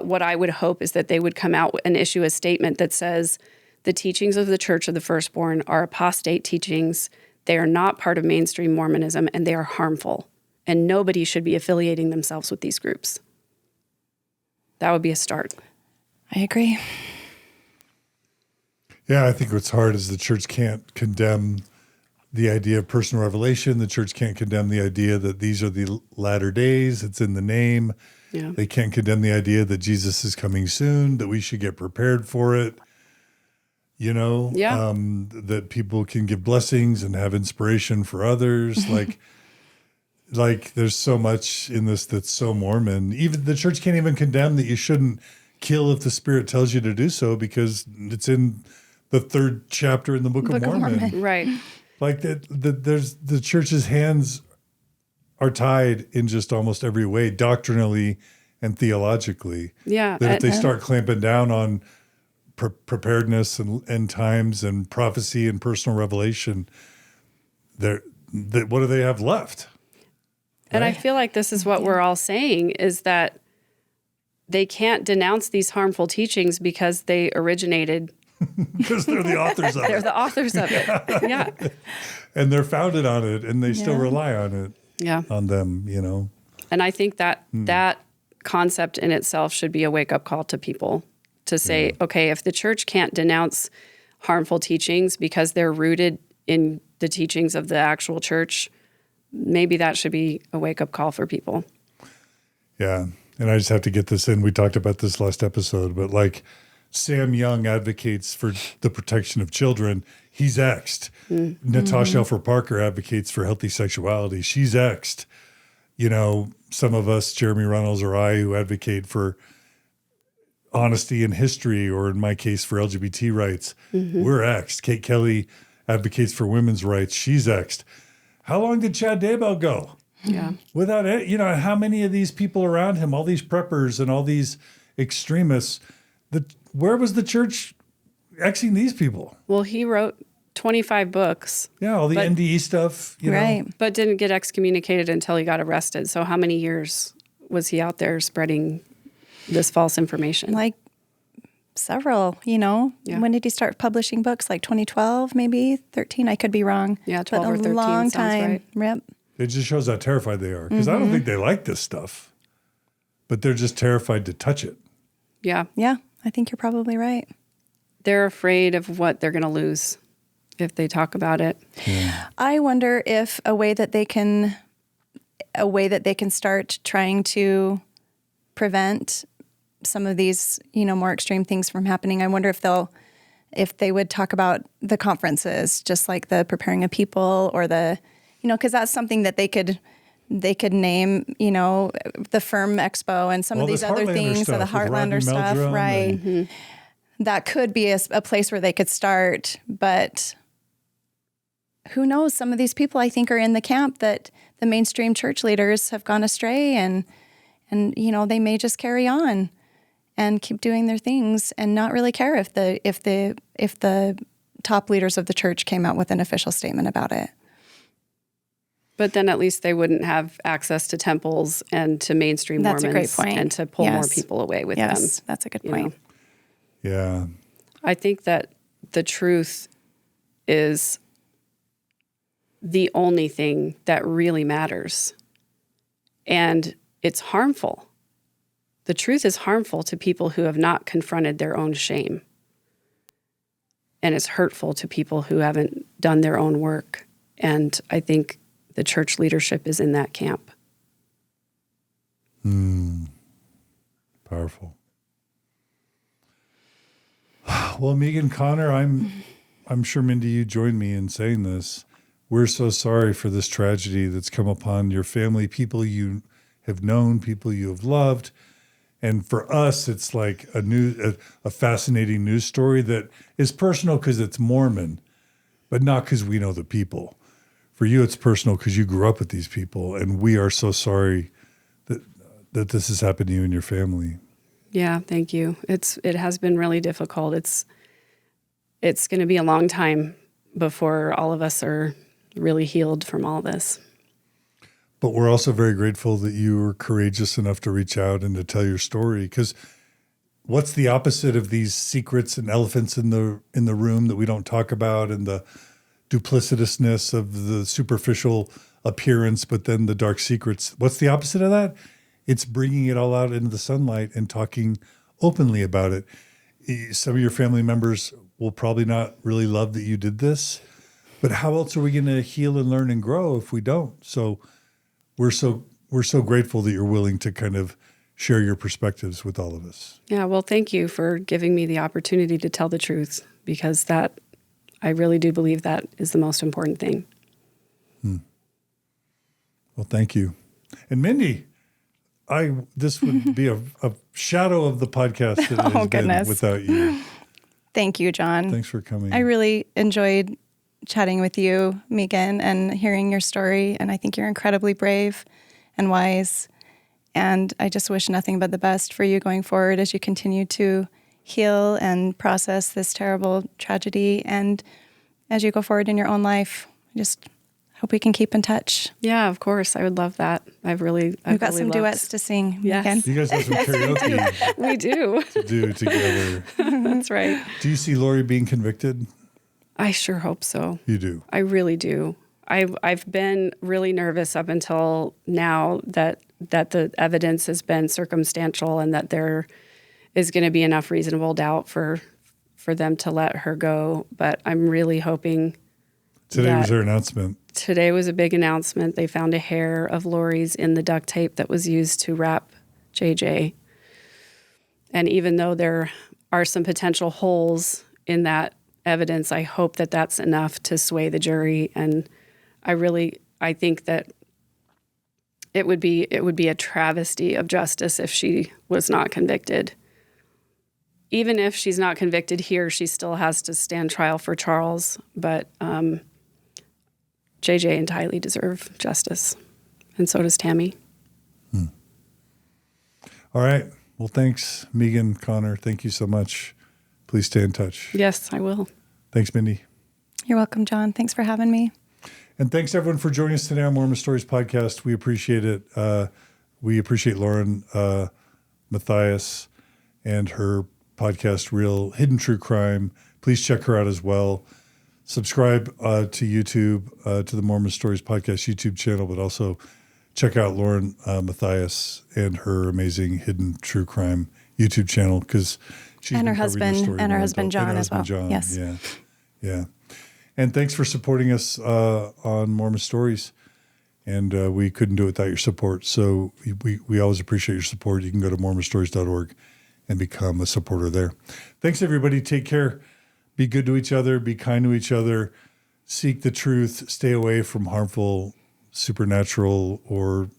what I would hope is that they would come out and issue a statement that says the teachings of the Church of the Firstborn are apostate teachings. They are not part of mainstream Mormonism, and they are harmful. And nobody should be affiliating themselves with these groups. That would be a start. I agree. Yeah, I think what's hard is the church can't condemn the idea of personal revelation. The church can't condemn the idea that these are the latter days. It's in the name. Yeah. They can't condemn the idea that Jesus is coming soon, that we should get prepared for it. You know, Yeah. That people can give blessings and have inspiration for others. Like there's so much in this that's so Mormon. Even the church can't even condemn that you shouldn't kill if the Spirit tells you to do so, because it's in the 3rd chapter in the Book of Mormon. Right. Like there's the church's hands are tied in just almost every way, doctrinally and theologically. Yeah. That if they start clamping down on preparedness and end times and prophecy and personal revelation, what do they have left? And Right? I feel like this is what we're all saying, is that they can't denounce these harmful teachings because they originated. Because they're the authors of They're it. the authors of it. Yeah. And they're founded on it, and they still Yeah. rely on it, Yeah. on them, you know. And I think that that concept in itself should be a wake-up call to people to say, okay, if the church can't denounce harmful teachings because they're rooted in the teachings of the actual church, maybe that should be a wake-up call for people. Yeah. And I just have to get this in. We talked about this last episode, but like Sam Young advocates for the protection of children. He's X'd. Natasha Alford Parker advocates for healthy sexuality. She's X'd. You know, some of us, Jeremy Reynolds or I, who advocate for honesty in history, or in my case, for LGBT rights, we're X'd. Kate Kelly advocates for women's rights. She's X'd. How long did Chad Daybell go? Yeah. Without it, you know, how many of these people around him, all these preppers and all these extremists, where was the church Xing these people? Well, he wrote 25 books, Yeah, all the NDE stuff, you know. Right. but didn't get excommunicated until he got arrested. So how many years was he out there spreading this false information? Like several, you know. Yeah. When did he start publishing books? Like 2012, maybe 13? I could be wrong. Yeah, But 12 or 13 a long sounds time. right. Yep. It just shows how terrified they are. Because I don't think they like this stuff, but they're just terrified to touch it. Yeah. Yeah, I think you're probably right. They're afraid of what they're going to lose if they talk about it. I wonder if a way that they can start trying to prevent some of these, you know, more extreme things from happening. I wonder if they would talk about the conferences, just like the preparing of people, or the, you know, because that's something that they could name, you know, the Firm Expo and some of these other things, or the Heartlander stuff, right? That could be a place where they could start, but who knows? Some of these people, I think, are in the camp that the mainstream church leaders have gone astray, and you know, they may just carry on and keep doing their things and not really care if the top leaders of the church came out with an official statement about it. But then at least they wouldn't have access to temples and to mainstream That's a Mormons great point. and to pull more Yes. people away with them. Yes, that's a good you point. know. Yeah. I think that the truth is the only thing that really matters. And it's harmful. The truth is harmful to people who have not confronted their own shame. And it's hurtful to people who haven't done their own work. And I think the church leadership is in that camp. Powerful. Well, Megan, Connor, I'm sure, Mindy, you join me in saying this. We're so sorry for this tragedy that's come upon your family, people you have known, people you have loved. And for us, it's like a fascinating news story that is personal because it's Mormon, but not because we know the people. For you, it's personal because you grew up with these people, and we are so sorry that this has happened to you and your family. Yeah, thank you. It has been really difficult. It's going to be a long time before all of us are really healed from all this. But we're also very grateful that you were courageous enough to reach out and to tell your story. Because what's the opposite of these secrets and elephants in the room that we don't talk about, and the duplicitousness of the superficial appearance, but then the dark secrets? What's the opposite of that? It's bringing it all out into the sunlight and talking openly about it. Some of your family members will probably not really love that you did this, but how else are we going to heal and learn and grow if we don't? So we're so grateful that you're willing to kind of share your perspectives with all of us. Yeah, well, thank you for giving me the opportunity to tell the truth, because I really do believe that is the most important thing. Well, thank you. And Mindy, this would be a shadow of the podcast that it has been goodness. without you. Thank you, John. Thanks for coming. I really enjoyed chatting with you, Megan, and hearing your story. And I think you're incredibly brave and wise. And I just wish nothing but the best for you going forward as you continue to heal and process this terrible tragedy. And as you go forward in your own life, I just hope we can keep in touch. Yeah, of course. I would love that. We've got some duets to sing, Yes. Megan. You guys have some karaoke We do. to do together. That's right. Do you see Lori being convicted? I sure hope so. You do. I really do. I've been really nervous up until now that the evidence has been circumstantial and that there is going to be enough reasonable doubt for them to let her go. But I'm really hoping. Today was their announcement. Today was a big announcement. They found a hair of Lori's in the duct tape that was used to wrap JJ. And even though there are some potential holes in that evidence, I hope that that's enough to sway the jury. And I think that it would be a travesty of justice if she was not convicted. Even if she's not convicted here, she still has to stand trial for Charles. But JJ and Tylee deserve justice, and so does Tammy. All right. Well, thanks, Megan, Connor. Thank you so much. Please stay in touch. Yes, I will. Thanks, Mindy. You're welcome, John. Thanks for having me. And thanks, everyone, for joining us today on Mormon Stories Podcast. We appreciate it. We appreciate Lauren Matthias and her podcast, Real Hidden True Crime. Please check her out as well. Subscribe to YouTube, to the Mormon Stories Podcast YouTube channel, but also check out Lauren Matthias and her amazing Hidden True Crime YouTube channel, because she's And her been covering this husband, story and her more husband adult- and John her as well. husband John. Yes. Yeah. And thanks for supporting us on Mormon Stories. And we couldn't do it without your support. So we always appreciate your support. You can go to mormonstories.org and become a supporter there. Thanks, everybody. Take care. Be good to each other. Be kind to each other. Seek the truth. Stay away from harmful supernatural or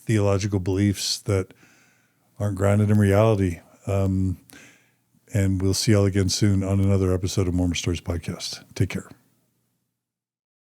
theological beliefs that aren't grounded in reality. And we'll see y'all again soon on another episode of Mormon Stories Podcast. Take care.